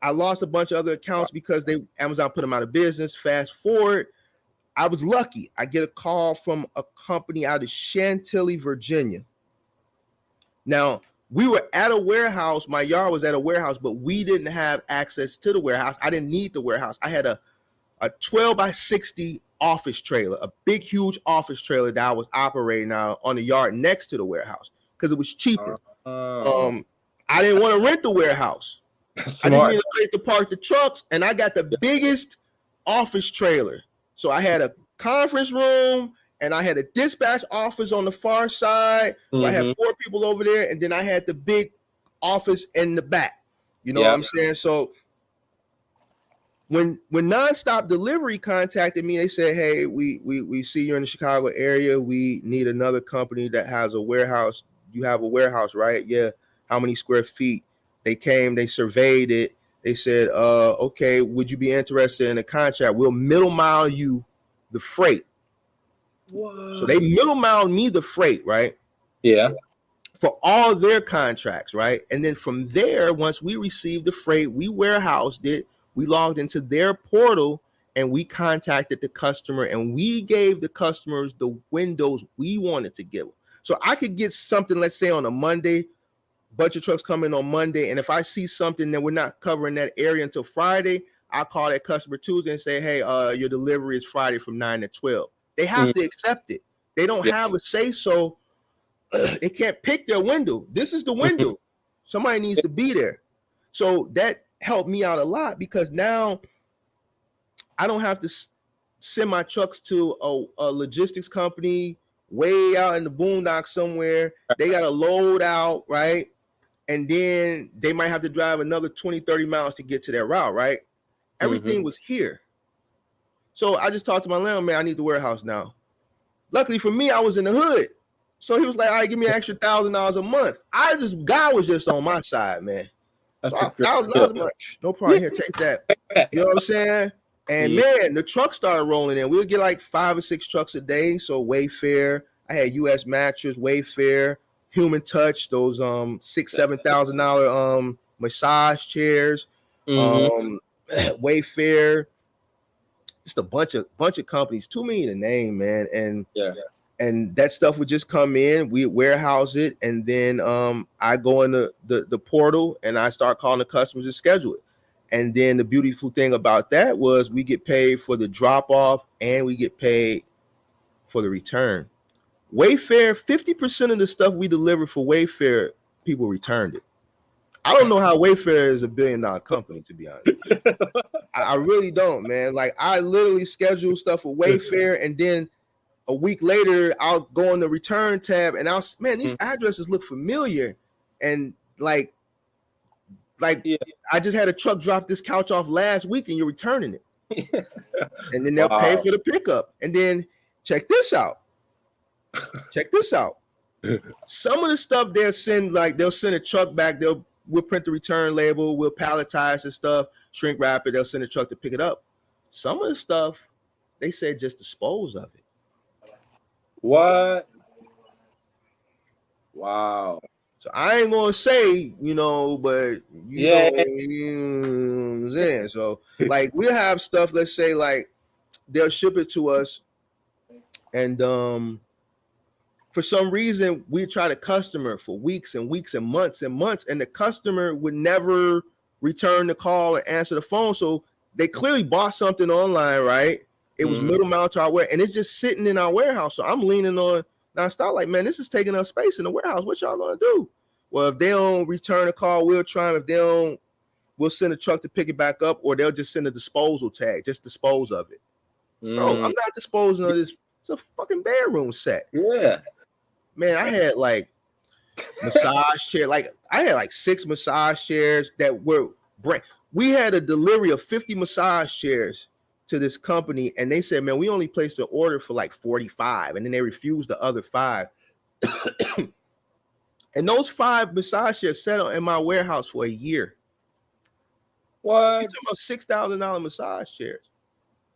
I lost a bunch of other accounts because Amazon put them out of business. Fast forward, I was lucky. I get a call from a company out of Chantilly, Virginia. Now, we were at a warehouse. My yard was at a warehouse, but we didn't have access to the warehouse. I didn't need the warehouse. I had a 12 by 60 office trailer, a big, huge office trailer that I was operating out on the yard next to the warehouse because it was cheaper. I didn't want to rent the warehouse. I just needed a place to park the trucks, and I got the biggest office trailer. So I had a conference room, and I had a dispatch office on the far side. I had 4 people over there, and then I had the big office in the back. You know what I'm saying? So when Nonstop Delivery contacted me, they said, hey, we see you're in the Chicago area. We need another company that has a warehouse. You have a warehouse, right? Yeah. How many square feet? They came, they surveyed it. They said, okay, would you be interested in a contract? We'll middle mile you the freight. Whoa. So they middle miled me the freight, right? Yeah. For all their contracts, right? And then from there, once we received the freight, we warehoused it. We logged into their portal and we contacted the customer and we gave the customers the windows we wanted to give them. So I could get something, let's say on a Monday, bunch of trucks come in on Monday. And if I see something that we're not covering that area until Friday, I'll call that customer Tuesday and say, hey, your delivery is Friday from 9 to 12. They have to accept it. They don't have a say so. They can't pick their window. This is the window. Somebody needs to be there. So that helped me out a lot because now I don't have to send my trucks to a logistics company way out in the boondocks somewhere. They got to load out, right? And then they might have to drive another 20, 30 miles to get to their route, right? Everything was here. So I just talked to my landlord, man, I need the warehouse now. Luckily for me, I was in the hood. So he was like, all right, give me an extra $1,000 a month. God was just on my side, man. So $1,000 much. No problem. Here, take that. You know what I'm saying? And man, the trucks started rolling in. We'll get like 5 or 6 trucks a day. So Wayfair, I had US Mattress, Wayfair, Human Touch, those $6,000-$7,000 massage chairs, Wayfair, just a bunch of companies, too many to name, man. And that stuff would just come in, we warehouse it, and then I go in the portal and I start calling the customers to schedule it. And then the beautiful thing about that was we get paid for the drop off and we get paid for the return. Wayfair, 50% of the stuff we delivered for Wayfair, people returned it. I don't know how Wayfair is $1 billion company, to be honest with you. I really don't, man. Like I literally schedule stuff for Wayfair, and then a week later I'll go on the return tab and these addresses look familiar. And like I just had a truck drop this couch off last week and you're returning it. And then they'll pay for the pickup. And then check this out. Some of the stuff they'll send a truck back. We'll print the return label, we'll palletize the stuff, shrink wrap it, they'll send a truck to pick it up. Some of the stuff they said just dispose of it. What? Wow. So I ain't gonna say, you know, but you know what I'm saying. So like we have stuff, let's say like they'll ship it to us, and for some reason we try to customer for weeks and weeks and months, and the customer would never return the call or answer the phone. So they clearly bought something online, right? It was middle mile to our warehouse, and it's just sitting in our warehouse. So I'm leaning on nonstop, like, man, this is taking up space in the warehouse. What y'all gonna do? Well, if they don't return a call, we'll try them. If they don't, we'll send a truck to pick it back up, or they'll just send a disposal tag, just dispose of it. Bro, I'm not disposing of this. It's a fucking bedroom set. Yeah. Man, I had like massage chair, like I had like 6 massage chairs that were brand. We had a delivery of 50 massage chairs to this company, and they said, man, we only placed an order for like 45, and then they refused the other 5. And those 5 massage chairs sat in my warehouse for a year. What? You're talking about $6,000 massage chairs.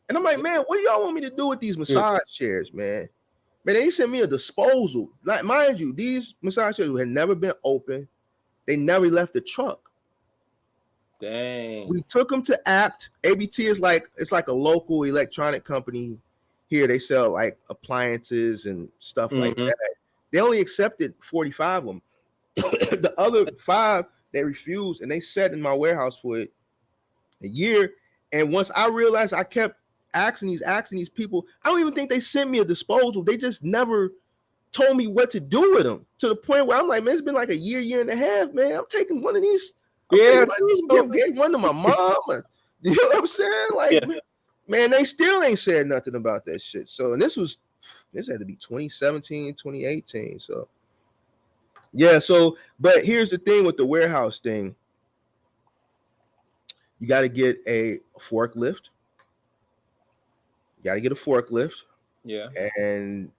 And I'm like, man, what do y'all want me to do with these massage chairs, man? Man, they sent me a disposal. Like, mind you, these massage chairs had never been open. They never left the truck. Dang. We took them to ABT. ABT is like, it's like a local electronic company here. They sell like appliances and stuff like that. They only accepted 45 of them. The other 5, they refused, and they sat in my warehouse for a year. And once I realized, I kept asking these people, I don't even think they sent me a disposal. They just never told me what to do with them, to the point where I'm like, man, it's been like a year and a half, man. I'm taking one of these. Give one to my mom. You know what I'm saying? Like, man, they still ain't said nothing about that shit. So, and this had to be 2017, 2018. So, yeah. So, but here's the thing with the warehouse thing. You got to get a forklift. You got to get a forklift. Yeah. And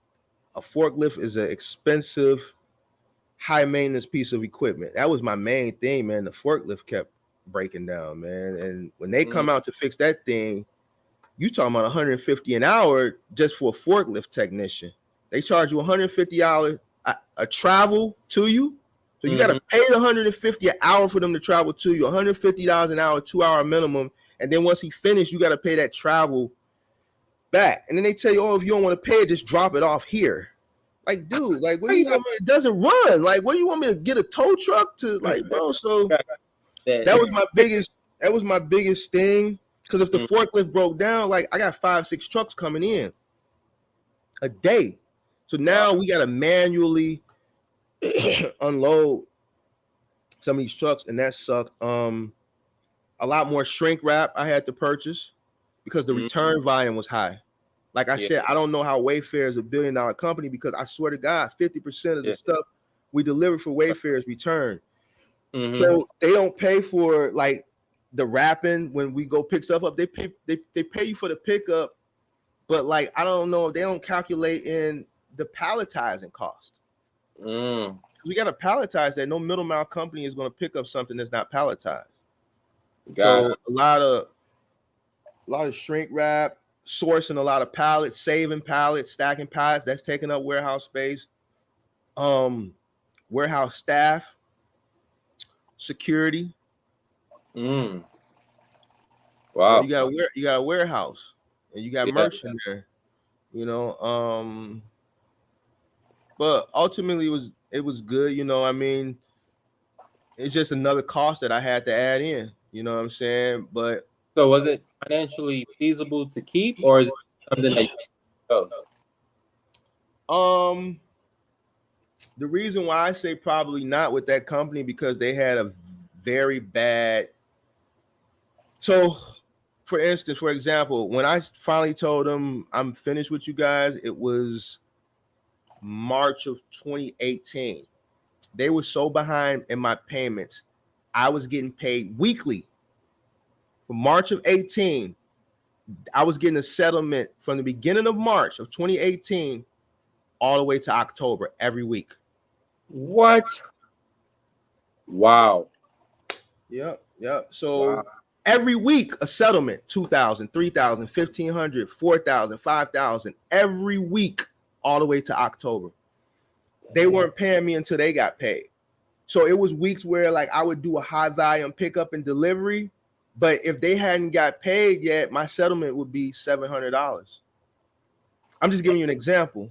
a forklift is an expensive, high maintenance piece of equipment. That was my main thing, man. The forklift kept breaking down, man. And when they come out to fix that thing, you talking about $150 an hour just for a forklift technician. They charge you $150 a travel to you. So you got to pay the $150 an hour for them to travel to you, $150 an hour, 2-hour minimum. And then once he finished, you got to pay that travel back. And then they tell you, oh, if you don't want to pay it, just drop it off here. Like, dude, like, what do you want me? It doesn't run. Like, what do you want me to get a tow truck to? Like, bro. So that was my biggest thing. Because if the forklift broke down, like, I got 5-6 trucks coming in a day. So now we got to manually unload some of these trucks, and that sucked. A lot more shrink wrap I had to purchase because the return volume was high. Like I said, I don't know how Wayfair is a $1 billion company, because I swear to God, 50% of the stuff we deliver for Wayfair is returned. So they don't pay for like the wrapping when we go pick stuff up. They pay you for the pickup, but like I don't know, they don't calculate in the palletizing cost. We got to palletize that. No middle mile company is going to pick up something that's not palletized. So a lot of shrink wrap, sourcing a lot of pallets, saving pallets, stacking pallets. That's taking up warehouse space. Warehouse staff, security. Wow. You got a warehouse, and you got merch in there. You know. But ultimately, it was good. You know, I mean, it's just another cost that I had to add in. You know what I'm saying? But so was it financially feasible to keep, or is it something that the reason why I say probably not with that company, because they had a very bad. So, for instance, for example, when I finally told them I'm finished with you guys, it was March of 2018. They were so behind in my payments. I was getting paid weekly. For March of 18, I was getting a settlement from the beginning of March of 2018 all the way to October every week. What? Wow. Yep. So every week a settlement, $2,000, $3,000, $1,500, $4,000, $5,000 every week all the way to October. They weren't paying me until they got paid. So it was weeks where like I would do a high volume pickup and delivery, but if they hadn't got paid yet, my settlement would be $700. I'm just giving you an example.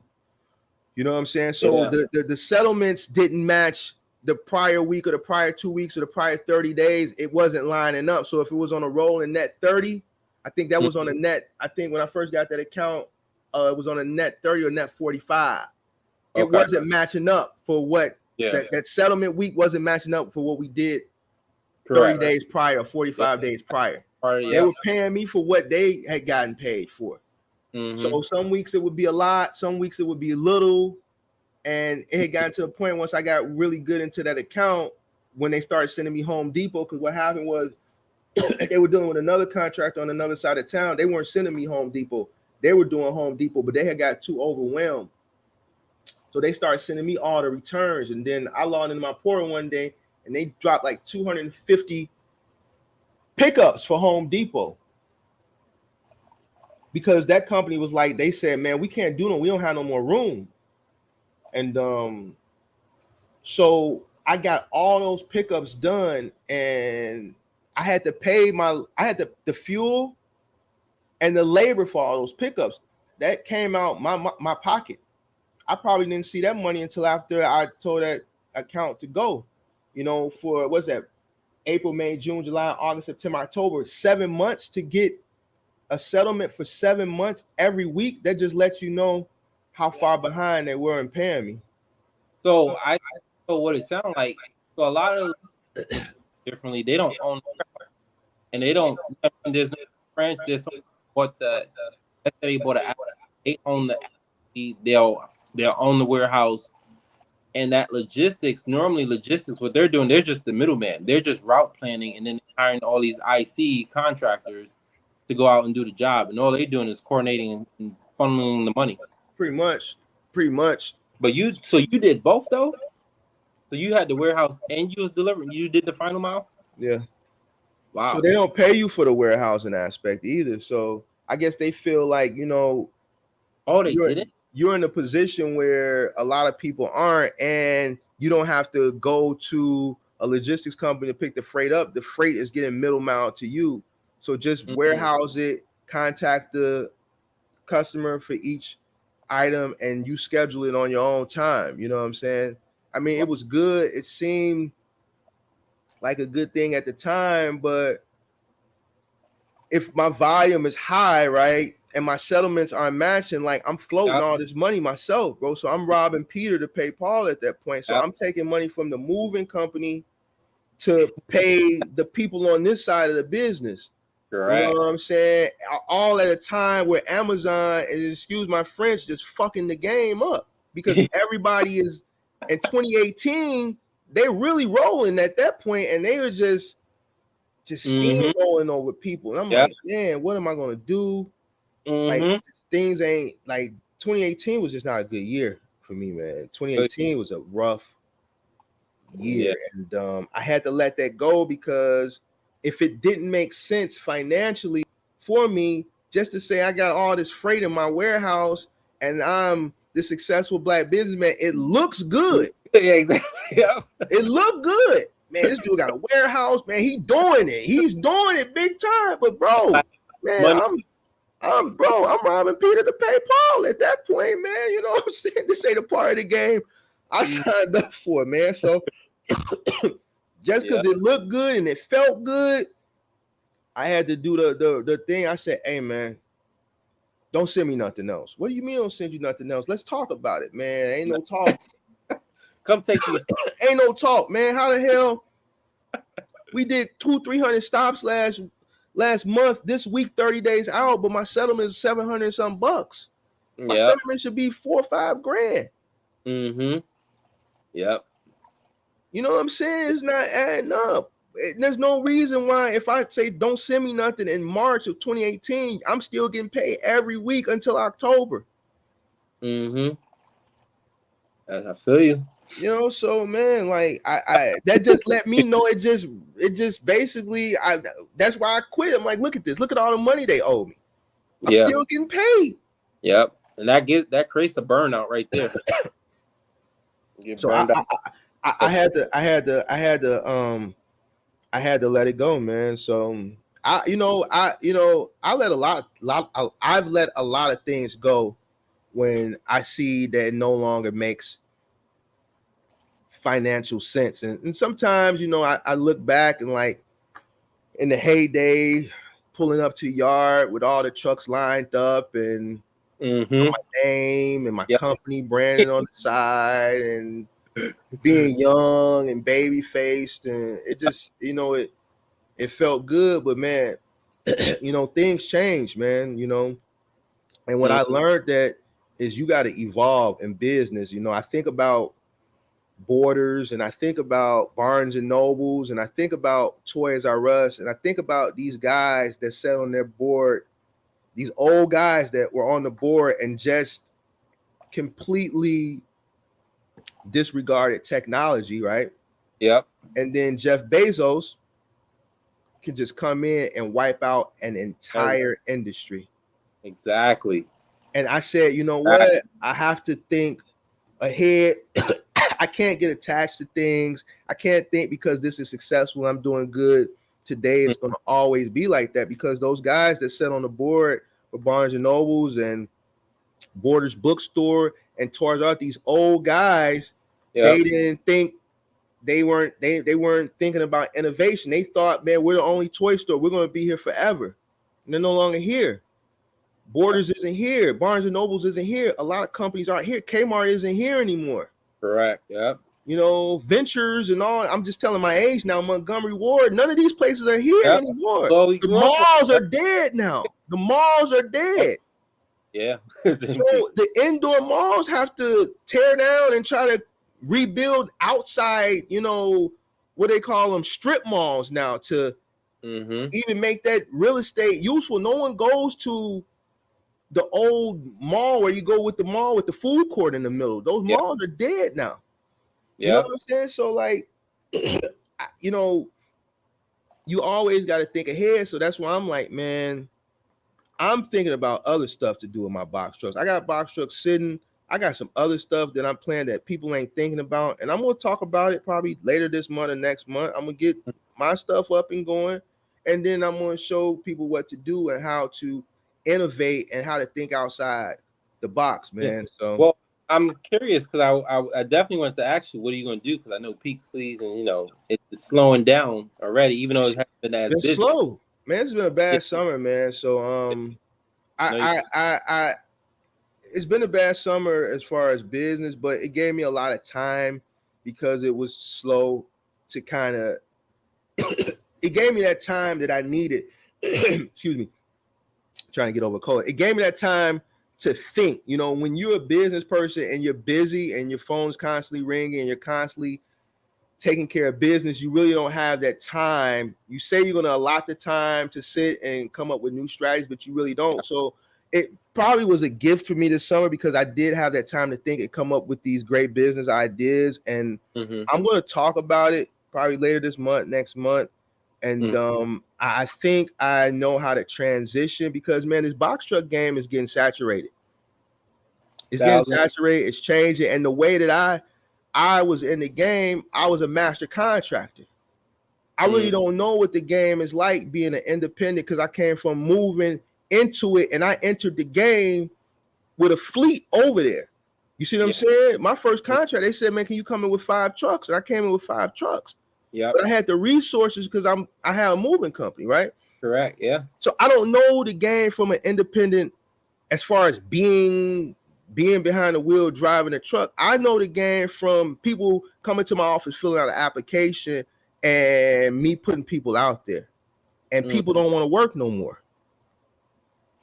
You know what I'm saying? So the settlements didn't match the prior week or the prior 2 weeks or the prior 30 days. It wasn't lining up. So if it was on a roll in net 30, I think that was on a net. I think when I first got that account, it was on a net 30 or net 45. It wasn't matching up for what that settlement week wasn't matching up for what we did 30 days prior or 45 days prior. They were paying me for what they had gotten paid for. So some weeks it would be a lot, some weeks it would be little. And it had gotten to the point once I got really good into that account when they started sending me Home Depot, because what happened was they were dealing with another contractor on another side of town. They weren't sending me Home Depot. They were doing Home Depot, but they had got too overwhelmed. So they started sending me all the returns. And then I logged into my portal one day and they dropped like 250 pickups for Home Depot. Because that company was like, they said, man, we can't do them. We don't have no more room. And so I got all those pickups done, and I had to pay the fuel and the labor for all those pickups. That came out my pocket. I probably didn't see that money until after I told that account to go, you know, for what's that? April, May, June, July, August, September, October, 7 months to get a settlement for 7 months every week. That just lets you know how far behind they were in paying me. So I know what it sounds like. So a lot of differently, they don't own the car, and they don't. There's no branch. There's what they bought an Apple. They own the. They'll own the warehouse, and that logistics. Normally, logistics. What they're doing, they're just the middleman. They're just route planning, and then hiring all these IC contractors to go out and do the job, and all they're doing is coordinating and funneling the money. Pretty much. But you did both though. So you had the warehouse and you was delivering. You did the final mile. Yeah. Wow. So they don't pay you for the warehousing aspect either. So I guess they feel like, you know, you're in a position where a lot of people aren't, and you don't have to go to a logistics company to pick the freight up. The freight is getting middle mile to you. So just warehouse it, contact the customer for each item, and you schedule it on your own time. You know what I'm saying? I mean, it was good. It seemed like a good thing at the time, but if my volume is high, right, and my settlements aren't matching, like I'm floating all this money myself, bro. So I'm robbing Peter to pay Paul at that point. So I'm taking money from the moving company to pay the people on this side of the business. Right. You know what I'm saying? All at a time where Amazon, and excuse my French, just fucking the game up, because everybody is in 2018. They really rolling at that point, and they were just steamrolling over people. And I'm like, man, what am I gonna do? Like things ain't like 2018 was just not a good year for me, man. 2018 was a rough year, and I had to let that go because if it didn't make sense financially for me, just to say I got all this freight in my warehouse and I'm the successful black businessman, it looks good. Yeah, exactly. Yeah. It looked good. Man, this dude got a warehouse, man. He's doing it. He's doing it big time. But bro, man, I'm robbing Peter to pay Paul at that point, man. You know what I'm saying? This ain't a part of the game I signed up for, man. So just because it looked good and it felt good, I had to do the thing. I said, hey, man, don't send me nothing else. What do you mean don't send you nothing else? Let's talk about it, man. Ain't no talk. Come take me. Ain't no talk, man. How the hell? We did 200-300 stops last month. This week, 30 days out, but my settlement is $700 some bucks. My settlement should be $4 or $5 grand. Yep. You know what I'm saying? It's not adding up. There's no reason why if I say don't send me nothing in March of 2018, I'm still getting paid every week until October. I feel you. You know, so man, like I that just let me know it just basically that's why I quit. I'm like, look at this, look at all the money they owe me. I'm still getting paid. Yep. And that creates a burnout right there. So I had to let it go, man. So I've let I've let a lot of things go when I see that it no longer makes financial sense. And sometimes, I look back and like in the heyday, pulling up to the yard with all the trucks lined up and Mm-hmm. my name and my Yep. company branded on the side and being young and baby faced, and it just, it felt good. But man, things change, man, and what I learned that is you got to evolve in business. I think about Borders, and I think about Barnes and Nobles, and I think about Toys R Us, and I think about these guys that sat on their board, these old guys that were on the board and just completely disregarded technology, right? Yep. And then Jeff Bezos can just come in and wipe out an entire industry. Exactly. And I said, you know what? I have to think ahead. I can't get attached to things. I can't think because this is successful, I'm doing good today. It's going to always be like that, because those guys that sat on the board for Barnes and Nobles and Borders Bookstore and Toys R Us, these old guys, they didn't think, they weren't thinking about innovation. They thought, man, we're the only toy store. We're going to be here forever. And they're no longer here. Borders isn't here. Barnes and Nobles isn't here. A lot of companies aren't here. Kmart isn't here anymore. Correct. Yep. Ventures and all. I'm just telling my age now. Montgomery Ward. None of these places are here anymore. The malls are dead now. The malls are dead. Yeah. So the indoor malls have to tear down and try to rebuild outside, what they call them, strip malls now, to even make that real estate useful. No one goes to the old mall where you go with the mall with the food court in the middle. Those malls are dead now. You know what I'm saying? So like, you always got to think ahead. So that's why I'm like, man, I'm thinking about other stuff to do with my box trucks. I got box trucks sitting. I got some other stuff that I'm planning that people ain't thinking about. And I'm going to talk about it probably later this month or next month. I'm going to get my stuff up and going. And then I'm going to show people what to do and how to innovate and how to think outside the box, man. So, well, I'm curious because I definitely wanted to ask you, what are you going to do? Because I know peak season, it's slowing down already, even though it hasn't been as busy. Slow, man. It's been a bad summer, man. So, it's been a bad summer as far as business, but it gave me a lot of time because it was slow to kind of. It gave me that time that I needed. Excuse me. Trying to get over cold. It gave me that time to think. When you're a business person and you're busy and your phone's constantly ringing and you're constantly taking care of business, you really don't have that time. You say you're going to allot the time to sit and come up with new strategies, but you really don't. So it probably was a gift for me this summer because I did have that time to think and come up with these great business ideas. And I'm going to talk about it probably later this month, next month. And I think I know how to transition because, man, this box truck game is getting saturated. It's getting saturated. It's changing. And the way that I was in the game, I was a master contractor. I really don't know what the game is like being an independent because I came from moving into it and I entered the game with a fleet over there. You see what I'm saying? My first contract, they said, man, can you come in with 5 trucks? And I came in with 5 trucks. Yeah, but I had the resources because I have a moving company, right? Correct. Yeah. So I don't know the game from an independent as far as being behind the wheel driving a truck. I know the game from people coming to my office filling out an application and me putting people out there, and people don't want to work no more.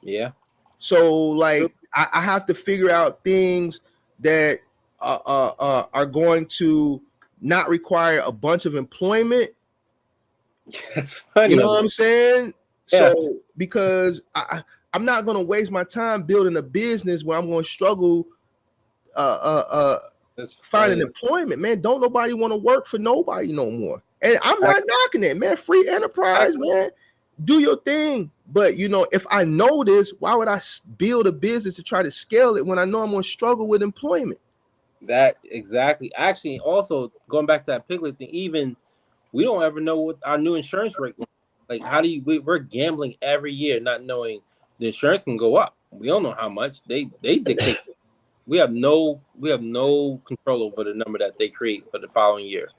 Yeah. So like I have to figure out things that are going to not require a bunch of employment. That's funny. You know what I'm saying? Yeah. So because I'm not going to waste my time building a business where I'm going to struggle finding employment, man. Don't nobody want to work for nobody no more. And I'm not knocking it, man. Free enterprise, man. Do your thing. But, if I know this, why would I build a business to try to scale it when I know I'm going to struggle with employment? That exactly. Actually, also going back to that Piglet thing, even we don't ever know what our new insurance rate was. Like, how do you? We're gambling every year, not knowing the insurance can go up. We don't know how much they dictate. We have no control over the number that they create for the following year.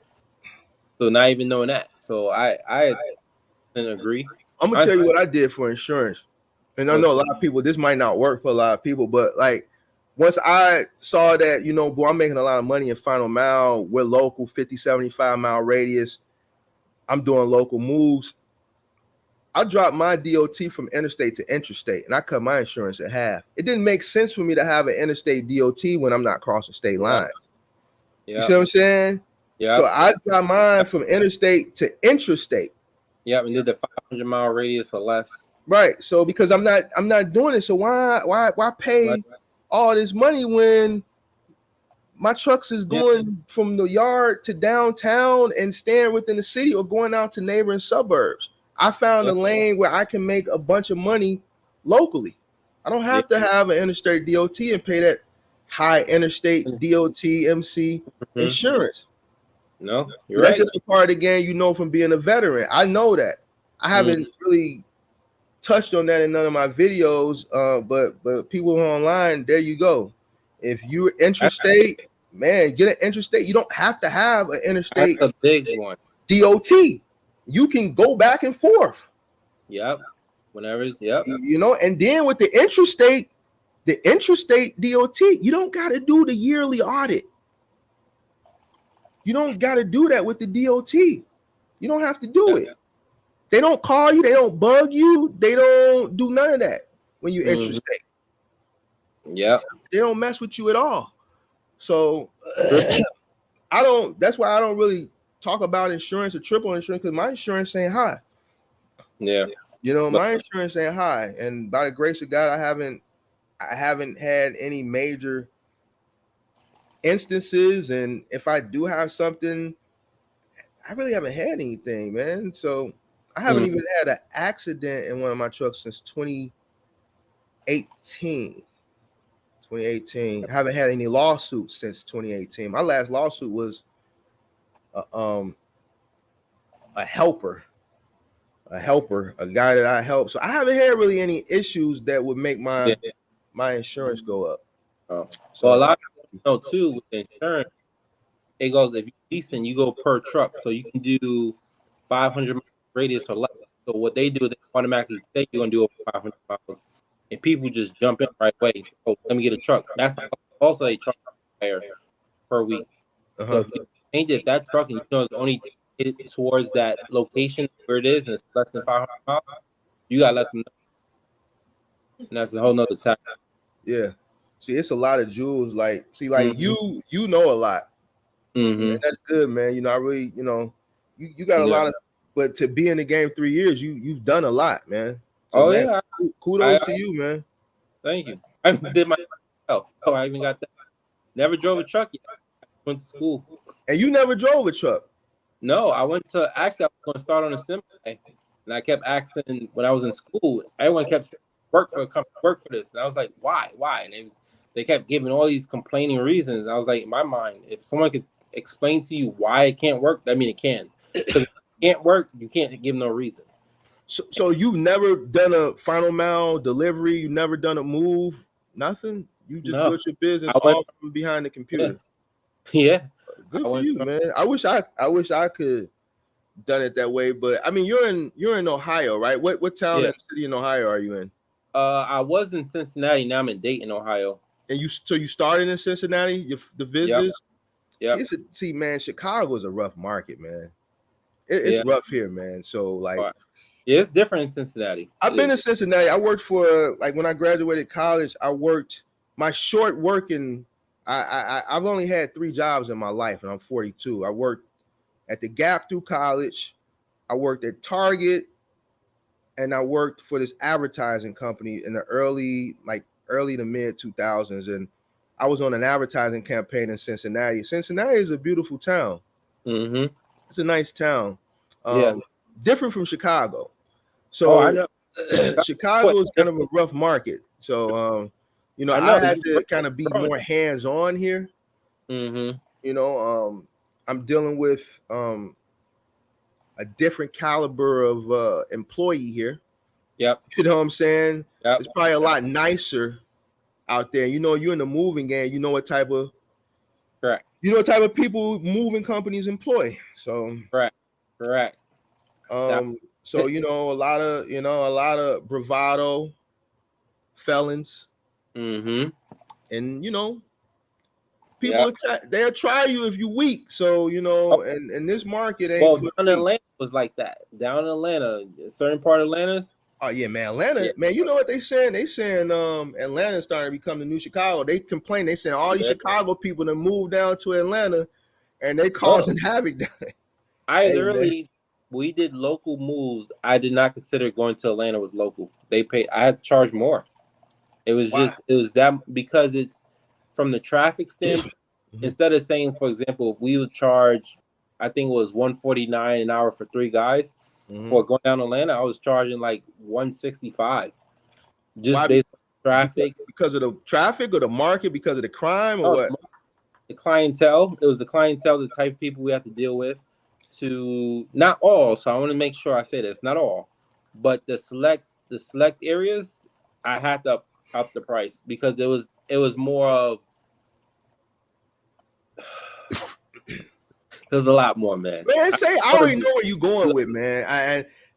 So not even knowing that. So I didn't agree. I'm gonna tell you what I did for insurance, and I know a lot of people. This might not work for a lot of people, but like once I saw that, you know, boy, I'm making a lot of money in Final Mile. We're local, 50, 75 mile radius. I'm doing local moves. I dropped my DOT from interstate to intrastate, and I cut my insurance in half. It didn't make sense for me to have an interstate DOT when I'm not crossing state line. Yeah. You see what I'm saying? Yeah. So I dropped mine from interstate to intrastate. Yeah, and did the 500 mile radius or less. Right. So because I'm not doing it. So why pay all this money when my trucks is going from the yard to downtown and staying within the city or going out to neighboring suburbs? I found a lane where I can make a bunch of money locally. I don't have to have an interstate DOT and pay that high interstate DOT MC insurance. No, you're That's right. just a part of the game, you know, from being a veteran. I know that. I haven't really touched on that in none of my videos, but people online, there you go. If you're interstate, man, get an interstate. You don't have to have an interstate. That's a big one. DOT. You can go back and forth. Yep. Whenever it's You know, and then with the intrastate DOT, you don't got to do the yearly audit. You don't got to do that with the DOT. You don't have to do it. They don't call you. They don't bug you. They don't do none of that when you intrastate. Yeah. They don't mess with you at all. So that's why I don't really talk about insurance or triple insurance, because my insurance ain't high. Yeah. You know, my insurance ain't high. And by the grace of God, I haven't had any major instances. And if I do have something, I really haven't had anything, man. So I haven't even had an accident in one of my trucks since 2018. I haven't had any lawsuits since 2018. My last lawsuit was a helper, a guy that I helped. So I haven't had really any issues that would make my insurance go up. So a lot of people know too with insurance, it goes, if you're decent, you go per truck. So you can do 500 radius or less. So what they do, they automatically say you're gonna do over 500 miles, and people just jump in right away. So let me get a truck. That's also a truck per week. So if you change it, that truck, and you know it's only towards that location where it is, and it's less than 500 miles, you gotta let them know. And that's a whole nother tax. Yeah. See, it's a lot of jewels. Like, see, like you know a lot. And that's good, man. You know, I really, you know, you got a lot of, but to be in the game 3 years, you've done a lot, man. So, man, kudos to you, man. Thank you. I did myself. Oh, I even got that. Never drove a truck yet. I went to school. And you never drove a truck? No, I was going to start on a semi, and I kept asking when I was in school. Everyone kept saying, work for this, and I was like, why? And they kept giving all these complaining reasons. I was like, in my mind, if someone could explain to you why it can't work, I mean it can. If it can't work, you can't give no reason. So you've never done a final mile delivery? You never done a move? Nothing? You just built your business all from behind the computer? Yeah. Good for you, man. I wish I could done it that way, but I mean, you're in Ohio, right? What town and city in Ohio are you in? I was in Cincinnati. Now I'm in Dayton, Ohio. And you started in Cincinnati, the visitors? Yeah. See, man, Chicago is a rough market, man. It's rough here, man. So like, yeah, it's different in Cincinnati. I've been in Cincinnati. I worked for, like, when I graduated college, I worked my short working. I've only had 3 jobs in my life, and I'm 42. I worked at the Gap through college. I worked at Target, and I worked for this advertising company in the early to mid 2000s. And I was on an advertising campaign in Cincinnati. Cincinnati is a beautiful town. It's a nice town. Different from Chicago. So I know. Chicago is kind of a rough market. So you know, I had to kind of be more hands-on here. Mm-hmm. You know, I'm dealing with a different caliber of employee here. Yep. You know what I'm saying? Yep. It's probably a lot nicer out there. You know, you're in the moving game. You know what type of Correct. You know what type of people moving companies employ. So Correct. So you know, a lot of bravado felons. Mm-hmm. And you know, people they'll try you if you weak. So you know, and this market ain't. Well, down in Atlanta was like that. Down in Atlanta, a certain part of Atlanta's. Oh yeah, man, Atlanta, man. You know what they saying? They saying Atlanta's starting to become the new Chicago. They complain. They saying all these Chicago people that move down to Atlanta, and they causing havoc. We did local moves. I did not consider going to Atlanta was local. They paid. I had to charge more. It was that because it's from the traffic standpoint. Instead of saying, for example, if we would charge, I think it was $149 an hour for 3 guys. For going down to Atlanta, I was charging like $165. Just based on traffic. Because of the traffic or the market, because of the crime or what? The clientele. It was the clientele, the type of people we have to deal with. To not all, so I want to make sure I say this, not all, but the select areas, I had to up the price because it was more of there's a lot more, man. Man, I already know where you going with, man.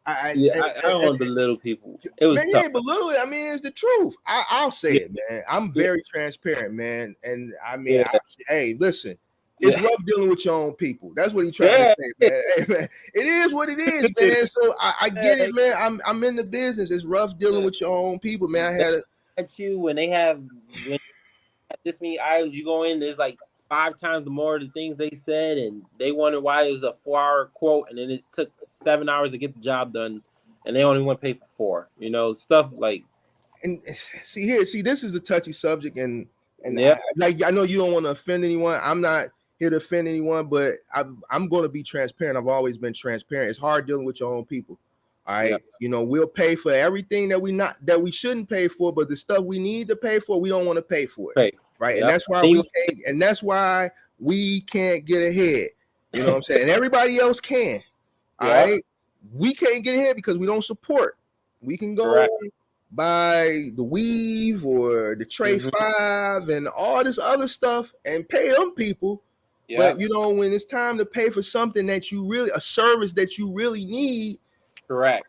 I don't want to belittle people. It was man, tough. you ain't belittle it. I mean, it's the truth. I'll say it, man. I'm very transparent, man. And I mean, hey, listen. It's rough dealing with your own people. That's what he's trying to say, man. Hey, man. It is what it is, man. So I get it, man. I'm in the business. It's rough dealing with your own people, man. I had at you when they have this many items, you go in, there's like 5 times the more of the things they said, and they wonder why it was a 4-hour quote, and then it took 7 hours to get the job done, and they only want to pay for 4. You know, stuff like. And see, this is a touchy subject, and I know you don't want to offend anyone. I'm not here to offend anyone, but I'm going to be transparent. I've always been transparent. It's hard dealing with your own people. All right. Yeah. You know, we'll pay for everything that we shouldn't pay for, but the stuff we need to pay for, we don't want to pay for it. Right. Yep. And that's why we can't get ahead. You know what I'm saying? And everybody else can. All right. We can't get ahead because we don't support. We can go buy the Weave or the Tray 5 and all this other stuff and pay them people. Yeah. But you know, when it's time to pay for something that a service that you really need, correct.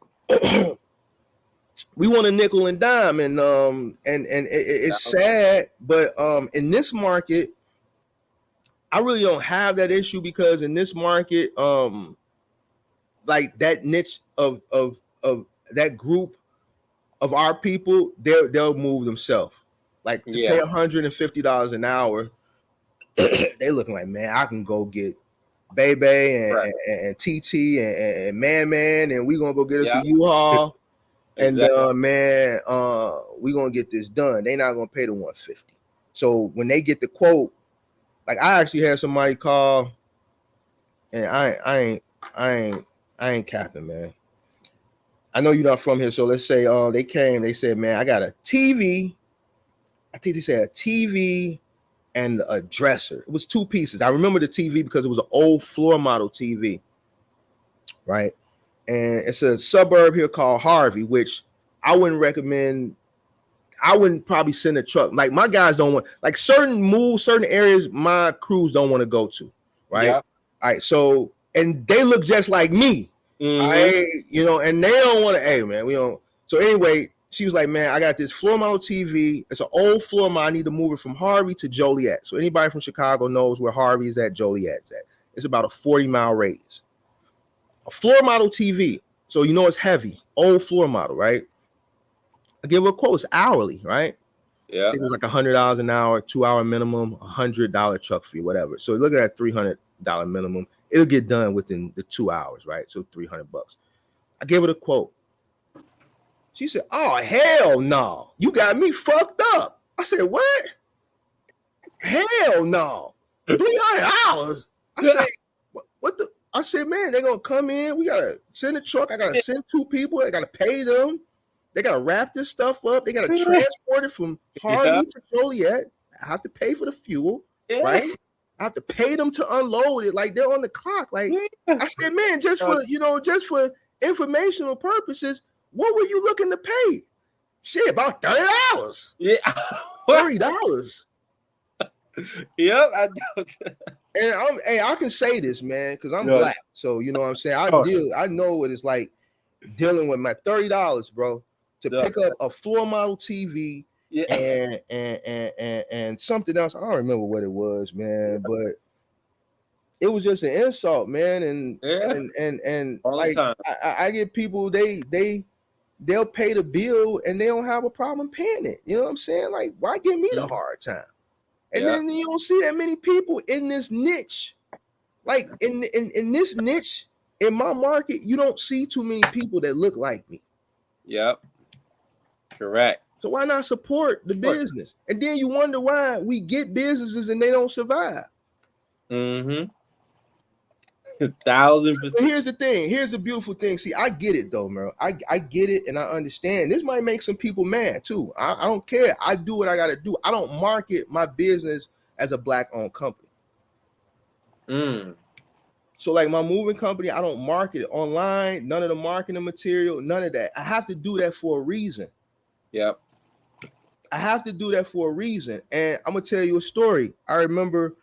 We want a nickel and dime, and it's sad, but in this market, I really don't have that issue because in this market, like that niche of that group of our people, they'll move themselves. Like to pay $150 an hour. They looking like, man, I can go get Bebe and TT and Man, and we gonna go get us a U-Haul, and man, we gonna get this done. They not gonna pay the $150. So when they get the quote, like I actually had somebody call, and I ain't capping, man. I know you're not from here, so let's say they came, they said, man, I got a TV. I think they said a TV and a dresser. It was 2 pieces. I remember the TV because it was an old floor model TV, right? And it's a suburb here called Harvey, which I wouldn't recommend. I wouldn't probably send a truck. Like my guys don't want, like certain areas my crews don't want to go to, right? Yeah. All right, so, and they look just like me. You know, and they don't want to, hey man, we don't. So anyway, she was like, man, I got this floor model TV. It's an old floor model. I need to move it from Harvey to Joliet. So anybody from Chicago knows where Harvey is at, Joliet's at. It's about a 40-mile radius. A floor model TV. So you know it's heavy. Old floor model, right? I give her a quote. It's hourly, right? Yeah. I think it was like $100 an hour, 2-hour minimum, $100 truck fee, whatever. So look at that $300 minimum. It'll get done within the 2 hours, right? So $300. I gave her the quote. She said, oh, hell no. You got me fucked up. I said, what? Hell no. $300. I said, what the? I said, man, they're going to come in. We got to send a truck. I got to send 2 people. I got to pay them. They got to wrap this stuff up. They got to transport it from Harvey to Joliet. I have to pay for the fuel, right? I have to pay them to unload it. Like they're on the clock. Like I said, man, just for informational purposes, what were you looking to pay? Shit, about $30. Yeah. $30. Yep. I know. And I can say this, man, because I'm Yeah. black. So you know what I'm saying? I know what it's like dealing with my $30, bro, to Yeah. pick up a floor model TV Yeah. and something else. I don't remember what it was, man, but it was just an insult, man. And All like the time. I get people, they'll pay the bill and they don't have a problem paying it. You know what I'm saying? Like, why give me the hard time? And then you don't see that many people in this niche. Like in this niche, in my market, you don't see too many people that look like me. Yep. Correct. So why not support the business? And then you wonder why we get businesses and they don't survive. Mm-hmm. 1,000%. But here's the thing. Here's the beautiful thing. See, I get it though, bro. I get it and I understand. This might make some people mad too. I don't care. I do what I got to do. I don't market my business as a black-owned company. So like my moving company, I don't market it online. None of the marketing material, none of that. I have to do that for a reason. Yep. I have to do that for a reason. And I'm going to tell you a story. I remember,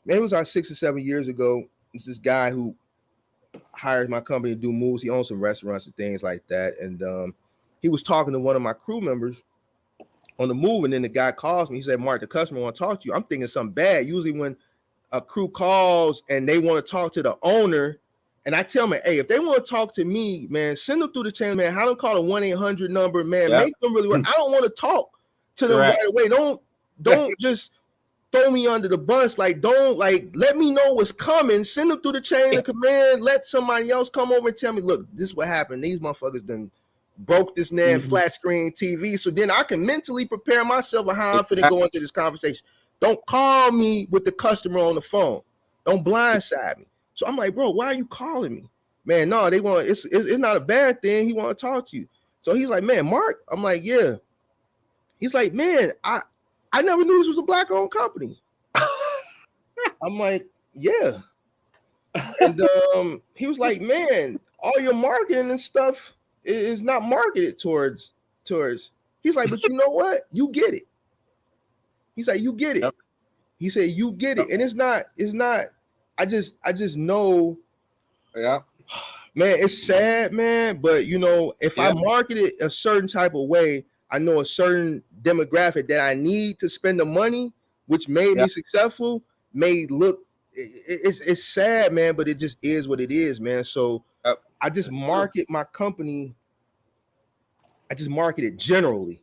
maybe it was like 6 or 7 years ago. It's this guy who hires my company to do moves. He owns some restaurants and things like that. And he was talking to one of my crew members on the move. And then the guy calls me. He said, Mark, the customer want to talk to you. I'm thinking something bad. Usually when a crew calls and they want to talk to the owner, and I tell them, hey, if they want to talk to me, man, send them through the channel, man. Have them call the 1-800 number, man. Yep. Make them really work. I don't want to talk to them right away. Don't just throw me under the bus. Like, don't let me know what's coming. Send them through the chain of command. Let somebody else come over and tell me, look, this is what happened. These motherfuckers done broke this damn flat screen TV. So then I can mentally prepare myself on how I'm finna go into this conversation. Don't call me with the customer on the phone. Don't blindside me. So I'm like, bro, why are you calling me? Man, no, they want it's not a bad thing. He want to talk to you. So he's like, man, Mark. I'm like, yeah. He's like, man, I never knew this was a black-owned company. I'm like, yeah. And he was like, man, all your marketing and stuff is not marketed towards. He's like, but you know what? You get it. He's like, you get it. Yep. He said, you get it. And it's not, I just know, Yeah. man, it's sad, man. But you know, if I market it a certain type of way, I know a certain demographic that I need to spend the money, which made me successful, may look, it's sad, man, but it just is what it is, man. So I just market my company. I just market it generally.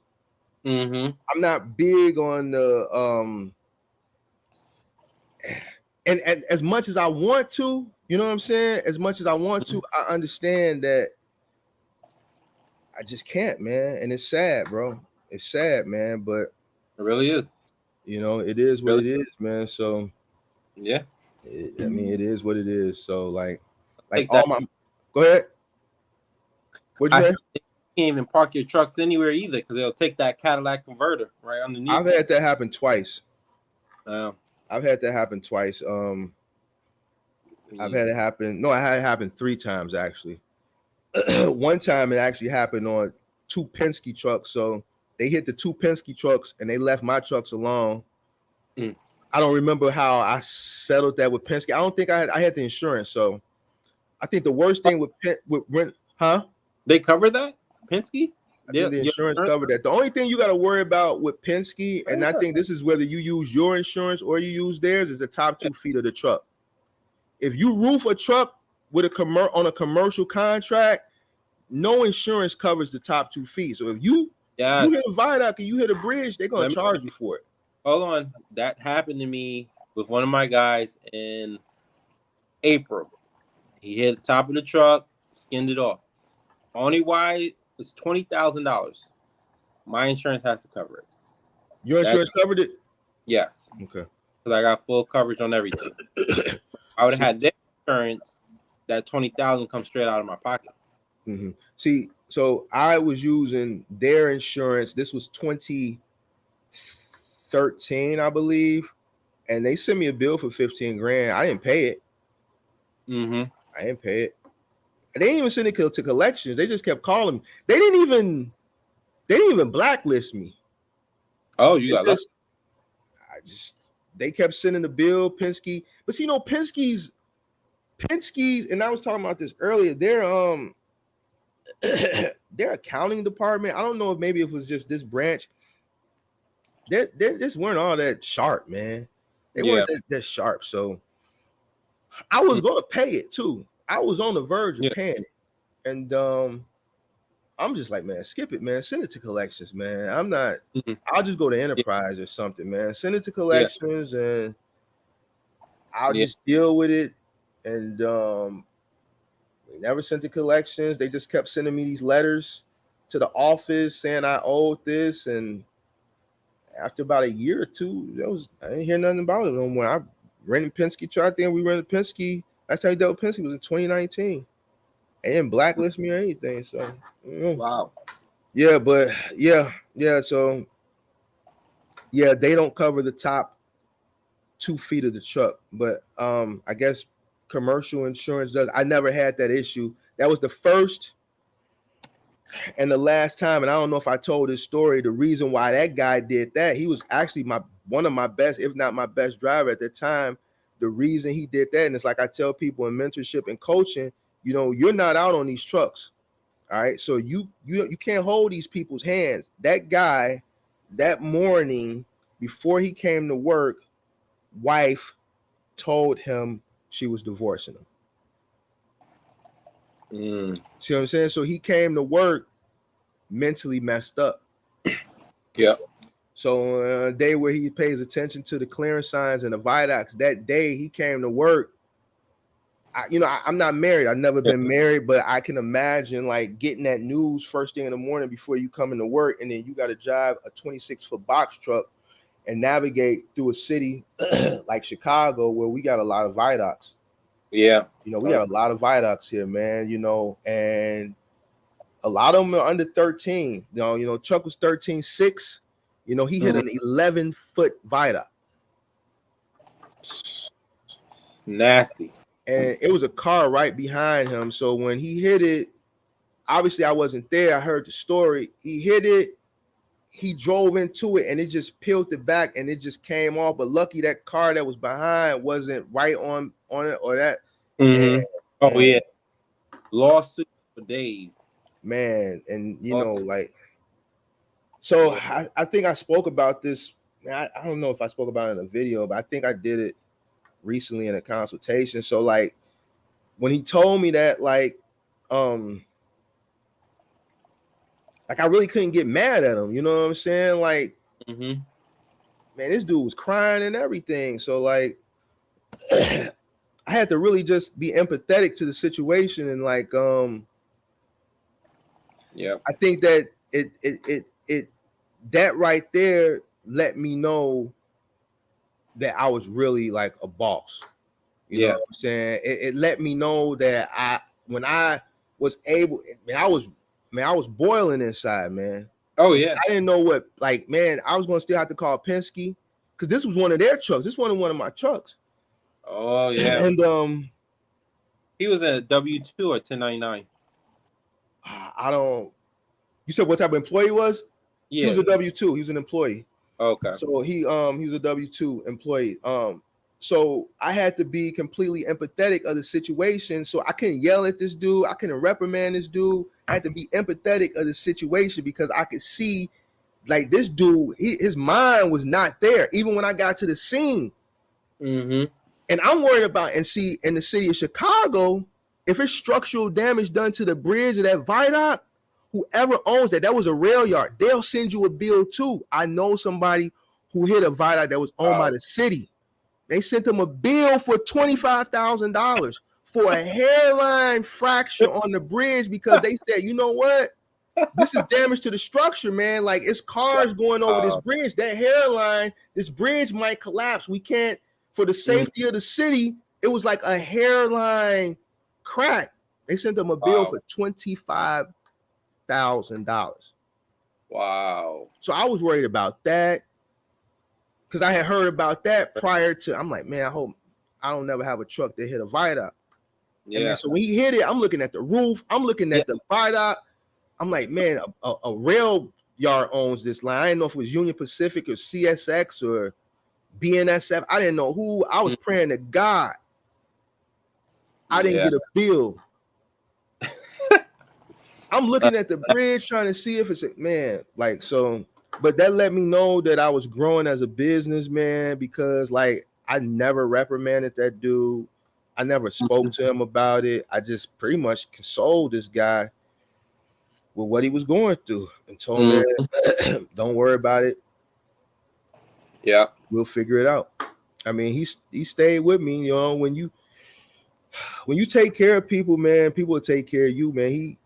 I'm not big on the and as much as I want to, you know what I'm saying? As much as I want to, I understand that I just can't, man. And it's sad, bro. It's sad, man. But it really is. You know, it is what it is, man. So yeah, I mean, it is what it is. So like all my. Go ahead. What'd you say? Can't even park your trucks anywhere either because they'll take that Cadillac converter right underneath. I've had that happen twice. I've had that happen twice. I've had it happen. No, I had it happen 3 times actually. One time it actually happened on 2 Penske trucks. So they hit the 2 Penske trucks and they left my trucks alone. I don't remember how I settled that with Penske. I don't think I had the insurance. So I think the worst thing with rent, they cover that? Penske? The insurance covered that. The only thing you got to worry about with Penske, and I think this is whether you use your insurance or you use theirs, is the top 2 feet of the truck. If you roof a truck with on a commercial contract, no insurance covers the top 2 feet. So if you hit a viaduct and you hit a bridge, they're gonna charge you for it. Hold on, that happened to me with one of my guys in April. He hit the top of the truck, skinned it off. Only why it's $20,000. My insurance has to cover it. Your insurance covered it? Yes. Okay. Because I got full coverage on everything. I would have had their insurance. That $20,000 comes straight out of my pocket. See, so I was using their insurance. This was 2013, I believe, and they sent me a bill for 15 grand. I didn't pay it. Mm-hmm. I didn't pay it. They didn't even send it to collections. They just kept calling me. They didn't even blacklist me. Oh, you got just, they kept sending the bill, Penske. But see, Penske's, and I was talking about this earlier. Their accounting department. I don't know if maybe it was just this branch. They just weren't all that sharp, man. They weren't that sharp. So I was gonna pay it too. I was on the verge of paying it, and I'm just like, man, skip it, man. Send it to collections, man. I'm not. I'll just go to Enterprise or something, man. Send it to collections, and I'll just deal with it. And we never sent to collections. They just kept sending me these letters to the office saying I owed this, and after about a year or two, I didn't hear nothing about it no more. I rented Penske truck. Then we rented Penske. Last time we dealt with Penske was in 2019. They didn't blacklist me or anything. So wow. Yeah, but yeah. So yeah, they don't cover the top 2 feet of the truck, but I guess commercial insurance does. I never had that issue. That was the first and the last time, and I don't know if I told this story. The reason why that guy did that, he was actually one of my best, if not my best driver at the time. The reason he did that, and it's like I tell people in mentorship and coaching, you're not out on these trucks. All right. So you can't hold these people's hands. That guy, that morning before he came to work, wife told him she was divorcing him. See what I'm saying? So he came to work mentally messed up. Yeah. So a day where he pays attention to the clearance signs and the viaducts, that day he came to work. I'm not married. I've never been married, but I can imagine like getting that news first thing in the morning before you come into work, and then you got to drive a 26-foot box truck and navigate through a city like Chicago where we got a lot of viaducts. Yeah. We got a lot of viaducts here, man, and a lot of them are under 13. Chuck was 13.6. He hit an 11-foot viaduct. It's nasty. And it was a car right behind him. So when he hit it, obviously I wasn't there. I heard the story. He hit it, he drove into it, and it just peeled it back and it just came off. But lucky that car that was behind wasn't right on it or that. Mm-hmm. Yeah. Lawsuit for days. Man, and so I think I spoke about this. I don't know if I spoke about it in a video, but I think I did it recently in a consultation. So like when he told me that, like I really couldn't get mad at him. You know what I'm saying? Like, man, this dude was crying and everything. So like I had to really just be empathetic to the situation, and like I think that it that right there let me know that I was really like a boss. You know what I'm saying? It let me know that when I was able, I was boiling inside, man. Oh yeah. I didn't know what, like, man, I was gonna still have to call Penske because this was one of their trucks. This wasn't one of my trucks. Oh yeah. And he was a W-2 or 1099. I don't. You said what type of employee he was? Yeah. He was a W-2. He was an employee. Okay. So he was a W-2 employee. So I had to be completely empathetic of the situation. So I couldn't yell at this dude. I couldn't reprimand this dude. I had to be empathetic of the situation because I could see, like, this dude, his mind was not there, even when I got to the scene. Mm-hmm. And I'm worried about, and see, in the city of Chicago, if it's structural damage done to the bridge or that viaduct, whoever owns that was a rail yard, they'll send you a bill too. I know somebody who hit a viaduct that was owned by the city. They sent them a bill for $25,000 for a hairline fracture on the bridge because they said, you know what? This is damage to the structure, man. Like, it's cars going over this bridge. That hairline, this bridge might collapse. We can't, for the safety of the city, it was like a hairline crack. They sent them a bill for $25,000. Wow. So I was worried about that. because I had heard about that prior to. I'm like, man, I hope I don't never have a truck that hit a viaduct. Yeah. And man, so when he hit it, I'm looking at the roof. I'm looking at the viaduct. I'm like, man, a rail yard owns this line. I didn't know if it was Union Pacific or CSX or BNSF. I didn't know who. I was praying to God I didn't get a bill. I'm looking at the bridge trying to see if it's a man, like, so, but that let me know that I was growing as a businessman, because like I never reprimanded that dude. I never spoke to him about it. I just pretty much consoled this guy with what he was going through and told him, man, don't worry about it. Yeah, we'll figure it out. I mean, he stayed with me. You know, when you take care of people, man, people will take care of you, man. He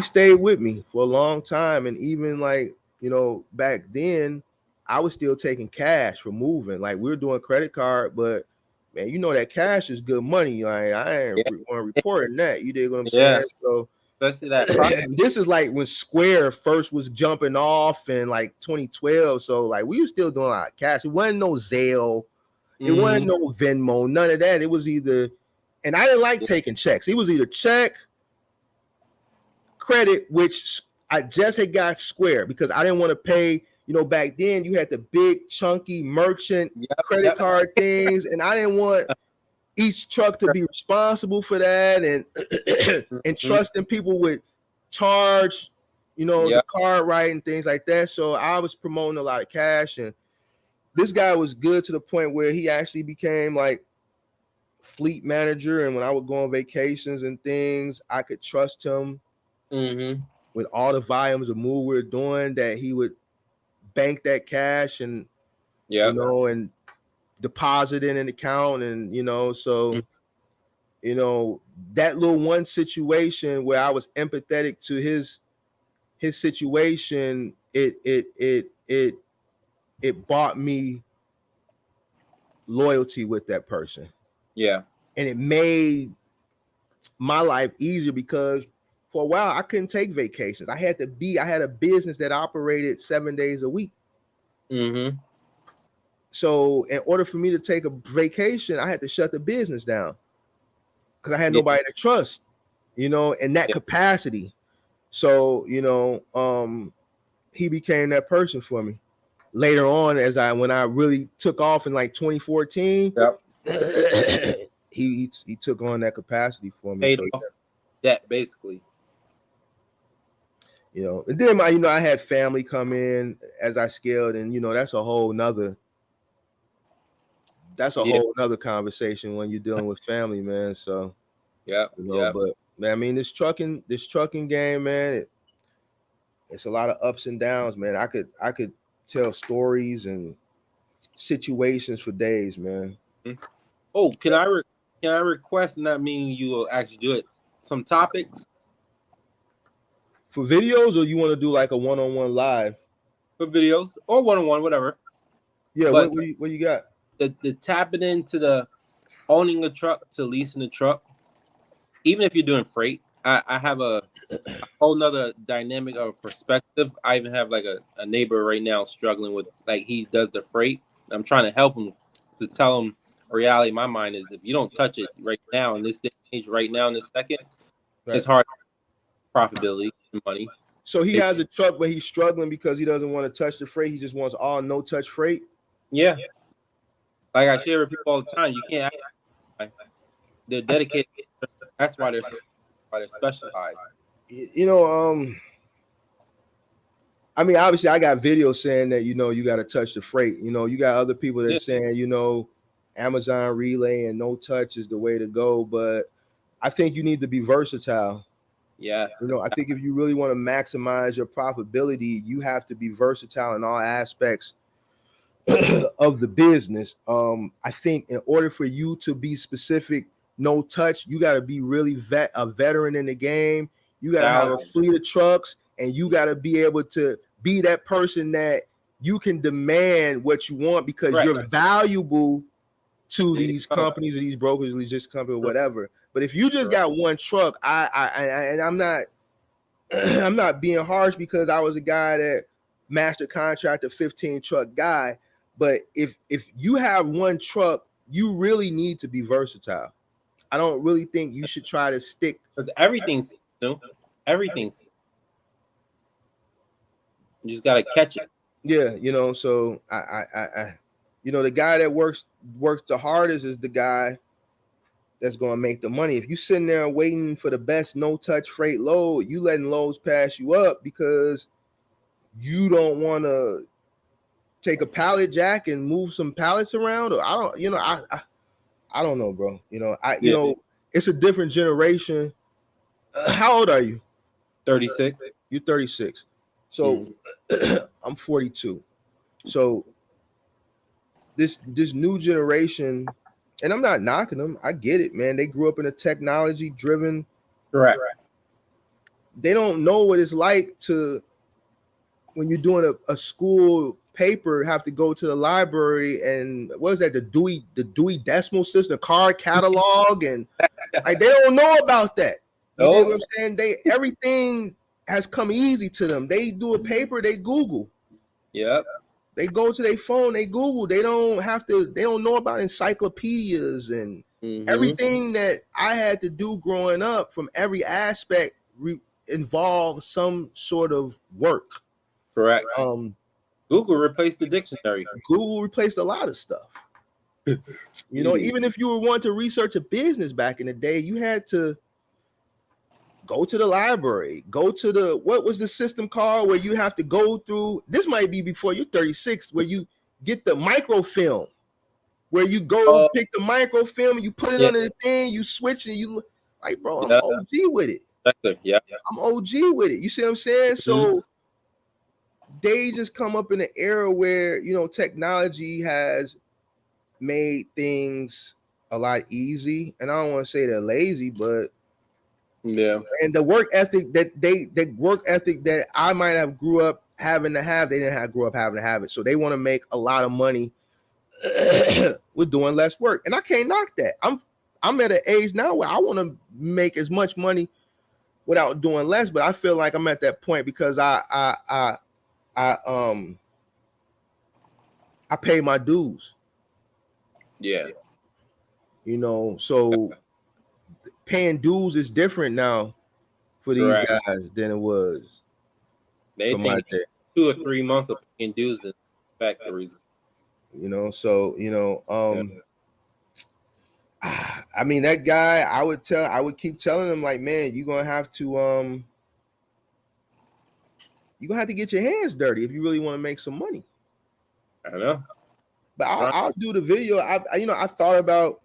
stayed with me for a long time. And even like, you know, back then I was still taking cash for moving. Like, we were doing credit card, but man, you know that cash is good money. Like, I ain't reporting that. You dig what I'm saying? So especially that. This is like when Square first was jumping off in like 2012. So like we were still doing a lot of cash. It wasn't no Zelle. It wasn't no Venmo, none of that. It was either, and I didn't like taking checks. It was either check, credit, which I just had got Square because I didn't want to pay. You know, back then you had the big chunky merchant credit card things, and I didn't want each truck to be responsible for that, and trusting people would charge, you know, the card right and things like that. So I was promoting a lot of cash, and this guy was good to the point where he actually became like fleet manager. And when I would go on vacations and things, I could trust him with all the volumes of move we were doing, that he would bank that cash and, you know, and deposit in an account. And, you know, so, you know, that little one situation where I was empathetic to his situation, it bought me loyalty with that person. Yeah. And it made my life easier, because for a while I couldn't take vacations. I had a business that operated 7 days a week. So in order for me to take a vacation, I had to shut the business down because I had nobody to trust, you know, in that capacity. So, you know, he became that person for me. Later on, when I really took off in like 2014, he took on that capacity for me. So, that basically, you know, and then I had family come in as I scaled, and you know, that's a whole nother conversation when you're dealing with family, man. So you know, but man, I mean, this trucking game, man, it's a lot of ups and downs, man. I could tell stories and situations for days, man. Oh, can I request, and that mean you will actually do it, some topics for videos, or you want to do like a one-on-one live? For videos or one-on-one, whatever. Yeah, but what you got? The tapping into the owning a truck to leasing a truck, even if you're doing freight. I have a whole nother dynamic of perspective. I even have like a neighbor right now struggling with, like, he does the freight. I'm trying to help him to tell him reality in my mind is, if you don't touch it right now in this day and age, right now in this second, it's hard profitability and money. So he has a truck, but he's struggling because he doesn't want to touch the freight. He just wants all no-touch freight. Yeah. Like I share with people all the time, you can't. They're dedicated. That's why they're specialized. You know, I mean, obviously, I got videos saying that, you know, you got to touch the freight. You know, you got other people that are saying, you know, Amazon relay and no touch is the way to go. But I think you need to be versatile. Yeah. You know, I think if you really want to maximize your profitability, you have to be versatile in all aspects of the business. I think in order for you to be specific, no touch, you got to be really a veteran in the game. You got to have a fleet of trucks, and you got to be able to be that person that you can demand what you want, because you're valuable to these companies or these brokers, logistics company or whatever. But if you just got one truck, and I'm not I'm not being harsh, because I was a guy that master contractor, 15 truck guy. But if you have one truck, you really need to be versatile. I don't really think you should try to stick. Everything's new. Everything's. You just gotta catch it. Yeah, you know. So I you know, the guy that works the hardest is the guy that's gonna make the money. If you sitting there waiting for the best no touch freight load, you letting loads pass you up because you don't want to take a pallet jack and move some pallets around. Or I don't, you know, I don't know, bro. You know, you know, it's a different generation. How old are you? 36. You're 36. So I'm 42. So this new generation, and I'm not knocking them. I get it, man. They grew up in a technology driven. Correct. They don't know what it's like to, when you're doing a school paper, have to go to the library and what is that? The Dewey Decimal System, card catalog, and like they don't know about that. You know what I'm saying? Everything has come easy to them. They do a paper, they Google. Yep. They go to their phone, they Google. They don't know about encyclopedias and everything that I had to do growing up from every aspect involved some sort of work. Correct. Google replaced the dictionary. Google replaced a lot of stuff. You know, even if you were wanting to research a business back in the day, you had to go to the library, go to what was the system called where you have to go through, this might be before you're 36, where you get the microfilm, where you go pick the microfilm and you put it under the thing, you switch and you like, bro, I'm OG with it. Yeah. I'm OG with it. You see what I'm saying? So they just come up in an era where, you know, technology has made things a lot easy. And I don't want to say they're lazy, but yeah. And the work ethic that I might have grew up having to have, they didn't grow up having to have it. So they want to make a lot of money with doing less work. And I can't knock that. I'm at an age now where I want to make as much money without doing less, but I feel like I'm at that point because I pay my dues. Yeah. You know, so paying dues is different now for these guys than it was. They think 2 or 3 months of paying dues in factories. You know, so you know, I mean, that guy, I would keep telling him, like, man, you're gonna have to get your hands dirty if you really want to make some money. I know. But I'll do the video. I thought about,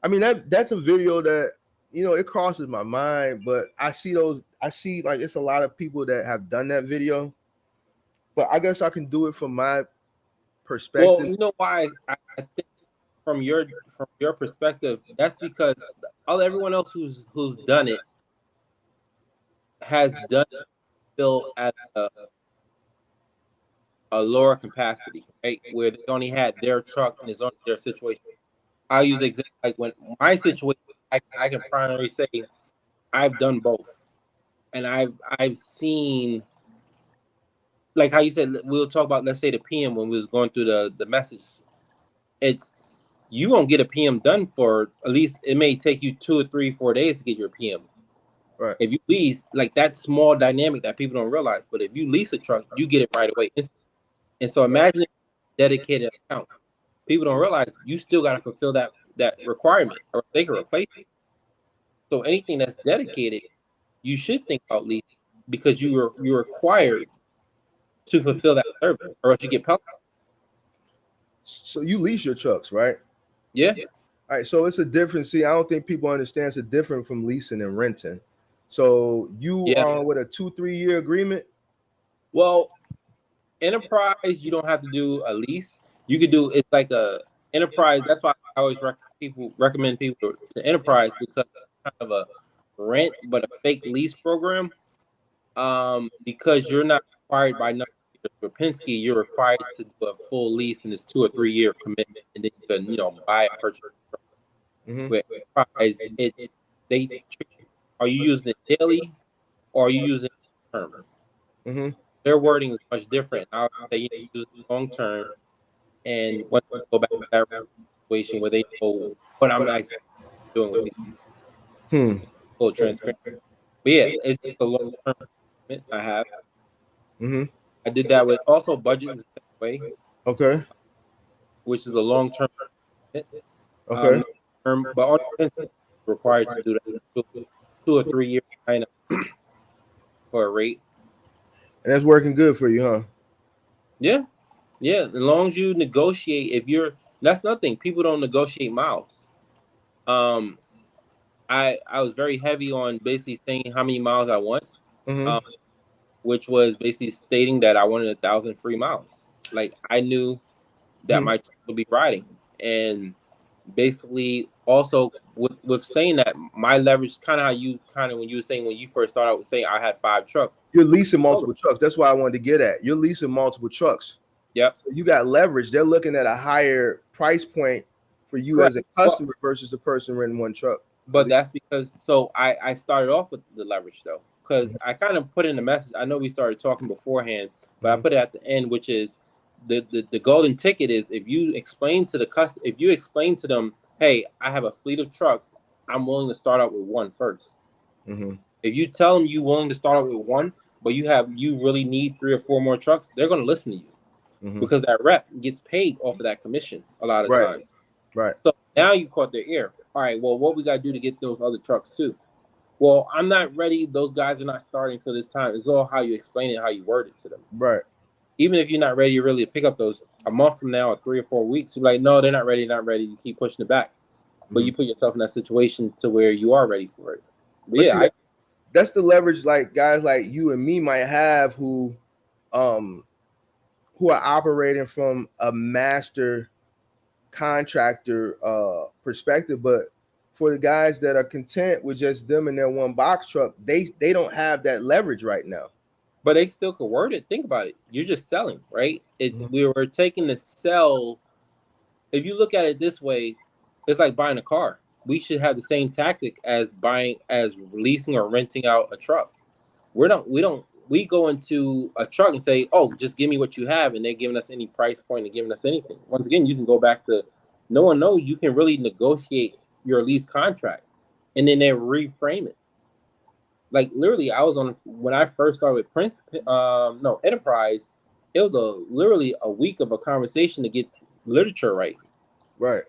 I mean, that's a video that, you know, it crosses my mind, but I see like it's a lot of people that have done that video, but I guess I can do it from my perspective. Well, you know why I think from your perspective, that's because everyone else who's done it has done it still at a lower capacity, right? Where they only had their truck and it's only their situation. I'll use the example, like when my situation, I can primarily say I've done both, and I've seen, like how you said, we'll talk about, let's say, the PM when we was going through the message. It's, you won't get a PM done for, at least it may take you 2 or 3, 4 days to get your PM. Right. If you lease, like that small dynamic that people don't realize, but if you lease a truck, you get it right away. And so imagine a dedicated account. People don't realize you still got to fulfill that requirement, or they can replace it. So anything that's dedicated, you should think about leasing because you're required to fulfill that service, or else you get penalized. So you lease your trucks, right? Yeah. All right. So it's a difference. See, I don't think people understand it's different from leasing and renting. So you are with a 2-3 year agreement? Well, enterprise, you don't have to do a lease. You could do, it's like a enterprise. That's why I always recommend people to enterprise, because it's kind of a rent but a fake lease program. Because you're not required by Penske, you're required to do a full lease, and it's 2 or 3 year commitment, and then you can buy a purchase. With enterprise, are you using it daily or are you using it term? their wording is much different. I would say you know, use it long term, and once you go back to that situation where they know what I'm actually doing with these full transparent. But yeah, it's a long term commitment I have. I did that with also budget is the same way. Okay. Which is a long term commitment. Okay. But all depends required to do that 2 or 3 years kind of for a rate. And that's working good for you, huh? Yeah. Yeah. As long as you negotiate, that's nothing. People don't negotiate miles. I was very heavy on basically saying how many miles I want, which was basically stating that I wanted 1,000 free miles. Like I knew that my truck would be riding, and basically also with saying that my leverage kind of how you when you were saying when you first started out saying I had 5 trucks. You're leasing multiple trucks. That's why I wanted to get at. You're leasing multiple trucks. Yep. So you got leverage. They're looking at a higher price point for you as a customer versus the person renting one truck. But that's because I started off with the leverage though, because I kind of put in the message. I know we started talking beforehand, but I put it at the end, which is the golden ticket is if you explain to them, hey, I have a fleet of trucks, I'm willing to start out with one first. If you tell them you're willing to start out with one, but you really need 3 or 4 more trucks, they're going to listen to you because that rep gets paid off of that commission a lot of times. Right. So now you caught their ear. All right, well, what we got to do to get those other trucks too? Well, I'm not ready. Those guys are not starting till this time. It's all how you explain it, how you word it to them. Right. Even if you're not ready to really pick up those a month from now or 3 or 4 weeks, you're like, no, they're not ready. You keep pushing it back. But you put yourself in that situation to where you are ready for it. But yeah, see, that's the leverage like guys like you and me might have who are operating from a master contractor perspective, but for the guys that are content with just them and their one box truck, they don't have that leverage right now. But they still could word it. Think about it. You're just selling, right? We were taking the sell. If you look at it this way, it's like buying a car. We should have the same tactic as leasing or renting out a truck. We go into a truck and say, oh, just give me what you have, and they're giving us any price point and giving us anything. Once again, you can go back to no one knows you can really negotiate your lease contract, and then they reframe it. Like literally, I was when I first started with Enterprise. It was literally a week of a conversation to get literature right. Right.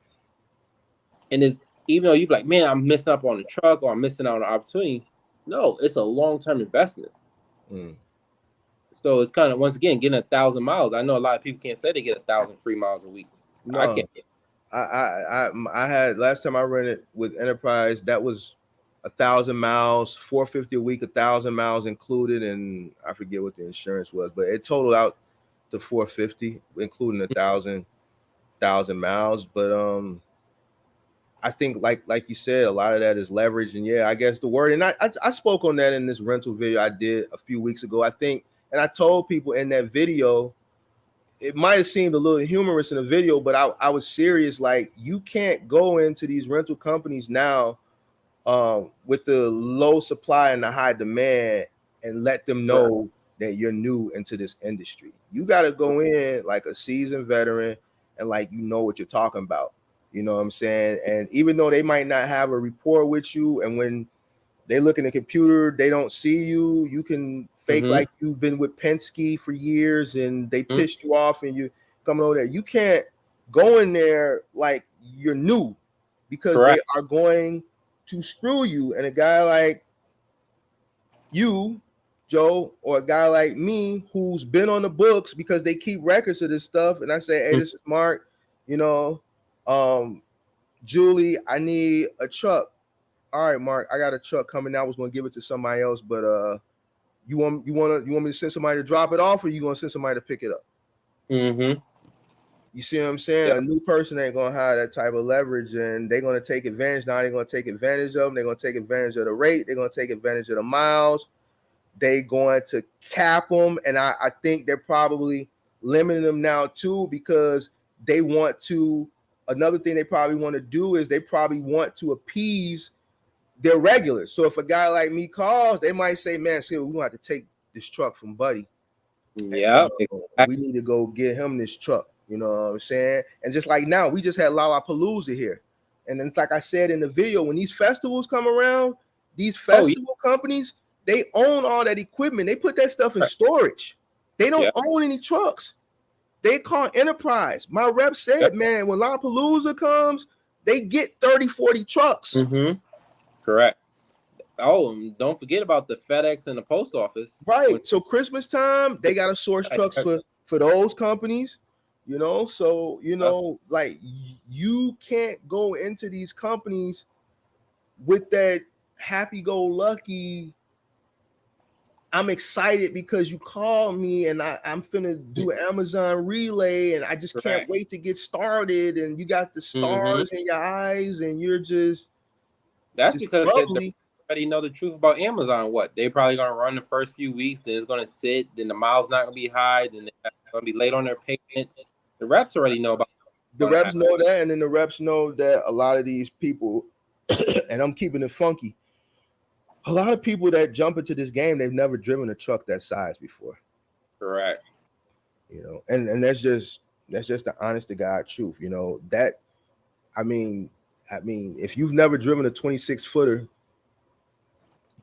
And even though you're like, man, I'm missing up on the truck or I'm missing out on an opportunity. No, it's a long-term investment. So it's kind of once again getting 1,000 miles. I know a lot of people can't say they get 1,000 free miles a week. No. I can't. I had last time I rented with Enterprise, that was 1,000 miles, $450 a week, 1,000 miles included, and I forget what the insurance was, but it totaled out to $450, including 1,000 miles. But I think like you said, a lot of that is leverage, and yeah, I guess the word. And I spoke on that in this rental video I did a few weeks ago. I think, and I told people in that video, it might have seemed a little humorous in the video, but I was serious. Like, you can't go into these rental companies now with the low supply and the high demand and let them know that you're new into this industry. You got to go in like a seasoned veteran and like you know what you're talking about. You know what I'm saying? And even though they might not have a rapport with you, and when they look in the computer, they don't see you, you can fake like you've been with Penske for years and they pissed you off and you coming over there. You can't go in there like you're new because they are going to screw you. And a guy like you, Joe, or a guy like me who's been on the books because they keep records of this stuff, and I say, hey, this is Mark, you know, Julie, I need a truck. All right, Mark, I got a truck coming out. I was going to give it to somebody else, but you want me to send somebody to drop it off, or you going to send somebody to pick it up? You see what I'm saying? A new person ain't going to have that type of leverage, and they're going to take advantage. Now they're going to take advantage of them. They're going to take advantage of the rate. They're going to take advantage of the miles. They're going to cap them, and I think they're probably limiting them now too, because they want to. Another thing they probably want to do is they probably want to appease their regulars. So if a guy like me calls, they might say, man, see, we're going to have to take this truck from Buddy Yeah. We need to go get him this truck. You know what I'm saying? And just like now, we just had Lollapalooza here. And then it's like I said in the video, when these festivals come around, these festival companies, they own all that equipment. They put that stuff in storage. They don't own any trucks. They call Enterprise. My rep said, man, when Lollapalooza comes, they get 30, 40 trucks. Correct. Oh, and don't forget about the FedEx and the post office. Right. So Christmas time, they got to source trucks for those companies, you know. So, you know, like you can't go into these companies with that happy-go-lucky, I'm excited because you called me and I'm finna do an Amazon relay and I just can't wait to get started, and you got the stars in your eyes and you're just because bubbly. they already know the truth about Amazon. What they probably gonna run the first few weeks, then it's gonna sit, then the miles not gonna be high, then they're gonna be late on their payments. The reps already know about the reps know that, and then the reps know that a lot of these people, and I'm keeping it funky, a lot of people that jump into this game, they've never driven a truck that size before. Correct. You know, and that's just the honest to God truth. You know, that I mean, if you've never driven a 26-footer,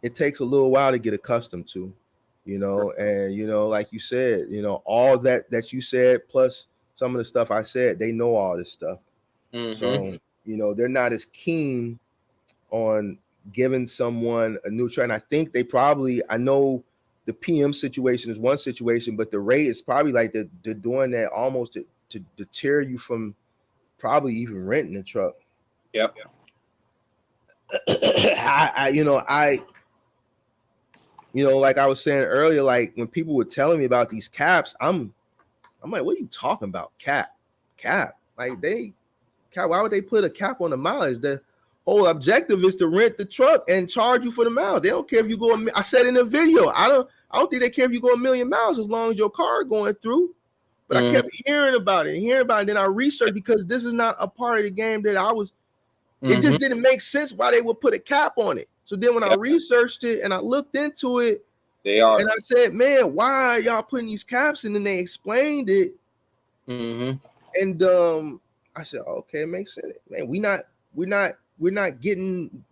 it takes a little while to get accustomed to, you know, and you know, like you said, you know, all that you said, plus some of the stuff I said, they know all this stuff. So, you know, they're not as keen on giving someone a new truck. And I think they probably, I know the PM situation is one situation, but the rate is probably like they're doing that almost to deter you from probably even renting a truck. Yep. You know, like I was saying earlier, like when people were telling me about these caps, I'm like, what are you talking about? Cap. Like why would they put a cap on the mileage? The whole objective is to rent the truck and charge you for the miles. They don't care if you go. I said in the video, I don't think they care if you go 1,000,000 miles as long as your car going through. But I kept hearing about it. And then I researched because this is not a part of the game that I was. It just didn't make sense why they would put a cap on it. So then when I researched it and I looked into it, and I said, man, why are y'all putting these caps? And then they explained it. And I said, okay, it makes sense. Man, we're not getting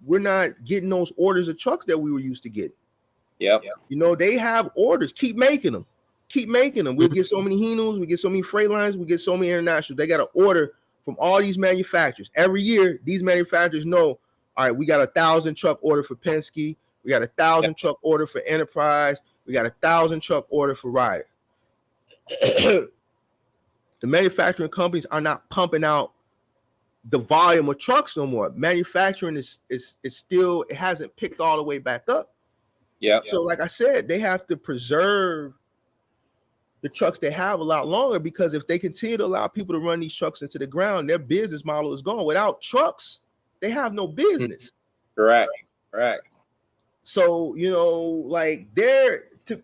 those orders of trucks that we were used to getting. Yep. You know, they have orders. Keep making them. We'll get so many Hinos, we get so many Freightlines, we get so many international. They got an order from all these manufacturers. Every year, these manufacturers know, all right, we got 1,000 truck order for Penske. We got 1,000 truck order for Enterprise. We got 1,000 truck order for Ryder. The manufacturing companies are not pumping out the volume of trucks no more. Manufacturing is still, it hasn't picked all the way back up. Yeah. So like I said, they have to preserve the trucks they have a lot longer, because if they continue to allow people to run these trucks into the ground, their business model is gone. Without trucks, they have no business. Correct. So, you know, like they're to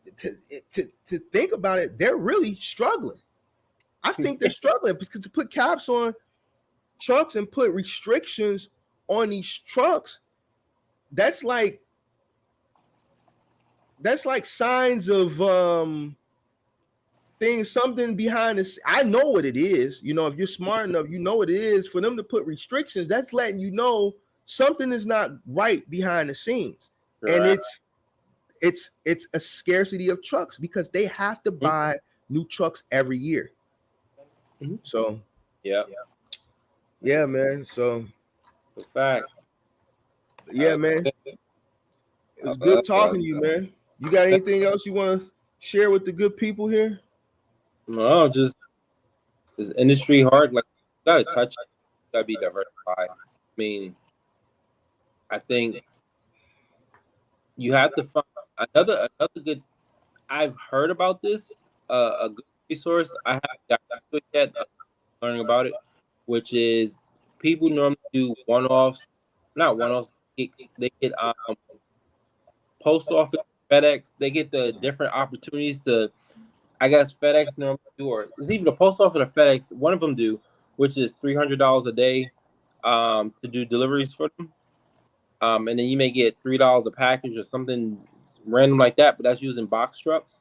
think about it, they're really struggling. I think they're struggling because to put caps on trucks and put restrictions on these trucks, that's like signs of something behind this. I know what it is. You know, if you're smart enough, you know what it is. For them to put restrictions, that's letting you know something is not right behind the scenes. Right. And it's a scarcity of trucks because they have to buy new trucks every year. So yeah, man. So in fact, yeah, man. It was good talking to you, man. You got anything else you want to share with the good people here? No, just this industry hard. Like, you gotta touch it. You gotta be diversified. I mean, I think you have to find another good. I've heard about this. A good resource. I haven't got to it yet. Learning about it, which is people normally do one-offs. Not one-offs. They get post office, FedEx. They get the different opportunities to. I guess FedEx normally do, or it's even the post office or FedEx. One of them do, which is $300 a day to do deliveries for them. And then you may get $3 a package or something random like that, but that's using box trucks.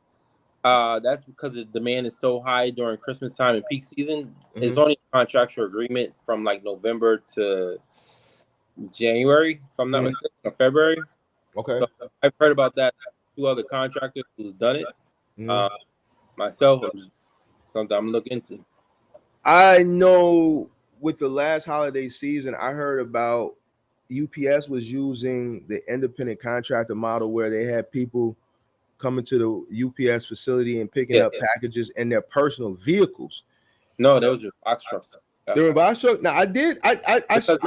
That's because the demand is so high during Christmas time and peak season. It's only a contractual agreement from like November to January, if I'm not mistaken, or February. Okay. So I've heard about that. 2 other contractors who's done it. Myself, something I'm looking into. I know with the last holiday season, I heard about UPS was using the independent contractor model where they had people coming to the UPS facility and picking up packages in their personal vehicles. No, those are box trucks. They were box truck. Now I did. I remember it's a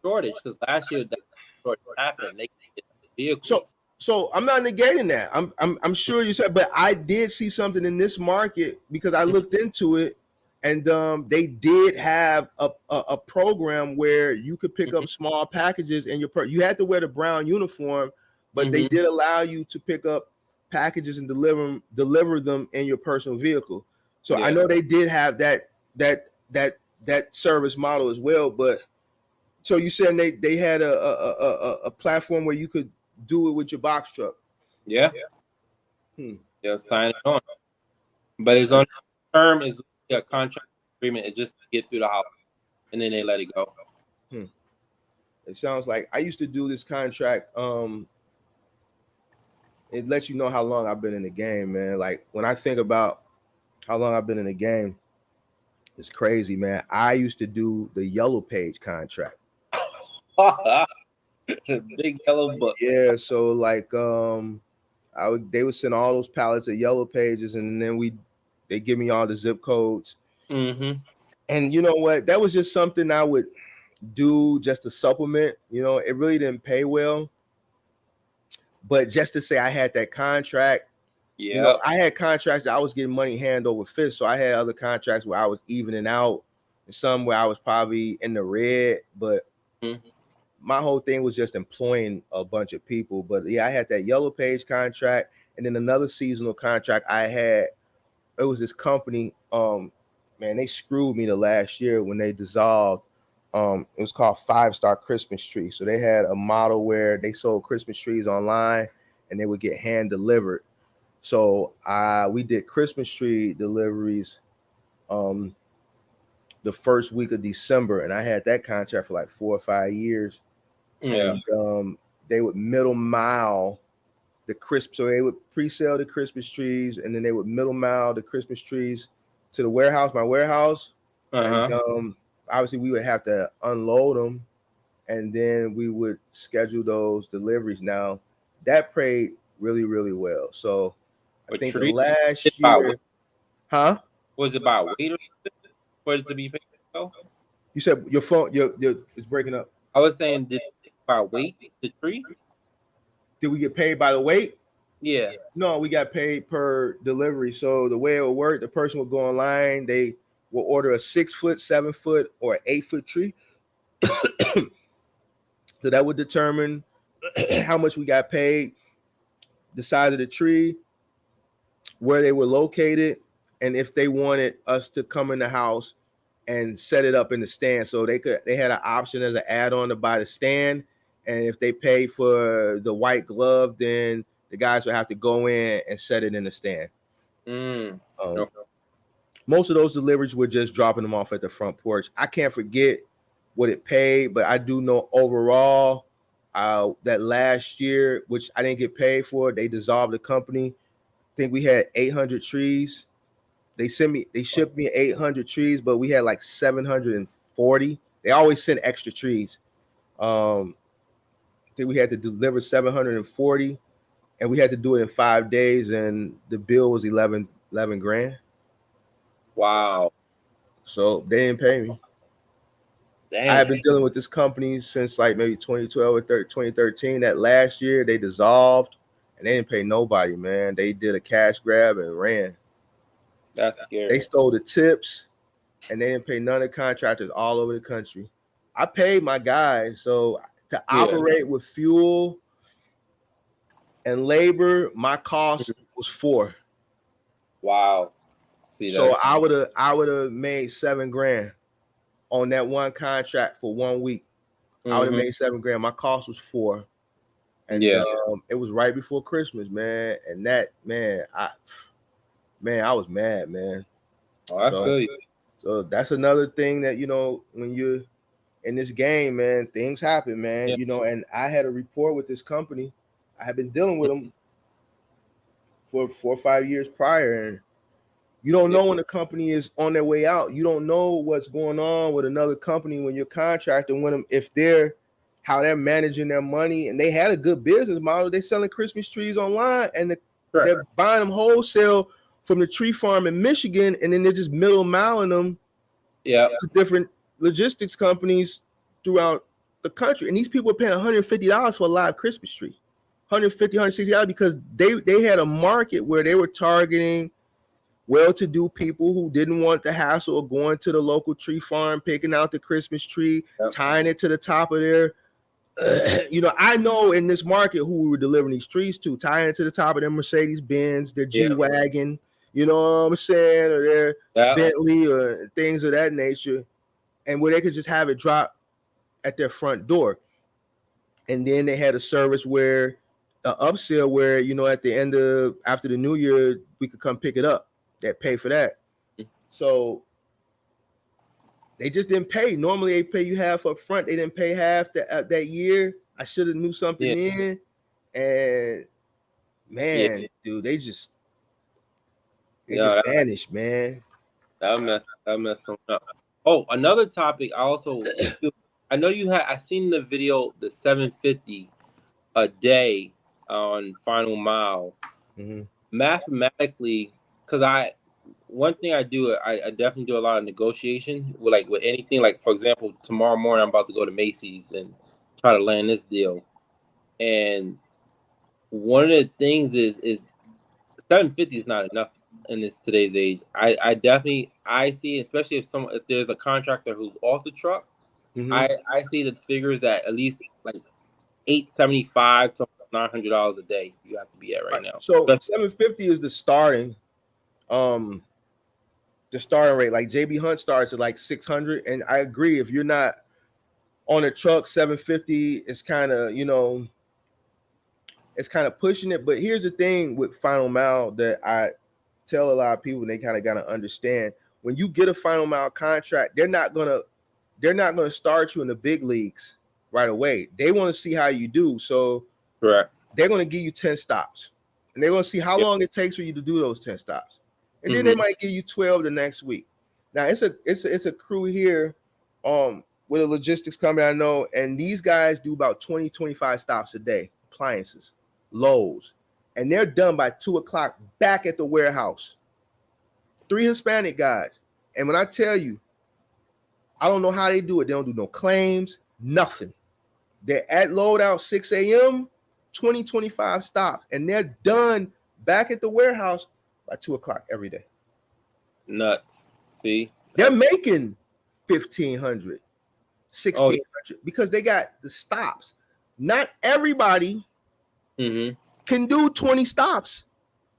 shortage because last year that shortage happened. They get the vehicles. So I'm not negating that. I'm sure you said, but I did see something in this market because I looked into it, and they did have a program where you could pick up small packages in your you had to wear the brown uniform, but they did allow you to pick up packages and deliver them in your personal vehicle. So I know they did have that service model as well. But so you said they had a platform where you could do it with your box truck. Yeah. Sign it on. But it's on term is a contract agreement. It's just to get through the house, and then they let it go. It sounds like I used to do this contract. It lets you know how long I've been in the game, man. Like when I think about how long I've been in the game, it's crazy, man. I used to do the Yellow Page contract. Big yellow book. Yeah, so like they would send all those pallets of Yellow Pages, and then they give me all the zip codes. And you know what? That was just something I would do just to supplement. You know, it really didn't pay well. But just to say I had that contract, you know, I had contracts that I was getting money hand over fist. So I had other contracts where I was evening out, and some where I was probably in the red. But my whole thing was just employing a bunch of people. But yeah, I had that Yellow Page contract, and then another seasonal contract I had. It was this company. Man, they screwed me the last year when they dissolved. It was called 5 Star Christmas Tree. So they had a model where they sold Christmas trees online and they would get hand delivered. So we did Christmas tree deliveries the first week of December, and I had that contract for like 4 or 5 years. And they would middle mile the Christmas, so they would pre-sale the Christmas trees, and then they would middle mile the Christmas trees to the warehouse, my warehouse. And obviously we would have to unload them, and then we would schedule those deliveries. Now that paid really, really well. So I think the last year, was it by weight for it to be paid? You said your phone, your is breaking up. I was saying, did it by weight the tree? Did we get paid by the weight? Yeah. No, we got paid per delivery. So the way it would work, the person would go online, they will order a 6-foot, 7-foot, or 8-foot tree. So that would determine how much we got paid, the size of the tree, where they were located, and if they wanted us to come in the house and set it up in the stand. So they had an option as an add-on to buy the stand, and if they pay for the white glove, then the guys would have to go in and set it in the stand. Most of those deliveries were just dropping them off at the front porch. I can't forget what it paid, but I do know overall that last year, which I didn't get paid for, they dissolved the company. I think we had 800 trees. They shipped me 800 trees, but we had like 740. They always send extra trees. I think we had to deliver 740, and we had to do it in 5 days, and the bill was 11 grand. Wow. So they didn't pay me. Dang. I have been dealing with this company since like maybe 2012 or 2013. That last year they dissolved, and they didn't pay nobody, man. They did a cash grab and ran. That's scary. They stole the tips, and they didn't pay none of the contractors all over the country. I paid my guys, so to operate with fuel and labor, my cost was $4. Wow. See, so I would have made $7 grand on that one contract for 1 week. I would have made $7 grand. My cost was $4. And it was right before Christmas, man. And that, man, man, I was mad, man. Oh, I feel you. So that's another thing that, when you're in this game, man, things happen, man. Yeah. And I had a report with this company. I had been dealing with them for 4 or 5 years prior, and you don't know when the company is on their way out. You don't know what's going on with another company when you're contracting with them, how they're managing their money. And they had a good business model. They're selling Christmas trees online, and they're buying them wholesale from the tree farm in Michigan, and then they're just middle miling them to different logistics companies throughout the country. And these people are paying $150 for a live Christmas tree, $150, $160, because they had a market where they were targeting well-to-do people who didn't want the hassle of going to the local tree farm, picking out the Christmas tree, tying it to the top of their I know in this market who we were delivering these trees to, tying it to the top of their Mercedes-Benz, their G-Wagon, you know what I'm saying, or their Bentley or things of that nature, and where they could just have it drop at their front door. And then they had a service where upsell where, at the end of after the new year, we could come pick it up. That pay for that. So they just didn't pay. Normally they pay you half up front. They didn't pay half that year. I should have knew something in. And man, dude, they just vanished, man. That messed them up. Oh, another topic. I know I seen the video, the 750 a day on Final Mile. Mm-hmm. Mathematically, because one thing I do, I definitely do a lot of negotiation with anything. Like, for example, tomorrow morning I'm about to go to Macy's and try to land this deal. And one of the things is 750 is not enough in today's age. I see, especially if there's a contractor who's off the truck, I see the figures that at least like $875 to $900 a day you have to be at right now. So 750 is the starting rate. Like JB Hunt starts at like 600, and I agree, if you're not on a truck, 750 is kind of, it's kind of pushing it. But here's the thing with Final Mile that I tell a lot of people, and they kind of got to understand: when you get a Final Mile contract, they're not gonna start you in the big leagues right away. They want to see how you do. So correct, they're going to give you 10 stops, and they're going to see how long it takes for you to do those 10 stops. And then they might give you 12 the next week. Now it's a crew here with a logistics company I know, and these guys do about 20, 25 stops a day, appliances, loads, and they're done by 2:00 back at the warehouse. 3 Hispanic guys. And when I tell you, I don't know how they do it. They don't do no claims, nothing. They're at loadout 6 a.m., 20, 25 stops, and they're done back at the warehouse by 2:00 every day. Nuts. See, they're making $1,500, $1,600 because they got the stops. Not everybody can do 20 stops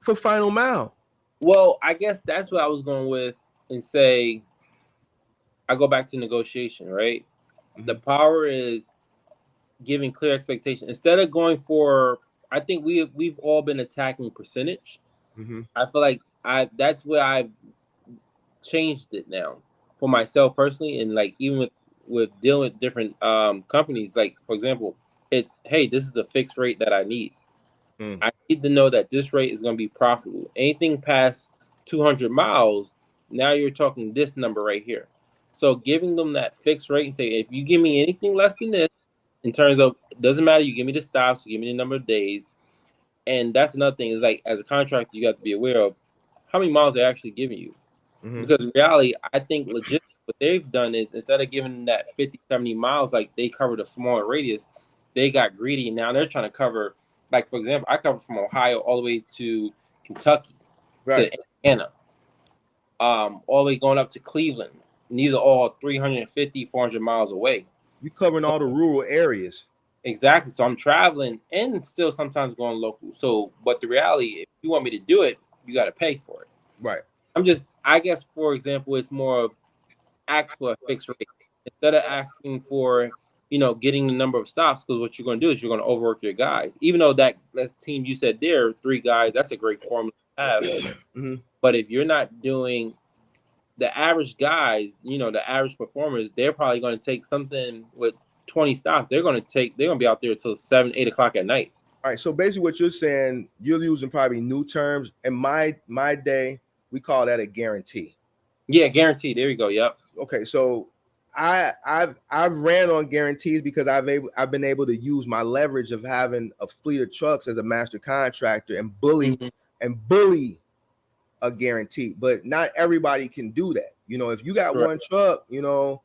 for Final Mile. Well, I guess that's what I was going with, and say I go back to negotiation, right? The power is giving clear expectation instead of going for. I think we've all been attacking percentage. I feel like that's where I've changed it now for myself personally, and like even with dealing with different companies. Like, for example, it's, hey, this is the fixed rate that I need. I need to know that this rate is going to be profitable. Anything past 200 miles, now you're talking this number right here. So giving them that fixed rate and say, if you give me anything less than this, in terms of, it doesn't matter, you give me the stops, you give me the number of days. And that's another thing, is like, as a contractor, you got to be aware of how many miles they're actually giving you. Because in reality, I think legit what they've done is, instead of giving them that 50, 70 miles, like they covered a smaller radius, they got greedy. Now they're trying to cover, like, for example, I cover from Ohio all the way to Kentucky, to Indiana, all the way going up to Cleveland. And these are all 350, 400 miles away. You're covering all the rural areas. Exactly. So I'm traveling and still sometimes going local. So, but the reality, if you want me to do it, you got to pay for it. Right. I guess, for example, it's more of ask for a fixed rate instead of asking for, getting the number of stops, because what you're going to do is you're going to overwork your guys. Even though that team you said there, 3 guys, that's a great formula have. Mhm. But if you're not doing the average guys, you know, the average performers, they're probably going to take something with 20 stops. They're going to be out there until 7, 8 o'clock at night. All right. So basically, what you're saying, you're using probably new terms. In my day, we call that a guarantee. Yeah, guaranteed. There you go. Yep. Okay. So I've ran on guarantees because I've been able to use my leverage of having a fleet of trucks as a master contractor and bully a guarantee. But not everybody can do that. You know, if you got one truck, you know,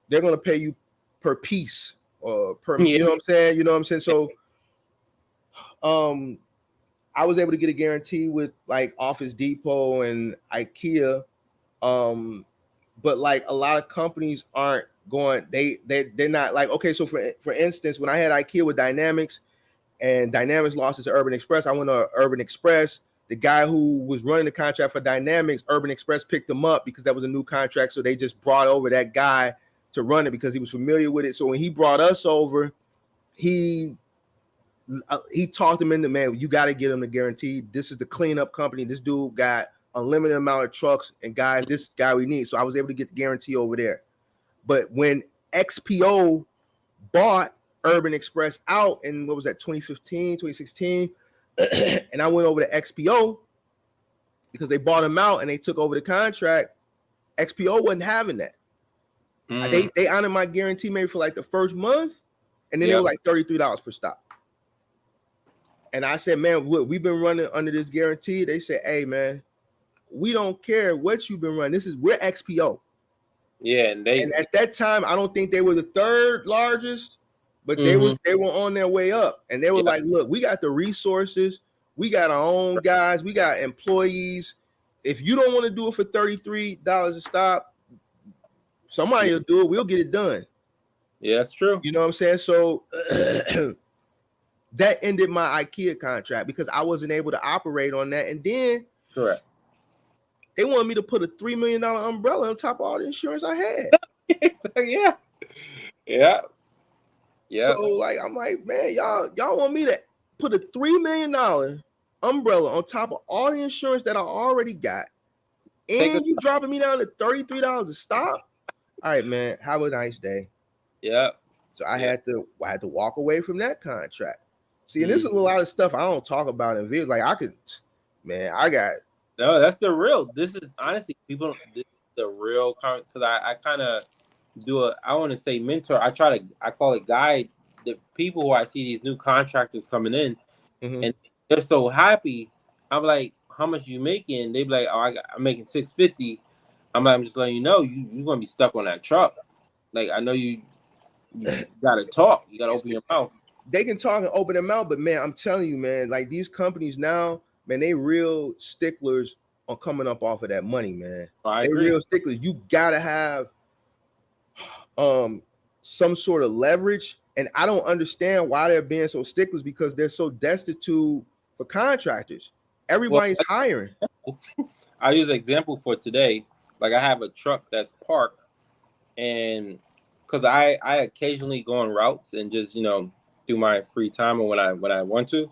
they're gonna pay you per piece or per. You know what I'm saying? You know what I'm saying? So, I was able to get a guarantee with like Office Depot and IKEA. But like a lot of companies aren't going, they're not like, okay, so for instance, when I had IKEA with Dynamics and Dynamics lost it to Urban Express, I went to Urban Express. The guy who was running the contract for Dynamics, Urban Express picked him up because that was a new contract. So they just brought over that guy to run it because he was familiar with it. So when he brought us over, he talked him into, man, you got to get him the guarantee. This is the cleanup company. This dude got unlimited amount of trucks and guys, this guy we need. So I was able to get the guarantee over there. But when XPO bought Urban Express out in, what was that, 2015, 2016, and I went over to XPO because they bought him out and they took over the contract, XPO wasn't having that. They honored my guarantee maybe for like the first month, and then they were like $33 per stop. And I said, man, we've been running under this guarantee. They said, hey, man, we don't care what you've been running. We're XPO. Yeah, and at that time, I don't think they were the third largest, but they were on their way up. And they were like, look, we got the resources, we got our own guys, we got employees. If you don't want to do it for $33 a stop, somebody will do it. We'll get it done. Yeah, that's true. You know what I'm saying? So that ended my IKEA contract because I wasn't able to operate on that. And then they wanted me to put a $3 million umbrella on top of all the insurance I had. Yeah. So like, I'm like, man, y'all want me to put a $3 million umbrella on top of all the insurance that I already got, and you dropping me down to $33 a stop? All right, man, have a nice day. Yeah. So I had to walk away from that contract. See, and this is a lot of stuff I don't talk about in videos. Like No, that's the real. This is honestly, people. This is the real, because I kind of do I want to say mentor. I call it guide the people who I see these new contractors coming in, and they're so happy. I'm like, how much you making? They be like, oh, I'm making $650. I'm like, I'm just letting you know, you're gonna be stuck on that truck. Like, I know you gotta talk. You gotta open your mouth. They can talk and open their mouth, but man, I'm telling you, man, like these companies now, man, they real sticklers on coming up off of that money, man. I agree. Real sticklers. You gotta have some sort of leverage, and I don't understand why they're being so sticklers because they're so destitute for contractors. Everybody's hiring. I use an example for today. Like, I have a truck that's parked, and because I occasionally go on routes and just, you know, do my free time or when I want to.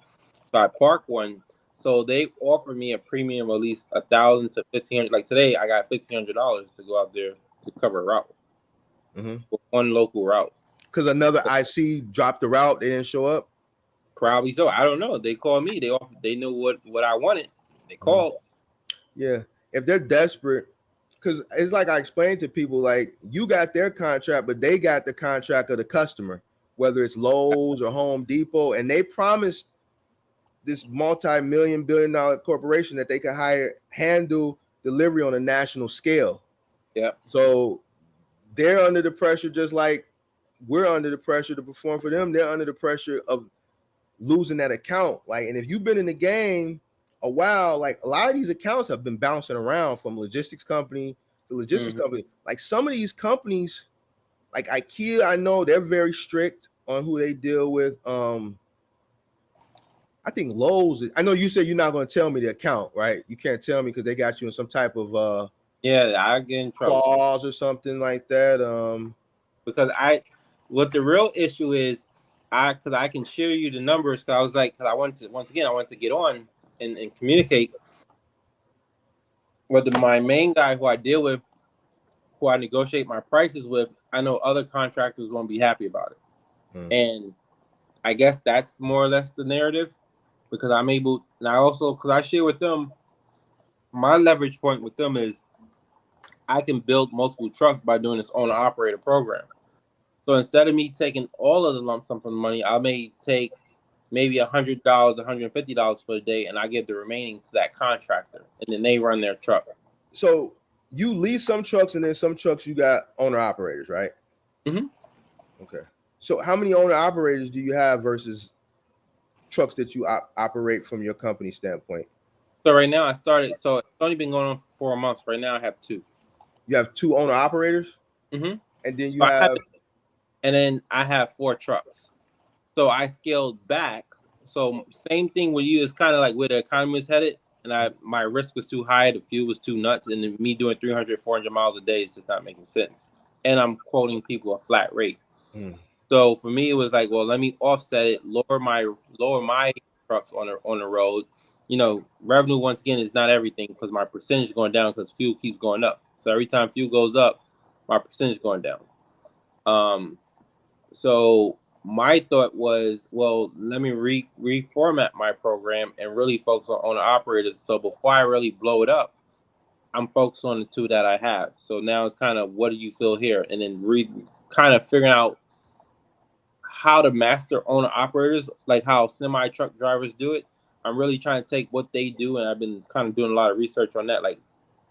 So I park one. So they offer me a premium of at least $1,000 to $1,500. Like today, I got $1,500 to go out there to cover a route. For one local route. Because another IC dropped the route, they didn't show up. Probably so. I don't know. They called me. They knew what I wanted. They called. Yeah, if they're desperate, because it's like I explained to people, like you got their contract, but they got the contract of the customer, whether it's Lowe's or Home Depot, and they promised this multi-million billion-dollar corporation that they could handle delivery on a national scale. Yeah. So they're under the pressure, just like we're under the pressure to perform for them. They're under the pressure of losing that account. Like, and if you've been in the game a while, like a lot of these accounts have been bouncing around from logistics company to logistics company. Like some of these companies, like IKEA, I know they're very strict on who they deal with. I think Lowe's, I know you said you're not going to tell me the account, right? You can't tell me because they got you in some type of I get in trouble. Clause or something like that. Because what the real issue is, because I can share you the numbers. Because I was like, because I wanted to get on and communicate. my main guy who I deal with, who I negotiate my prices with, I know other contractors won't be happy about it. And I guess that's more or less the narrative, because I'm able, and I also, because I share with them, my leverage point with them is I can build multiple trucks by doing this owner operator program. So instead of me taking all of the lump sum from the money, I may take maybe $100, $150 for the day, and I give the remaining to that contractor, and then they run their truck. So you lease some trucks, and then some trucks you got owner operators, right? Mm-hmm. Okay. So how many owner operators do you have versus trucks that you operate from your company standpoint? So right now I started, so it's only been going on for 4 months. Right now I have 2. You have 2 owner operators? Mm-hmm. And then you So have... And then I have 4 trucks. So I scaled back. So same thing with you. It's kind of like where the economy is headed. And my risk was too high. The fuel was too nuts. And then me doing 300, 400 miles a day is just not making sense. And I'm quoting people a flat rate. So for me, it was like, well, let me offset it, lower my trucks on the road. You know, revenue, once again, is not everything, because my percentage is going down because fuel keeps going up. So every time fuel goes up, my percentage is going down. So my thought was, well, let me reformat my program and really focus on owner operators. So before I really blow it up, I'm focused on the 2 that I have. So now it's kind of, what do you feel here? And then kind of figuring out how to master owner operators, like how semi truck drivers do it. I'm really trying to take what they do, and I've been kind of doing a lot of research on that. Like,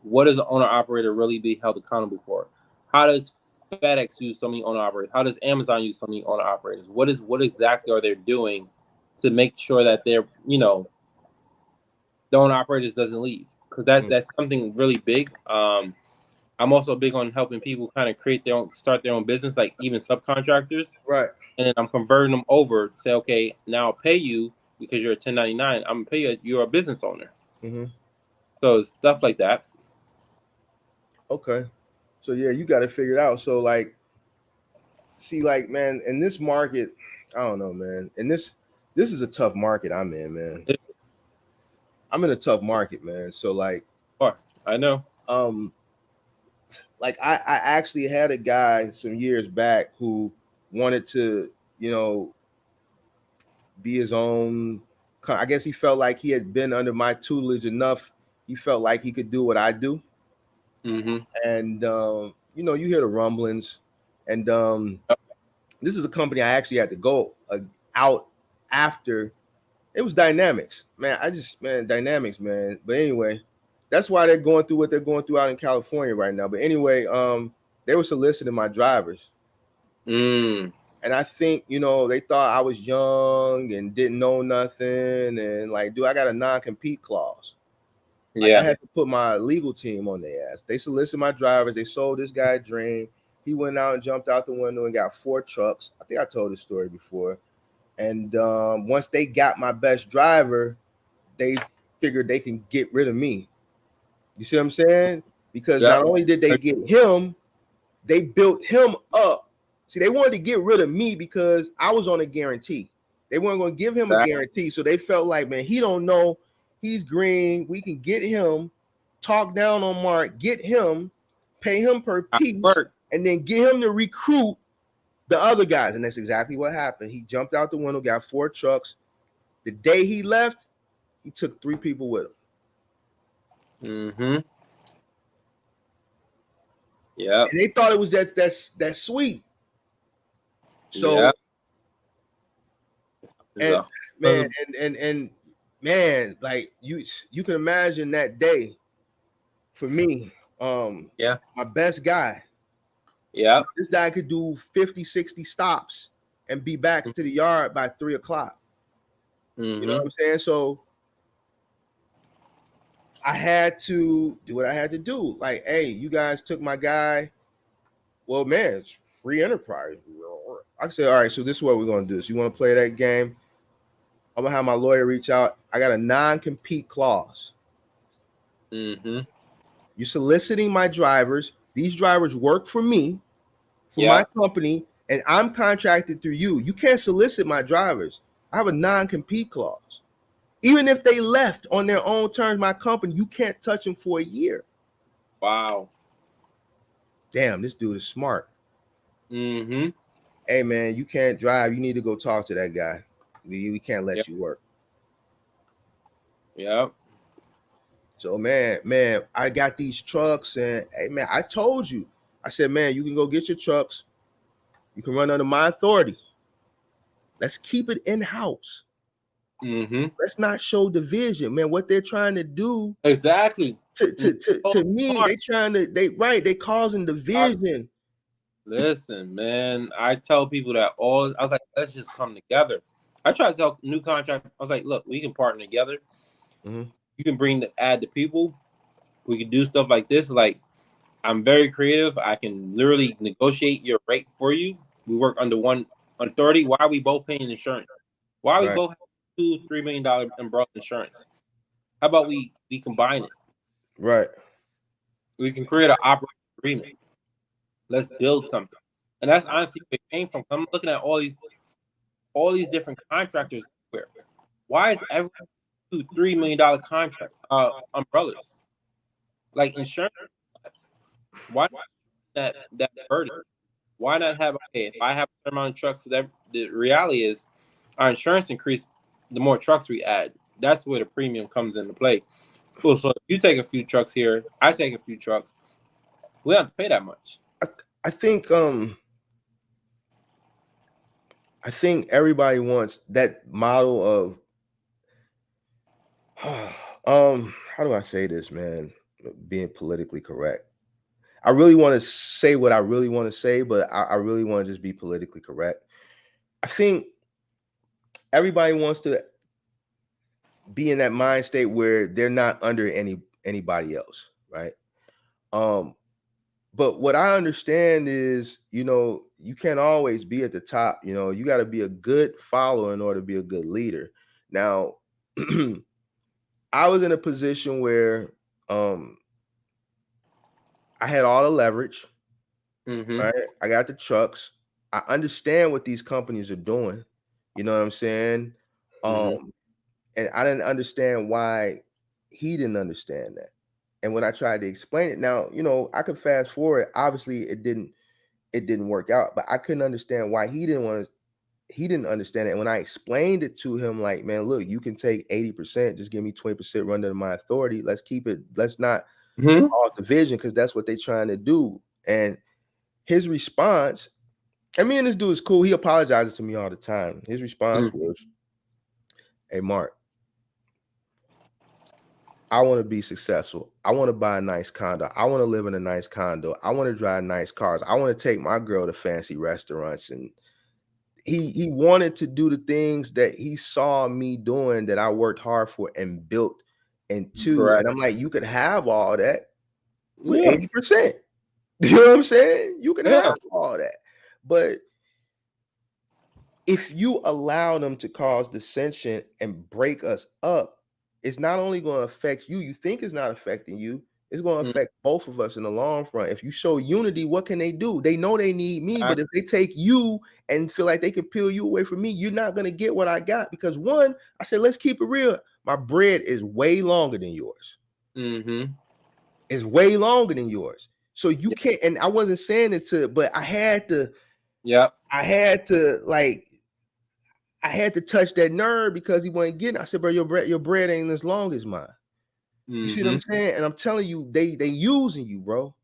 what does an owner operator really be held accountable for? How does FedEx use so many owner operators? How does Amazon use so many owner operators? What exactly are they doing to make sure that they're, you know, the owner operators doesn't leave? Because that's something really big. I'm also big on helping people kind of start their own business, like even subcontractors. Right. And then I'm converting them over to say, okay, now I'll pay you because you're a 1099. I'm gonna pay you. You're a business owner. Mm-hmm. So stuff like that. Okay. So yeah, you got to figure it out. So like, see, like, man, in this market, I don't know, man. And this is a tough market I'm in, man. I'm in a tough market, man. So like, I know. Like I actually had a guy some years back who wanted to, you know, be his own. I guess he felt like he had been under my tutelage enough. He felt like he could do what I do. Mm-hmm. And you know, you hear the rumblings. And this is a company I actually had to go out after. It was Dynamics, man. Dynamics, man. But anyway, that's why they're going through what they're going through out in California right now. But anyway, they were soliciting my drivers. And I think, you know, they thought I was young and didn't know nothing. And like, dude, I got a non-compete clause. Like, I had to put my legal team on their ass. They solicited my drivers. They sold this guy a dream. He went out and jumped out the window and got 4 trucks. I think I told this story before. And once they got my best driver, they figured they can get rid of me. You see what I'm saying? Because not only did they get him, they built him up. See, they wanted to get rid of me because I was on a guarantee. They weren't going to give him a guarantee. So they felt like, man, he don't know. He's green. We can get him, talk down on Mark, get him, pay him per piece, and then get him to recruit the other guys. And that's exactly what happened. He jumped out the window, got 4 trucks. The day he left, he took 3 people with him. Mm-hmm. Yeah. And they thought it was that sweet. So and man, like you can imagine that day for me. My best guy. Yeah. This guy could do 50, 60 stops and be back to the yard by 3 o'clock. You know what I'm saying? So I had to do what I had to do. Like, hey, you guys took my guy. Well, man, it's free enterprise. I said, all right, so this is what we're going to do. So you want to play that game? I'm going to have my lawyer reach out. I got a non-compete clause. You're soliciting my drivers. These drivers work for me, for my company, and I'm contracted through you. You can't solicit my drivers. I have a non-compete clause. Even if they left on their own terms, my company, you can't touch them for a year. Wow. Damn, this dude is smart. Mm-hmm. Hey man, you can't drive. You need to go talk to that guy. We can't let Yep. you work. Yep. So man, I got these trucks, and hey man, I told you. I said, man, you can go get your trucks. You can run under my authority. Let's keep it in-house. Mm-hmm. Let's not show division, man. What they're trying to do Exactly. to me, they causing division. Listen, man, I tell people that all. I was like, let's just come together. I try to tell new contractors. I was like, look, we can partner together. Mhm. You can add the people. We can do stuff like this. Like, I'm very creative. I can literally negotiate your rate for you. We work under one authority. Why are we both paying insurance? Why are we Right. both have $2-3 million umbrella insurance? How about we combine it? Right. We can create an operating agreement. Let's build something. And that's honestly where it came from. I'm looking at all these different contractors. Why is every $2-3 million contract umbrellas like insurance? Why not that burden? Why not have if I have a certain amount of trucks? The reality is our insurance increase the more trucks we add. That's where the premium comes into play. Cool. So if you take a few trucks here, I take a few trucks. We don't have to pay that much. I think everybody wants that model of how do I say this, man? Being politically correct. I really want to say what I really want to say, but I really want to just be politically correct. I think everybody wants to be in that mind state where they're not under anybody else, right? But what I understand is, you can't always be at the top. You got to be a good follower in order to be a good leader. Now, I was in a position where I had all the leverage. Mm-hmm. Right? I got the trucks. I understand what these companies are doing. You know what I'm saying? And I didn't understand why he didn't understand that. And when I tried to explain it, now, I could fast forward. Obviously, it didn't work out, but I couldn't understand why he didn't understand it. And when I explained it to him, like, man, look, you can take 80%, just give me 20%, run under my authority. Let's keep it, let's not cause division, because that's what they're trying to do. And his response, and me and this dude is cool. He apologizes to me all the time. His response was, hey, Mark, I want to be successful. I want to buy a nice condo. I want to live in a nice condo. I want to drive nice cars. I want to take my girl to fancy restaurants. And he wanted to do the things that he saw me doing, that I worked hard for and built into. Correct. And I'm like, you could have all that with 80%. You know what I'm saying? You can have all that. But if you allow them to cause dissension and break us up, it's not only going to affect you. You think it's not affecting you. It's going to affect both of us in the long run. If you show unity, what can they do? They know they need me, but if they take you and feel like they can peel you away from me, you're not going to get what I got. Because one, I said, let's keep it real. My bread is way longer than yours. It's way longer than yours. So you can't, and I wasn't saying it but I had to, I had to touch that nerve, because he wasn't getting it. I said, bro, your bread ain't as long as mine. You see what I'm saying? And I'm telling you, they using you, bro.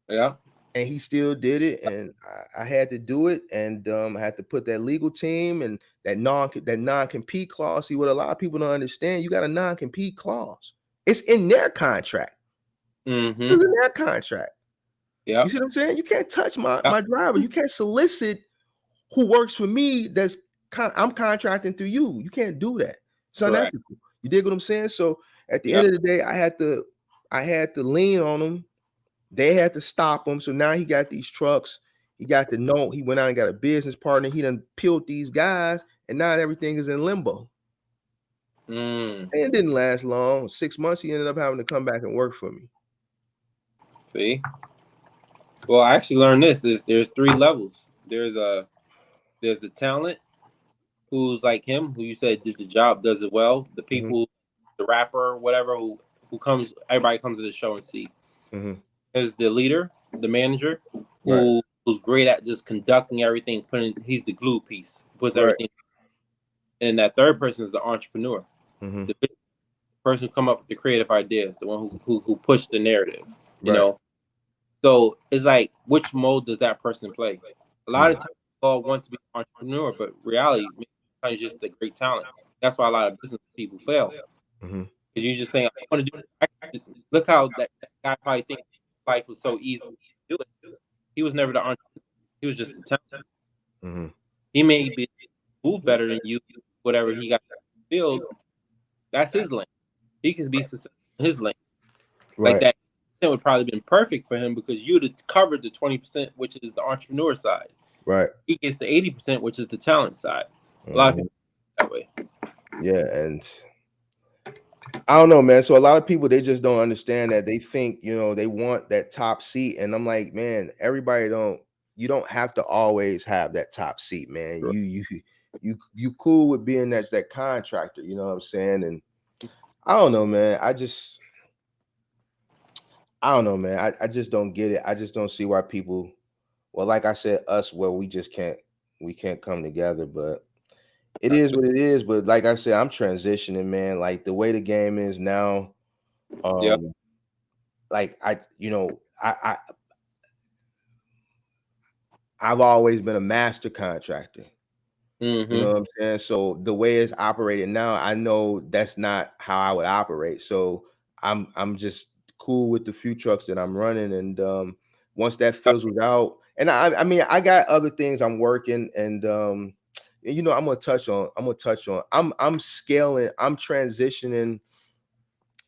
Yeah. And he still did it, and I had to do it, and I had to put that legal team and that non-compete clause. See, what a lot of people don't understand, you got a non-compete clause. It's in their contract. It's in their contract. Yeah. You see what I'm saying? You can't touch my driver. You can't solicit who works for me. I'm contracting through you. You can't do that. It's unethical. You dig what I'm saying? So at the end of the day, I had to lean on them. They had to stop him. So now he got these trucks. He got to know. He went out and got a business partner. He done peeled these guys, and now everything is in limbo. And it didn't last long. 6 months, he ended up having to come back and work for me. See? Well, I actually learned this. There's 3 levels. There's the talent, who's like him, who you said did the job, does it well. The people, the rapper, whatever, who comes, everybody comes to the show and see. Mhm. There's the leader, the manager, Right. who's great at just conducting everything. He's the glue piece, puts Right. everything. And that third person is the entrepreneur, Mhm. the person who come up with the creative ideas, the one who pushed the narrative. You Right. know, so it's like, which mode does that person play? A lot of Mhm. times, we all want to be an entrepreneur, but reality, sometimes just a great talent. That's why a lot of business people fail. Mhm. Because you just think, I want to do it. Look how that guy probably thinks life was so easy to do it. He was never the entrepreneur. He was just a talent. Mhm. He may be move better than you, whatever he got in the field. That's his lane. He can be successful in his lane. Like Right. that would probably been perfect for him because you'd have covered the 20%, which is the entrepreneur side. Right. He gets the 80%, which is the talent side. A lot of people that way. Yeah, and I don't know, man. So a lot of people, they just don't understand that. They think, they want that top seat, and I'm like, man, everybody don't. You don't have to always have that top seat, man. Sure. You cool with being that contractor. You know what I'm saying? And I don't know, man. I don't know, man. I just don't get it. I just don't see why people. Well, like I said, we just can't. We can't come together, but. It is what it is, but like I said, I'm transitioning, man. Like the way the game is now, Yeah. like I've always been a master contractor. You know what I'm saying? So the way it's operated now, I know that's not how I would operate. So I'm just cool with the few trucks that I'm running, and once that fizzles out, and I mean I got other things I'm working, and I'm gonna touch on. I'm scaling. I'm transitioning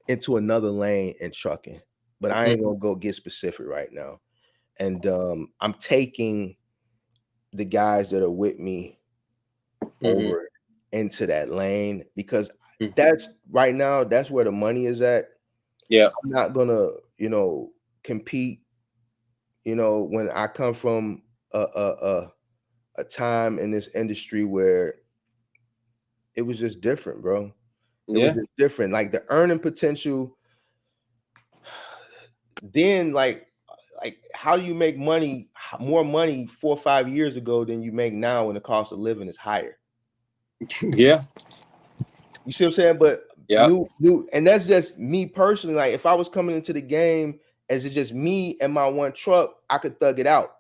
into another lane in trucking, but I ain't gonna go get specific right now. And I'm taking the guys that are with me over into that lane because that's right now. That's where the money is at. Yeah. I'm not gonna, compete. When I come from a time in this industry where it was just different, bro. It was just different. Like the earning potential. Then, like how do you make more money 4 or 5 years ago than you make now when the cost of living is higher? Yeah. You see what I'm saying? But Yeah. new, and that's just me personally. Like if I was coming into the game as it's just me and my one truck, I could thug it out.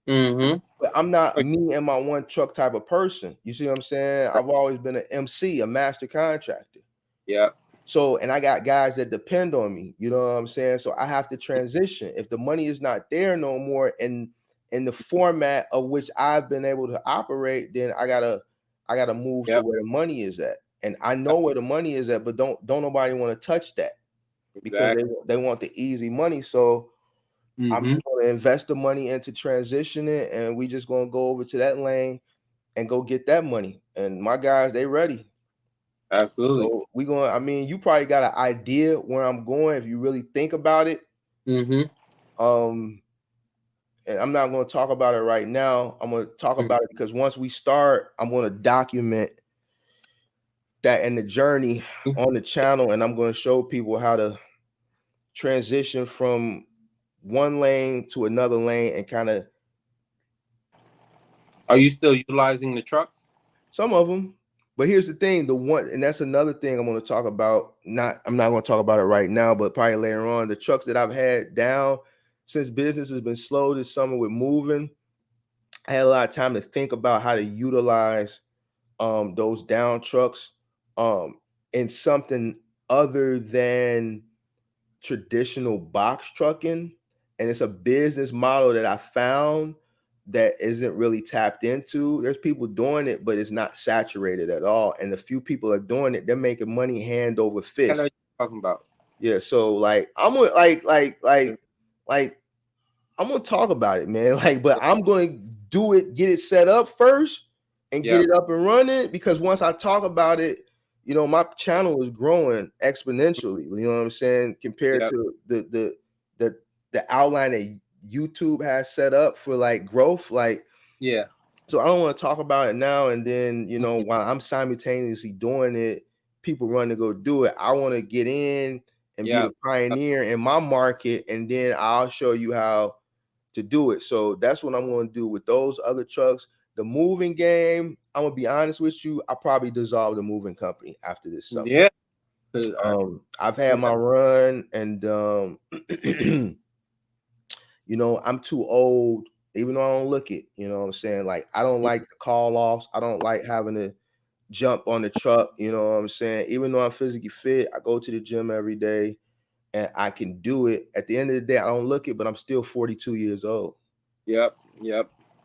But I'm not me and my one truck type of person. You see what I'm saying? I've always been an MC, a master contractor. Yeah. So, and I got guys that depend on me. You know what I'm saying? So I have to transition. If the money is not there no more in the format of which I've been able to operate, then I gotta move to where the money is at. And I know where the money is at, but don't nobody want to touch that because they want the easy money. So I'm just gonna invest the money into transitioning, and we just gonna go over to that lane and go get that money. And my guys, they ready. Absolutely. So I mean, you probably got an idea where I'm going if you really think about it. And I'm not going to talk about it right now. I'm going to talk about it because once we start, I'm going to document that in the journey on the channel, and I'm going to show people how to transition from one lane to another lane and kind of. Are you still utilizing the trucks? Some of them. But here's the thing, and that's another thing I'm going to talk about. I'm not going to talk about it right now, but probably later on. The trucks that I've had down since business has been slow this summer with moving, I had a lot of time to think about how to utilize those down trucks in something other than traditional box trucking. And it's a business model that I found that isn't really tapped into. There's people doing it, but it's not saturated at all. And the few people are doing it, they're making money hand over fist. I know what you're talking about. Yeah, so like I'm gonna I'm gonna talk about it, man. But I'm gonna do it, get it set up first, and get it up and running. Because once I talk about it, my channel is growing exponentially. You know what I'm saying? Compared to the outline that YouTube has set up for like growth. So I don't want to talk about it now, and then while I'm simultaneously doing it, people run to go do it. I want to get in and be the pioneer in my market, and then I'll show you how to do it. So that's what I'm going to do with those other trucks. The moving game, I'm gonna be honest with you, I probably dissolve the moving company after this summer. Yeah. I've had my run, and you know, I'm too old, even though I don't look it. You know what I'm saying? Like, I don't like the call offs. I don't like having to jump on the truck. You know what I'm saying? Even though I'm physically fit, I go to the gym every day and I can do it. At the end of the day, I don't look it, but I'm still 42 years old. Yep.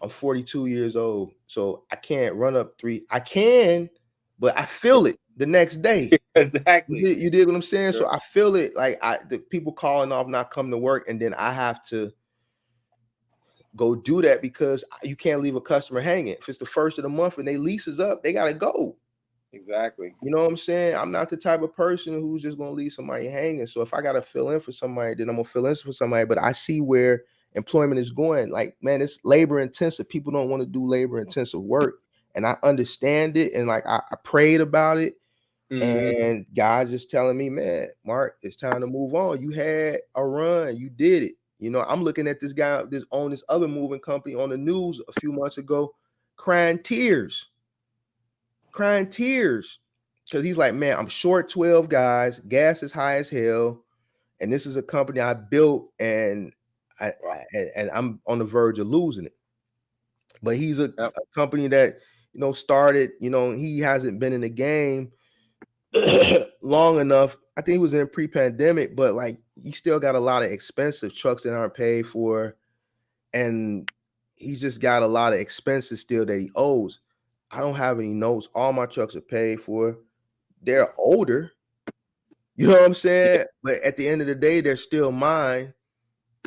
I'm 42 years old, so I can't run up 3. I can, but I feel it the next day. Exactly. You dig what I'm saying? Sure. So I feel it, like the people calling off, not coming to work, and then I have to go do that because you can't leave a customer hanging. If it's the first of the month and they lease is up, they gotta go. Exactly. You know what I'm saying? I'm not the type of person who's just gonna leave somebody hanging. So if I gotta fill in for somebody, then I'm gonna fill in for somebody. But I see where employment is going. Like, man, it's labor intensive. People don't want to do labor intensive work, and I understand it. And like I prayed about it, and God just telling me, man, Mark, it's time to move on. You had a run, you did it. You know, I'm looking at this guy this on this other moving company on the news a few months ago, crying tears, because he's like, man, I'm short 12 guys, gas is high as hell, and this is a company I built, and I'm on the verge of losing it. But he's a company that, you know, started, you know, he hasn't been in the game long enough. I think he was in pre-pandemic, but like he still got a lot of expensive trucks that aren't paid for, and he's just got a lot of expenses still that he owes. I don't have any notes. All my trucks are paid for. They're older, you know what I'm saying? But at the end of the day, they're still mine.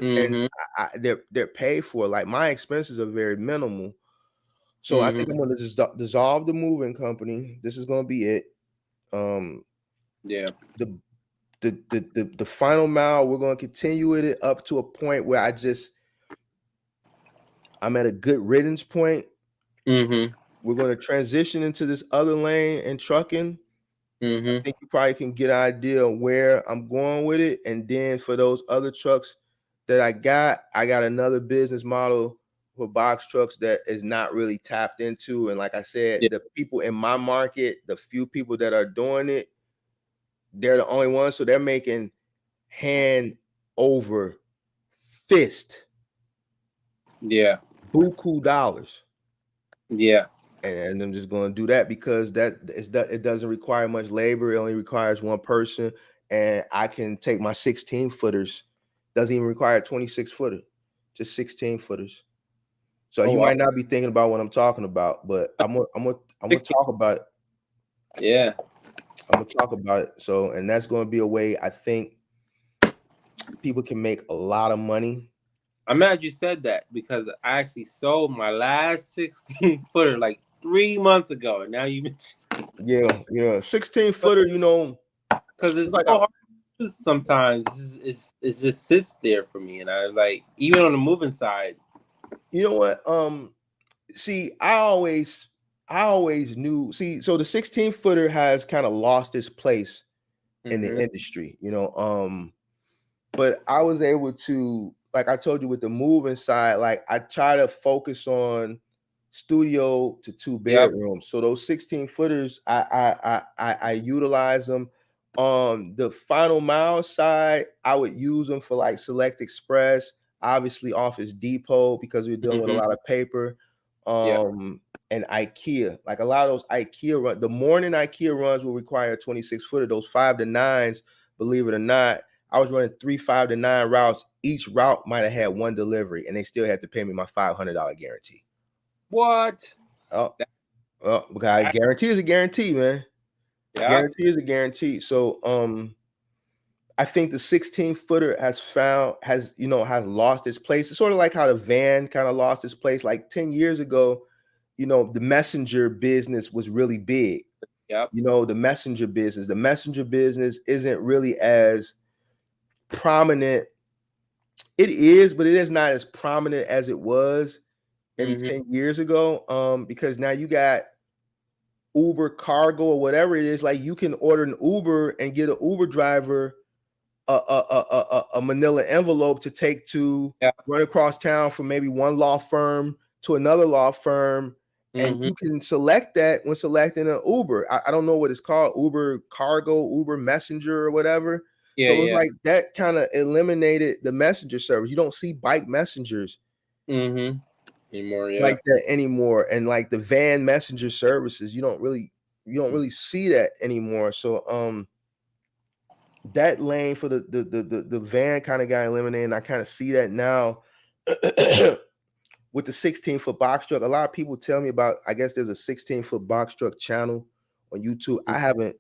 And they're paid for. Like, my expenses are very minimal. So I think I'm going to just dissolve the moving company. This is going to be it. The final mile, we're going to continue with it up to a point where I'm at a good riddance point. We're going to transition into this other lane in trucking. I think you probably can get an idea of where I'm going with it. And then for those other trucks that I got another business model for box trucks that is not really tapped into. And like I said, the people in my market, the few people that are doing it, they're the only ones. So they're making hand over fist. Buku dollars. And I'm just going to do that because it doesn't require much labor. It only requires one person. And I can take my 16 footers. Doesn't even require a 26 footer, just 16 footers. So you might not be thinking about what I'm talking about, but I'm gonna talk about it. Yeah, I'm gonna talk about it. So, and that's going to be a way I think people can make a lot of money. I'm mad you said that because I actually sold my last 16 footer like 3 months ago, and now you mentioned. Yeah, 16 footer. You know, because it's like so hard. Sometimes it just sits there for me, and I like, even on the moving side. You know what? See, I always knew. See, so the 16 footer has kind of lost its place in the industry, you know. But I was able to, like I told you, with the moving side, like I try to focus on studio to 2 bedrooms. So those 16 footers, I utilize them. On the final mile side, I would use them for like Select Express, obviously Office Depot, because we're dealing with a lot of paper, and IKEA. Like a lot of those IKEA runs, the morning IKEA runs will require a 26 footer. Those 5 to 9s, believe it or not, I was running 3 5 to 9 routes. Each route might have had 1 delivery, and they still had to pay me my $500 guarantee. What? Oh, because guarantee is a guarantee, man. Guarantee is a guarantee. So I think the 16 footer has lost its place. It's sort of like how the van kind of lost its place. Like 10 years ago, you know, the messenger business was really big. You know, the messenger business isn't really as prominent. It is, but it is not as prominent as it was maybe 10 years ago. Because now you got Uber Cargo or whatever it is. Like, you can order an Uber and get an Uber driver a manila envelope to take to run across town from maybe one law firm to another law firm. And you can select that when selecting an Uber. I don't know what it's called, Uber Cargo, Uber Messenger, or whatever. So it's like that kind of eliminated the messenger service. You don't see bike messengers anymore, like that anymore, and like the van messenger services, you don't really see that anymore. So that lane for the van kind of got eliminated, and I kind of see that now. With the 16-foot box truck, a lot of people tell me about, I guess there's a 16-foot box truck channel on YouTube. I haven't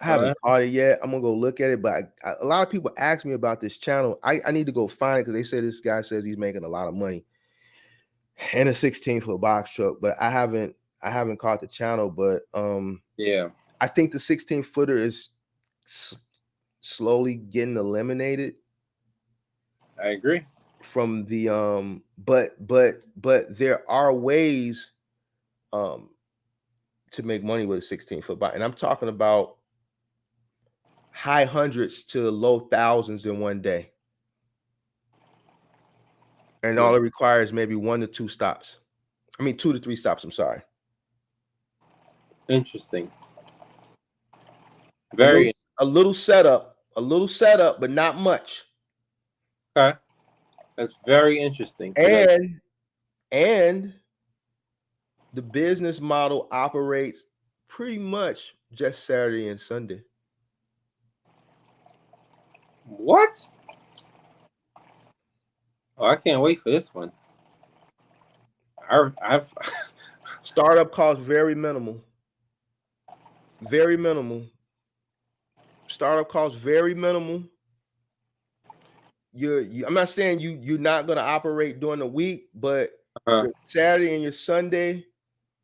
caught it yet. I'm gonna go look at it, but a lot of people ask me about this channel. I need to go find it because they say this guy says he's making a lot of money in a 16-foot box truck, but I haven't caught the channel. But I think the 16-footer is slowly getting eliminated. I agree. From the but there are ways to make money with a 16-foot bike, and I'm talking about high hundreds to low thousands in one day, and all it requires maybe 1 to 2 stops. I mean 2 to 3 stops. I'm sorry. Interesting. Very a little setup, but not much. Okay. That's very interesting. And the business model operates pretty much just Saturday and Sunday. What? Oh, I can't wait for this one. I've Startup cost very minimal. Very minimal. Startup cost very minimal. I'm not saying you're not gonna operate during the week, but your Saturday and your Sunday,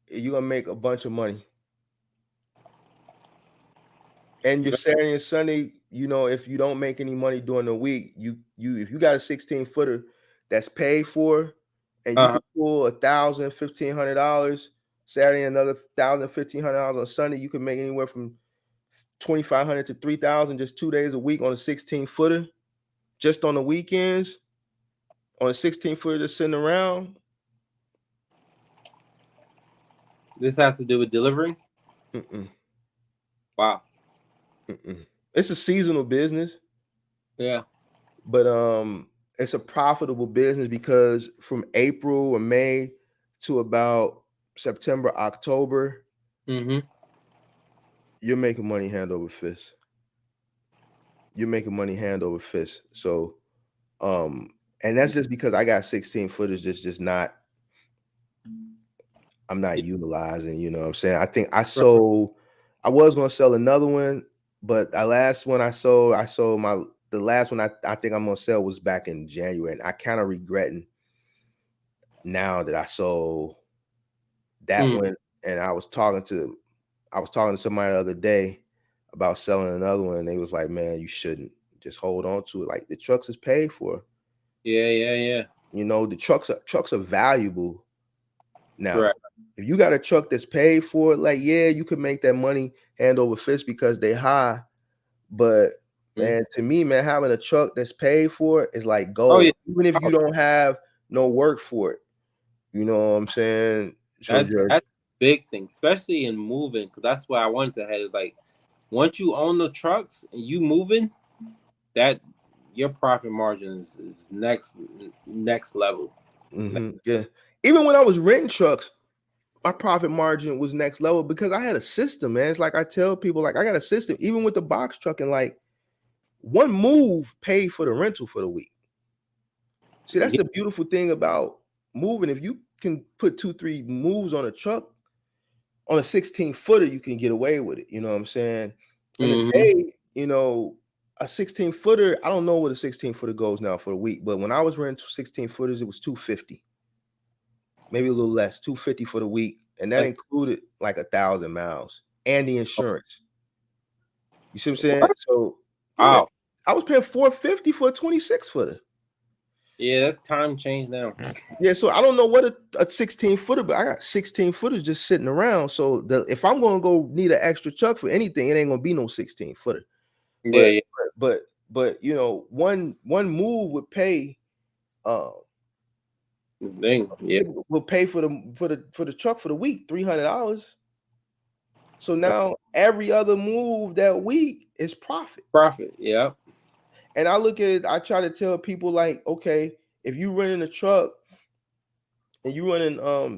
you're gonna make a bunch of money. And your Saturday and Sunday, if you don't make any money during the week, if you got a 16-footer that's paid for, and you can pull $1,000, $1,500 Saturday, another $1,000, $1,500 on Sunday, you can make anywhere from $2,500 to $3,000 just 2 days a week on a 16-footer. Just on the weekends, on a 16-footer just sitting around. This has to do with delivering? Wow. It's a seasonal business. Yeah. But it's a profitable business because from April or May to about September, October, you're making money hand over fist. You're making money hand over fist. So, and that's just because I got 16-footers just not, I'm not utilizing, you know what I'm saying? I think I was going to sell another one, but the last one I sold the last one I think I'm going to sell was back in January. And I kind of regretting now that I sold that one. And I was talking to somebody the other day about selling another one, and they was like, man, you shouldn't, just hold on to it. Like, the trucks is paid for. Yeah. The trucks are valuable now. Right. If you got a truck that's paid for, like, yeah, you could make that money hand over fist because they high. But man, to me, man, having a truck that's paid for is like gold. Even if you don't have no work for it. You know what I'm saying? That's a big thing, especially in moving, because that's where I wanted to head. Is like, once you own the trucks and you moving, that your profit margin is next level. Yeah. Even when I was renting trucks, my profit margin was next level because I had a system, man. It's like I tell people, like, I got a system, even with the box truck, and like one move paid for the rental for the week. See, that's the beautiful thing about moving. If you can put 2-3 moves on a truck, on a 16-footer, you can get away with it. You know what I'm saying? In a day, a 16-footer, I don't know what a 16-footer goes now for a week, but when I was renting 16-footers, it was $250. Maybe a little less, $250 for the week. And that included like 1,000 miles and the insurance. You see what I'm saying? So I was paying $450 for a 26-footer. Yeah, that's time change now. Yeah, so I don't know what a 16-footer, but I got 16-footers just sitting around. So if I'm going to go need an extra truck for anything, it ain't going to be no 16-footer. but you know, one move would pay. Will pay for the truck for the week $300. So now every other move that week is profit. Yeah. And I look at it, I try to tell people like, okay, if you running a truck and you running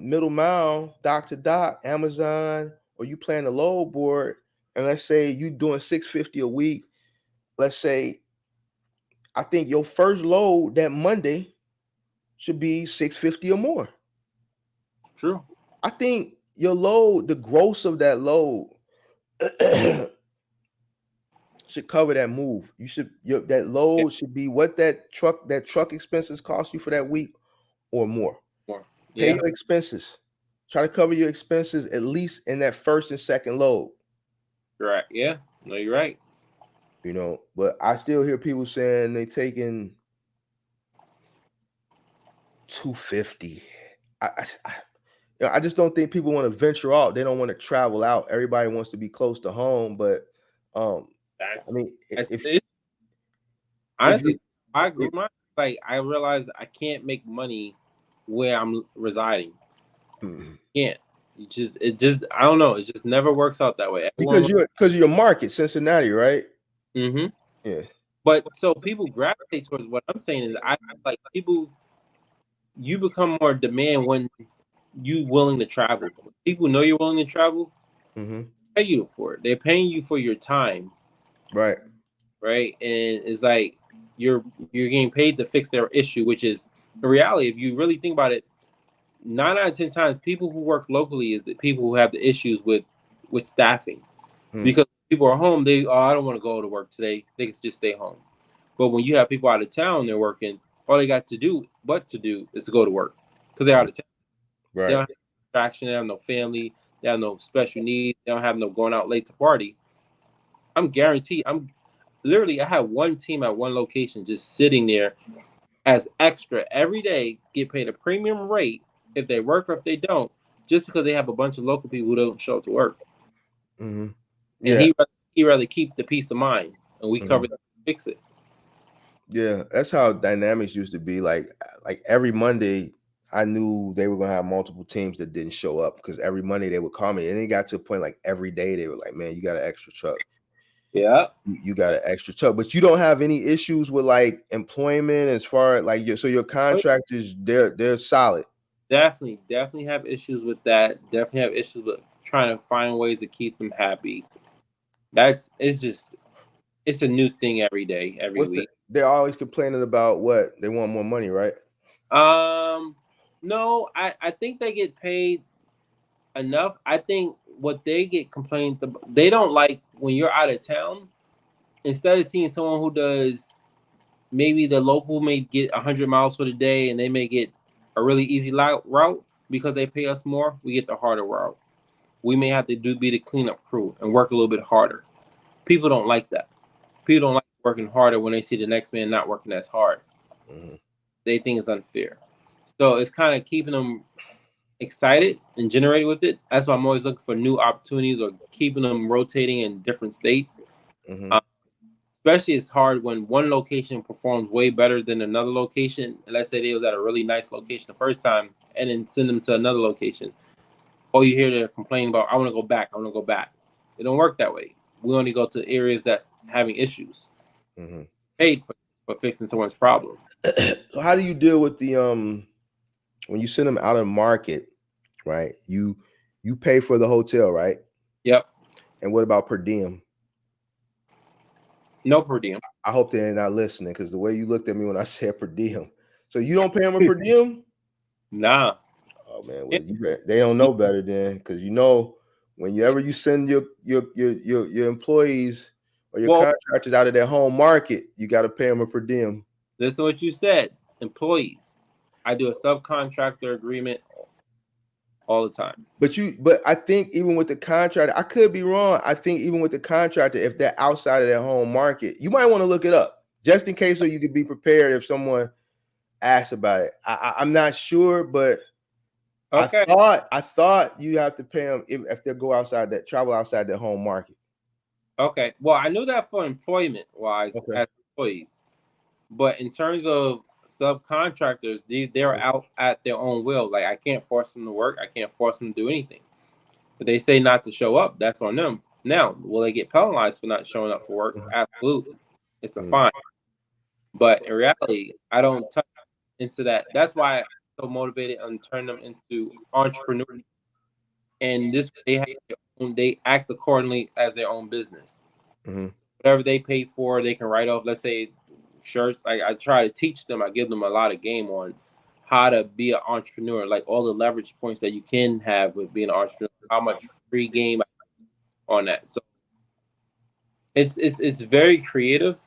middle mile, dock to dock, Amazon, or you playing the load board, and let's say you doing $650 a week, let's say I think your first load that Monday should be $650 or more. True. I think your load, the gross of that load should cover that move. You should that load should be what that truck expenses cost you for that week or more. Pay your expenses. Try to cover your expenses at least in that first and second load. Right. Yeah. No, you're right. You know, but I still hear people saying they taking $250. I just don't think people want to venture out. They don't want to travel out. Everybody wants to be close to home, but honestly, I grew my I realized I can't make money where I'm residing. Can't. I don't know. It just never works out that way. Because of your market, Cincinnati, right? Mm-hmm. Yeah. But so people gravitate towards what I'm saying is I like people. You become more demand when you willing to travel. People know you're willing to travel. Pay you for it. They're paying you for your time. Right. And it's like you're getting paid to fix their issue, which is the reality. If you really think about it, 9 out of 10 times, people who work locally is the people who have the issues with staffing. Because people are home, I don't want to go to work today. They can just stay home. But when you have people out of town, they're working. All they got to do is to go to work because they're out of town. Right. They don't have distraction. They have no family. They have no special needs. They don't have no going out late to party. I'm guaranteed. I have one team at one location just sitting there as extra every day, get paid a premium rate if they work or if they don't, just because they have a bunch of local people who don't show up to work. And he'd rather keep the peace of mind, and we cover that and fix it. Yeah, that's how Dynamics used to be. Like every Monday, I knew they were gonna have multiple teams that didn't show up because every Monday they would call me, and it got to a point like every day they were like, "Man, you got an extra truck." Yeah, you got an extra truck, but you don't have any issues with like employment as far as like your contractors. They're solid. Definitely have issues with that. Definitely have issues with trying to find ways to keep them happy. It's a new thing every day, every week. They're always complaining about what they want more money, right? No, I think they get paid enough. I think what they get complained about, they don't like when you're out of town. Instead of seeing someone who does, maybe the local may get 100 miles for the day and they may get a really easy route because they pay us more. We get the harder route. We may have to be the cleanup crew and work a little bit harder. People don't like that. People don't like working harder when they see the next man not working as hard. They think it's unfair. So it's kind of keeping them excited and generated with it. That's why I'm always looking for new opportunities or keeping them rotating in different states. Especially it's hard when one location performs way better than another location. And let's say they was at a really nice location the first time and then send them to another location. All you hear they're complaining about, I want to go back. It don't work that way. We only go to areas that's having issues. Paid for fixing someone's problem. So how do you deal with the when you send them out of market, right? You pay for the hotel, right? Yep. And what about per diem? No per diem. I hope they're not listening because the way you looked at me when I said per diem. So you don't pay them a per diem? Nah. Oh man, well, they don't know better then, because whenever you send your employees or your contractors out of their home market, you got to pay them a per diem. Listen to what you said. Employees. I do a subcontractor agreement all the time. But I think even with the contractor, I could be wrong. I think even with the contractor, if they're outside of their home market, you might want to look it up just in case, so you could be prepared if someone asks about it. I'm not sure, but okay. I thought you have to pay them if they travel outside their home market. Okay. Well, I knew that for employment wise Okay. as employees, but in terms of subcontractors, they're out at their own will. Like I can't force them to work. I can't force them to do anything. If they say not to show up, that's on them. Now, will they get penalized for not showing up for work? Absolutely. It's a fine. But in reality, I don't touch into that. That's why I'm so motivated on turning them into entrepreneurs. And this they have their own, they act accordingly as their own business. Whatever they pay for, they can write off. Let's say shirts. Like I try to teach them. I give them a lot of game on how to be an entrepreneur, like all the leverage points that you can have with being an entrepreneur. How much free game on that. So it's very creative.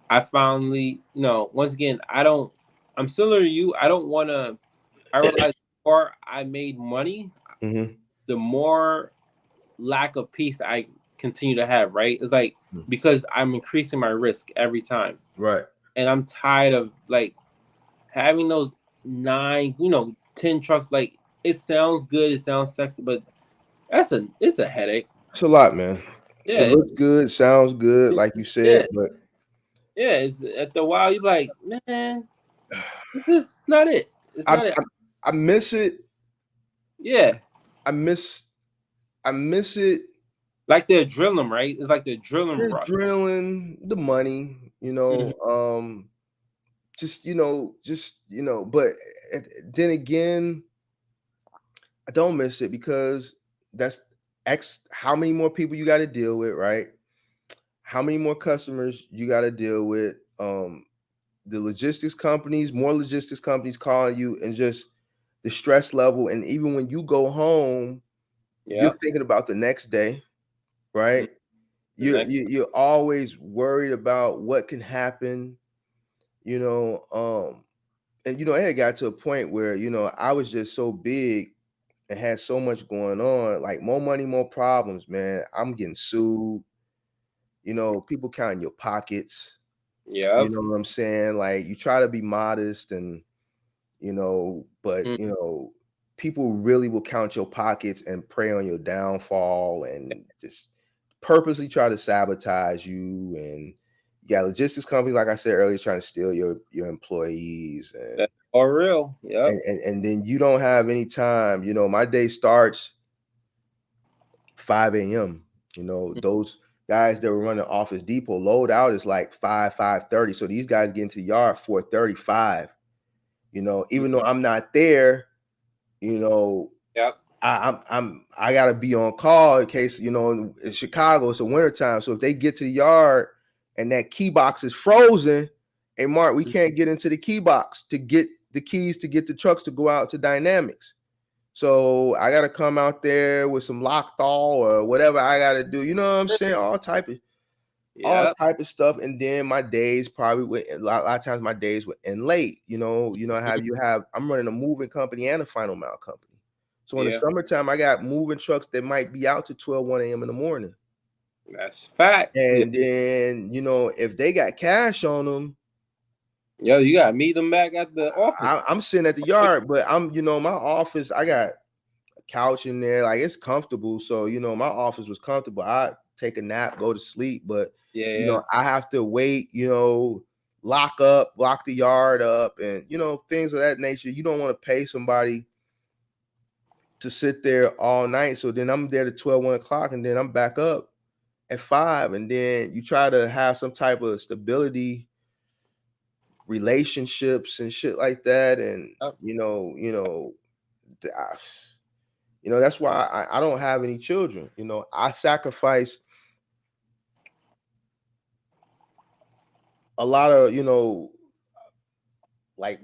I finally, once again, I'm similar to you. I don't want to. I realized the more I made money, the more lack of peace I continue to have, right? It's like because I'm increasing my risk every time. Right. And I'm tired of like having those 9, 10 trucks. Like it sounds good, it sounds sexy, but it's a headache. It's a lot, man. Yeah. It looks good, sounds good, like you said, but it's at the while you're like, man, this is not it. It's not it. I miss it. Yeah. I miss it. Like the adrenaline, right? It's like the adrenaline The rush. adrenaline, the money, but then again, I don't miss it because that's how many more people you got to deal with, right? How many more customers you got to deal with? The more logistics companies calling you, and just the stress level. And even when you go home, you're thinking about the next day, right? You're always worried about what can happen, and it had got to a point where I was just so big and had so much going on, like more money, more problems, man. I'm getting sued, people counting your pockets. Yeah. You know what I'm saying? Like you try to be modest and but people really will count your pockets and prey on your downfall and just purposely try to sabotage you. And you got logistics companies, like I said earlier, trying to steal your employees. And that's for real. Yeah. And then you don't have any time. My day starts 5 a.m. Those guys that were running Office Depot load out is like 5:30. So these guys get into the yard 4:35. Even though I'm not there, I gotta be on call in case, in Chicago, it's a wintertime. So if they get to the yard and that key box is frozen, hey Mark, we can't get into the key box to get the keys to get the trucks to go out to Dynamics. So I gotta come out there with some Loctol or whatever I gotta do. You know what I'm saying? All type of stuff. And then my days probably a lot of times my days would end late. I'm running a moving company and a final mile company. So in the summertime, I got moving trucks that might be out to 12, 1 a.m. in the morning. That's facts. And then, if they got cash on them, you gotta meet them back at the office. I'm sitting at the yard, but my office, I got a couch in there, like it's comfortable. So, my office was comfortable. I take a nap, go to sleep, but I have to wait, lock the yard up and, things of that nature. You don't want to pay somebody to sit there all night. So then I'm there to 12, 1 o'clock, and then I'm back up at 5. And then you try to have some type of stability, relationships and shit like that. And, that's why I don't have any children. I sacrifice a lot of, like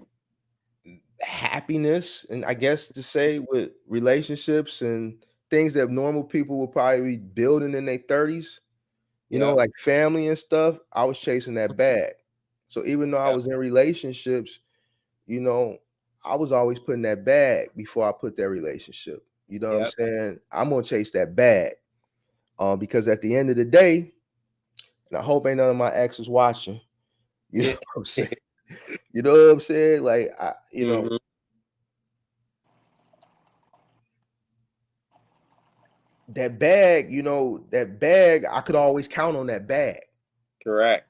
happiness, and I guess to say with relationships and things that normal people will probably be building in their 30s, like family and stuff. I was chasing that bag. So even though I was in relationships, I was always putting that bag before I put that relationship. You know what I'm saying? I'm gonna chase that bag. Because at the end of the day, and I hope ain't none of my exes watching, you know what I'm saying? You know what I'm saying? Like that bag, that bag, I could always count on that bag. Correct.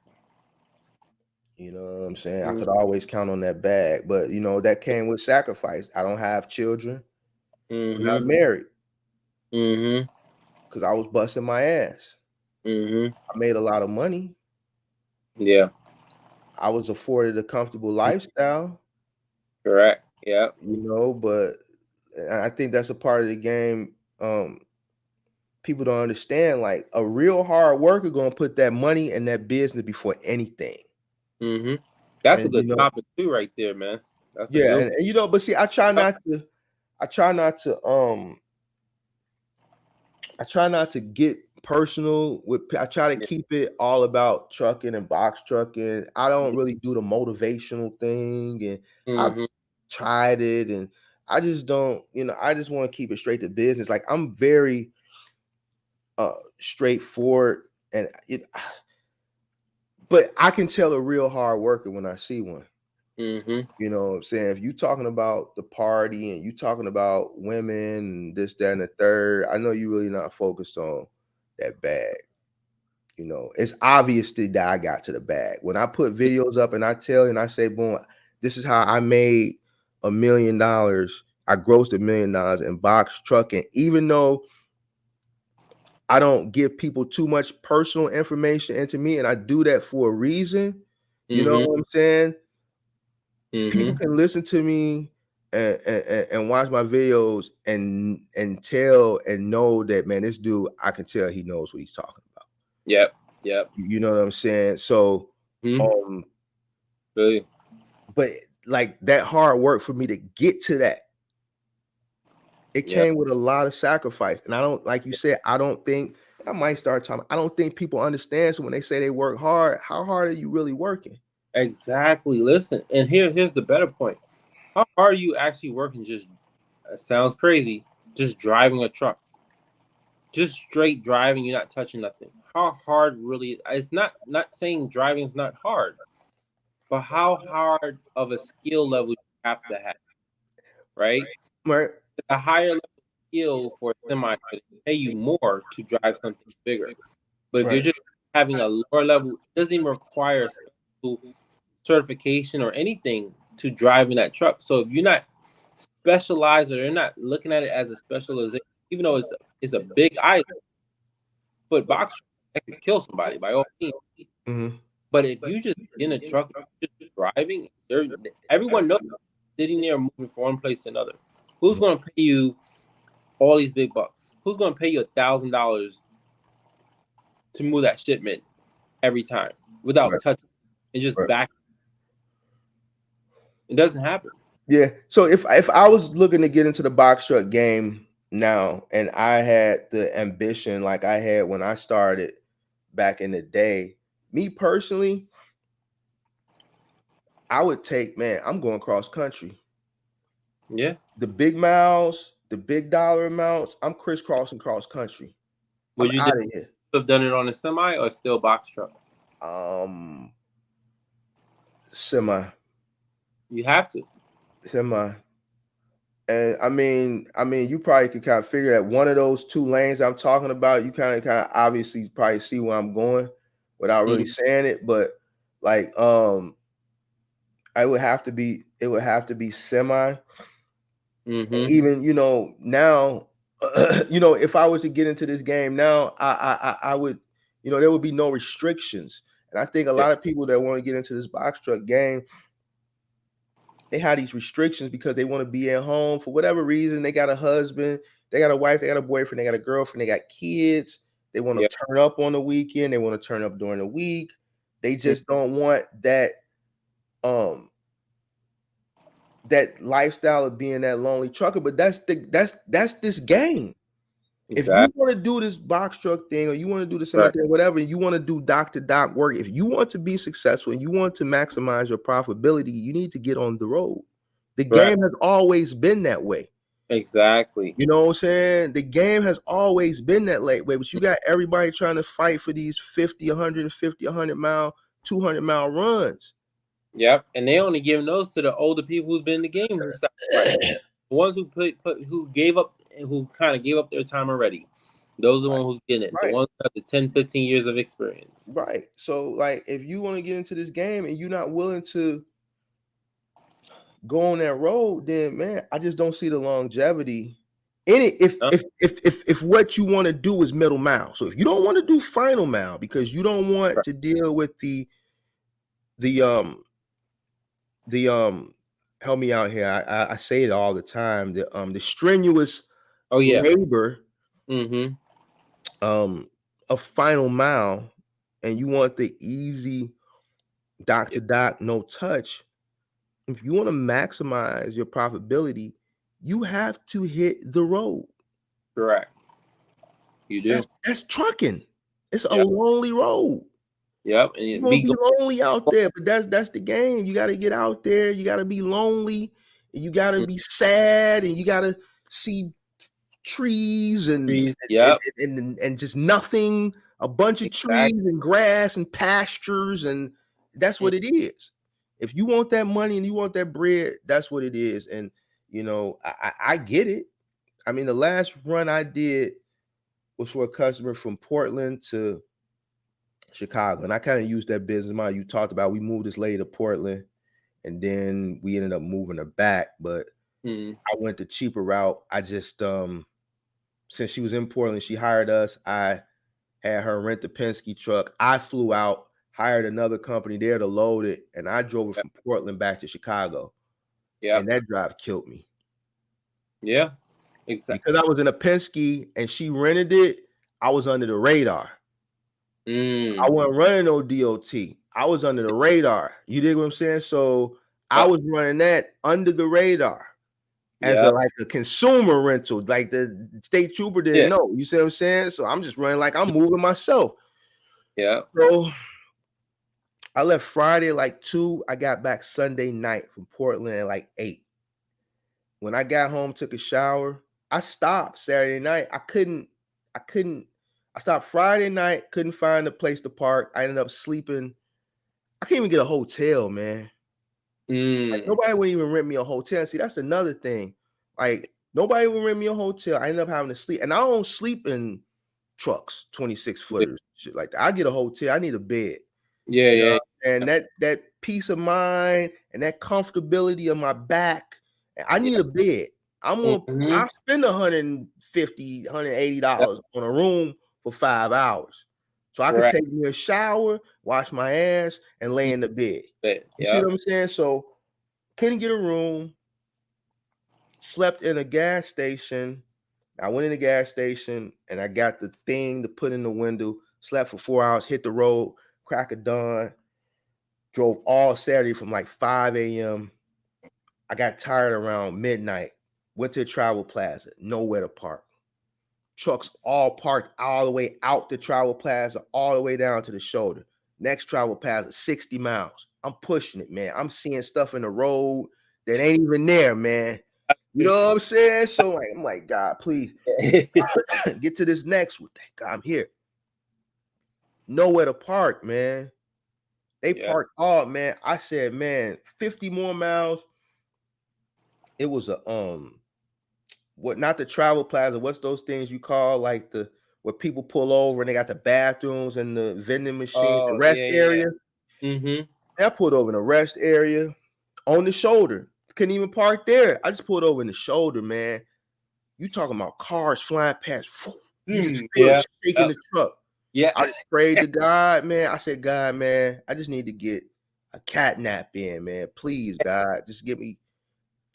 You know what I'm saying? I could always count on that bag, but that came with sacrifice. I don't have children. I'm not married. Because I was busting my ass. I made a lot of money. Yeah. I was afforded a comfortable lifestyle. Correct. Yeah. But I think that's a part of the game. People don't understand. Like, a real hard worker gonna put that money and that business before anything. That's a good topic too, right there, man. That's and but see, I try not to get personal with. I try to keep it all about trucking and box trucking. I don't really do the motivational thing, and I've tried it, and I just don't. I just want to keep it straight to business. Like, I'm very straightforward, and but I can tell a real hard worker when I see one. You know what I'm saying? If you talking about the party and you talking about women and this, that, and the third, I know you really not focused on that bag. It's obvious that I got to the bag. When I put videos up and I tell you and I say, boom, this is how I made $1 million. I grossed $1 million in box trucking, even though I don't give people too much personal information into me, and I do that for a reason. You know what I'm saying? People can listen to me and watch my videos and tell and know that, man, this dude, I can tell he knows what he's talking about. Yep. You know what I'm saying? So, really? But like, that hard work for me to get to that, it came with a lot of sacrifice. And I don't, like you said, I don't think, I might start talking, I don't think people understand. So when they say they work hard, how hard are you really working? Exactly. Listen, and here's the better point. How hard are you actually working? Just sounds crazy. Just driving a truck, just straight driving. You're not touching nothing. How hard really? It's not saying driving is not hard, but how hard of a skill level you have to have, right? Right. A higher level skill for a semi to pay you more to drive something bigger. But if you're just having a lower level, it doesn't even require special certification or anything to drive in that truck. So if you're not specialized, or they're not looking at it as a specialization, even though it's a big item, but box that could kill somebody by all means. But if you just in a truck, just driving, everyone knows sitting there moving from one place to another. Who's going to pay you all these big bucks? Who's going to pay you $1,000 to move that shipment every time without touching and just back? It doesn't happen. Yeah. So if I was looking to get into the box truck game now, and I had the ambition like I had when I started back in the day, me personally, I would take, man, I'm going cross country. Yeah. The big miles, the big dollar amounts, I'm crisscrossing cross country. Would you have done it on a semi or still box truck? Semi. You have to. Semi. And I mean, you probably could kind of figure out one of those two lanes I'm talking about. You kind of obviously probably see where I'm going without really saying it, but like, it would have to be semi. Even now, if I was to get into this game now, I would, there would be no restrictions. And I think a lot of people that want to get into this box truck game, they have these restrictions because they want to be at home for whatever reason. They got a husband, they got a wife, they got a boyfriend, they got a girlfriend, they got kids. They want to turn up on the weekend. They want to turn up during the week. They just don't want that that lifestyle of being that lonely trucker. But that's this game. Exactly. If you want to do this box truck thing, or you want to do the semi thing, whatever, and you want to do dock to dock work, if you want to be successful and you want to maximize your profitability, you need to get on the road. The game has always been that way. Exactly. You know what I'm saying? The game has always been that way, but you got everybody trying to fight for these 50, 150, 100 mile, 200 mile runs. Yep. And they only giving those to the older people who's been in the game, the ones who who gave up and who kind of gave up their time already. Those are the ones who's getting it. Right. The ones who have the 10, 15 years of experience. Right. So, like, if you want to get into this game and you're not willing to go on that road, then man, I just don't see the longevity in it. If what you want to do is middle mile, so if you don't want to do final mile because you don't want to deal with the help me out here. I say it all the time. The strenuous labor of final mile, and you want the easy dock to dock, no touch. If you want to maximize your profitability, you have to hit the road. Correct. You do. That's trucking. It's a lonely road. Yep. And you're gonna be lonely out there, but that's the game. You got to get out there. You got to be lonely. And you got to be sad, and you got to see trees and just nothing. A bunch of trees and grass and pastures, and that's what it is. If you want that money and you want that bread, that's what it is. And you know, I get it. I mean, the last run I did was for a customer from Portland to Chicago, and I kind of used that business model you talked about. We moved this lady to Portland, and then we ended up moving her back. But I went the cheaper route. I just since she was in Portland, she hired us. I had her rent the Penske truck. I flew out, hired another company there to load it, and I drove it from Portland back to Chicago. Yeah, and that drive killed me. Yeah, exactly. Because I was in a Penske and she rented it, I was under the radar. I wasn't running no DOT. I was under the radar. You dig what I'm saying? So I was running that under the radar as a consumer rental. Like the state trooper didn't know. You see what I'm saying? So I'm just running like I'm moving myself. Yeah. So I left Friday at like 2. I got back Sunday night from Portland at like 8. When I got home, took a shower. I stopped Saturday night. I stopped Friday night, couldn't find a place to park. I ended up sleeping. I can't even get a hotel, man. Like, nobody would even rent me a hotel. See, that's another thing. Like, nobody would rent me a hotel. I ended up having to sleep. And I don't sleep in trucks, 26-footers, shit like that. I get a hotel. I need a bed. Yeah. And that peace of mind and that comfortability of my back, I need a bed. I spend $150, $180 on a room for 5 hours. So I could take me a shower, wash my ass, and lay in the bed. You see what I'm saying? So couldn't get a room, slept in a gas station. I went in the gas station and I got the thing to put in the window, slept for 4 hours, hit the road, crack of dawn, drove all Saturday from like 5 a.m. I got tired around midnight, went to a travel plaza, nowhere to park. Trucks all parked all the way out the travel plaza, all the way down to the shoulder. Next travel plaza, 60 miles. I'm pushing it, man. I'm seeing stuff in the road that ain't even there, man. You know what I'm saying? So I'm like, God, please get to this next one. Thank God I'm here. Nowhere to park, man. They parked all, man. I said, man, 50 more miles. It was a not the travel plaza. What's those things you call like where people pull over and they got the bathrooms and the vending machine, the rest area. I pulled over in the rest area on the shoulder. Couldn't even park there. I just pulled over in the shoulder, man. You talking about cars flying past? Shaking the truck. Yeah. I just prayed to God, man. I said, God, man, I just need to get a cat nap in, man. Please, God, just give me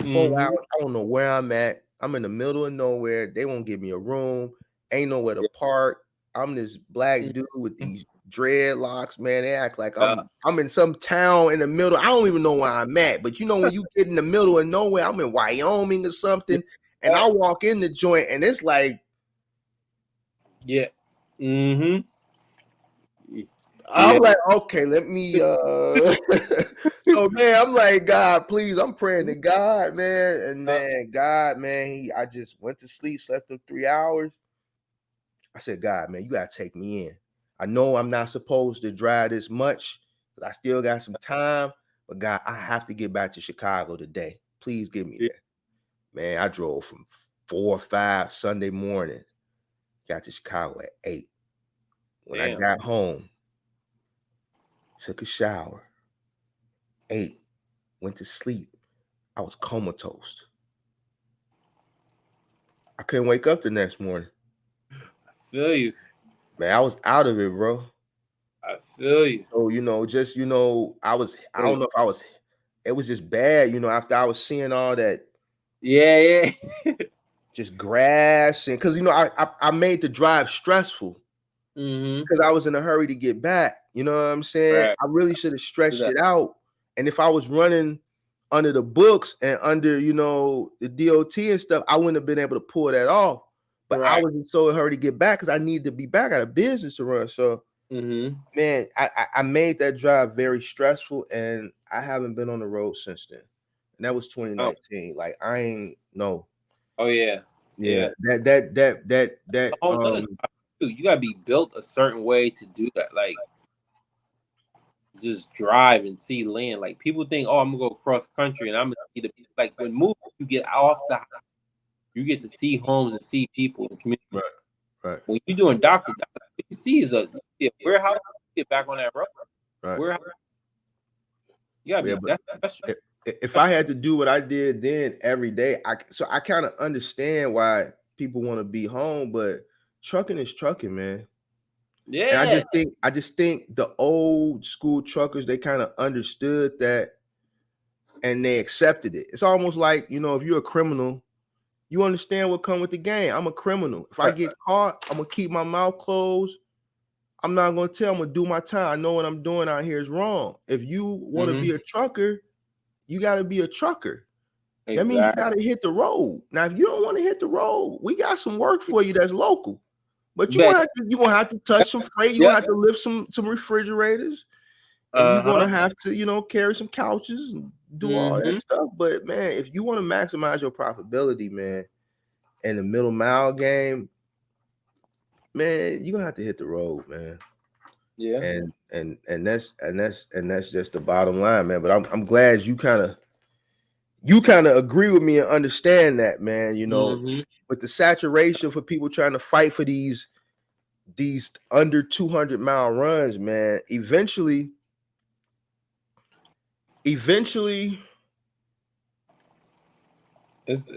4 hours. I don't know where I'm at. I'm in the middle of nowhere. They won't give me a room. Ain't nowhere to park. I'm this black dude with these dreadlocks, man. They act like I'm in some town in the middle. I don't even know where I'm at. But you know, when you get in the middle of nowhere, I'm in Wyoming or something, and I walk in the joint, and it's like, I'm like, okay, let me so man, I'm like, God, please, I'm praying to God, man. And man, God, man, I just went to sleep, slept for 3 hours. I said, God, man, you gotta take me in. I know I'm not supposed to drive this much, but I still got some time. But God, I have to get back to Chicago today. Please give me there. Man, I drove from 4 or 5 Sunday morning Got to Chicago at 8. When Damn. I got home, took a shower, 8, went to sleep. I was comatose. I couldn't wake up the next morning. I feel you. Man, I was out of it, bro. I feel you. So, just, I don't know if I was, it was just bad, after I was seeing all that. Yeah. Just grass. And because, I made the drive stressful because I was in a hurry to get back. You know what I'm saying? Right. I really should have stretched it out. And if I was running under the books and under, the DOT and stuff, I wouldn't have been able to pull that off. But I was in so hurry to get back because I needed to be back. I had a business to run. So, man, I made that drive very stressful, and I haven't been on the road since then. And that was 2019. Oh. Like, I ain't no. Oh yeah. That. You gotta be built a certain way to do that. Like, just drive and see land. Like, people think, oh, I'm gonna go cross country and I'm gonna see like when moving, you get off the house, you get to see homes and see people and community. Right. When you're doing doctor, you see is a warehouse. You get back on that road. Right. Warehouse. You gotta be. That's if I had to do what I did then every day, I kind of understand why people want to be home, but trucking is trucking, man. Yeah. And I just think the old school truckers, they kind of understood that and they accepted it. It's almost like, if you're a criminal, you understand what comes with the game. I'm a criminal. If I get caught, I'm gonna keep my mouth closed. I'm not gonna tell. I'm gonna do my time. I know what I'm doing out here is wrong. If you want to be a trucker, you got to be a trucker. Exactly. That means you got to hit the road. Now, if you don't want to hit the road, we got some work for you that's local. But you're gonna have to touch some freight. You're gonna have to lift some refrigerators, and you're gonna have to, carry some couches and do all that stuff. But man, if you want to maximize your profitability, man, in the middle mile game, man, you're gonna have to hit the road, man. Yeah. And that's just the bottom line, man. But I'm glad you kind of agree with me and understand that, man. With the saturation for people trying to fight for these under 200 mile runs, man. Eventually, it's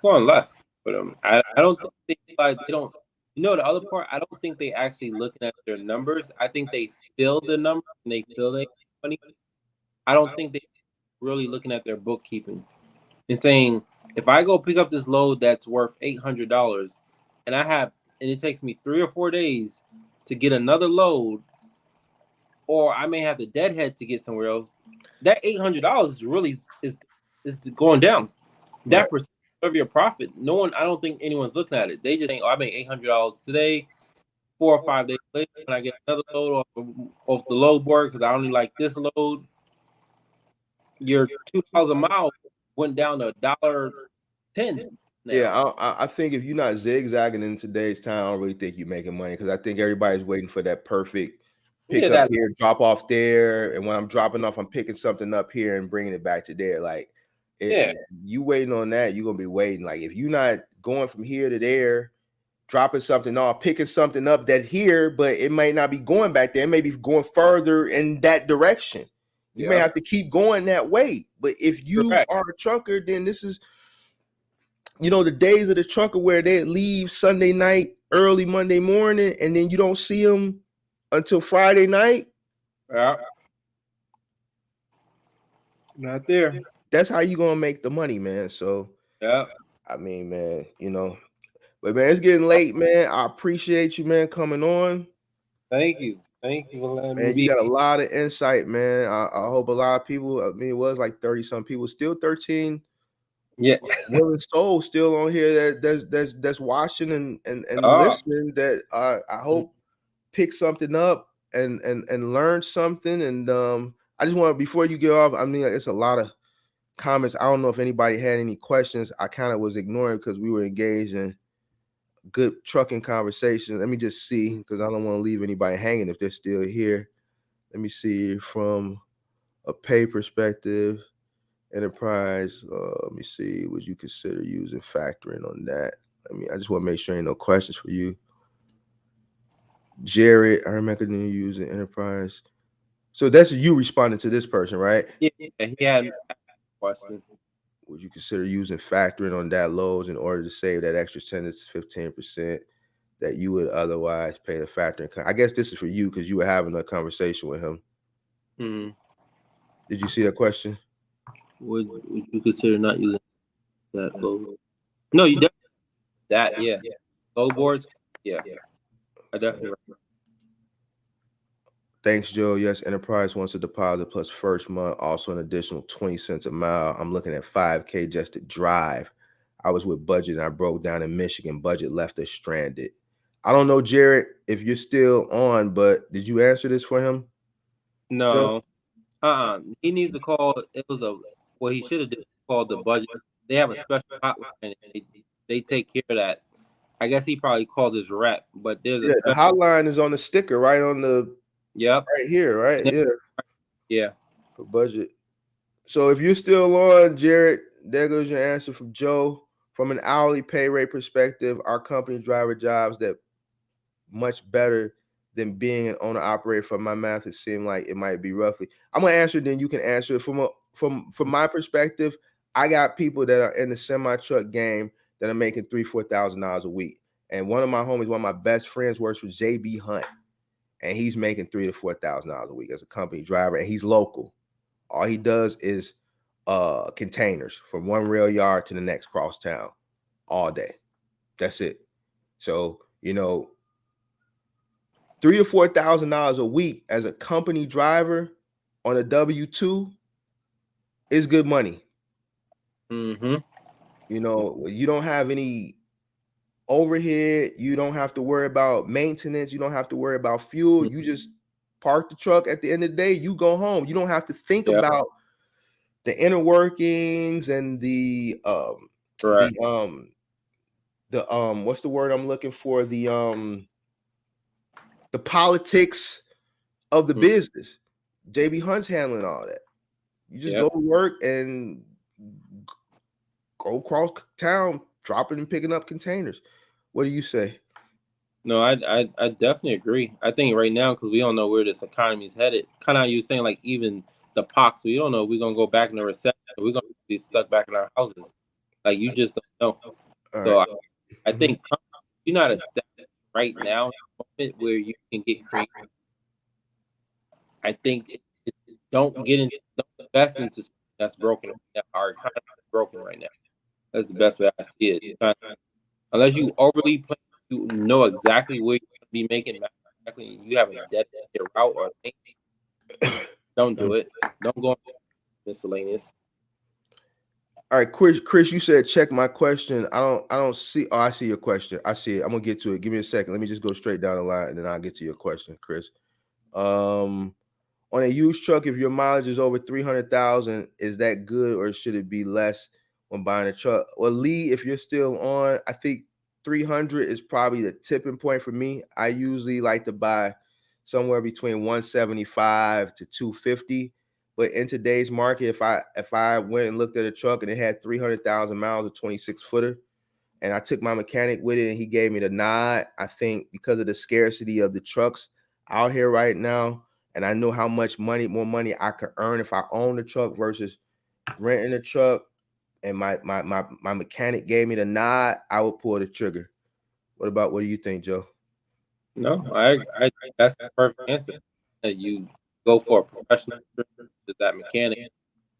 going left. But I don't think they don't. The other part, I don't think they actually looking at their numbers. I think they feel the numbers and they feel they money. I don't think they really looking at their bookkeeping and saying, if I go pick up this load that's worth $800 and it takes me 3 or 4 days to get another load, or I may have the deadhead to get somewhere else, that $800 really is going down. That percent of your profit, I don't think anyone's looking at it. They just think, I made $800 today. 4 or 5 days later, when I get another load off the load board because I only like this load, your $2 a mile went down to $1.10. Yeah, I think if you're not zigzagging in today's time, I don't really think you're making money because I think everybody's waiting for that perfect pick up here, drop off there, and when I'm dropping off, I'm picking something up here and bringing it back to there. Like, if you waiting on that, you're gonna be waiting. Like, if you're not going from here to there, dropping something off, picking something up that here, but it might not be going back there. It may be going further in that direction. You may have to keep going that way. But if you are a trucker, then this is, the days of the trucker where they leave Sunday night, early Monday morning, and then you don't see them until Friday night. Yeah. Not there. That's how you gonna make the money, man. So I mean, man, but man, it's getting late, man. I appreciate you, man, coming on. Thank you for letting me be. You got a lot of insight, man. I hope a lot of people, it was like 30 some people, still 13 willing souls still on here that's watching and listening, that I hope pick something up and learn something. And I just want to, before you get off, I mean, it's a lot of comments. I don't know if anybody had any questions. I kind of was ignoring because we were engaged in good trucking conversation. Let me just see, because I don't want to leave anybody hanging if they're still here. Let me see from a pay perspective. Enterprise, let me see, would you consider using factoring on that? I just want to make sure ain't no questions for you. Jared, I remember using Enterprise. So that's you responding to this person, right? Yeah, he had a question. Would you consider using factoring on that loads in order to save that extra 10 to 15% that you would otherwise pay the factoring? I guess this is for you because you were having a conversation with him. Mm-hmm. Did you see that question? Would you consider not using that load? No, you definitely that. Yeah, load boards. Yeah, I definitely. Thanks, Joe. Yes, Enterprise wants a deposit plus first month, also an additional 20 cents a mile. I'm looking at $5K just to drive. I was with Budget and I broke down in Michigan. Budget left us stranded. I don't know, Jared, if you're still on, but did you answer this for him? No. He needs to call. It was what he should have did called the Budget. They have a special hotline. They take care of that. I guess he probably called his rep, but there's a the hotline is on the sticker right on the right here, right? Yeah. For Budget. So if you're still on, Jared, there goes your answer from Joe. From an hourly pay rate perspective, our company driver jobs that much better than being an owner operator. For my math, it seemed like it might be roughly. I'm gonna answer, then you can answer it. From my perspective, I got people that are in the semi-truck game that are making $3,000-$4,000 a week. And one of my homies, one of my best friends, works for JB Hunt, and he's making $3,000 to $4,000 a week as a company driver, and he's local. All he does is containers from one rail yard to the next cross town all day. That's it. So, $3,000 to $4,000 a week as a company driver on a W-2 is good money. Mm-hmm. You don't have any overhead. You don't have to worry about maintenance. You don't have to worry about fuel. You just park the truck. At the end of the day, you go home. You don't have to think about the inner workings and the what's the word I'm looking for? The politics of the business. JB Hunt's handling all that. You just go to work and go across town, dropping and picking up containers. What do you say? No, I definitely agree. I think right now, because we don't know where this economy is headed, kind of how you saying, like even the pox, we don't know if we're gonna go back in the recession. We're gonna be stuck back in our houses. Like you just don't know. So I think you're not a step right now where you can get creative. I think don't invest into that's broken. Our economy is broken right now. That's the best way I see it. Unless you overly plan, you know exactly where you're going to be making exactly. You have a dedicated route or anything. Don't do it. Don't go miscellaneous. All right, Chris, you said check my question. I don't see. Oh, I see your question. I see it. I'm gonna get to it. Give me a second. Let me just go straight down the line, and then I'll get to your question, Chris. On a used truck, if your mileage is over 300,000, is that good or should it be less when buying a truck? Well, Lee, if you're still on, I think 300 is probably the tipping point for me. I usually like to buy somewhere between 175 to 250. But in today's market, if I went and looked at a truck and it had 300,000 miles, a 26-footer, and I took my mechanic with it and he gave me the nod, I think because of the scarcity of the trucks out here right now, and I know how much more money I could earn if I own the truck versus renting a truck, and my mechanic gave me the nod, I would pull the trigger. What do you think, Joe? No, I that's the perfect answer. You go for a professional that mechanic,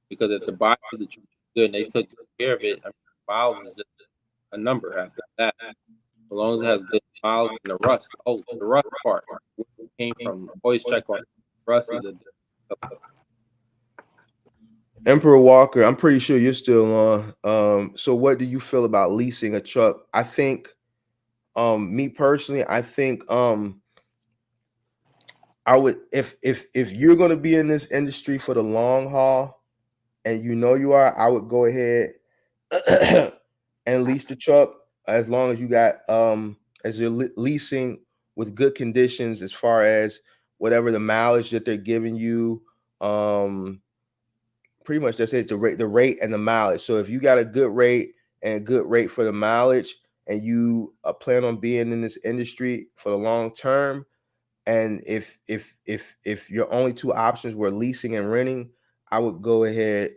because if the body of the truck is good and they took care of it, miles is just a number after that. As long as it has good miles and the rust. Oh, the rust part came from. Always check on rust is Emperor Walker, I'm pretty sure you're still on. So what do you feel about leasing a truck? I think, me personally, I think I would, if you're going to be in this industry for the long haul, and you are, I would go ahead and lease the truck as long as you got as you're leasing with good conditions as far as whatever the mileage that they're giving you. Pretty much that's it, the rate and the mileage. So if you got a good rate and a good rate for the mileage, and you plan on being in this industry for the long term, and if your only two options were leasing and renting, I would go ahead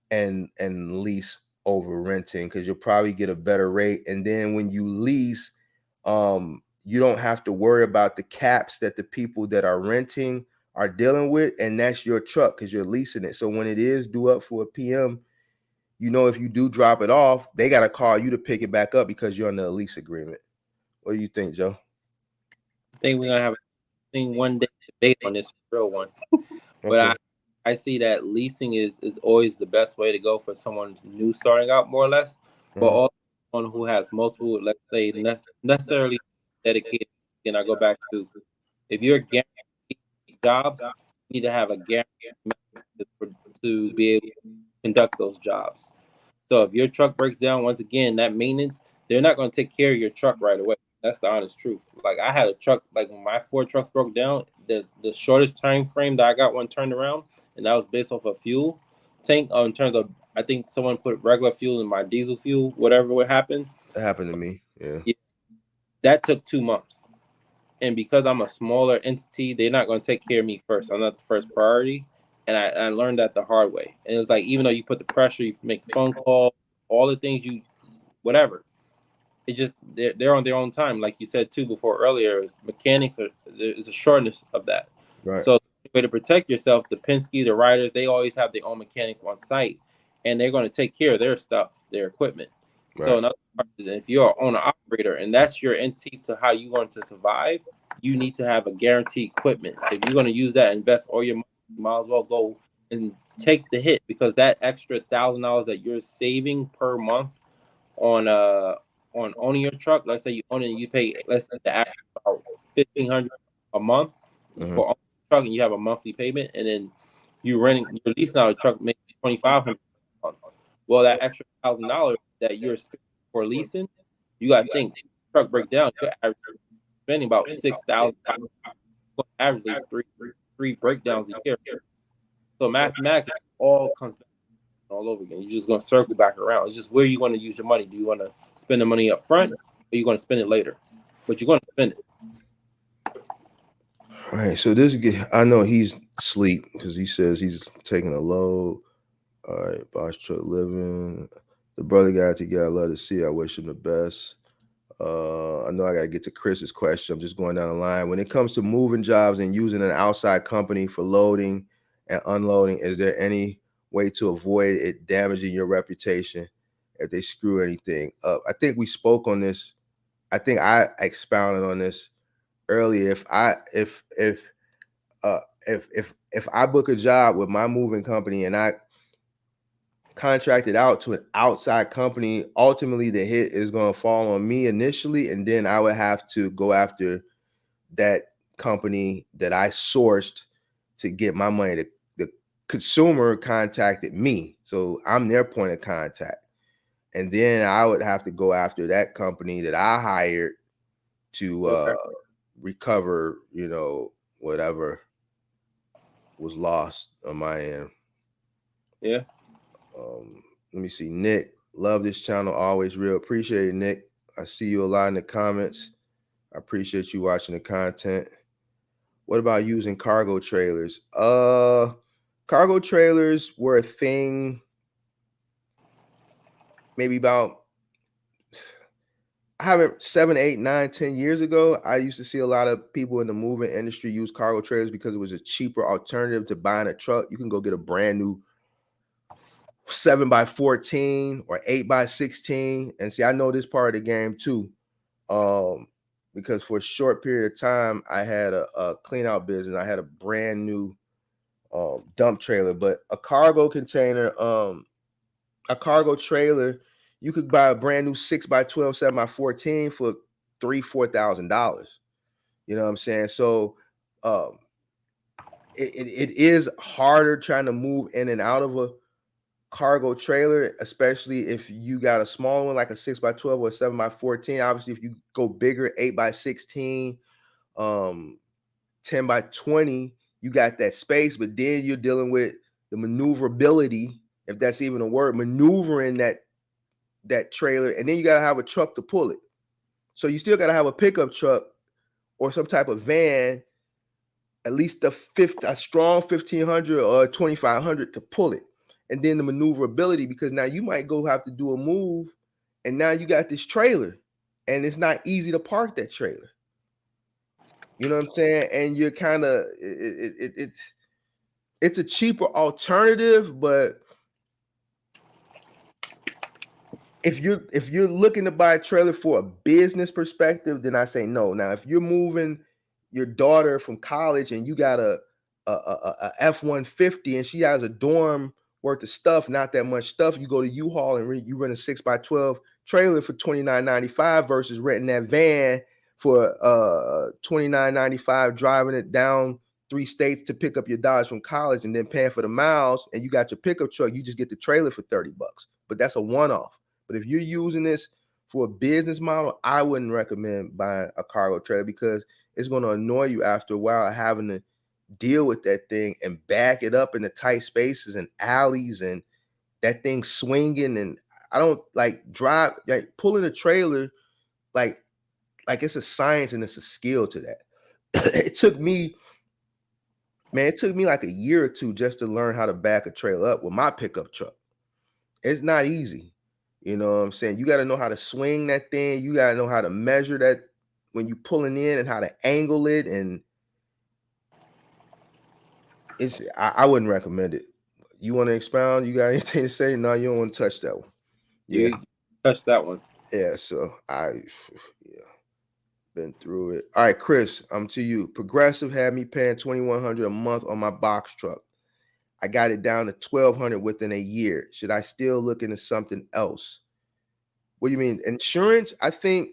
and lease over renting, because you'll probably get a better rate. And then when you lease, you don't have to worry about the caps that the people that are renting are dealing with, and that's your truck because you're leasing it. So when it is due up for a PM, you know, if you do drop it off, they got to call you to pick it back up because you're under a lease agreement. What do you think, Joe? I think we're gonna have a thing one day debate on this real one. But Okay. I see that leasing is always the best way to go for someone new starting out, more or less. But also someone who has multiple, let's say, necessarily dedicated. And I go back to, if you're guaranteed jobs, you need to have a guaranteed method to be able to conduct those jobs. So if your truck breaks down, once again, that maintenance, they're not going to take care of your truck right away. That's the honest truth. Like, I had a truck, like when my Ford trucks broke down, the shortest time frame that I got one turned around, and that was based off a fuel tank. In terms of, I think someone put regular fuel in my diesel fuel, whatever would happen. That happened to me. Yeah. That took 2 months. And because I'm a smaller entity, they're not going to take care of me first. I'm not the first priority. And I learned that the hard way. And it's like, even though you put the pressure, you make phone calls, all the things whatever. It just, they're on their own time. Like you said too before earlier, mechanics there's a shortness of that. Right. So the way to protect yourself, the Penske, the riders, they always have their own mechanics on site, and they're going to take care of their stuff, their equipment. Right. So in other words, if you're an owner operator and that's your entity to how you're going to survive, you need to have a guaranteed equipment. If you're going to use that, invest all your money, you might as well go and take the hit, because that extra $1,000 that you're saving per month on owning your truck, let's say you own it and you pay, let's say the average about $1,500 a month for owning your truck, and you have a monthly payment, and then you're leasing out a truck maybe $2,500 a month. Well, that extra $1,000 that you're spending for leasing, you got to think, truck breakdown, you're spending about $6,000. Average three breakdowns a year. So mathematically, all comes back all over again. You're just going to circle back around. It's just where you want to use your money. Do you want to spend the money up front, or are you going to spend it later? But you're going to spend it. All right. So this, I know he's asleep because he says he's taking a load. All right. Boss Truck Living. The brother got together. I love to see. I wish him the best. I know I got to get to Chris's question. I'm just going down the line. When it comes to moving jobs and using an outside company for loading and unloading, is there any way to avoid it damaging your reputation if they screw anything up? I think we spoke on this. I think I expounded on this earlier. If I book a job with my moving company and I contracted out to an outside company, ultimately the hit is going to fall on me initially, and then I would have to go after that company that I sourced to get my money. The consumer contacted me, so I'm their point of contact, and then I would have to go after that company that I hired to recover, whatever was lost on my end. Yeah. Let me see. Nick, love this channel. Always real. Appreciate it, Nick. I see you a lot in the comments. I appreciate you watching the content. What about using cargo trailers? Cargo trailers were a thing maybe about 7, 8, 9, 10 years ago. I used to see a lot of people in the moving industry use cargo trailers because it was a cheaper alternative to buying a truck. You can go get a brand new 7x14 or 8x16. And see, I know this part of the game too, because for a short period of time, I had a clean out business. I had a brand new dump trailer, but a cargo container, a cargo trailer, you could buy a brand new 6x12, 7x14 for $3,000-$4,000. You know what I'm saying? So it is harder trying to move in and out of a cargo trailer, especially if you got a small one like a 6x12 or 7x14. Obviously, if you go bigger, 8x16, 10x20, you got that space, but then you're dealing with the maneuverability, if that's even a word, maneuvering that that trailer, and then you got to have a truck to pull it. So you still got to have a pickup truck or some type of van, at least a strong 1500 or 2500 to pull it. And then the maneuverability, because now you might go have to do a move, and now you got this trailer, and it's not easy to park that trailer. You know what I'm saying? And you're kind of it's a cheaper alternative, but if you're looking to buy a trailer for a business perspective, then I say no. Now, if you're moving your daughter from college and you got a F-150 and she has a dorm worth of stuff, not that much stuff, you go to U-Haul and you rent a 6x12 trailer for $29.95 versus renting that van for $29.95, driving it down 3 states to pick up your daughters from college and then paying for the miles, and you got your pickup truck, you just get the trailer for $30. But that's a one-off. But if you're using this for a business model, I wouldn't recommend buying a cargo trailer, because it's going to annoy you after a while having to deal with that thing and back it up in the tight spaces and alleys and that thing swinging. And I don't like pulling a trailer like it's a science and it's a skill to that. It took me like a year or two just to learn how to back a trailer up with my pickup truck. It's not easy. You know what I'm saying? You got to know how to swing that thing. You got to know how to measure that when you're pulling in and how to angle it. And I wouldn't recommend it. You want to expound? You got anything to say? No, you don't want to touch that one. Yeah, touch that one. Yeah, so been through it. All right, Chris, I'm to you. Progressive had me paying $2,100 a month on my box truck. I got it down to $1,200 within a year. Should I still look into something else? What do you mean? Insurance? I think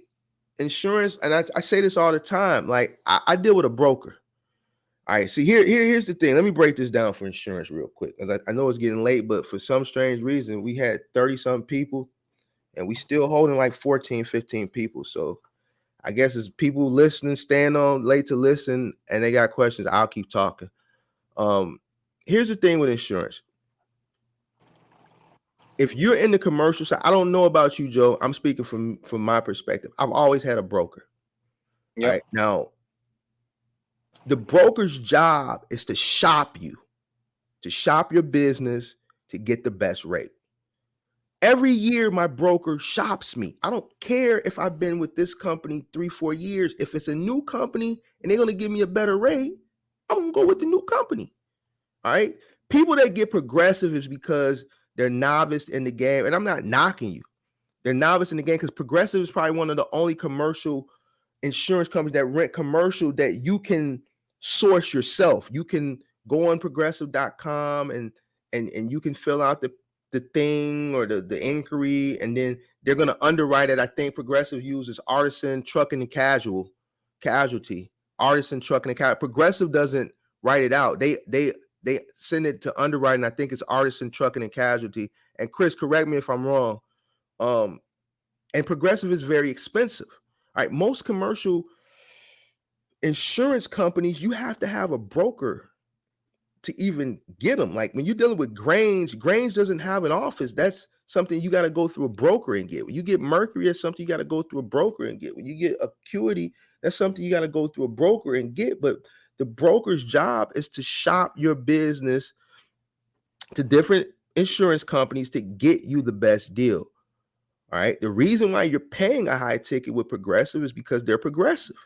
insurance, and I say this all the time, like I deal with a broker. All right, see, here's the thing. Let me break this down for insurance real quick, because I know it's getting late, but for some strange reason, we had 30-some people, and we still holding like 14, 15 people. So I guess it's people listening, staying on late to listen, and they got questions. I'll keep talking. Here's the thing with insurance. If you're in the commercial side, I don't know about you, Joe. I'm speaking from my perspective. I've always had a broker. Yep. All right. Now, the broker's job is to shop your business to get the best rate. Every year, my broker shops me. I don't care if I've been with this company 3-4 years. If it's a new company and they're going to give me a better rate, I'm going to go with the new company. All right. People that get Progressive is because they're novice in the game. And I'm not knocking you. They're novice in the game because Progressive is probably one of the only commercial insurance companies that rent commercial that you can source yourself. You can go on progressive.com and you can fill out the thing or the inquiry, and then they're going to underwrite it. I think Progressive uses Artisan, Trucking and Casualty. Artisan, Trucking and Casualty. Progressive doesn't write it out. They send it to underwriting. I think it's Artisan, Trucking and Casualty. And Chris, correct me if I'm wrong. And Progressive is very expensive. All right, most commercial insurance companies, you have to have a broker to even get them. Like when you're dealing with Grange doesn't have an office. That's something you got to go through a broker and get. When you get Mercury, that's something you got to go through a broker and get. When you get Acuity, that's something you got to go through a broker and get. But the broker's job is to shop your business to different insurance companies to get you the best deal. All right. The reason why you're paying a high ticket with Progressive is because they're Progressive.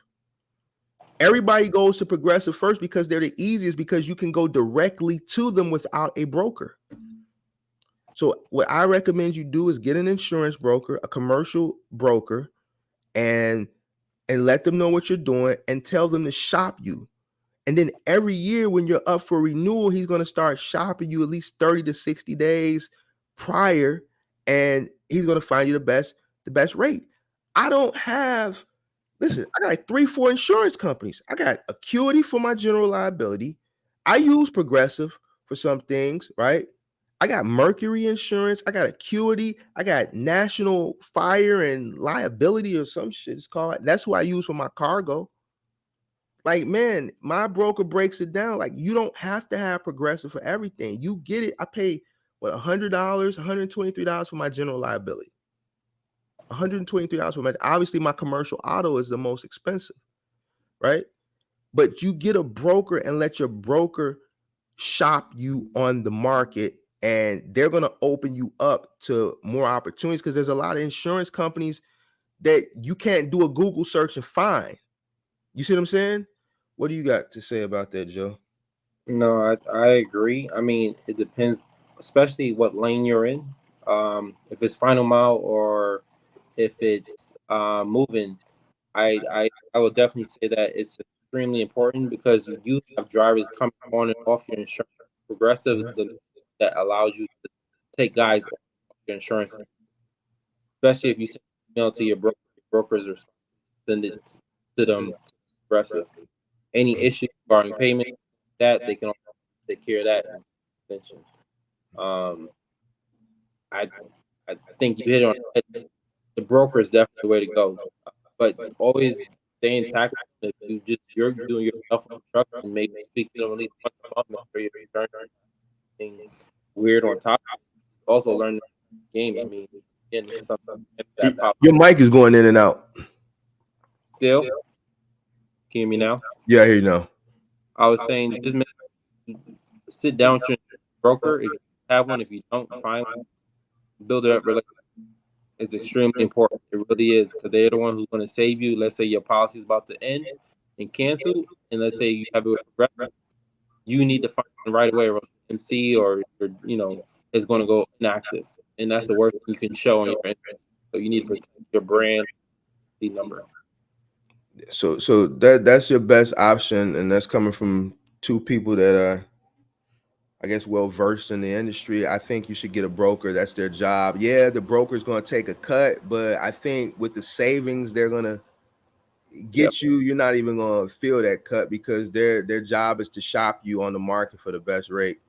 Everybody goes to Progressive first because they're the easiest, because you can go directly to them without a broker. So what I recommend you do is get an insurance broker, a commercial broker, and let them know what you're doing and tell them to shop you. And then every year when you're up for renewal, he's going to start shopping you at least 30 to 60 days prior, and he's going to find you the best rate. I got like 3-4 insurance companies. I got Acuity for my general liability. I use Progressive for some things, right? I got Mercury Insurance. I got Acuity. I got National Fire and Liability or some shit it's called. That's who I use for my cargo. Like, man, my broker breaks it down. Like, you don't have to have Progressive for everything. You get it. I pay $100, $123 for my general liability. $123 for my, obviously my commercial auto is the most expensive, right? But you get a broker and let your broker shop you on the market, and they're going to open you up to more opportunities, because there's a lot of insurance companies that you can't do a Google search and find. You see what I'm saying? What do you got to say about that, Joe? No, I agree. I mean, it depends, especially what lane you're in. If it's final mile or if it's moving, I would definitely say that it's extremely important, because you have drivers coming on and off your insurance. Progressive is the that allows you to take guys off your insurance, especially if you send an email to your brokers or send it to them to Progressive. Any issues regarding payment, that they can also take care of that extension. I I think you hit on it. The broker is definitely the way to go, but always stay intact. If you're doing your stuff on the truck, and maybe speak to them at least once a month, make sure you're turning anything weird on top. Also learn the game. I mean, again, it's something that pops Your mic is going in and out. still. Can you hear me now? Yeah, I hear you now. I was saying, just sit down with your broker if you have one. If you don't, find one. Build it up. It's extremely important. It really is, because they're the one who's going to save you. Let's say your policy is about to end and cancel, and let's say you have it with Progressive, you need to find right away, or MC, or it's going to go inactive, and that's the worst thing you can show on your internet. So you need to protect your brand number. So that's your best option, and that's coming from two people that are, I guess, well versed in the industry. I think you should get a broker. That's their job. Yeah, the broker is going to take a cut, but I think with the savings they're going to get you, you're not even going to feel that cut, because their job is to shop you on the market for the best rate.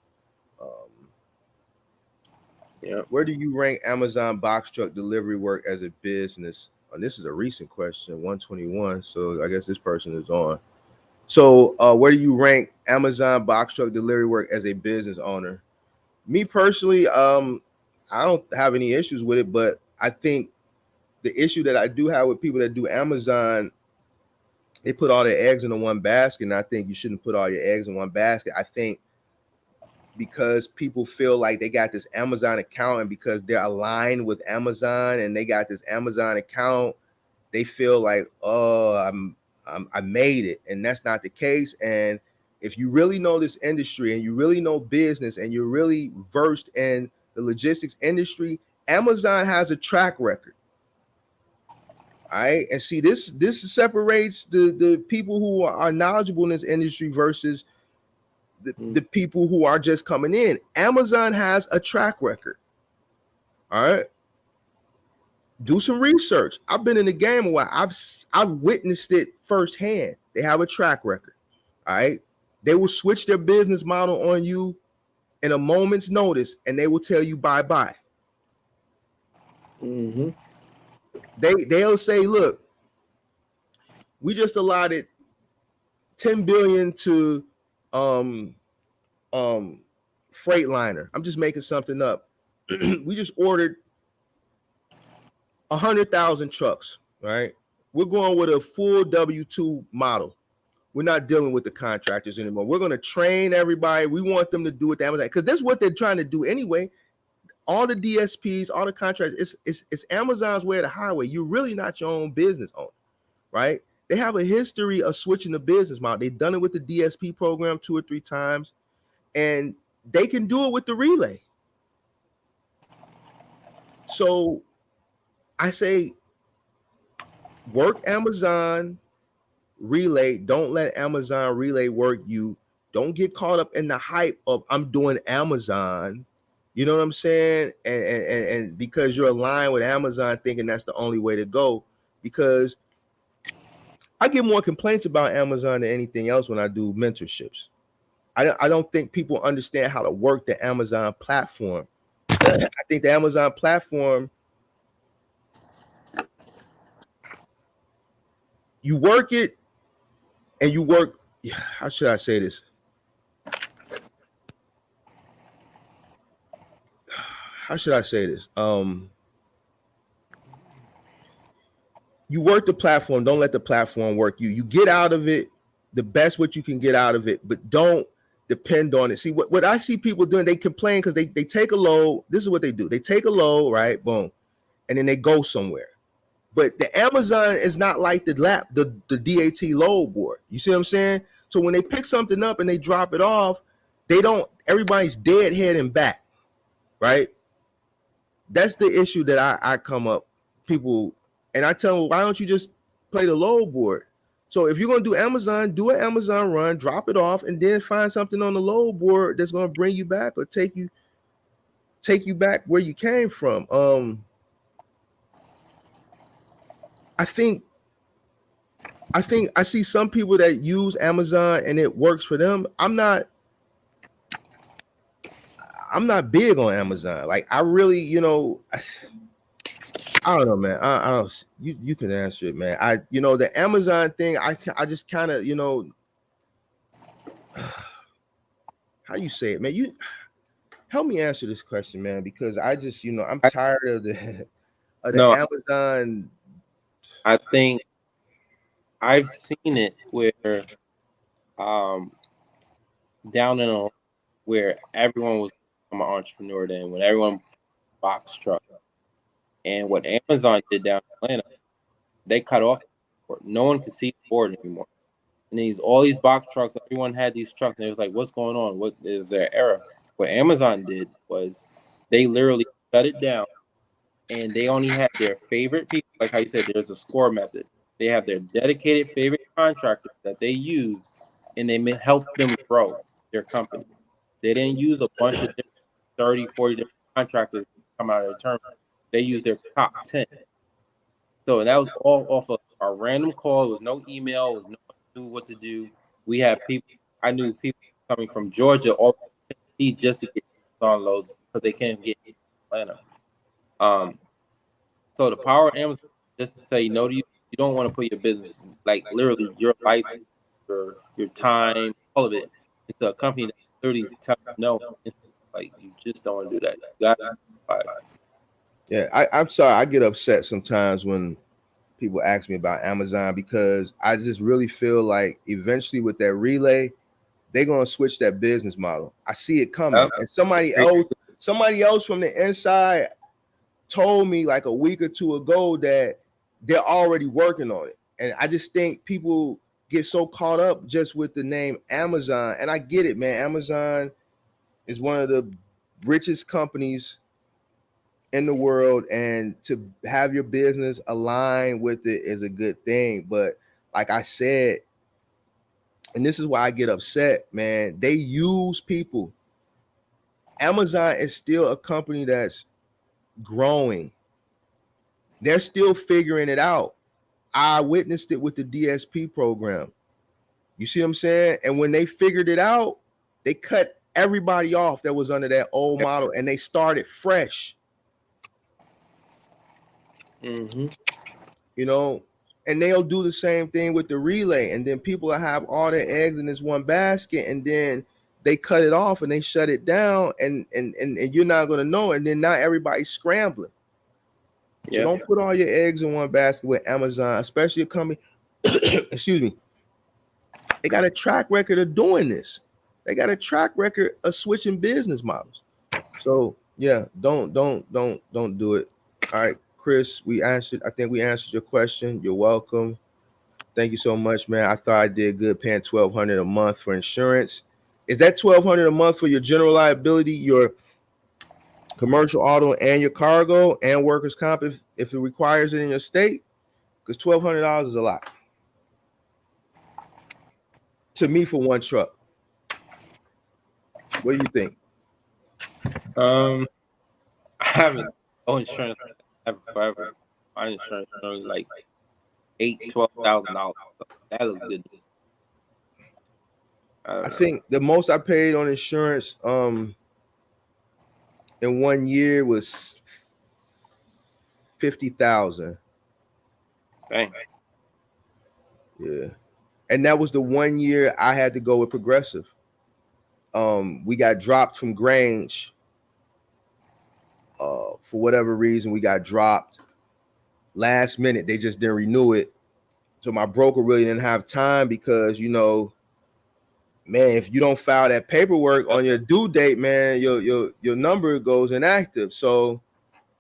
Where do you rank Amazon box truck delivery work as a business? And this is a recent question, 121. So I guess this person is on. So where do you rank Amazon box truck delivery work as a business owner? Me personally, I don't have any issues with it, but I think the issue that I do have with people that do Amazon, they put all their eggs in one basket, and I think you shouldn't put all your eggs in one basket. I think because people feel like they got this Amazon account, and because they're aligned with Amazon and they got this Amazon account, they feel like, oh, I made it, and that's not the case. And if you really know this industry, and you really know business, and you're really versed in the logistics industry, Amazon has a track record. All right, and see, this separates the people who are knowledgeable in this industry versus the people who are just coming in. Amazon has a track record. All right. Do some research. I've been in the game a while. I've witnessed it firsthand. They have a track record. All right. They will switch their business model on you in a moment's notice, and they will tell you bye-bye. Mm-hmm. They'll say, look, we just allotted $10 billion to Freightliner. I'm just making something up. We just ordered 100,000 trucks, right? We're going with a full W-2 model. We're not dealing with the contractors anymore. We're going to train everybody. We want them to do it to Amazon, because that's what they're trying to do anyway. All the DSPs, all the contractors, it's Amazon's way of the highway. You're really not your own business owner, right? They have a history of switching the business model. They've done it with the DSP program 2 or 3 times, and they can do it with the relay. So I say, work Amazon relay. Don't let Amazon relay work you. Don't get caught up in the hype of I'm doing Amazon. You know what I'm saying? And because you're aligned with Amazon, thinking that's the only way to go. Because I get more complaints about Amazon than anything else when I do mentorships. I don't think people understand how to work the Amazon platform. I think the Amazon platform, you work it, and you work, how should I say this? How should I say this? you work the platform. Don't let the platform work you. You get out of it the best what you can get out of it, but don't depend on it. See, what I see people doing, they complain because they take a load. This is what they do. They take a load, right? Boom. And then they go somewhere. But the Amazon is not like the DAT load board. You see what I'm saying? So when they pick something up and they drop it off, everybody's dead head and back, right? That's the issue that I come up, people, and I tell them, why don't you just play the load board? So if you're gonna do Amazon, do an Amazon run, drop it off, and then find something on the load board that's gonna bring you back or take you back where you came from. I think I see some people that use Amazon and it works for them. I'm not big on Amazon. Like I really, I don't know, man. I don't. You can answer it, man. The Amazon thing. I just kind of, how you say it, man. You help me answer this question, man, because I just, I'm tired of the Amazon. I think I've seen it where, down in where everyone was an entrepreneur then, when everyone box truck. And what Amazon did down in Atlanta, they cut off the board. No one could see the board anymore. And all these box trucks, everyone had these trucks, and it was like, what's going on? What is there error? What Amazon did was they literally shut it down, and they only had their favorite people. Like how you said, there's a score method. They have their dedicated favorite contractors that they use, and they help them grow their company. They didn't use a bunch of different 30, 40 different contractors to come out of the term. They used their top 10. So that was all off of a random call. There was no email. There was no one knew what to do. We had people. I knew people coming from Georgia all to Tennessee just to get on loads because they can't get in Atlanta. So the power of Amazon, just to say no to you, you don't want to put your business, like literally your life, your time, all of it, into a company that literally tells you no. Like you just don't want to do that. You got Yeah, I'm sorry. I get upset sometimes when people ask me about Amazon because I just really feel like eventually with that relay, they're gonna switch that business model. I see it coming. And somebody else from the inside told me like a week or two ago that they're already working on it. And I just think people get so caught up just with the name Amazon. And I get it, man. Amazon is one of the richest companies in the world, and to have your business align with it is a good thing. But like I said, and this is why I get upset, man, they use people. Amazon is still a company that's growing. They're still figuring it out. I witnessed it with the DSP program. You see what I'm saying? And when they figured it out, they cut everybody off that was under that old model and they started fresh. Mm-hmm. And they'll do the same thing with the relay, and then people will have all their eggs in this one basket, and then they cut it off and they shut it down, and you're not going to know, and then now everybody's scrambling. So don't put all your eggs in one basket with Amazon, especially a company. Excuse me. They got a track record of doing this. They got a track record of switching business models. So yeah, don't do it. All right, Chris, I think we answered your question. You're welcome. Thank you so much, man. I thought I did good paying $1,200 a month for insurance. Is that $1,200 a month for your general liability, your commercial auto, and your cargo and workers' comp if it requires it in your state? Because $1,200 is a lot to me for one truck. What do you think? I haven't no insurance forever. My insurance is like $12,000. That looks good. I think the most I paid on insurance in 1 year was $50,000. Dang. Yeah, and that was the 1 year I had to go with Progressive. We got dropped from Grange. For whatever reason, we got dropped. last minute they just didn't renew it. So my broker really didn't have time because, you know, man, if you don't file that paperwork on your due date, man, your number goes inactive. So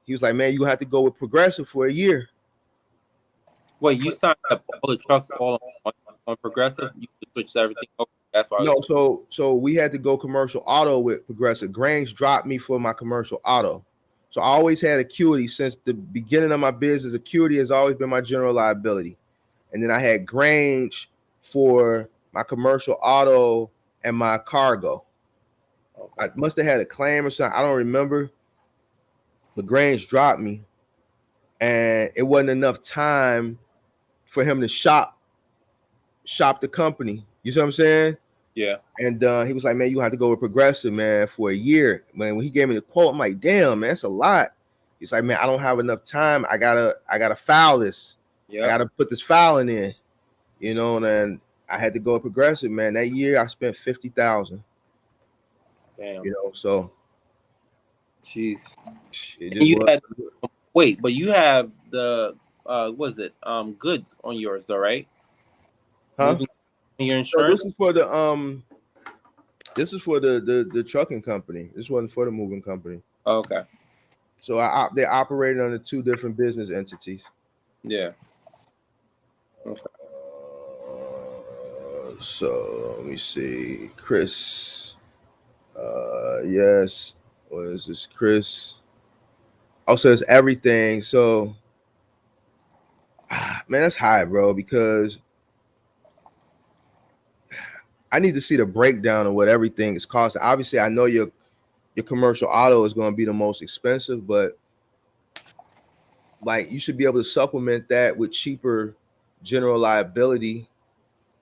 he was like, man, you have to go with Progressive for a year. Wait, you signed up all the trucks all on Progressive? You switched everything over? That's why. No, so we had to go commercial auto with Progressive. Grange dropped me for my commercial auto. So I always had Acuity since the beginning of my business. Acuity has always been my general liability. And then I had Grange for my commercial auto and my cargo. I must have had a claim or something. I don't remember. But Grange dropped me. And it wasn't enough time for him to shop the company. You see what I'm saying? Yeah. And he was like, man, you have to go with Progressive, man, for a year. Man, when he gave me the quote, I'm like, damn, man, that's a lot. He's like, man, I don't have enough time. I gotta file this. I gotta put this filing in, you know, and then I had to go with Progressive, man. That year I spent $50,000. Damn. You know, so jeez. Wait, but you have the was it goods on yours though, right? Huh? Your insurance. So this is for the trucking company. This wasn't for the moving company. Oh, okay. So they're operating under two different business entities. Yeah. Okay. So let me see, Chris. Yes. What is this, Chris? Also, it's everything. So, man, that's high, bro, because I need to see the breakdown of what everything is costing. Obviously, I know your commercial auto is going to be the most expensive, but like you should be able to supplement that with cheaper general liability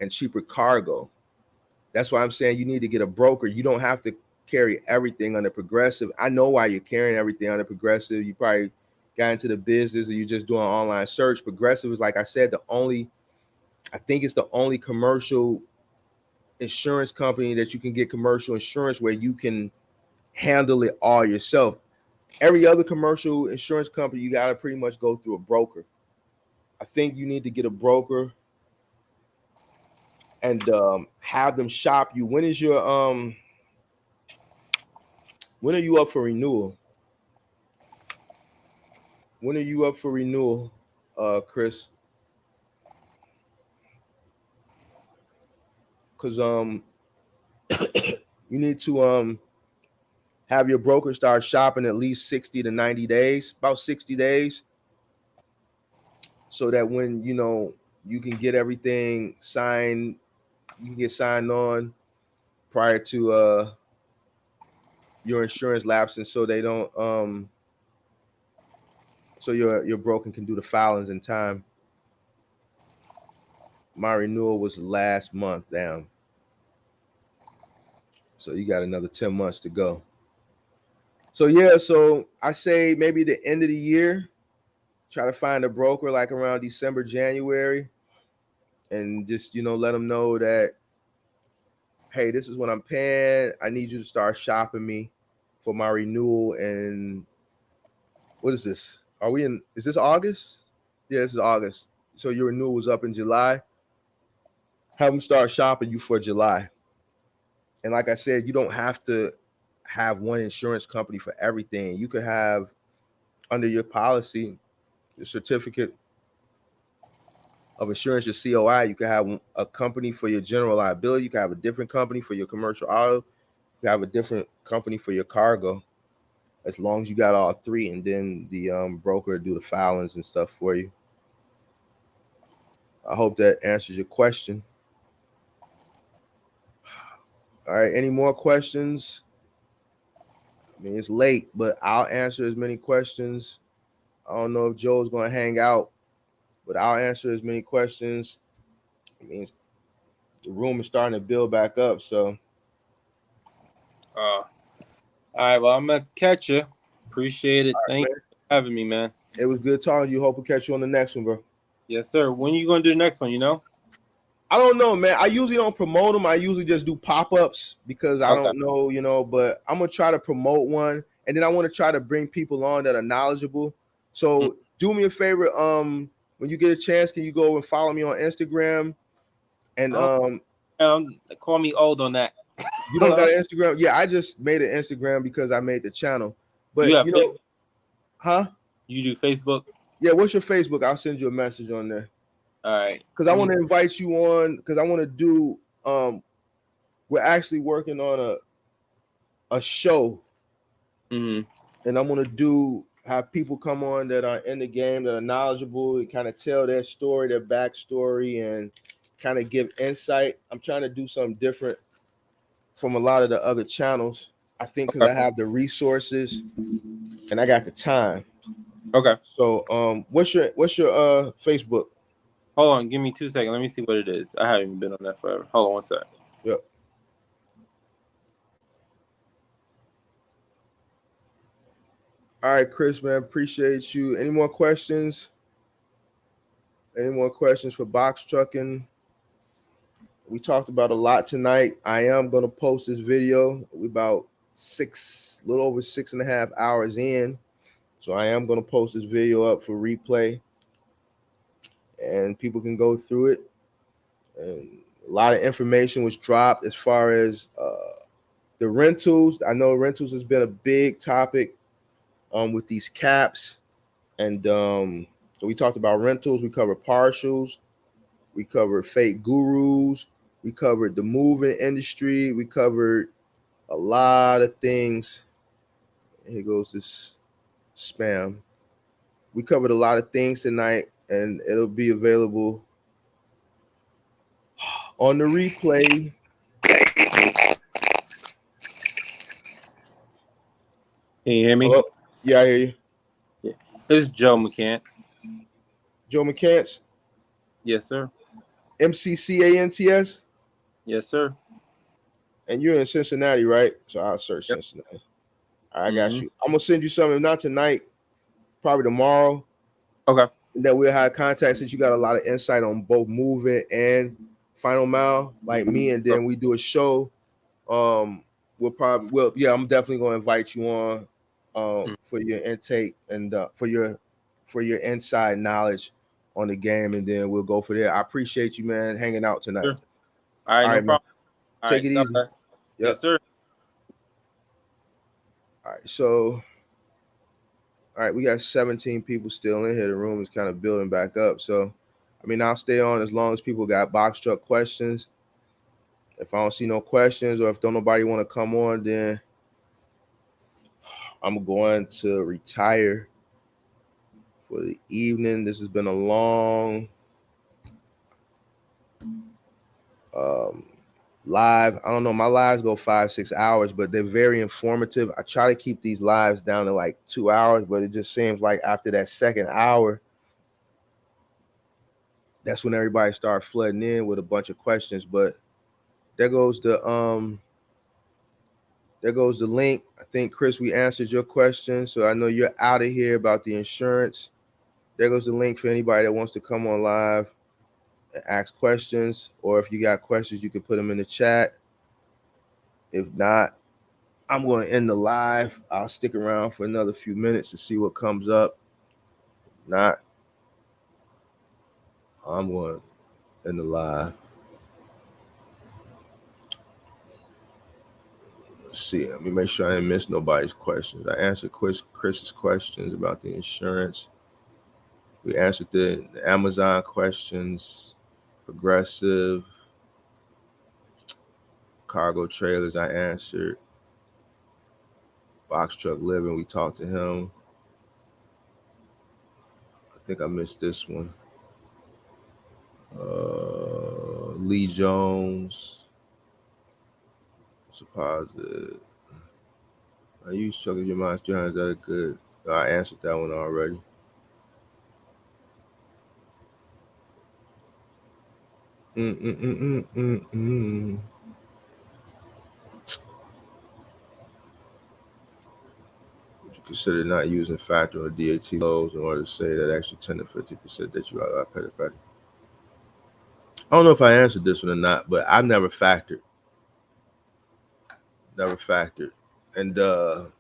and cheaper cargo. That's why I'm saying you need to get a broker. You don't have to carry everything under Progressive. I know why you're carrying everything under Progressive. You probably got into the business or you're just doing online search. Progressive is, like I said, I think it's the only commercial insurance company that you can get commercial insurance where you can handle it all yourself. Every other commercial insurance company, you got to pretty much go through a broker. I think you need to get a broker and have them shop you. When is your when are you up for renewal? When are you up for renewal, Chris? Because you need to have your broker start shopping at least 60 to 90 days, about 60 days, so that when you can get everything signed, you can get signed on prior to your insurance lapsing, so they don't so your broker can do the filings in time. My renewal was last month, damn. So you got another 10 months to go. So yeah, so I say maybe the end of the year, try to find a broker like around December, January, and just let them know that, hey, this is what I'm paying. I need you to start shopping me for my renewal. And what is this? Is this August? Yeah, this is August. So your renewal was up in July. Have them start shopping you for July. And like I said, you don't have to have one insurance company for everything. You could have under your policy, your certificate of insurance, your COI, you could have a company for your general liability. You could have a different company for your commercial auto. You could have a different company for your cargo, as long as you got all three, and then the broker do the filings and stuff for you. I hope that answers your question. All right, any more questions? I mean, it's late, but I'll answer as many questions. I don't know if Joe's going to hang out, but I'll answer as many questions. It means the room is starting to build back up, so. All right, well, I'm going to catch you. Appreciate it. Thank you for having me, man. It was good talking to you. Hope to catch you on the next one, bro. Yes, sir. When are you going to do the next one, I don't know, man. I usually don't promote them. I usually just do pop-ups because I don't know, but I'm going to try to promote one. And then I want to try to bring people on that are knowledgeable. So do me a favor. When you get a chance, can you go and follow me on Instagram? And call me old on that. you don't got an Instagram? Yeah, I just made an Instagram because I made the channel. But you have you know, Facebook? huh? You do Facebook? Yeah, what's your Facebook? I'll send you a message on there. All right. Because I want to invite you on. Because I want to do. We're actually working on a show, Mm-hmm. and I'm gonna have people come on that are in the game, that are knowledgeable, and kind of tell their story, their backstory, and kind of give insight. I'm trying to do something different from a lot of the other channels. I think because I have the resources and I got the time. Okay. So what's your Facebook? Hold on, give me 2 seconds. Let me see what it is. I haven't been on that forever. Hold on 1 second. Yep. All right, Chris, man, appreciate you. Any more questions? Any more questions for Box Trucking? We talked about a lot tonight. I am going to post this video. We about a little over 6.5 hours in. So I am going to post this video up for replay. And people can go through it. And a lot of information was dropped as far as the rentals. I know rentals has been a big topic with these caps. And so we talked about rentals. We covered partials. We covered fake gurus. We covered the moving industry. We covered a lot of things. Here goes this spam. We covered a lot of things tonight, and it'll be available on the replay. Can you hear me? Hello? Yeah, I hear you. Yeah. This is Joe McCants. Joe McCants? Yes, sir. McCants? Yes, sir. And you're in Cincinnati, right? So I'll search Cincinnati. I got you. I'm going to send you something, not tonight, probably tomorrow. Okay. And then we'll have contact since you got a lot of insight on both moving and final mile, like me. And then we do a show. I'm definitely going to invite you on for your intake and for your inside knowledge on the game. And then we'll go for there. I appreciate you, man, hanging out tonight. Sure. All right, no problem. Take it easy. Yep. Yes, sir. All right, so we got 17 people still in here. The room is kind of building back up. So, I mean, I'll stay on as long as people got box truck questions. If I don't see no questions or if don't nobody want to come on, then I'm going to retire for the evening. This has been a long live. I don't know. My lives go 5-6 hours, but they're very informative. I try to keep these lives down to like 2 hours, but it just seems like after that second hour, that's when everybody starts flooding in with a bunch of questions. But there goes the link. I think, Chris, we answered your question. So I know you're out of here about the insurance. There goes the link for anybody that wants to come on live and ask questions, or if you got questions, you can put them in the chat. If not, I'm going to end the live. I'll stick around for another few minutes to see what comes up. If not, I'm going to end the live. Let's see. Let me make sure I didn't miss nobody's questions. I answered Chris's questions about the insurance. We answered the Amazon questions. Progressive, cargo trailers, I answered. Box truck living, we talked to him. I think I missed this one. Lee Jones. Supposed I use trucking your mind still has that good. I answered that one already. Would you consider not using factor or DAT loads in order to say that actually 10 to 50% that you are pedophilic? I don't know if I answered this one or not, but I've never factored. And 10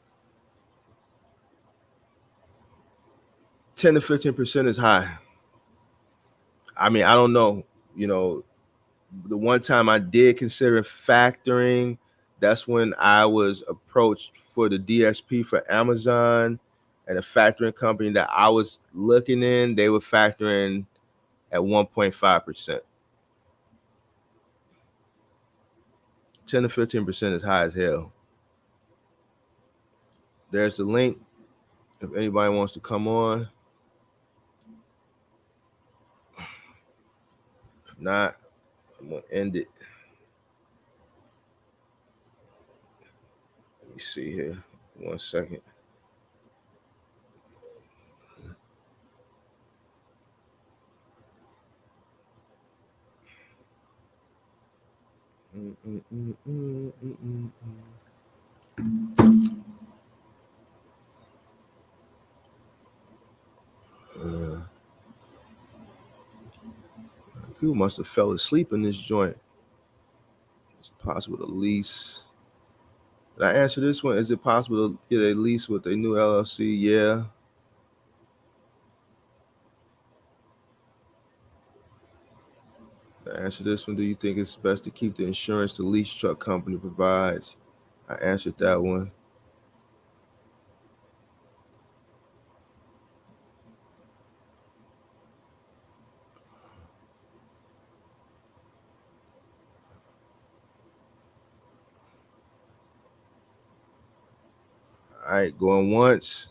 10 to 15% is high. I mean, I don't know. You know, the one time I did consider factoring, that's when I was approached for the DSP for Amazon, and a factoring company that I was looking in, they were factoring at 1.5%. 10 to 15% is high as hell. There's the link if anybody wants to come on. If not, I'm gonna end it. Let me see here. 1 second. People must have fell asleep in this joint. It's possible to lease. Did I answer this one? Is it possible to get a lease with a new LLC? Yeah. Did I answer this one? Do you think it's best to keep the insurance the lease truck company provides? I answered that one. All right, going once.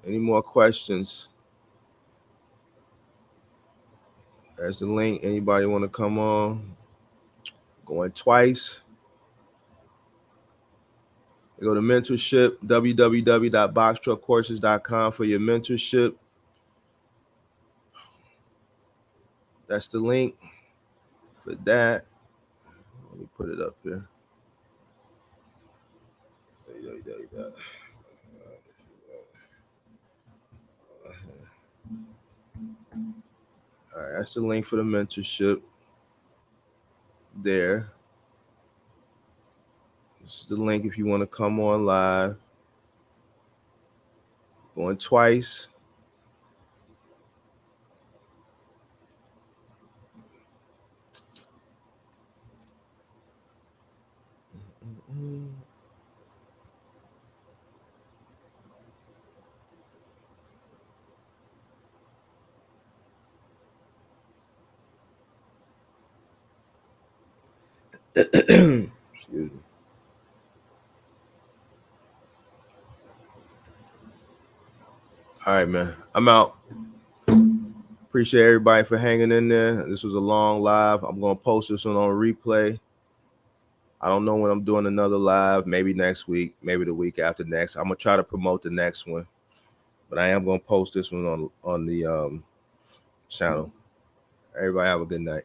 Any more questions? There's the link. Anybody want to come on? Going twice. You go to mentorship, www.boxtruckcourses.com for your mentorship. That's the link for that. Let me put it up here. All right, that's the link for the mentorship there. This is the link if you want to come on live. Going twice. Excuse me. All right, man. I'm out. Appreciate everybody for hanging in there. This was a long live. I'm going to post this one on replay. I don't know when I'm doing another live. Maybe next week. Maybe the week after next. I'm going to try to promote the next one. But I am going to post this one on the channel. Everybody have a good night.